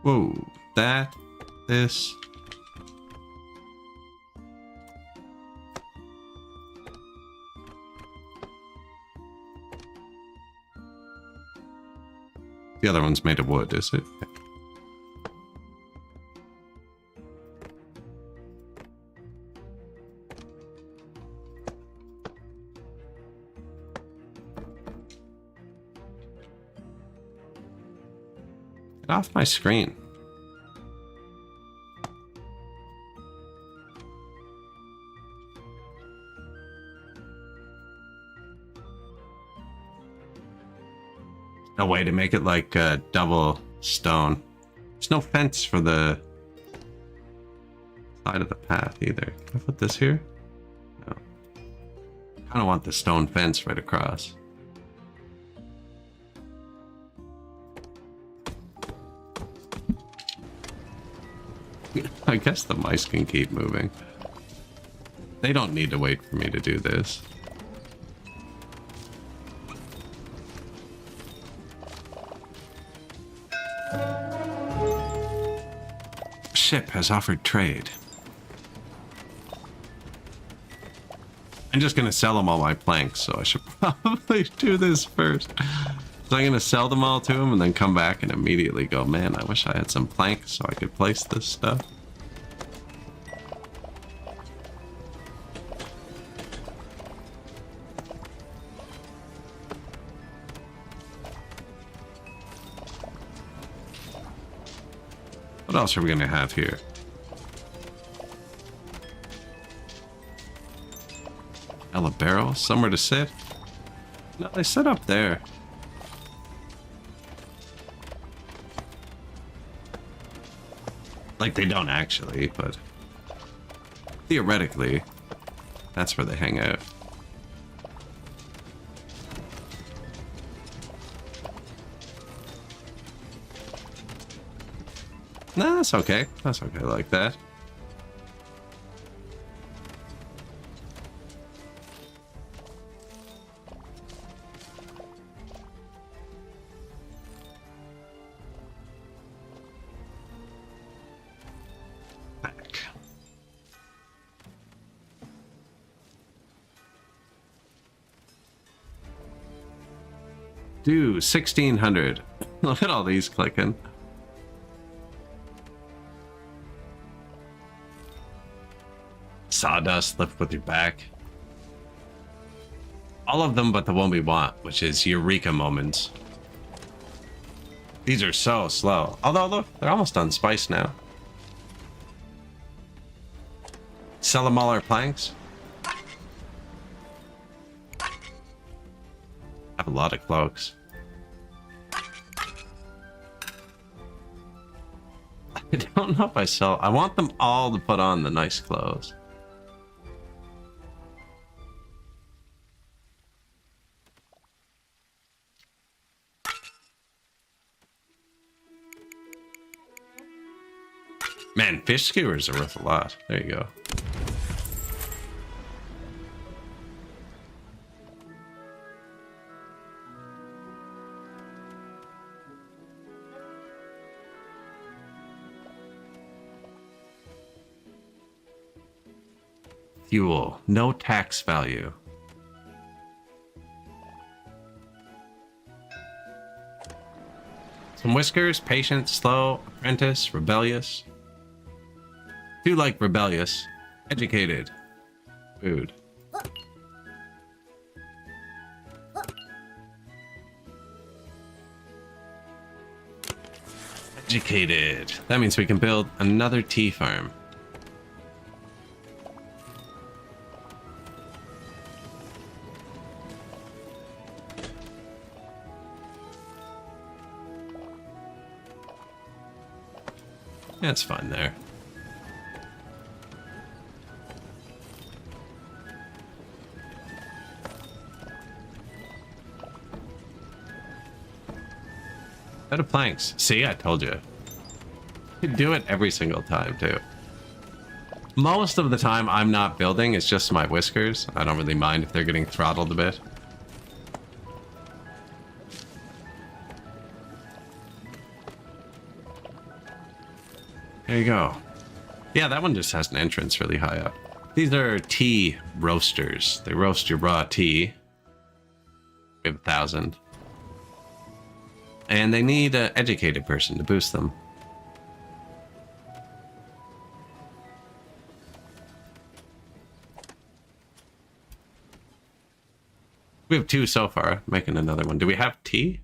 Whoa, this. The other one's made of wood, is it? Get off my screen. No way to make it like double stone. There's no fence for the side of the path either. Can I put this here? No. I kind of want the stone fence right across. I guess the mice can keep moving. They don't need to wait for me to do this. Ship has offered trade. I'm just gonna sell them all my planks, so I should probably do this first. So I'm gonna sell them all to him and then come back and immediately go, man, I wish I had some planks so I could place this stuff. What else are we gonna have here? A barrel, somewhere to sit? No, they sit up there. Like they don't actually, but theoretically, that's where they hang out. Nah, that's okay. That's okay like that. Back. Dude, 1600. Look at all these clicking. Sawdust, lift with your back. All of them but the one we want, which is Eureka moments. These are so slow. Although, look, they're almost on spice now. Sell them all our planks. Have a lot of cloaks. I don't know if I sell. I want them all to put on the nice clothes. Man, fish skewers are worth a lot. There you go. Fuel, no tax value. Some whiskers, patient, slow, apprentice, rebellious. Do like rebellious. Educated. Food. Educated. That means we can build another tea farm. That's fine there. Out of planks. See, I told you. You do it every single time, too. Most of the time, I'm not building. It's just my whiskers. I don't really mind if they're getting throttled a bit. There you go. Yeah, that one just has an entrance really high up. These are tea roasters. They roast your raw tea. We have 1,000. And they need an educated person to boost them. We have 2 so far. Making another one. Do we have tea?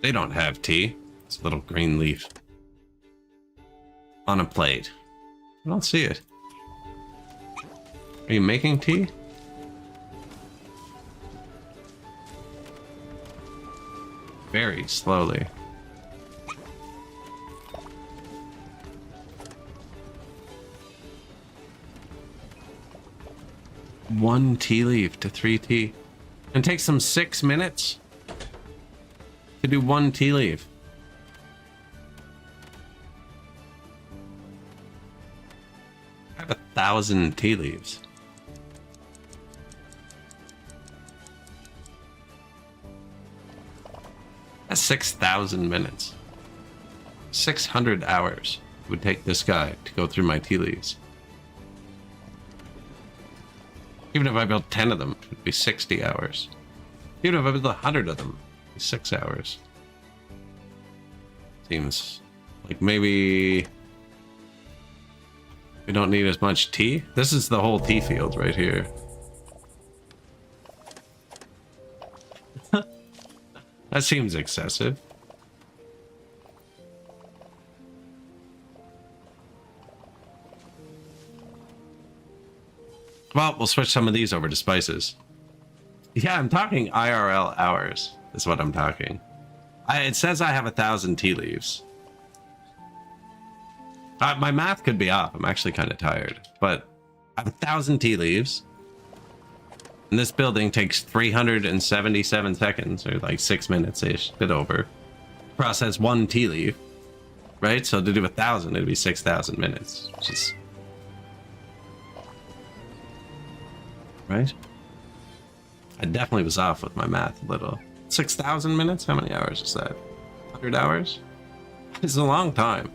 They don't have tea. It's a little green leaf. On a plate. I don't see it. Are you making tea? Very slowly. One tea leaf to 3 tea. And it takes them 6 minutes to do 1 tea leaf. I have 1,000 tea leaves. That's 6,000 minutes. 600 hours it would take this guy to go through my tea leaves. Even if I built 10 of them, it would be 60 hours. Even if I built 100 of them, it would be 6 hours. Seems like maybe we don't need as much tea. This is the whole tea field right here. That seems excessive. Well, we'll switch some of these over to spices. Yeah, I'm talking IRL hours, is what I'm talking. It says I have 1,000 tea leaves. My math could be off. I'm actually kind of tired. But I have 1,000 tea leaves. And this building takes 377 seconds, or like 6 minutes-ish, bit over. Process 1 tea leaf. Right? So to do 1,000, it'd be 6,000 minutes. Which is... Right? I definitely was off with my math a little. 6,000 minutes? How many hours is that? 100 hours? It's a long time.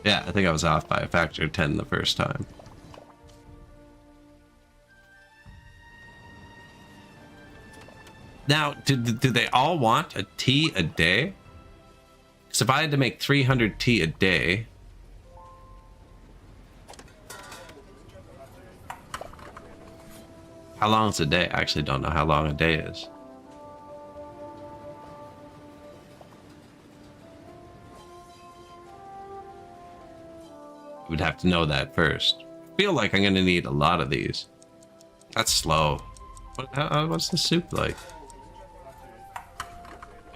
Yeah, I think I was off by a factor of 10 the first time. Now, do they all want a tea a day? Because if I had to make 300 tea a day... How long is a day? I actually don't know how long a day is. We'd have to know that first. I feel like I'm going to need a lot of these. That's slow. What's the soup like?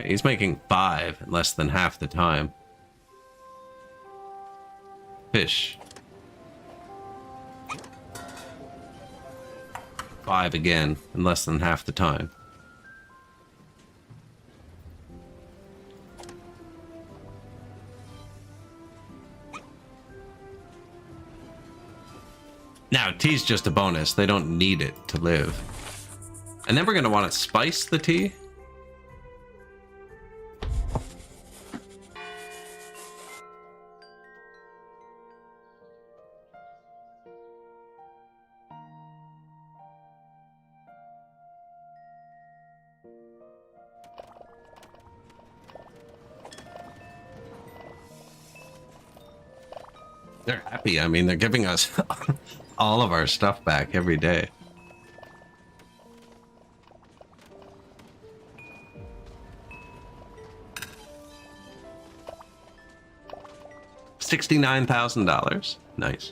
He's making 5 in less than half the time. Fish. 5 again in less than half the time. Now, tea's just a bonus. They don't need it to live. And then we're going to want to spice the tea. They're happy. I mean, they're giving us all of our stuff back every day. $69,000. Nice.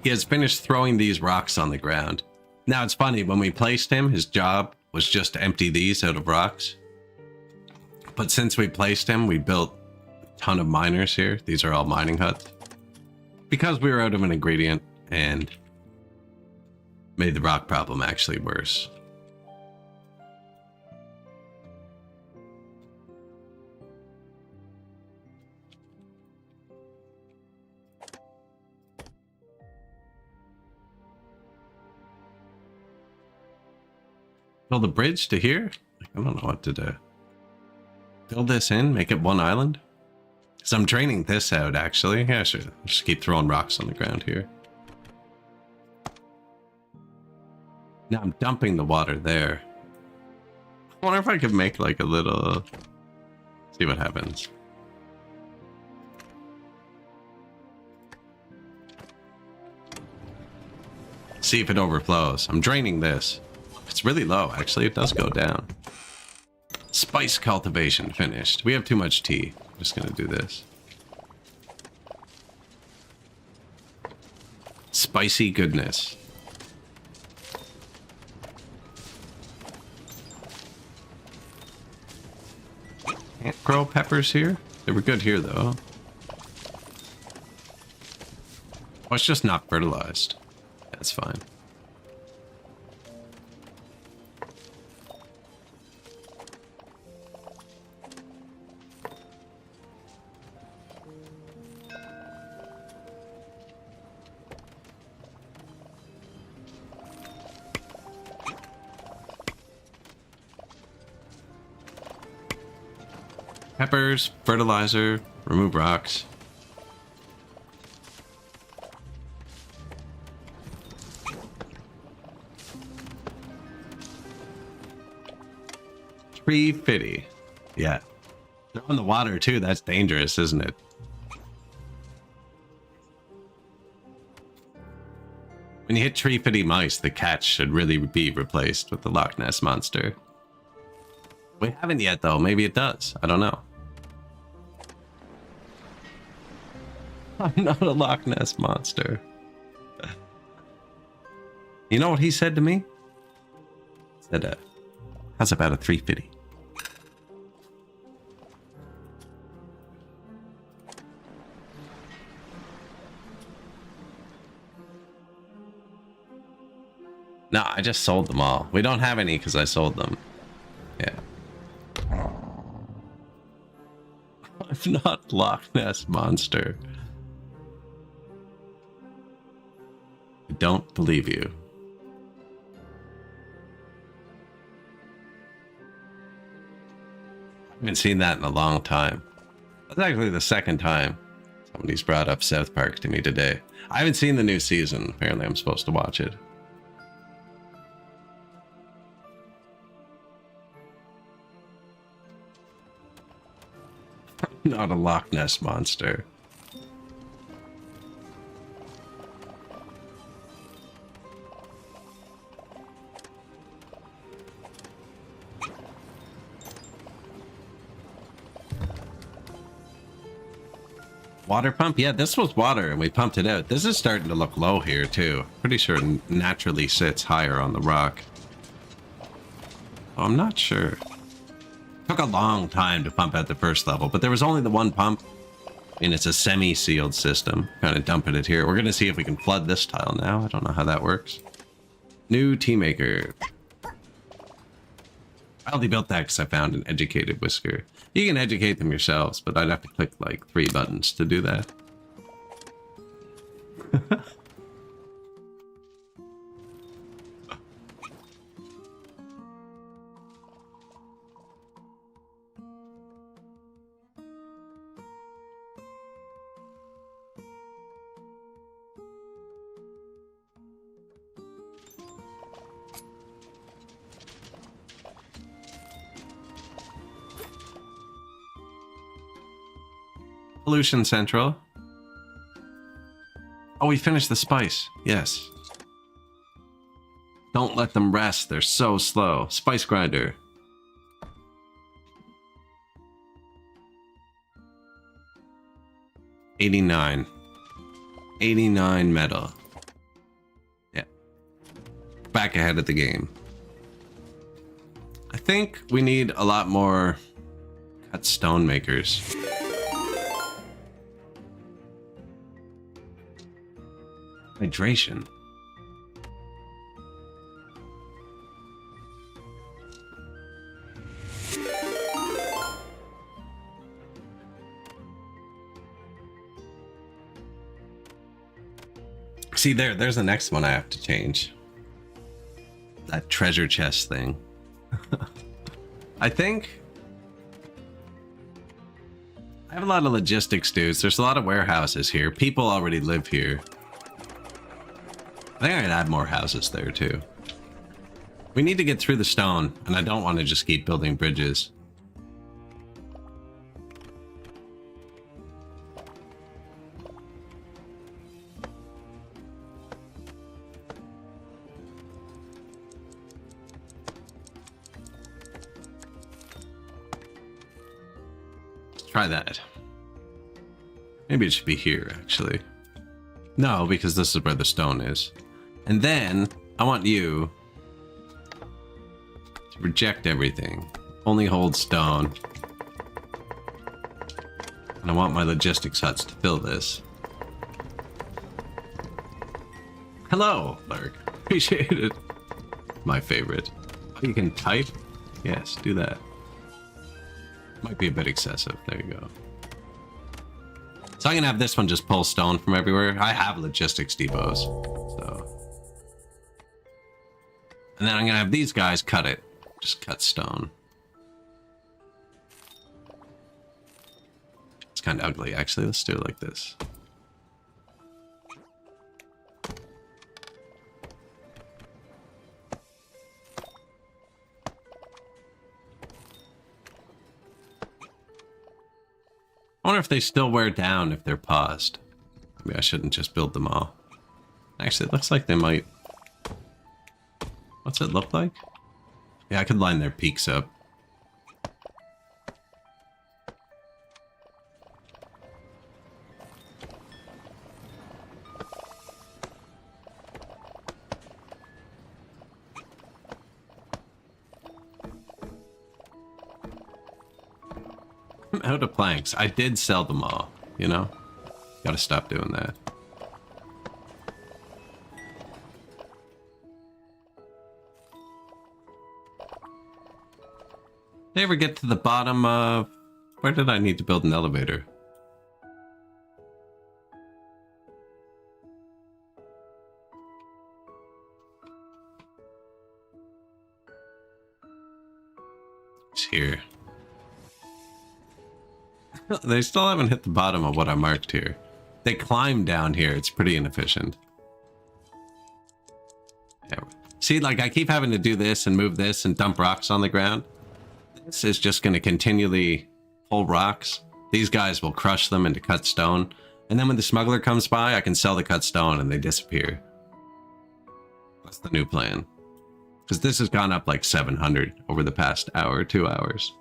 He has finished throwing these rocks on the ground. Now, it's funny, when we placed him, his job was just to empty these out of rocks. But since we placed him, we built a ton of miners here. These are all mining huts. Because we were out of an ingredient and made the rock problem actually worse. Build a bridge to here? I don't know what to do. Build this in, make it one island? So I'm draining this out, actually. Yeah, sure. Just keep throwing rocks on the ground here. Now I'm dumping the water there. I wonder if I could make like a little... See what happens. See if it overflows. I'm draining this. It's really low, actually. It does go down. Spice cultivation finished. We have too much tea. I'm just gonna do this. Spicy goodness. Can't grow peppers here? They were good here, though. Oh, it's just not fertilized. That's fine. Peppers, fertilizer, remove rocks. $350. Yeah. They're on the water too. That's dangerous, isn't it? When you hit tree fitty mice, the catch should really be replaced with the Loch Ness Monster. We haven't yet, though. Maybe it does. I don't know. I'm not a Loch Ness Monster. You know what he said to me? He said, how's about a 350? No, I just sold them all. We don't have any because I sold them. Yeah. I'm not Loch Ness Monster. I don't believe you. I haven't seen that in a long time. That's actually the second time somebody's brought up South Park to me today. I haven't seen the new season. Apparently I'm supposed to watch it. I'm not a Loch Ness Monster. Water pump? Yeah, this was water and we pumped it out. This is starting to look low here too. Pretty sure it naturally sits higher on the rock. Oh, I'm not sure. Took a long time to pump out the first level, but there was only the one pump. I mean, it's a semi-sealed system. Kind of dumping it here. We're going to see if we can flood this tile now. I don't know how that works. New tea maker. I only built that because I found an educated whisker. You can educate them yourselves, but I'd have to click like 3 buttons to do that. Pollution Central. Oh, we finished the spice. Yes. Don't let them rest. They're so slow. Spice grinder. $89. 89 metal. Yeah. Back ahead of the game. I think we need a lot more cut stone makers. Hydration. See, there's the next one I have to change. That treasure chest thing. I think I have a lot of logistics dudes. There's a lot of warehouses here. People already live here. I think I can add more houses there too. We need to get through the stone, and I don't want to just keep building bridges. Let's try that. Maybe it should be here, actually. No, because this is where the stone is. And then, I want you to reject everything. Only hold stone. And I want my logistics huts to fill this. Hello, Lurk. Appreciate it. My favorite. Oh, you can type? Yes, do that. Might be a bit excessive. There you go. So I'm gonna have this one just pull stone from everywhere. I have logistics depots, so. And then I'm gonna have these guys cut it. Just cut stone. It's kind of ugly, actually. Let's do it like this. I wonder if they still wear down if they're paused. Maybe I shouldn't just build them all. Actually, it looks like they might. What's it look like? Yeah, I could line their peaks up. I'm out of planks. I did sell them all, you know? Gotta stop doing that. Did I ever get to the bottom of... Where did I need to build an elevator? It's here. They still haven't hit the bottom of what I marked here. They climb down here. It's pretty inefficient. Yeah. See, like, I keep having to do this and move this and dump rocks on the ground. This is just going to continually pull rocks. These guys will crush them into cut stone. And then when the smuggler comes by, I can sell the cut stone and they disappear. That's the new plan. Because this has gone up like 700 over the past hour, 2 hours.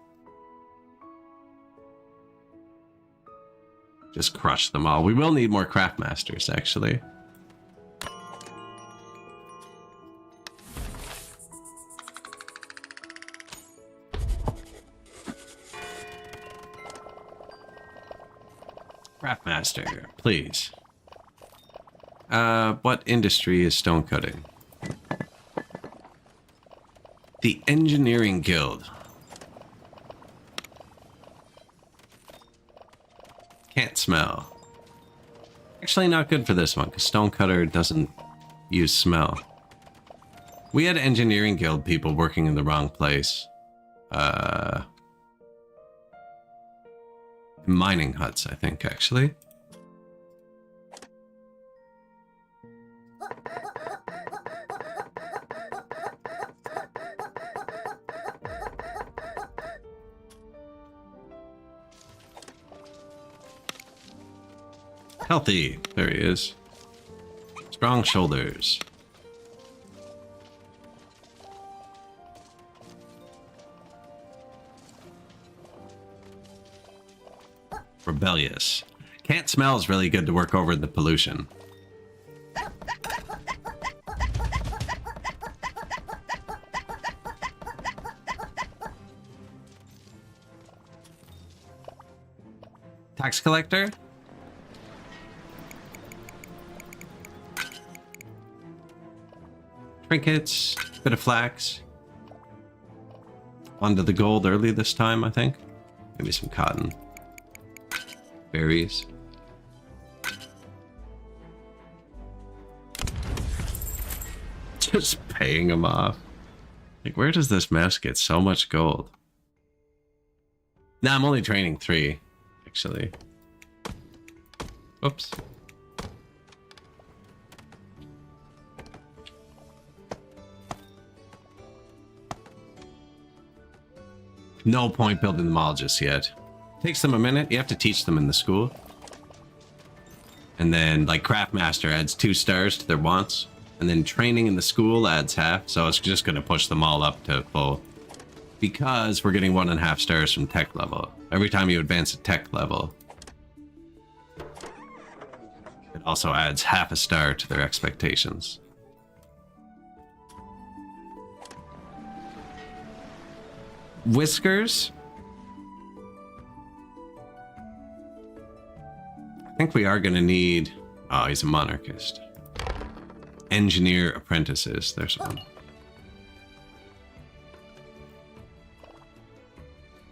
Just crush them all. We will need more craft masters, actually. Craft master, please. What industry is stone cutting? The Engineering Guild. Can't smell. Actually not good for this one, because Stonecutter doesn't use smell. We had Engineering Guild people working in the wrong place. Mining huts, I think, actually. Healthy. There he is. Strong shoulders. Rebellious. Can't smell is really good to work over the pollution. Tax collector. Trinkets, bit of flax. Onto the gold early this time, I think. Maybe some cotton. Berries. Just paying them off. Like, where does this mouse get so much gold? Nah, I'm only training 3, actually. Oops. No point building them all just yet. Takes them a minute. You have to teach them in the school. And then, like, Craftmaster adds 2 stars to their wants. And then training in the school adds half. So it's just going to push them all up to full. Because we're getting 1.5 stars from tech level. Every time you advance a tech level, it also adds half a star to their expectations. Whiskers. I think we are going to need... Oh, he's a monarchist. Engineer apprentices. There's one.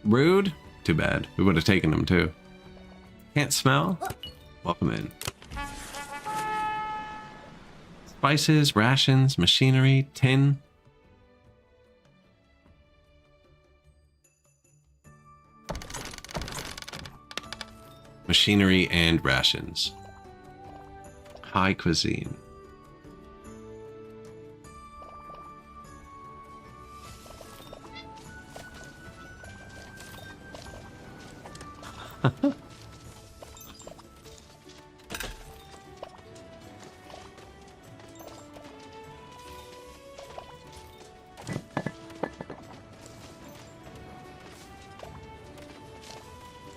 Rude? Too bad. We would have taken him too. Can't smell? Welcome in. Spices, rations, machinery, tin. Machinery and rations. High cuisine.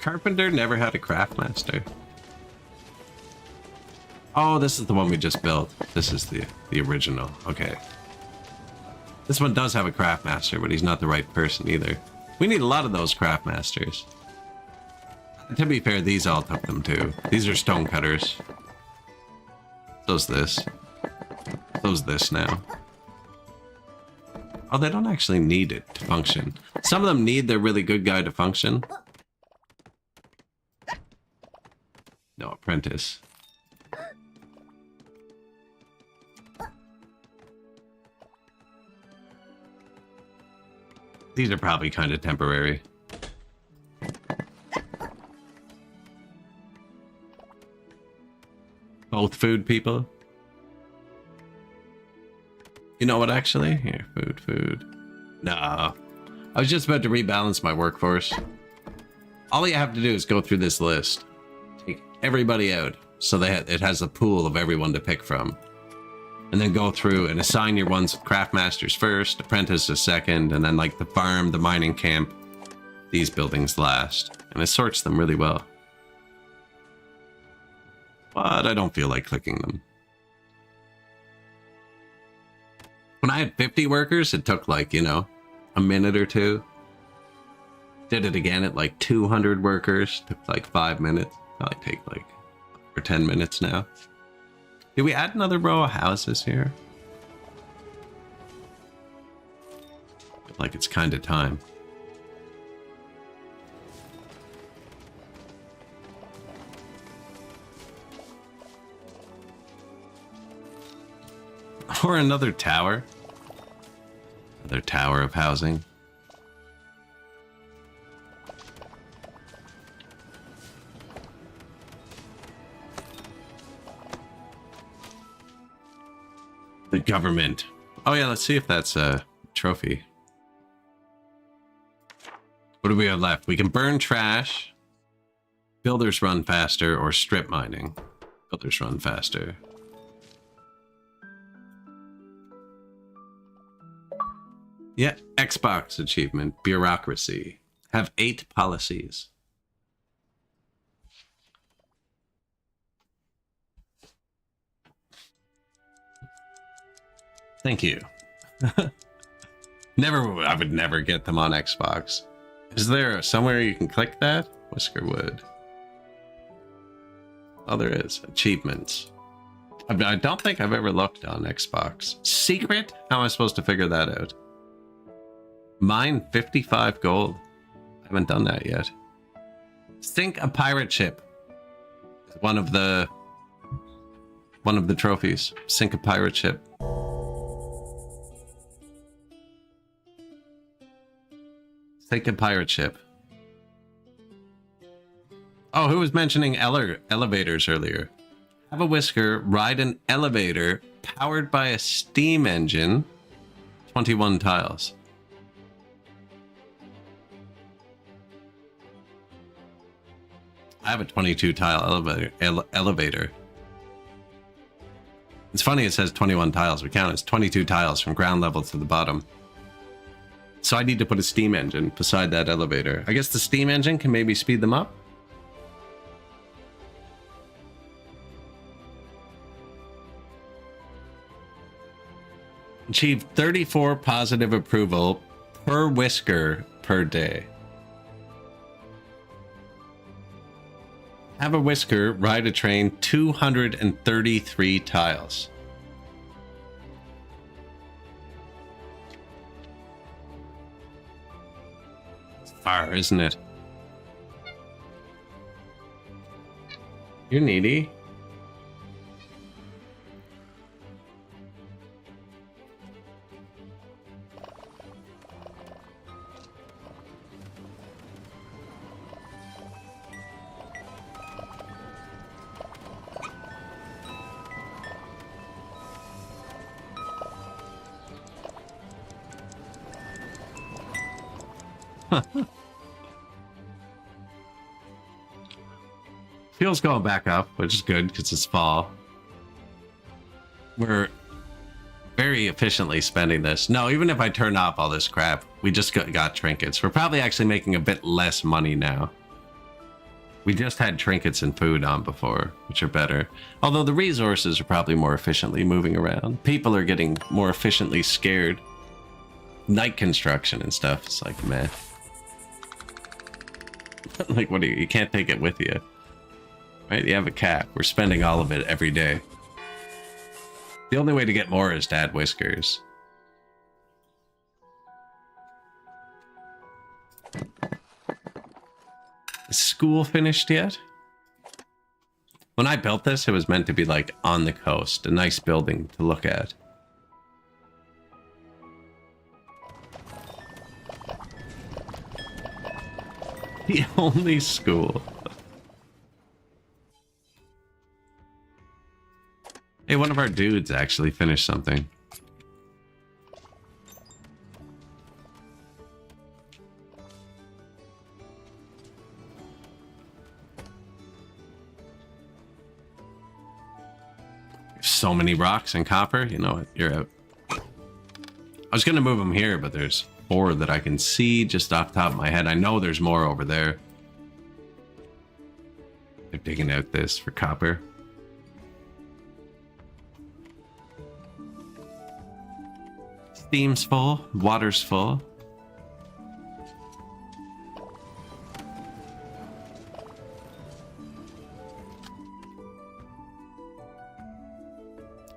Carpenter never had a craftmaster. Oh, this is the one we just built. This is the original. Okay. This one does have a craftmaster, but he's not the right person either. We need a lot of those craftmasters. To be fair, these all took them too. These are stonecutters. So's this. So's this now. Oh, they don't actually need it to function. Some of them need their really good guy to function. No, apprentice. These are probably kind of temporary. Both food people. You know what, actually? Here, food. No. I was just about to rebalance my workforce. All you have to do is go through this list. Take everybody out, so it has a pool of everyone to pick from. And then go through and assign your ones craftmasters first, apprentices second, and then like the farm, the mining camp, these buildings last. And it sorts them really well. But I don't feel like clicking them. When I had 50 workers, it took like, you know, a minute or two. Did it again at like 200 workers, took like 5 minutes. Probably take like or 10 minutes now. Did we add another row of houses here? Like it's kind of time. Or another tower. Another tower of housing. The government. Oh yeah, let's see if that's a trophy. What do we have left? We can burn trash. Builders run faster or strip mining. Builders run faster. Yeah, Xbox achievement. Bureaucracy. Have 8 policies. Thank you. I would never get them on Xbox. Is there somewhere you can click that? Whiskerwood. Oh, there is. Achievements. I don't think I've ever looked on Xbox. Secret? How am I supposed to figure that out? Mine 55 gold. I haven't done that yet. Sink a pirate ship. One of the trophies. Sink a pirate ship. Sink a pirate ship. Oh, who was mentioning elevators earlier? Have a whisker, ride an elevator powered by a steam engine. 21 tiles. I have a 22 tile elevator. It's funny it says 21 tiles. We count it's 22 tiles from ground level to the bottom. So I need to put a steam engine beside that elevator. I guess the steam engine can maybe speed them up. Achieve 34 positive approval per whisker per day. Have a whisker ride a train 233 tiles. It's far, isn't it? You're needy. Fuel's going back up, which is good because it's fall. We're very efficiently spending this. No, even if I turn off all this crap, we just got trinkets. We're probably actually making a bit less money now. We just had trinkets and food on before, which are better. Although the resources are probably more efficiently moving around. People are getting more efficiently scared. Night construction and stuff. It's like, meh. Like, what do you can't take it with you. Right? You have a cap. We're spending all of it every day. The only way to get more is to add whiskers. Is school finished yet? When I built this, it was meant to be like on the coast. A nice building to look at. The only school. Hey, one of our dudes actually finished something. So many rocks and copper. You know what? You're out. I was going to move them here, but there's 4 that I can see just off the top of my head. I know there's more over there. They're digging out this for copper. Steam's full. Water's full.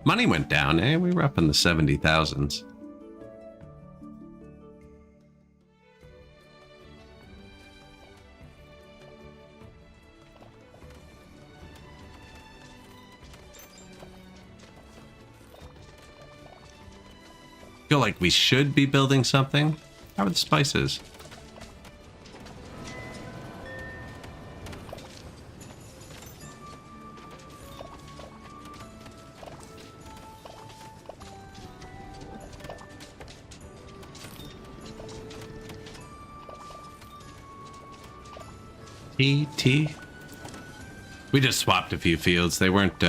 Money went down, eh? We were up in the 70,000s. Feel like we should be building something. How are the spices? Tea. We just swapped a few fields. They weren't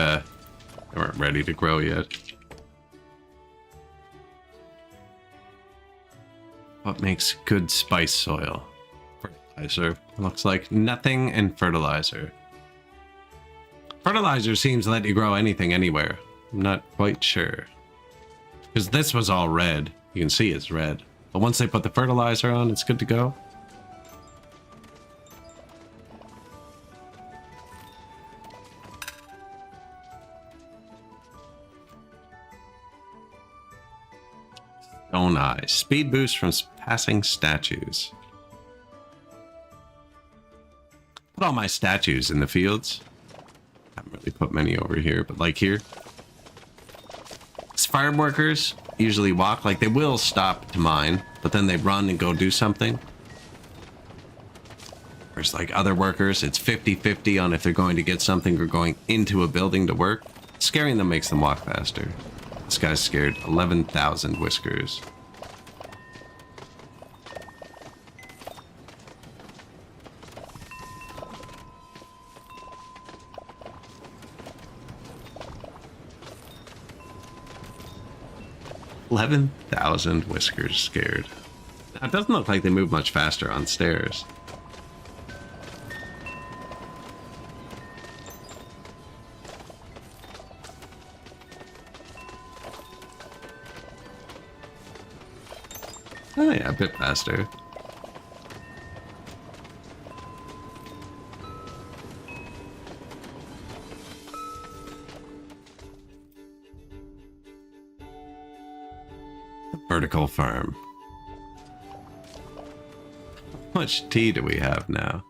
ready to grow yet. What makes good spice soil? Fertilizer. Looks like nothing in fertilizer. Fertilizer seems to let you grow anything anywhere. I'm not quite sure. Because this was all red. You can see it's red. But once they put the fertilizer on, it's good to go. Stone eyes. Speed boost from passing statues. Put all my statues in the fields. Haven't really put many over here, but like here. Farm workers usually walk, like they will stop to mine, but then they run and go do something. Whereas like other workers, it's 50-50 on if they're going to get something or going into a building to work. Scaring them makes them walk faster. This guy's scared 11,000 whiskers. $11,000 whiskers scared. Now, it doesn't look like they move much faster on stairs. Oh yeah, a bit faster. Vertical farm. How much tea do we have now?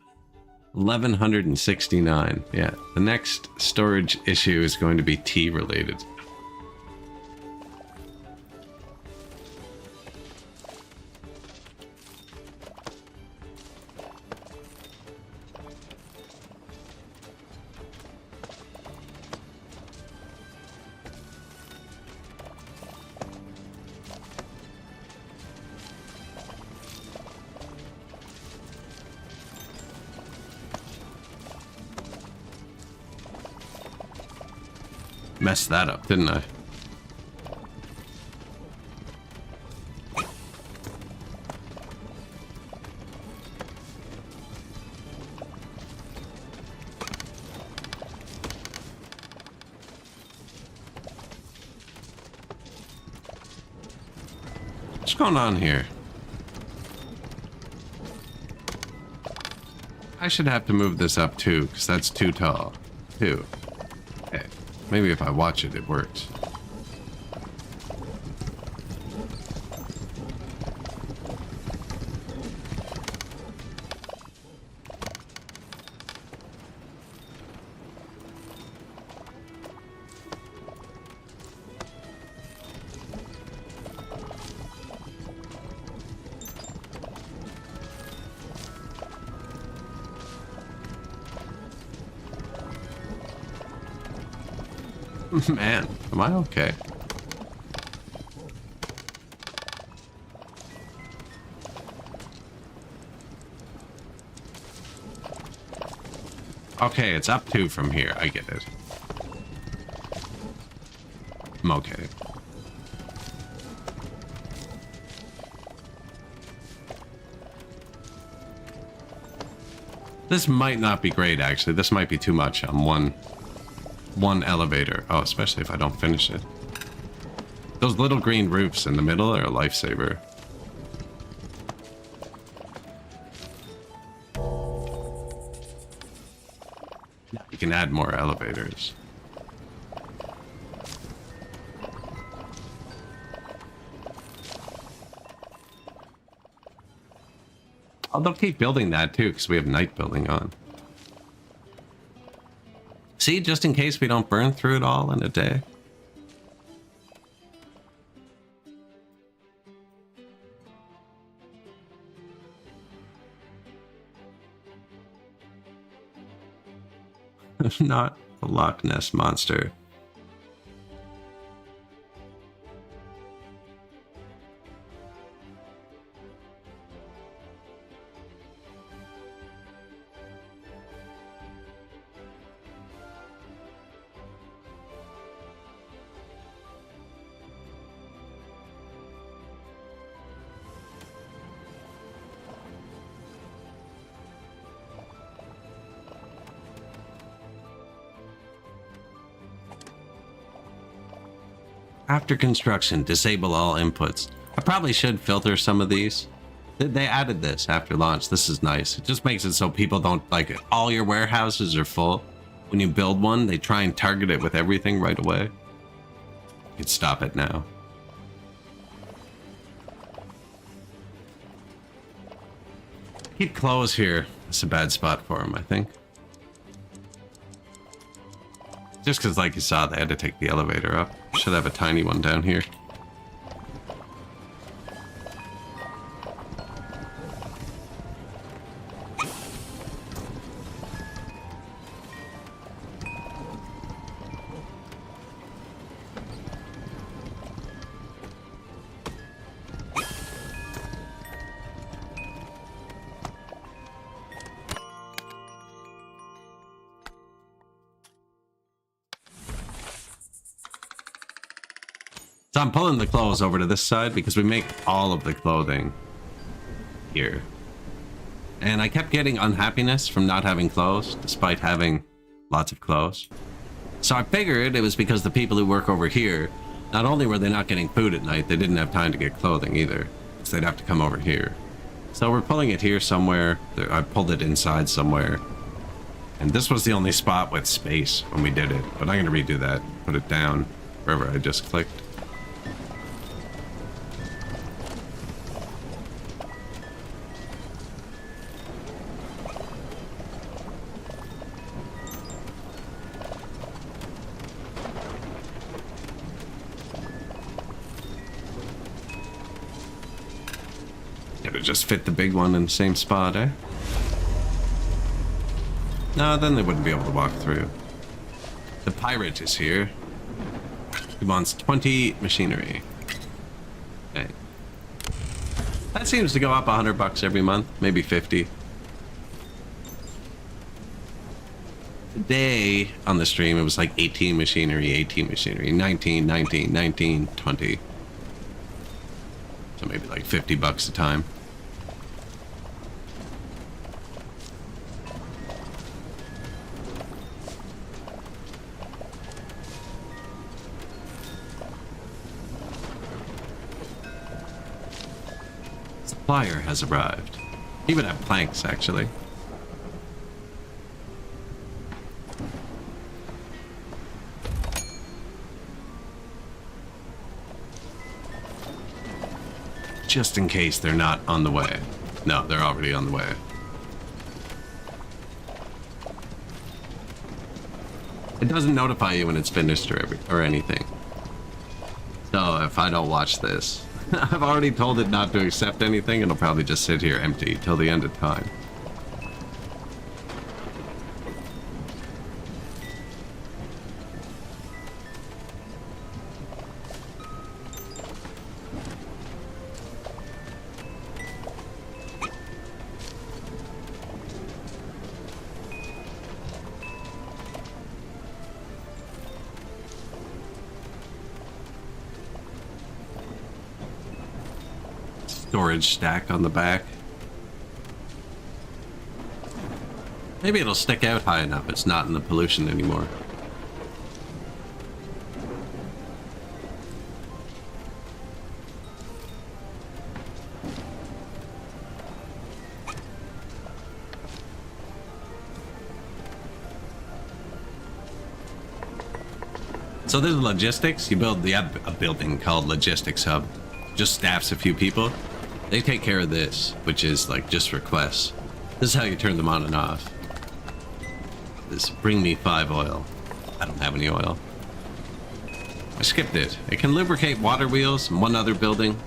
1,169. Yeah, the next storage issue is going to be tea related. Messed that up, didn't I? What's going on here? I should have to move this up too, because that's too tall. Too. Okay. Maybe if I watch it, it works. Man, am I okay? Okay, it's up 2 from here. I get it. I'm okay. This might not be great, actually. This might be too much on one elevator. Oh, especially if I don't finish it. Those little green roofs in the middle are a lifesaver. You can add more elevators. Oh, they'll keep building that too, because we have night building on. See, just in case we don't burn through it all in a day. Not the Loch Ness Monster. After construction, disable all inputs. I probably should filter some of these. They added this after launch. This is nice. It just makes it so people don't, like, all your warehouses are full. When you build one, they try and target it with everything right away. You can stop it now. He'd close here. It's a bad spot for him, I think. Just because, like you saw, they had to take the elevator up. Should have a tiny one down here. So I'm pulling the clothes over to this side because we make all of the clothing here. And I kept getting unhappiness from not having clothes, despite having lots of clothes. So I figured it was because the people who work over here, not only were they not getting food at night, they didn't have time to get clothing either. So they'd have to come over here. So we're pulling it here somewhere. I pulled it inside somewhere. And this was the only spot with space when we did it. But I'm going to redo that, put it down wherever I just clicked. Just fit the big one in the same spot, eh? No, then they wouldn't be able to walk through. The pirate is here. He wants 20 machinery. Okay. That seems to go up $100 every month, maybe 50. Today on the stream, it was like 18 machinery, 18 machinery, 19, 19, 19, 20. So maybe like $50 a time. Supplier has arrived. He would have planks, actually. Just in case they're not on the way. No, they're already on the way. It doesn't notify you when it's finished or anything. So if I don't watch this, I've already told it not to accept anything, and it'll probably just sit here empty till the end of time. Storage stack on the back. Maybe it'll stick out high enough it's not in the pollution anymore. So there's logistics. You build a building called Logistics Hub. Just staffs a few people. They take care of this, which is like just requests. This is how you turn them on and off. This bring me 5 oil. I don't have any oil. I skipped it. It can lubricate water wheels and one other building.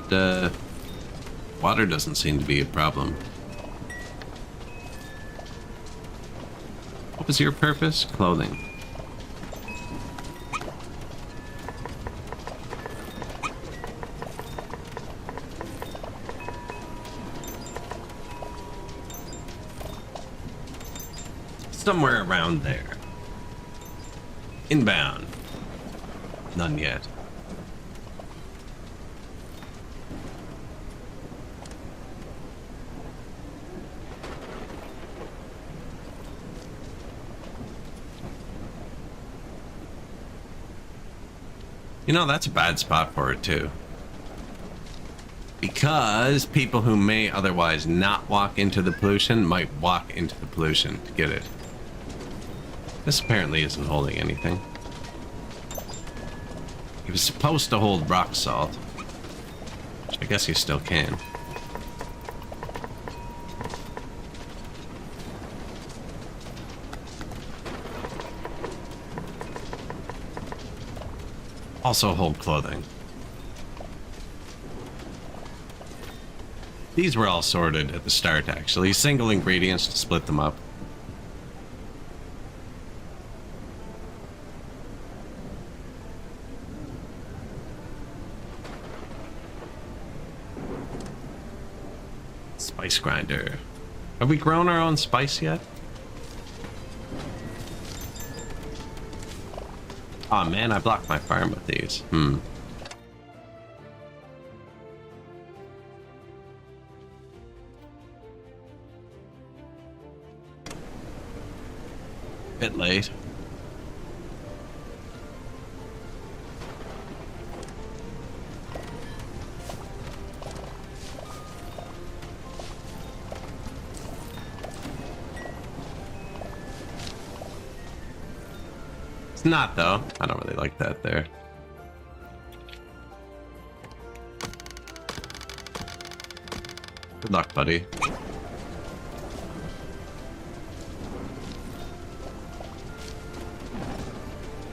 But, water doesn't seem to be a problem. What was your purpose? Clothing. Somewhere around there. Inbound. None yet. You know, that's a bad spot for it too. Because people who may otherwise not walk into the pollution might walk into the pollution to get it. This apparently isn't holding anything. He was supposed to hold rock salt, which I guess he still can. Also hold clothing. These were all sorted at the start, actually. Single ingredients to split them up. Spice grinder. Have we grown our own spice yet? Aw, oh, man, I blocked my farm with these. Bit late. It's not, though. I don't really like that there. Good luck, buddy.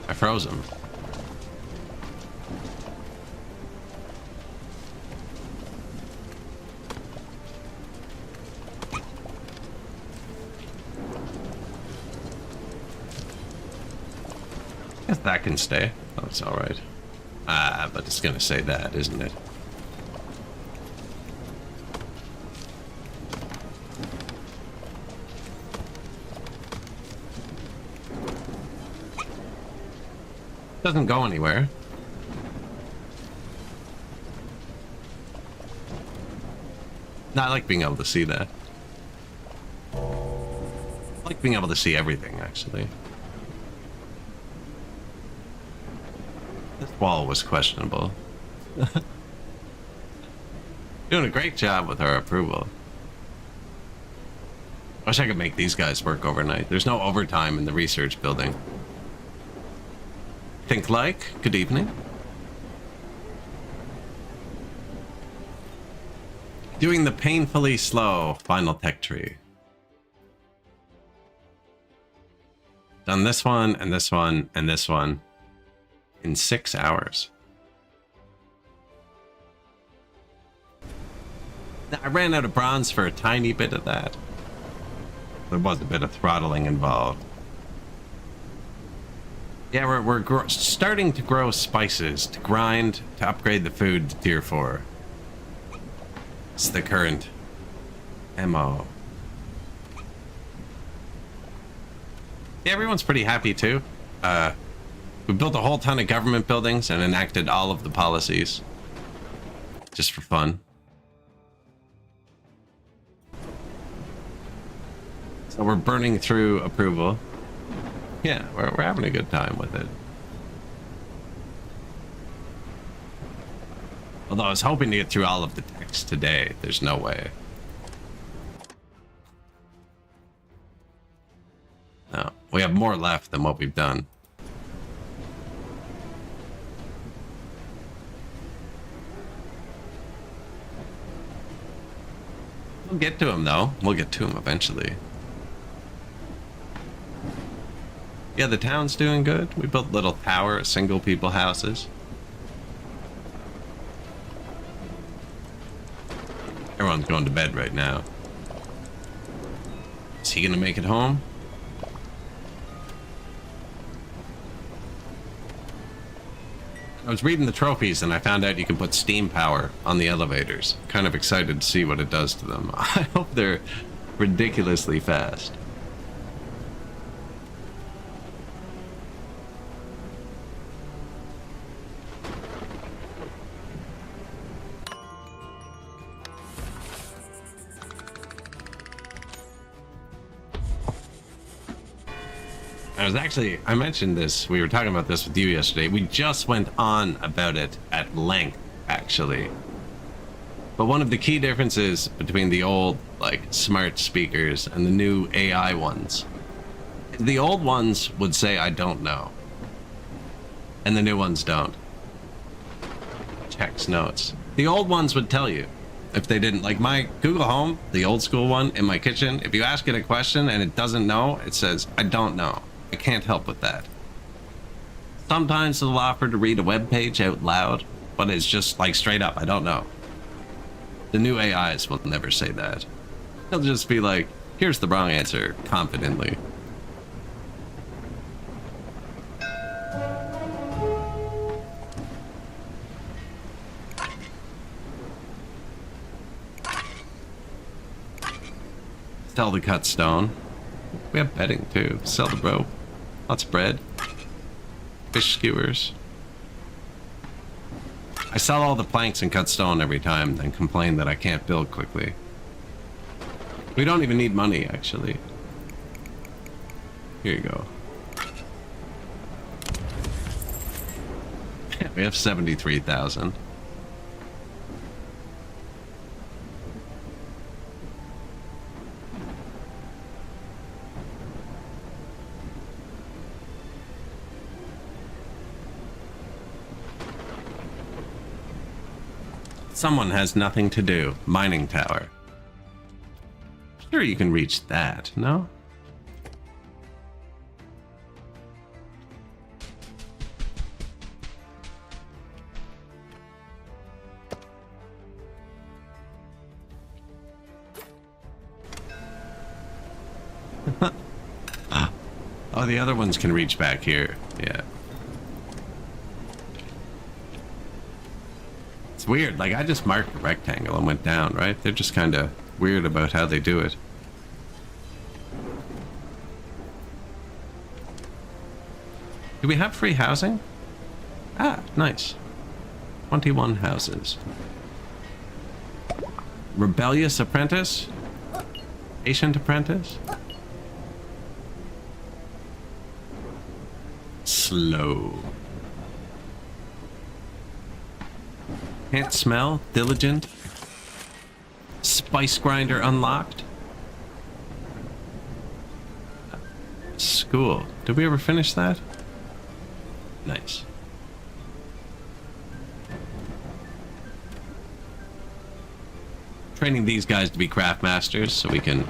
I froze him. Guess that can stay. Oh, it's alright. Ah, but it's gonna say that, isn't it? Doesn't go anywhere. No, I like being able to see that. I like being able to see everything, actually. This wall was questionable. Doing a great job with our approval. Wish I could make these guys work overnight. There's no overtime in the research building. Think like, good evening. Doing the painfully slow final tech tree. Done this one, and this one, and this one in 6 hours. Now, I ran out of bronze for a tiny bit of that. There was a bit of throttling involved. Yeah, we're starting to grow spices to grind to upgrade the food to tier 4. It's the current MO. Yeah, everyone's pretty happy too. We built a whole ton of government buildings and enacted all of the policies. Just for fun. So we're burning through approval. Yeah, we're having a good time with it. Although I was hoping to get through all of the text today. There's no way. No, we have more left than what we've done. We'll get to him, though. We'll get to him eventually. Yeah, the town's doing good. We built a little tower of single people houses. Everyone's going to bed right now. Is he gonna make it home? I was reading the trophies and I found out you can put steam power on the elevators. Kind of excited to see what it does to them. I hope they're ridiculously fast. I mentioned this, we were talking about this with you yesterday. We just went on about it at length, actually. But one of the key differences between the old, like, smart speakers and the new AI ones, the old ones would say, I don't know. And the new ones don't. Text notes. The old ones would tell you if they didn't. Like my Google Home, the old school one in my kitchen, if you ask it a question and it doesn't know, it says, I don't know. I can't help with that. Sometimes it'll offer to read a web page out loud, but it's just like straight up, I don't know. The new AIs will never say that. They'll just be like, here's the wrong answer, confidently. Sell the cut stone. We have bedding too. Sell the rope. Lots of bread. Fish skewers. I sell all the planks and cut stone every time, then complain that I can't build quickly. We don't even need money, actually. Here you go. We have 73,000. Someone has nothing to do. Mining tower. Sure, you can reach that, no? Oh, the other ones can reach back here. Yeah. It's weird. Like, I just marked a rectangle and went down, right? They're just kind of weird about how they do it. Do we have free housing? Ah, nice. 21 houses. Rebellious apprentice? Patient apprentice? Slow. Can't smell. Diligent. Spice grinder unlocked. School. Did we ever finish that? Nice. Training these guys to be craft masters so we can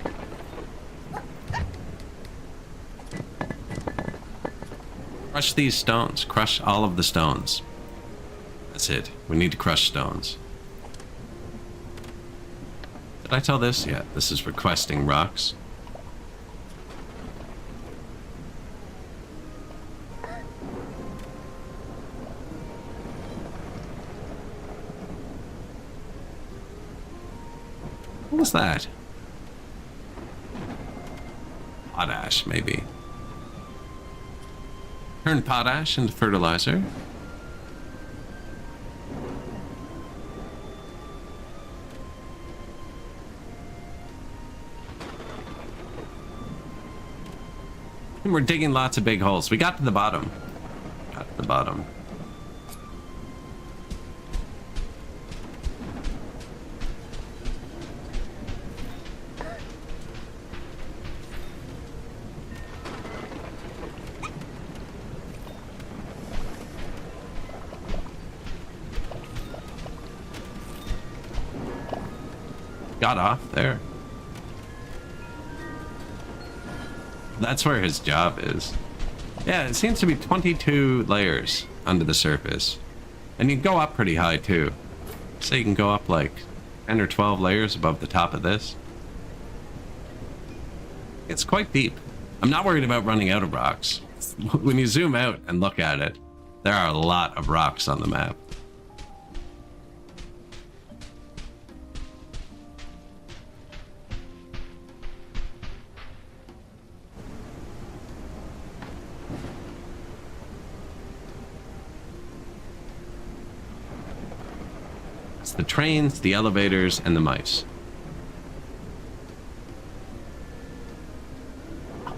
crush these stones. Crush all of the stones. That's it. We need to crush stones. Did I tell this? Yeah, this is requesting rocks. What was that? Potash, maybe. Turn potash into fertilizer. And we're digging lots of big holes. We got to the bottom. Got to the bottom. Got off there. That's where his job is. Yeah, it seems to be 22 layers under the surface. And you can go up pretty high too. So you can go up like 10 or 12 layers above the top of this. It's quite deep. I'm not worried about running out of rocks. When you zoom out and look at it, There are a lot of rocks on the map. It's the trains, the elevators, and the mice.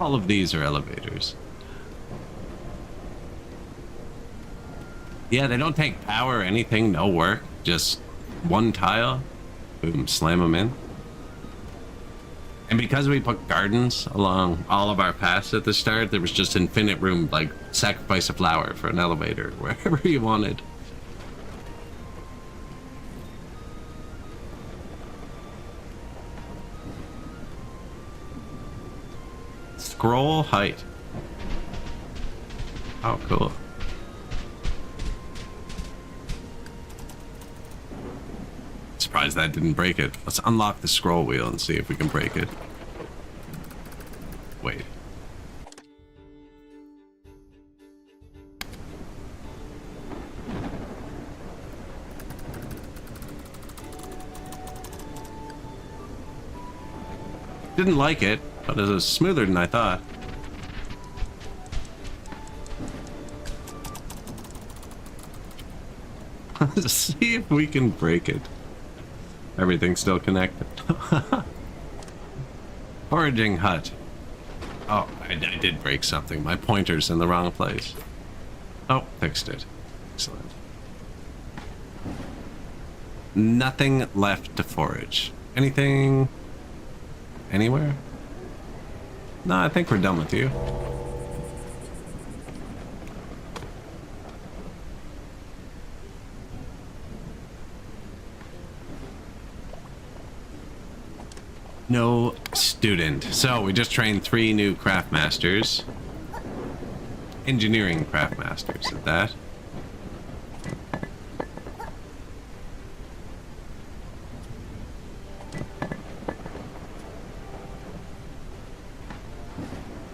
All of these are elevators. Yeah, they don't take power or anything, no work. Just one tile, boom, slam them in. And because we put gardens along all of our paths at the start, there was just infinite room, like sacrifice a flower for an elevator, wherever you wanted. Scroll height. Oh, cool. Surprised that didn't break it. Let's unlock the scroll wheel and see if we can break it. Wait. Didn't like it, but it was smoother than I thought. Let's see if we can break it. Everything's still connected. Foraging hut. Oh, I did break something. My pointer's in the wrong place. Oh, fixed it. Excellent. Nothing left to forage. Anything? Anywhere? No, I think we're done with you. No student. So we just trained 3 new craft masters. Engineering craft masters at that.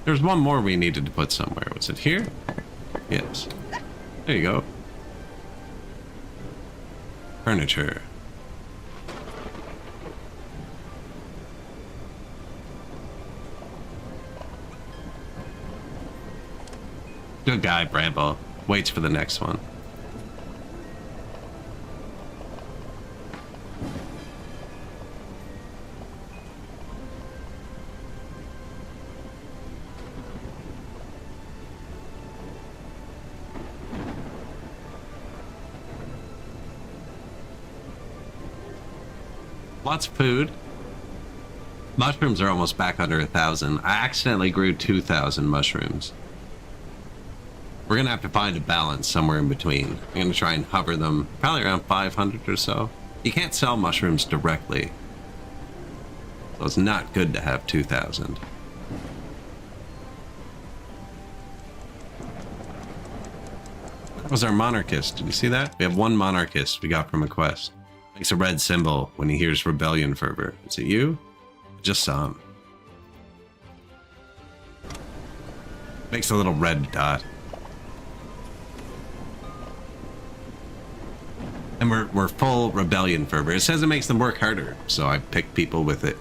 There's one more we needed to put somewhere. Was it here? Yes. There you go. Furniture. Good guy, Bramble. Waits for the next one. Lots of food. Mushrooms are almost back under 1,000. I accidentally grew 2,000 mushrooms. We're gonna have to find a balance somewhere in between. I'm gonna try and hover them probably around 500 or so. You can't sell mushrooms directly, so it's not good to have 2,000. That was our monarchist. Did you see that? We have 1 monarchist we got from a quest. Makes a red symbol when he hears rebellion fervor. Is it you? Just some. Makes a little red dot. And we're full rebellion fervor. It says it makes them work harder, so I pick people with it.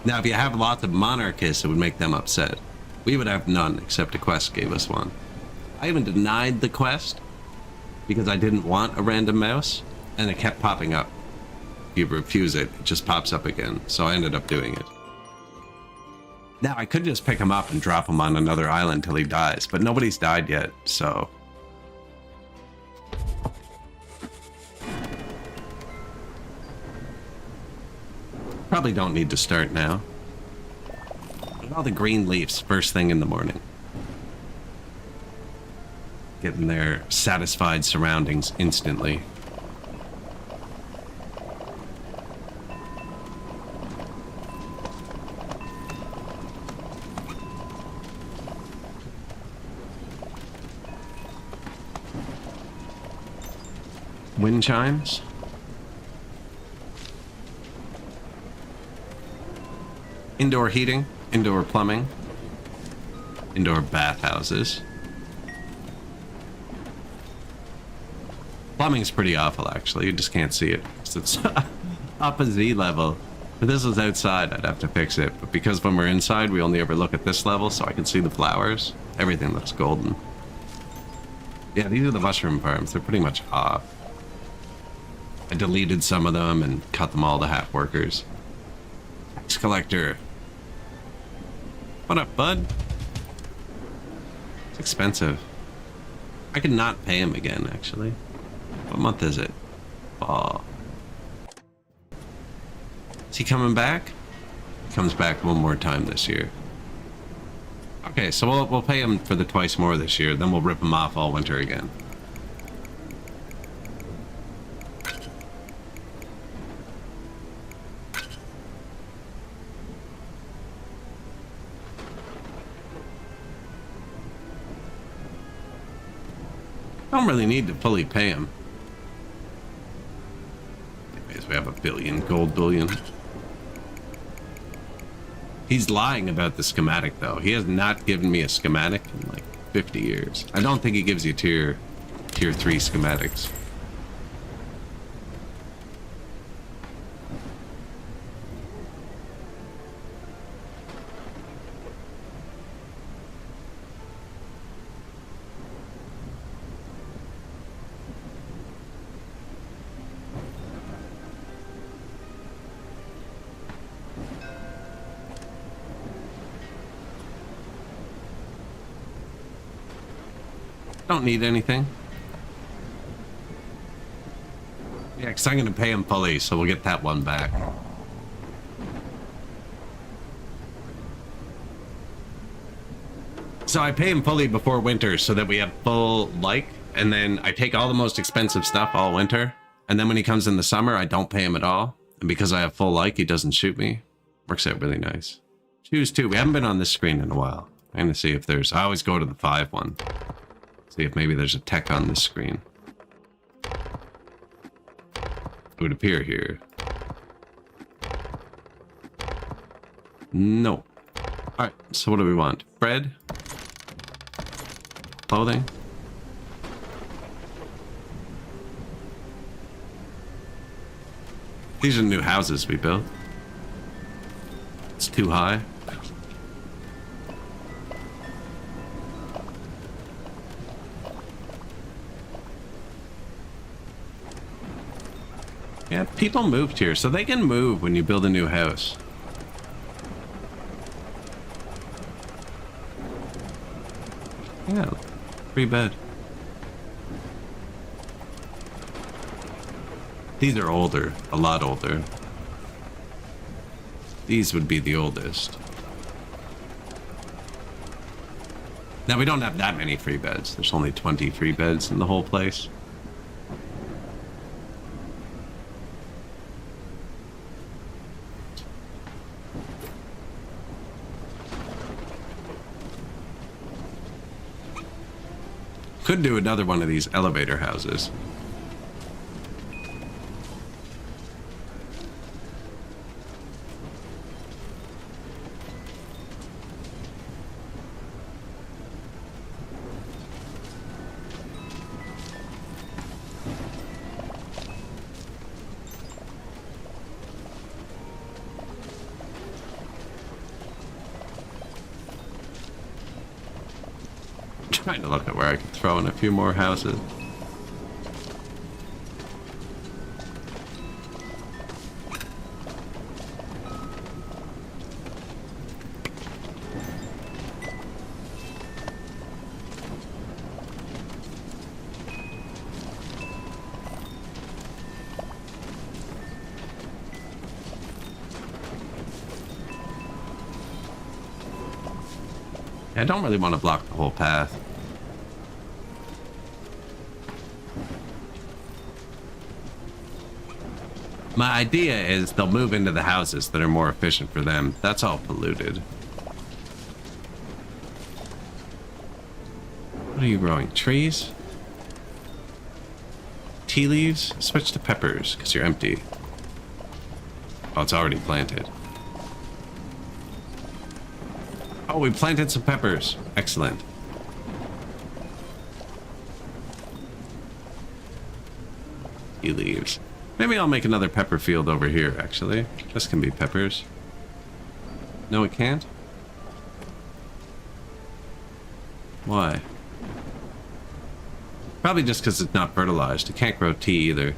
Now, if you have lots of monarchists, it would make them upset. We would have none, except a quest gave us one. I even denied the quest because I didn't want a random mouse, and it kept popping up. If you refuse it, it just pops up again, so I ended up doing it. Now, I could just pick him up and drop him on another island till he dies, but nobody's died yet, so... Probably don't need to start now. Look at all the green leaves first thing in the morning. Getting their satisfied surroundings instantly. Wind chimes. Indoor heating, indoor plumbing, indoor bathhouses. Plumbing's pretty awful, actually. You just can't see it. 'Cause it's up a Z level. If this was outside, I'd have to fix it. But because when we're inside, we only ever look at this level, so I can see the flowers. Everything looks golden. Yeah, these are the mushroom farms. They're pretty much off. I deleted some of them and cut them all to half workers. Tax collector. What up, bud? It's expensive. I could not pay him again, actually. What month is it? Fall. Is he coming back? He comes back one more time this year. Okay, so we'll pay him for the twice more this year, then we'll rip him off all winter again. Don't really need to fully pay him. Anyways, we have a billion gold bullion. He's lying about the schematic, though. He has not given me a schematic in like 50 years. I don't think he gives you tier 3 schematics. Don't need anything. Yeah, because I'm going to pay him fully, so we'll get that one back. So I pay him fully before winter so that we have full like, and then I take all the most expensive stuff all winter, and then when he comes in the summer, I don't pay him at all. And because I have full like, he doesn't shoot me. Works out really nice. Choose 2. We haven't been on this screen in a while. I'm going to see if there's... I always go to the 5 one. See if maybe there's a tech on this screen. It would appear here. No. Alright, so what do we want? Bread? Clothing? These are new houses we built. It's too high. Yeah, people moved here, so they can move when you build a new house. Yeah, 3 bed. These are older, a lot older. These would be the oldest. Now, we don't have that many free beds. There's only 20 free beds in the whole place. Could do another one of these elevator houses. Trying to look at where I could throw in a few more houses. I don't really want to block the whole path. My idea is they'll move into the houses that are more efficient for them. That's all polluted. What are you growing? Trees? Tea leaves? Switch to peppers, because you're empty. Oh, it's already planted. Oh, we planted some peppers. Excellent. tea leaves. Maybe I'll make another pepper field over here, actually. This can be peppers. No, it can't? Why? Probably just because it's not fertilized. It can't grow tea either.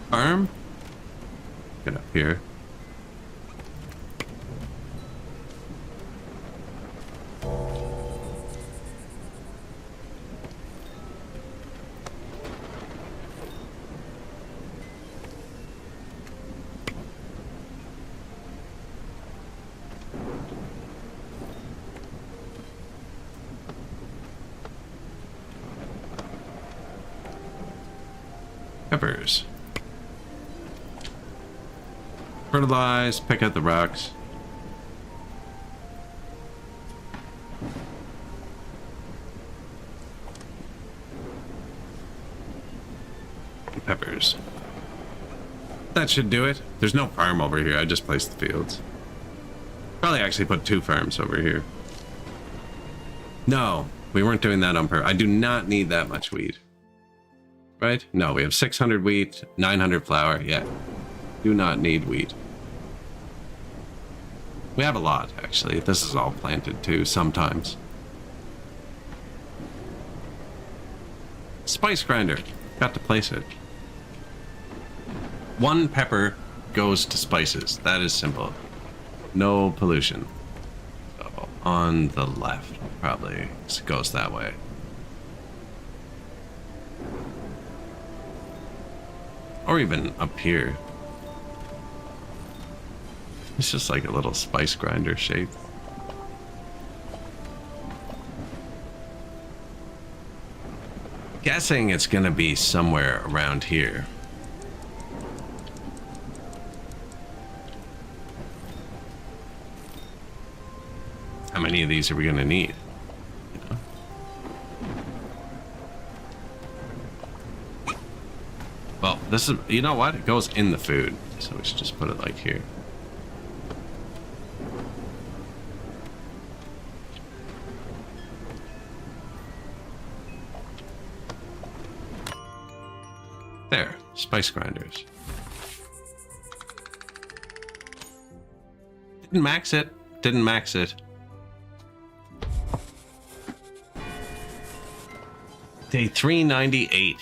Farm? Get up here. Peppers. Fertilize, pick out the rocks. Peppers. That should do it. There's no farm over here. I just placed the fields. Probably actually put 2 farms over here. No, we weren't doing that on purpose. I do not need that much wheat. Right? No, we have 600 wheat, 900 flour. Yeah. Do not need wheat. We have a lot, actually. This is all planted too, sometimes. Spice grinder. Got to place it. 1 pepper goes to spices. That is simple. No pollution. So, on the left, probably. It goes that way. Or even up here. It's just like a little spice grinder shape. Guessing it's gonna be somewhere around here. How many of these are we gonna need? You know? Well, this is, you know what? It goes in the food. So we should just put it like here. There, spice grinders. Didn't max it. Didn't max it. Day 398.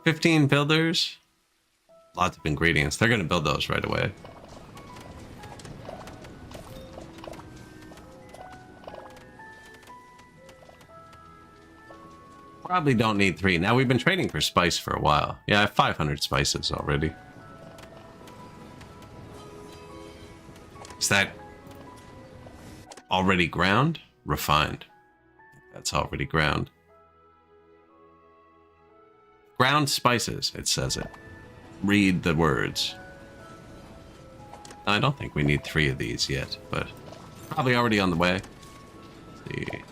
$15 builders. Lots of ingredients. They're going to build those right away. Probably don't need 3. Now, we've been trading for spice for a while. Yeah, I have 500 spices already. Is that already ground? Refined. That's already ground. Ground spices, it says it. Read the words. I don't think we need 3 of these yet, but probably already on the way. Let's see.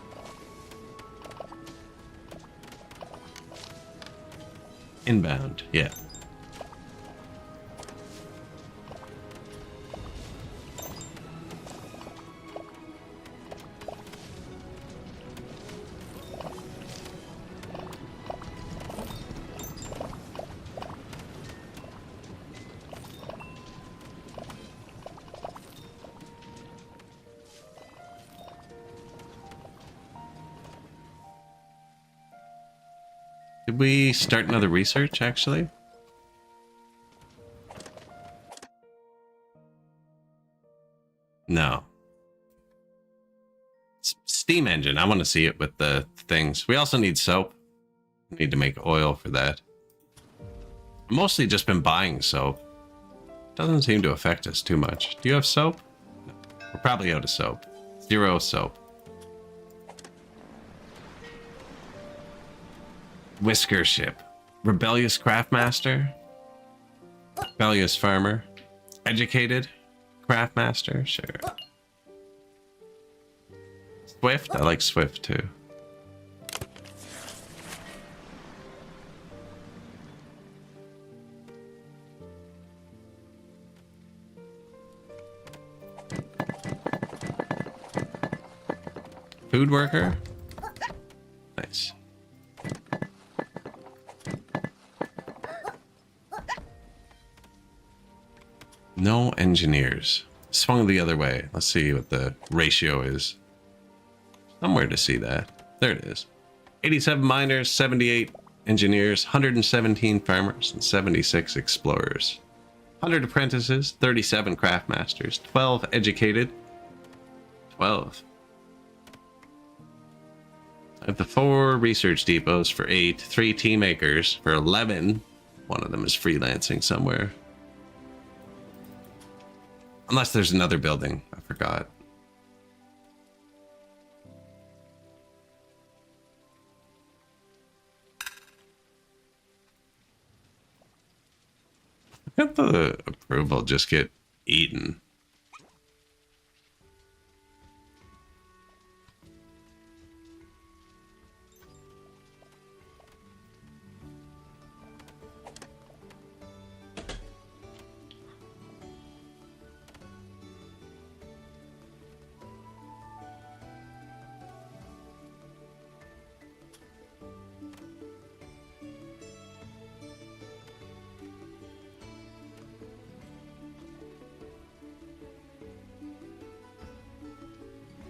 Inbound, yeah. Did we start another research, actually? No. Steam engine. I want to see it with the things. We also need soap. We need to make oil for that. Mostly just been buying soap. Doesn't seem to affect us too much. Do you have soap? No. We're probably out of soap. 0 soap. Whisker ship. Rebellious craftmaster. Rebellious farmer. Educated craftmaster. Sure. Swift. I like Swift too. Food worker. Nice. No engineers. Swung the other way. Let's see what the ratio is. Somewhere to see that. There it is. 87 miners, 78 engineers, 117 farmers, and 76 explorers. 100 apprentices, 37 craftmasters, 12 educated. 12. I have the 4 research depots for 8, 3 tea makers for 11. One of them is freelancing somewhere. Unless there's another building. I forgot. Look at the approval just get eaten.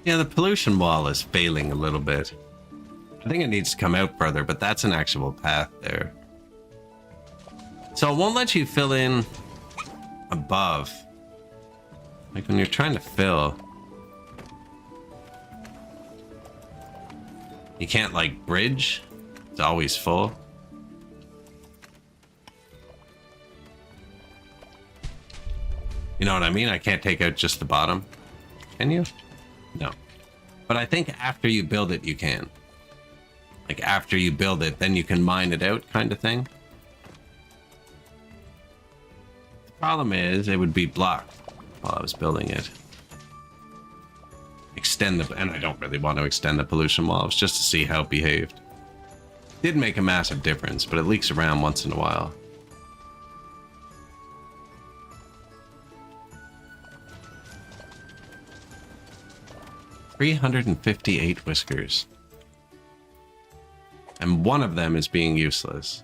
Yeah, the pollution wall is failing a little bit. I think it needs to come out further, but that's an actual path there. So it won't let you fill in above. Like when you're trying to fill. You can't like bridge. It's always full. You know what I mean? I can't take out just the bottom. Can you? No. But I think after you build it, you can. Like after you build it, then you can mine it out kind of thing. The problem is it would be blocked while I was building it. Extend the, and I don't really want to extend the pollution walls just to see how it behaved. Did make a massive difference, but it leaks around once in a while. $358 whiskers. And one of them is being useless.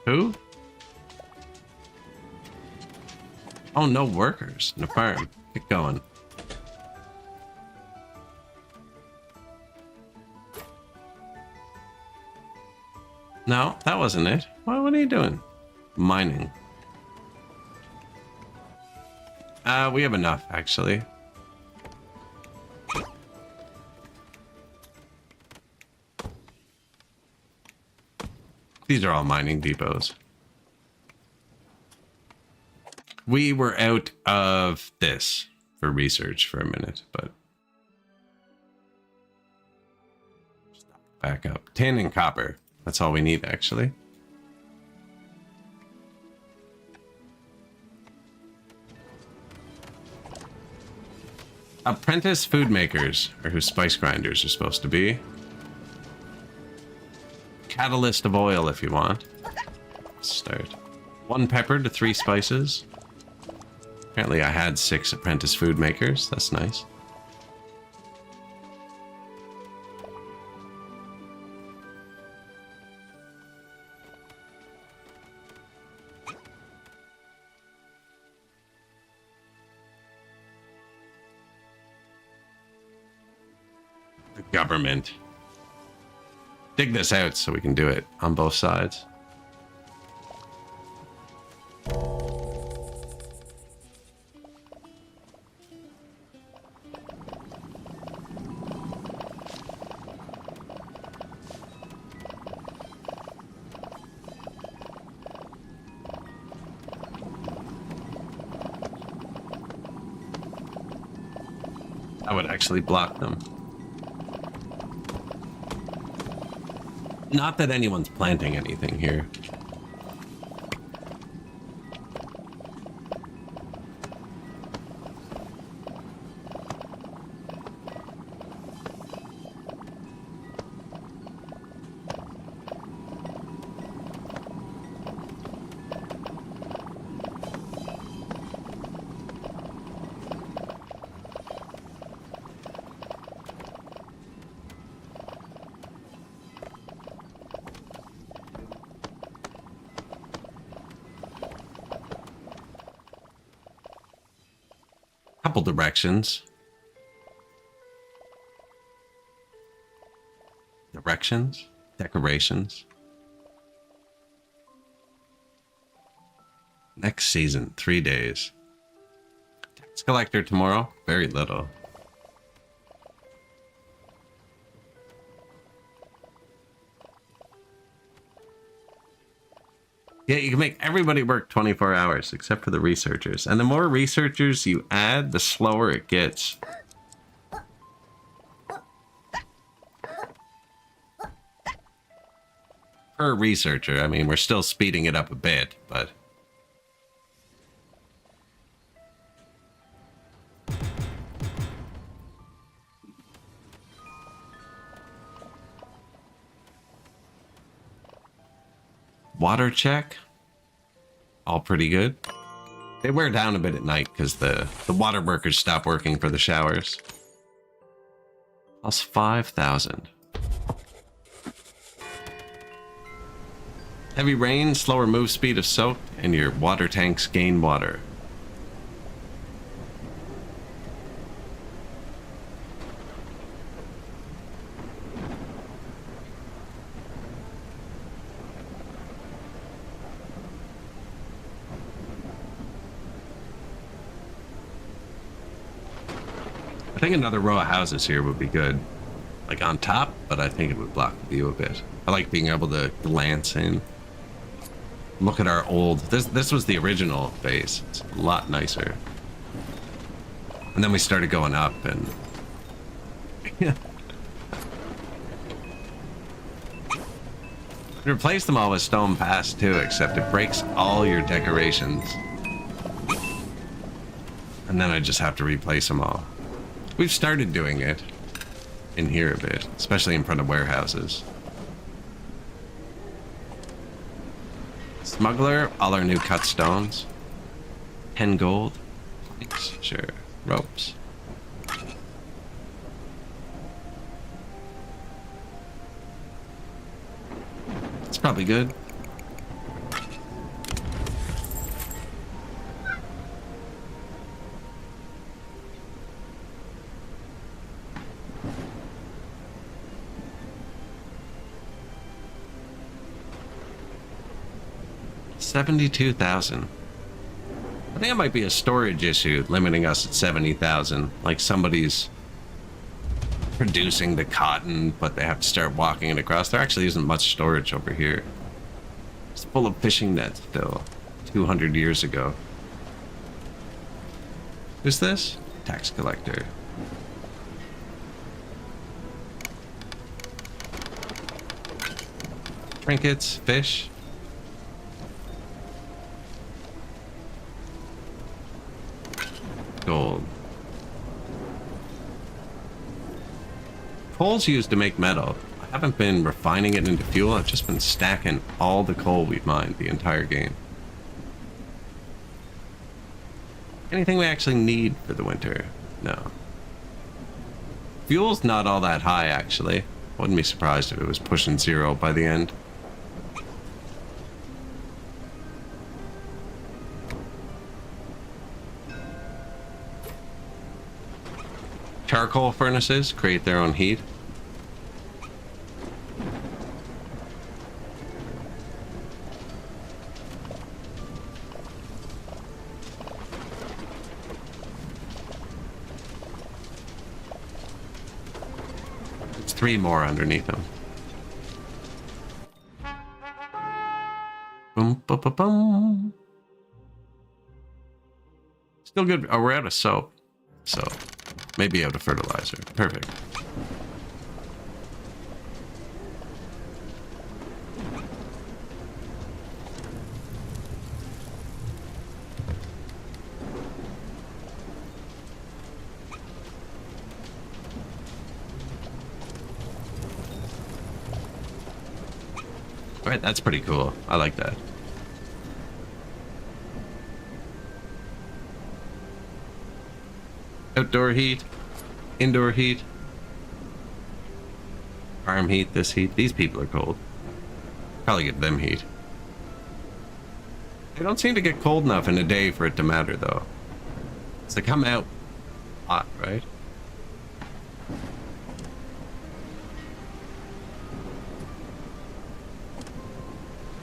Who? Oh, no workers in a farm. Get going. No, that wasn't it. What are you doing? Mining. We have enough, actually. These are all mining depots. We were out of this for research for a minute, but... Back up. Tin and copper. That's all we need, actually. Apprentice food makers are who spice grinders are supposed to be. Catalyst of oil if you want. Let's start. 1 pepper to 3 spices. Apparently I had 6 apprentice food makers. That's nice. Government. Dig this out so we can do it on both sides. I would actually block them. Not that anyone's planting anything here. Couple directions. Directions? Decorations. Next season, 3 days. Tax collector tomorrow, very little. Yeah, you can make everybody work 24 hours, except for the researchers. And the more researchers you add, the slower it gets. Per researcher, I mean, we're still speeding it up a bit, but... Water check. All pretty good. They wear down a bit at night because the water workers stop working for the showers. Plus 5,000. Heavy rain, slower move speed of soak, and your water tanks gain water. I think another row of houses here would be good. Like on top, but I think it would block the view a bit. I like being able to glance in. Look at our old... This was the original base. It's a lot nicer. And then we started going up and... Replace them all with stone pass too, except it breaks all your decorations. And then I just have to replace them all. We've started doing it in here a bit, especially in front of warehouses. Smuggler, all our new cut stones. 10 gold. Thanks. Sure. Ropes. It's probably good. $72,000. I think it might be a storage issue limiting us at 70,000. Like somebody's producing the cotton, but they have to start walking it across. There actually isn't much storage over here. It's full of fishing nets still. 200 years ago. Who's this? Tax collector. Trinkets, fish. Gold. Coal's used to make metal. I haven't been refining it into fuel. I've just been stacking all the coal we've mined the entire game. Anything we actually need for the winter? No. Fuel's not all that high, actually. Wouldn't be surprised if it was pushing 0 by the end. Charcoal furnaces create their own heat. It's 3 more underneath them. Boom, boom, boom, boom. Still good. Oh, we're out of soap. So Maybe out of fertilizer. Perfect. All right, that's pretty cool. I like that. Outdoor heat, indoor heat, farm heat, this heat. These people are cold. Probably get them heat. They don't seem to get cold enough in a day for it to matter, though. So they come out hot, right?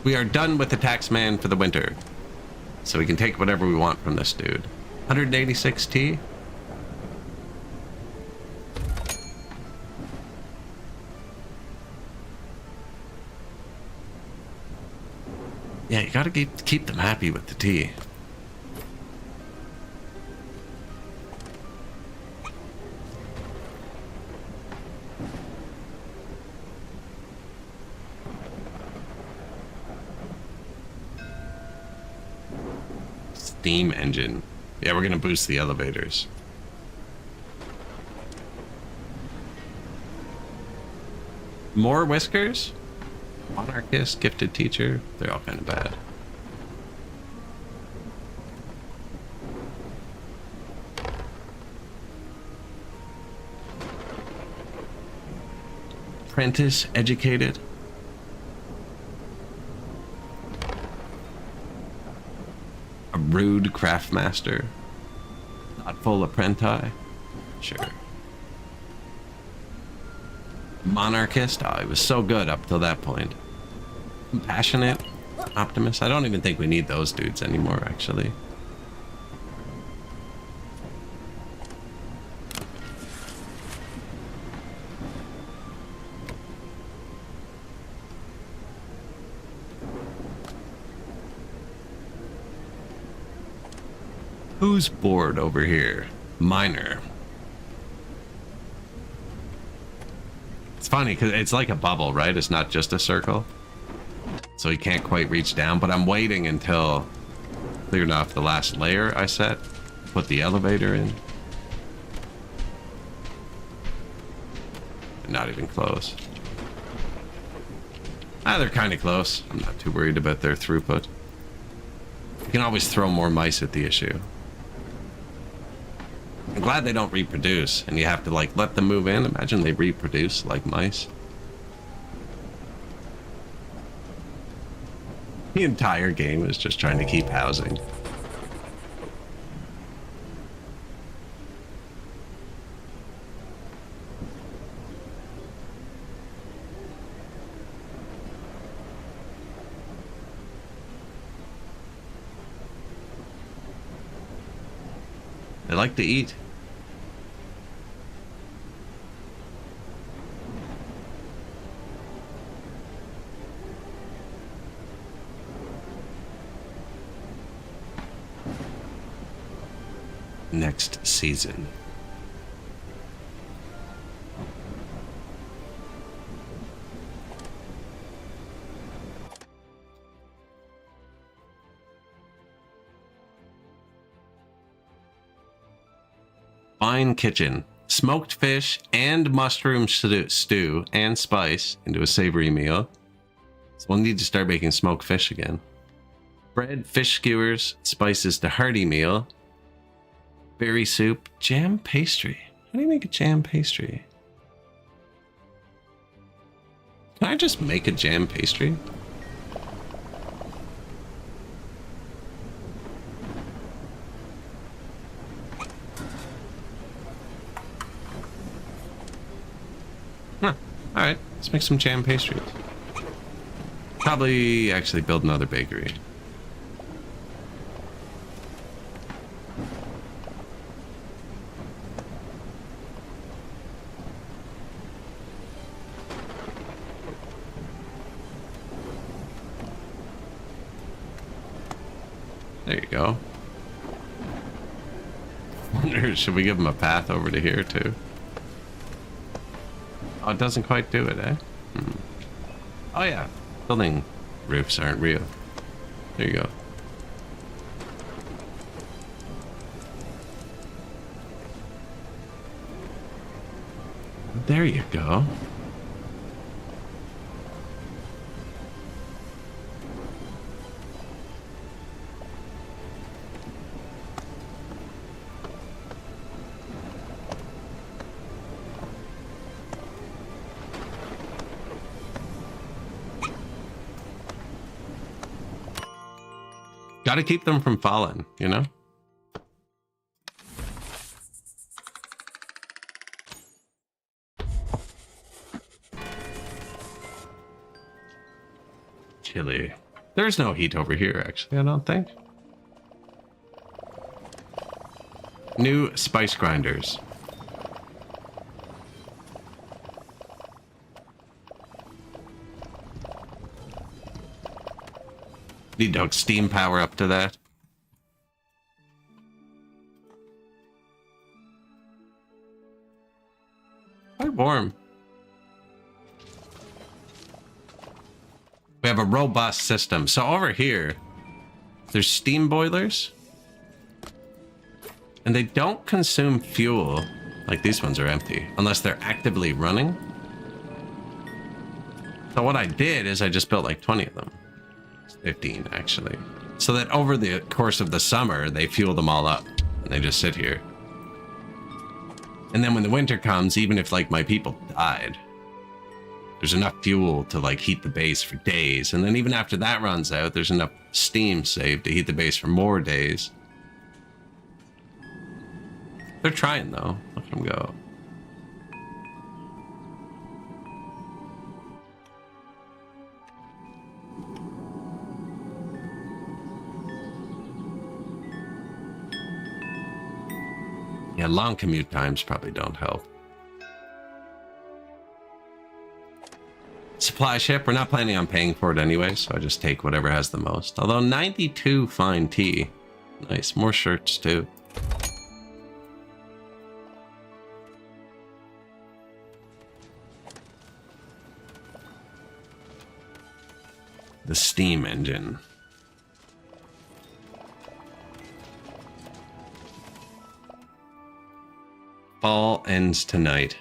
We are done with the tax man for the winter. So we can take whatever we want from this dude. 186 T. Yeah, you gotta keep them happy with the tea. Steam engine. Yeah, we're gonna boost the elevators. More whiskers? Monarchist, gifted teacher. They're all kind of bad. Apprentice, educated. A rude craftmaster. Thoughtful apprentice. Sure. Monarchist. Oh, he was so good up till that point. Compassionate. Optimist. I don't even think we need those dudes anymore, actually. Who's bored over here? Miner. It's funny because it's like a bubble, right? It's not just a circle. So he can't quite reach down, but I'm waiting until cleared off the last layer I set. Put the elevator in. Not even close. Ah, they're kind of close. I'm not too worried about their throughput. You can always throw more mice at the issue. I'm glad they don't reproduce, and you have to, like, let them move in. Imagine they reproduce like mice. The entire game is just trying to keep housing. They like to eat. Next season. Fine kitchen. Smoked fish and mushroom stew and spice into a savory meal. So we'll need to start making smoked fish again. Bread, fish skewers, spices to hearty meal. Berry soup, jam pastry. How do you make a jam pastry? Can I just make a jam pastry? Huh. Alright, let's make some jam pastries. Probably actually build another bakery. There you go. wonder, should we give him a path over to here too? Oh, it doesn't quite do it, eh? Oh yeah, building roofs aren't real. There you go. There you go. Got to keep them from falling, you know? Chilly. There's no heat over here, actually, I don't think. New spice grinders. Need to hook steam power up to that. Quite warm. We have a robust system. So over here, there's steam boilers. And they don't consume fuel. Like these ones are empty. Unless they're actively running. So what I did is I just built like 20 of them. 15 actually, so that over the course of the summer they fuel them all up and they just sit here, and then when the winter comes, even if like my people died, there's enough fuel to like heat the base for days, and then even after that runs out, there's enough steam saved to heat the base for more days. They're trying though. Look at them go. Yeah, long commute times probably don't help. Supply ship, we're not planning on paying for it anyway, so I just take whatever has the most. Although 92 fine tea. Nice, more shirts too. The steam engine. Fall ends tonight.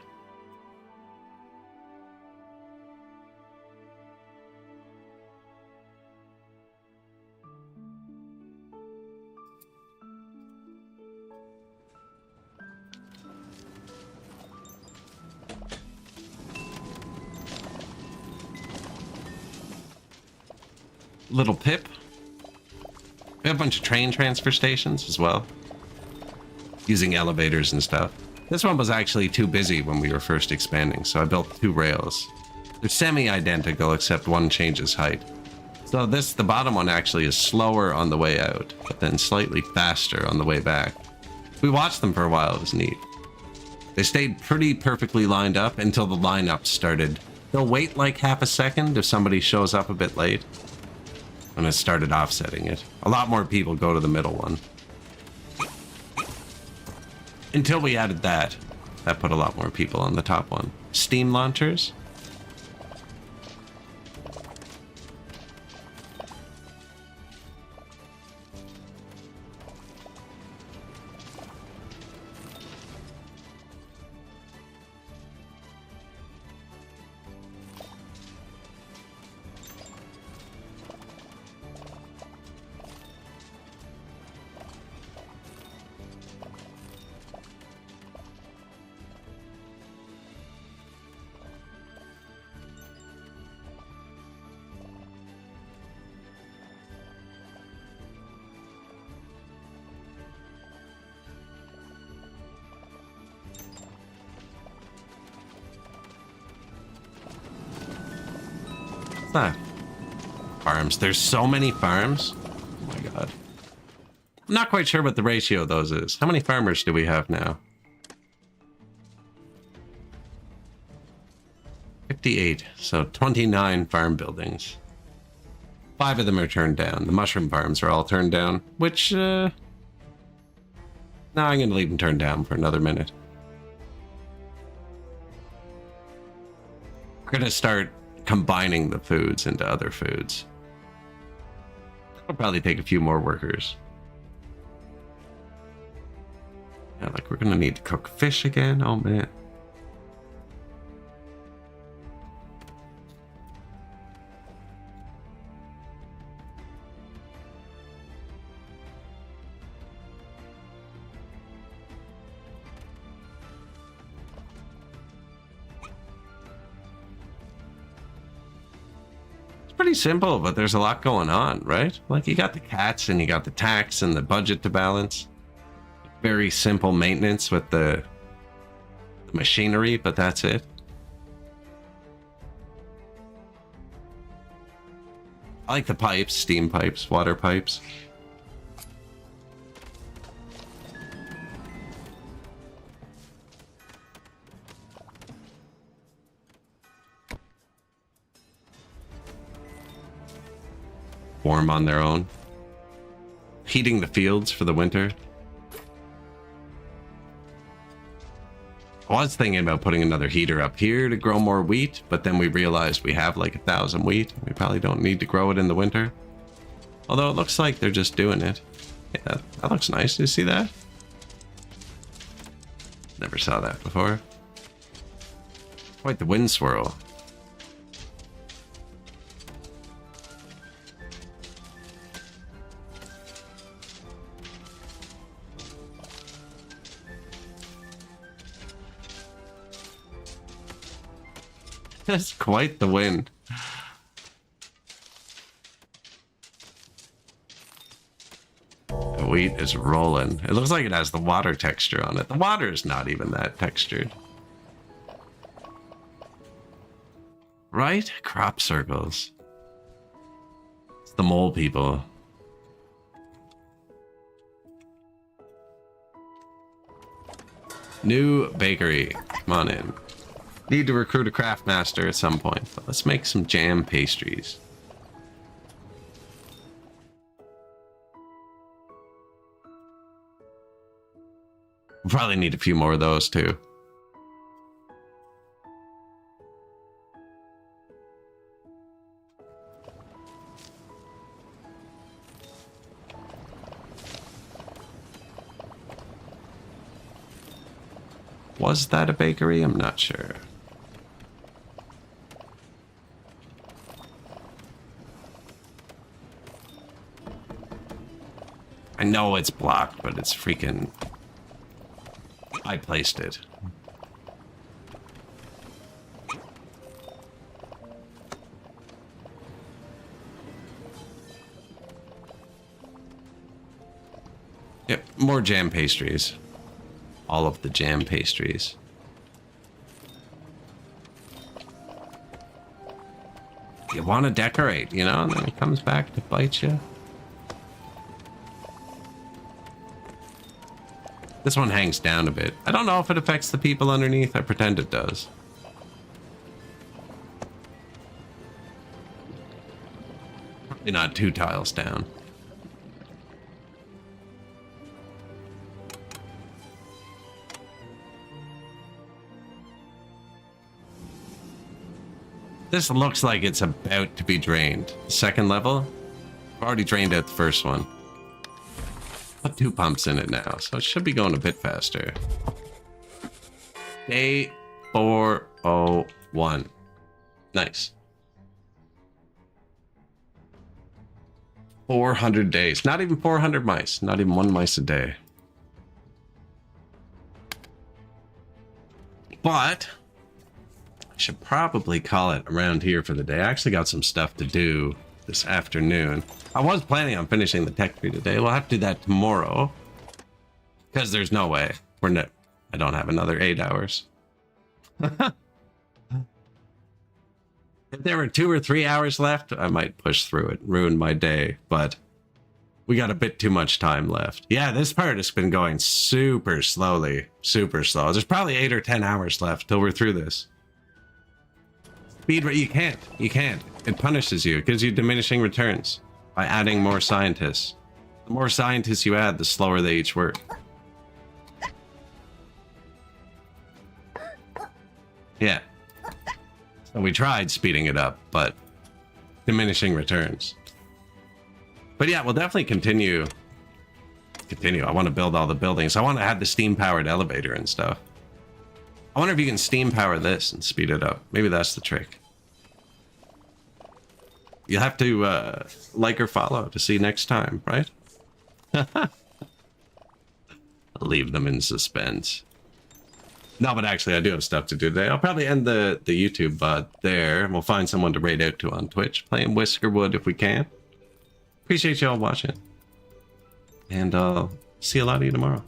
Little Pip. We have a bunch of train transfer stations as well, using elevators and stuff. This one was actually too busy when we were first expanding, so I built 2 rails. They're semi-identical, except one changes height. So the bottom one actually is slower on the way out, but then slightly faster on the way back. We watched them for a while, it was neat. They stayed pretty perfectly lined up until the lineup started. They'll wait like half a second if somebody shows up a bit late. And it started offsetting it. A lot more people go to the middle one. Until we added that. That put a lot more people on the top one. Steam launchers. Farms. There's so many farms. Oh my god. I'm not quite sure what the ratio of those is. How many farmers do we have now? 58. So 29 farm buildings. 5 of them are turned down. The mushroom farms are all turned down, which Now I'm going to leave them turned down for another minute. We're going to start combining the foods into other foods. That'll probably take a few more workers. Yeah, like we're going to need to cook fish again. Oh, man. Pretty simple, but there's a lot going on, right? Like you got the cats and you got the tax and the budget to balance. Very simple maintenance with the machinery, but that's it. I like the pipes, steam pipes, water pipes. Warm on their own. Heating the fields for the winter. I was thinking about putting another heater up here to grow more wheat, but then we realized we have like 1,000 wheat. We probably don't need to grow it in the winter. Although it looks like they're just doing it. Yeah, that looks nice. Do you see that? Never saw that before. Quite the wind swirl. That's quite the wind. The wheat is rolling. It looks like it has the water texture on it. The water is not even that textured. Right? Crop circles. It's the mole people. New bakery. Come on in. Need to recruit a craft master at some point, but let's make some jam pastries. We'll probably need a few more of those too. Was that a bakery? I'm not sure. I know it's blocked, but it's freaking... I placed it. Yep, more jam pastries. All of the jam pastries. You want to decorate, you know, and then it comes back to bite you. This one hangs down a bit. I don't know if it affects the people underneath. I pretend it does. Probably not 2 tiles down. This looks like it's about to be drained. Second level? I've already drained out the first one. Put 2 pumps in it now, so it should be going a bit faster. Day 401. Nice. 400 days. Not even 400 mice. Not even 1 mice a day. But I should probably call it around here for the day. I actually got some stuff to do this afternoon. I was planning on finishing the tech tree today. We'll have to do that tomorrow. Because there's no way. I don't have another 8 hours. If there were 2 or 3 hours left, I might push through it, ruin my day. But we got a bit too much time left. Yeah, this part has been going super slowly. Super slow. There's probably 8 or 10 hours left till we're through this. Speed rate, you can't. You can't. It punishes you. It gives you diminishing returns by adding more scientists. The more scientists you add, the slower they each work. Yeah. So we tried speeding it up, but diminishing returns. But yeah, we'll definitely continue. I want to build all the buildings. I want to have the steam-powered elevator and stuff. I wonder if you can steam power this and speed it up. Maybe that's the trick. You'll have to like or follow to see next time, right? I'll leave them in suspense. No, but actually, I do have stuff to do today. I'll probably end the YouTube there. We'll find someone to raid out to on Twitch. Playing Whiskerwood if we can. Appreciate y'all watching. And I'll see a lot of you tomorrow.